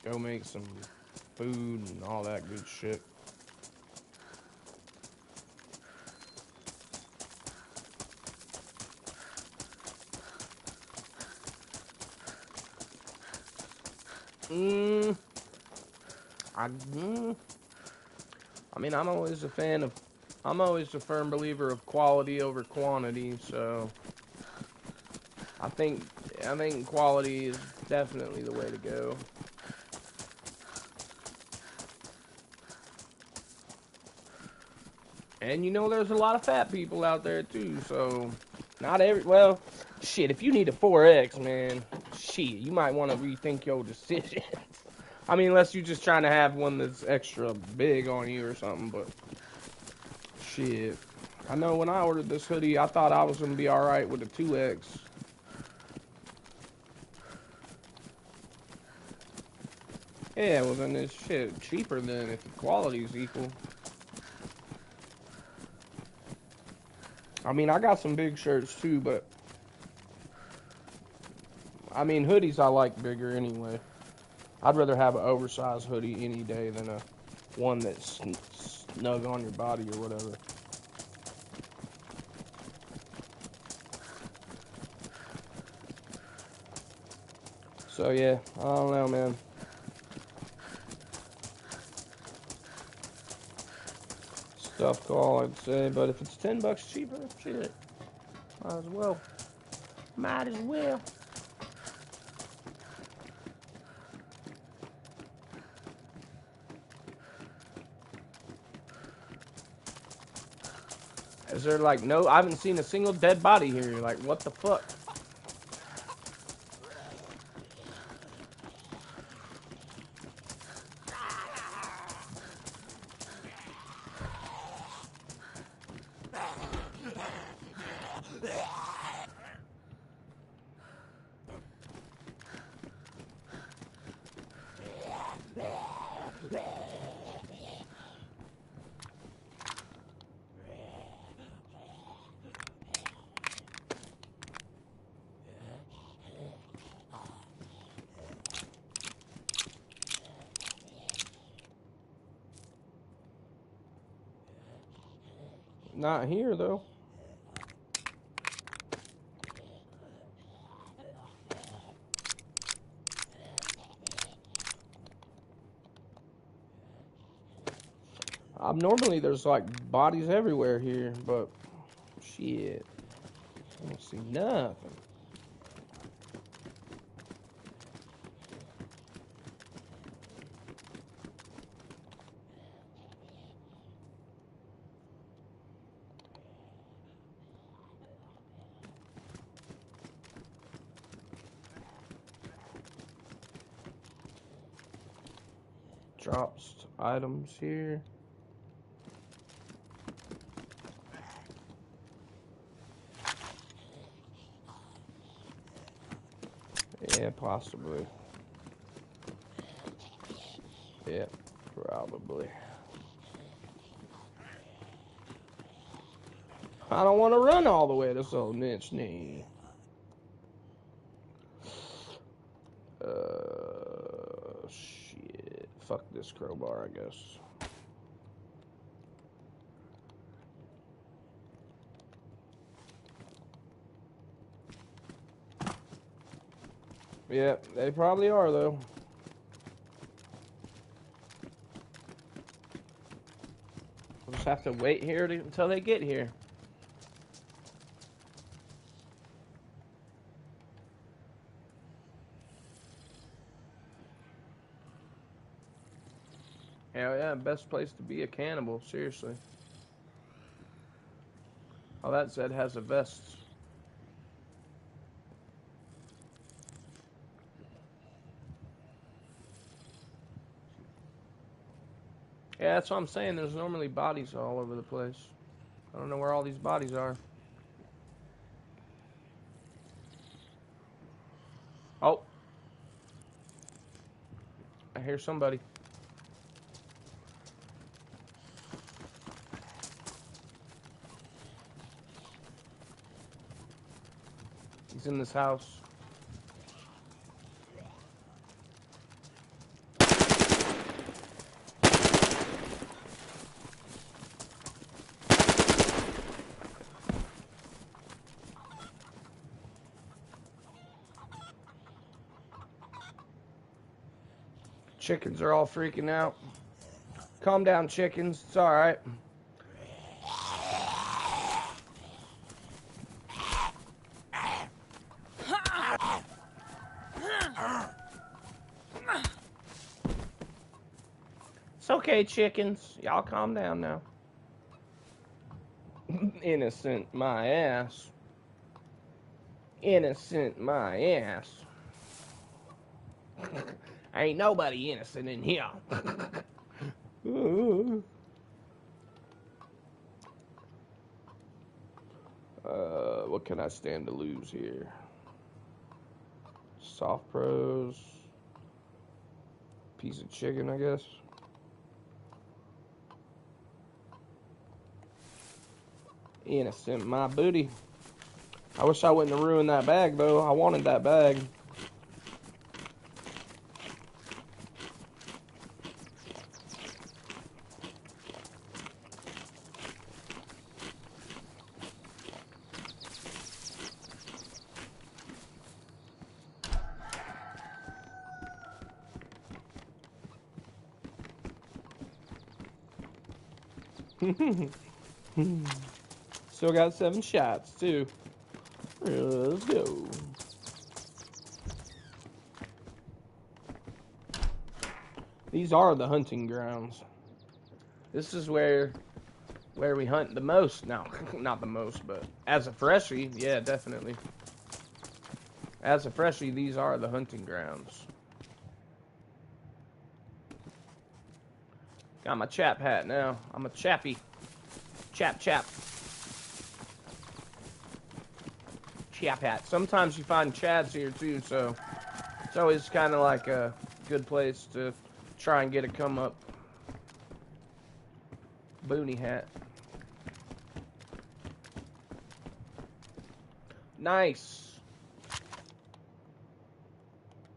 go make some food and all that good shit. I mean, I'm always a firm believer of quality over quantity, so I think quality is definitely the way to go. And you know, there's a lot of fat people out there too, so well, shit, if you need a 4X, man, shit, you might want to rethink your decision. I mean, unless you're just trying to have one that's extra big on you or something, but shit. I know when I ordered this hoodie, I thought I was going to be alright with a 2X. Yeah, well then it's shit cheaper than if the quality's equal. I mean, I got some big shirts too, but I mean, hoodies I like bigger anyway. I'd rather have an oversized hoodie any day than a one that's snug on your body or whatever. So yeah, I don't know, man. Stuff call, I'd say, but if it's $10 cheaper, shit, might as well. Might as well. Is there like no? I haven't seen a single dead body here. Like, what the fuck? Not here though. Normally there's like bodies everywhere here, but shit, I don't see nothing. Drops items here. Yeah, possibly. Yeah, probably. I don't want to run all the way to Solnitsny. Shit. Fuck this crowbar, I guess. Yeah, they probably are, though. We'll just have to wait here until they get here. Hell yeah, best place to be a cannibal, seriously. All that said has a vest. Yeah, that's what I'm saying. There's normally bodies all over the place. I don't know where all these bodies are. Oh. I hear somebody. He's in this house. Chickens are all freaking out. Calm down, chickens. It's alright. It's okay, chickens. Y'all calm down now. Innocent my ass. Innocent my ass. Ain't nobody innocent in here. What can I stand to lose here? Soft pros. Piece of chicken, I guess. Innocent my booty. I wish I wouldn't have ruined that bag, though. I wanted that bag. Still got 7 shots, too. Let's go. These are the hunting grounds. This is where we hunt the most. No, not the most, but as a freshie, yeah, definitely. As a freshie, these are the hunting grounds. Got my chap hat now. I'm a chappy. Chap. Chap hat. Sometimes you find chads here too, so it's always kind of like a good place to try and get a come up. Boonie hat. Nice.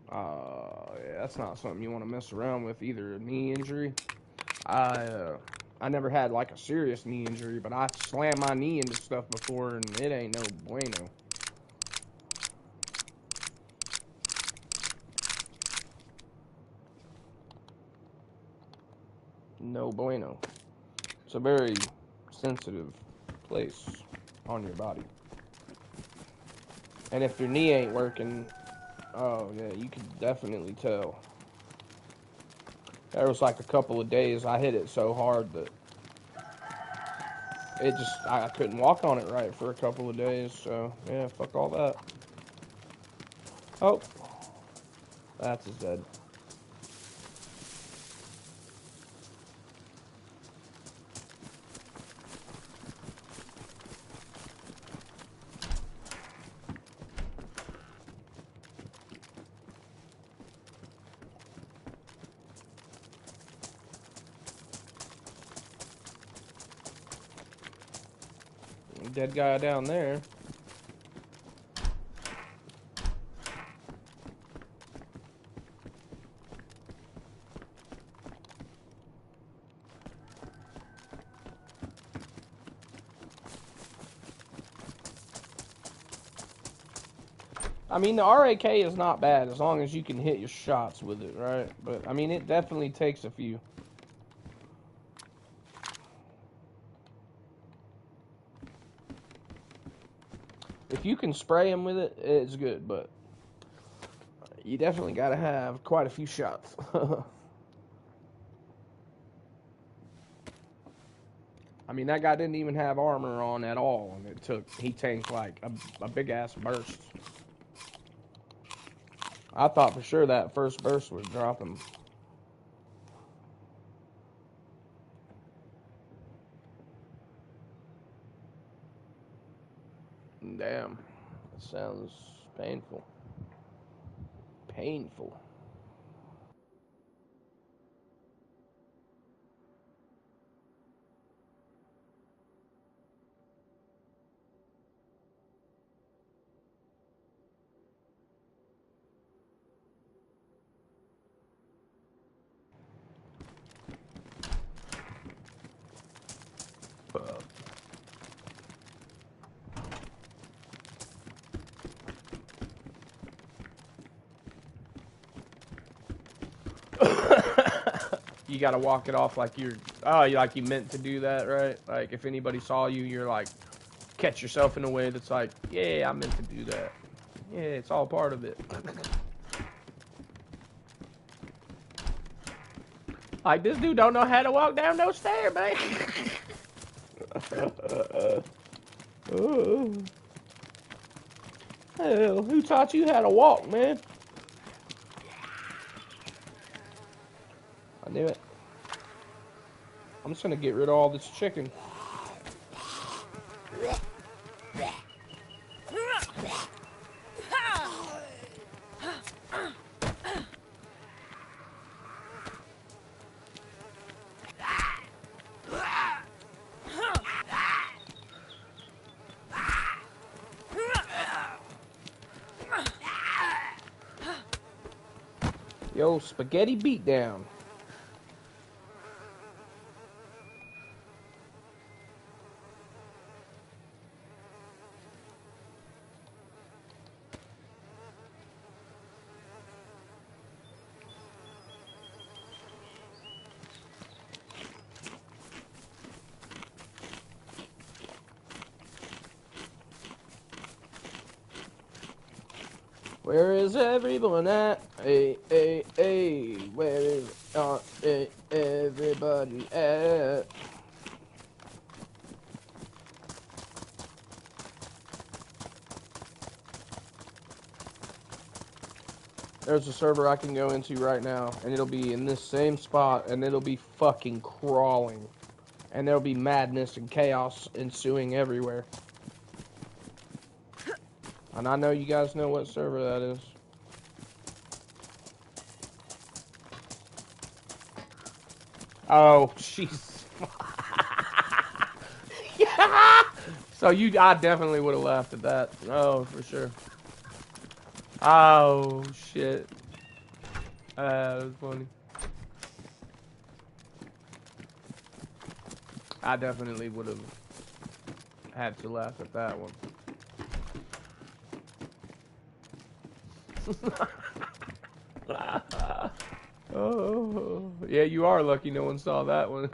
Yeah, that's not something you want to mess around with, either a knee injury. I never had like a serious knee injury, but I slammed my knee into stuff before, and it ain't no bueno. No bueno. It's a very sensitive place on your body. And if your knee ain't working, oh yeah, you can definitely tell. There was like a couple of days I hit it so hard that it just, I couldn't walk on it right for a couple of days, so yeah, fuck all that. Oh, that's his dead. Dead guy down there. I mean, the RAK is not bad as long as you can hit your shots with it, right? But, I mean, it definitely takes a few. If you can spray them with it, it's good, but you definitely got to have quite a few shots. I mean, that guy didn't even have armor on at all, and he tanked like a big-ass burst. I thought for sure that first burst would drop him. Damn. That sounds painful. Painful. you gotta walk it off like like you meant to do that, right? Like if anybody saw you, you're like catch yourself in a way that's like, yeah, I meant to do that. Yeah, it's all part of it. Like this dude don't know how to walk down no stair, man. Hell, who taught you how to walk, man? I knew it. I'm just gonna get rid of all this chicken. Yo, spaghetti beatdown. Where is everyone at? Hey, hey, hey, where is everybody at? There's a server I can go into right now, and it'll be in this same spot, and it'll be fucking crawling. And there'll be madness and chaos ensuing everywhere. And I know you guys know what server that is. Oh, jeez. Yeah. So I definitely would have laughed at that. Oh, for sure. Oh, shit. That was funny. I definitely would have had to laugh at that one. Oh, yeah, you are lucky no one saw that one.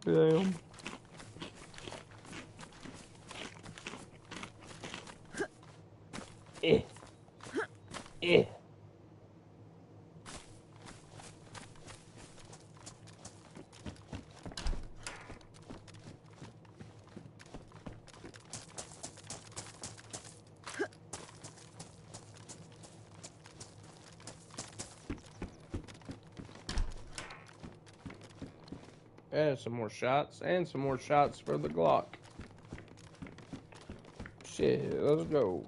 Damn. Eh. Eh. And some more shots, and some more shots for the Glock. Shit, let's go.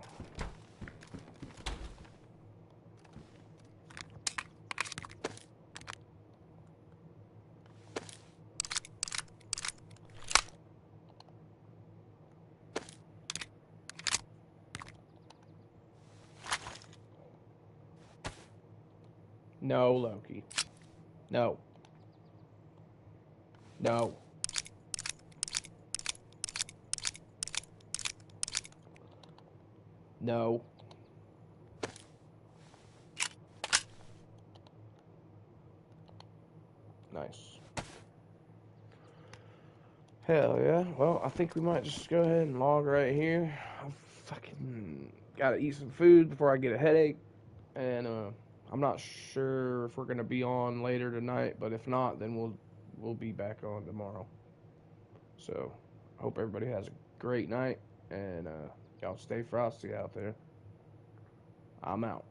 No, Loki. No. No. No. Nice. Hell yeah. Well, I think we might just go ahead and log right here. I fucking gotta eat some food before I get a headache. And I'm not sure if we're gonna be on later tonight, but if not, then we'll be back on tomorrow. So, I hope everybody has a great night, and y'all stay frosty out there. I'm out.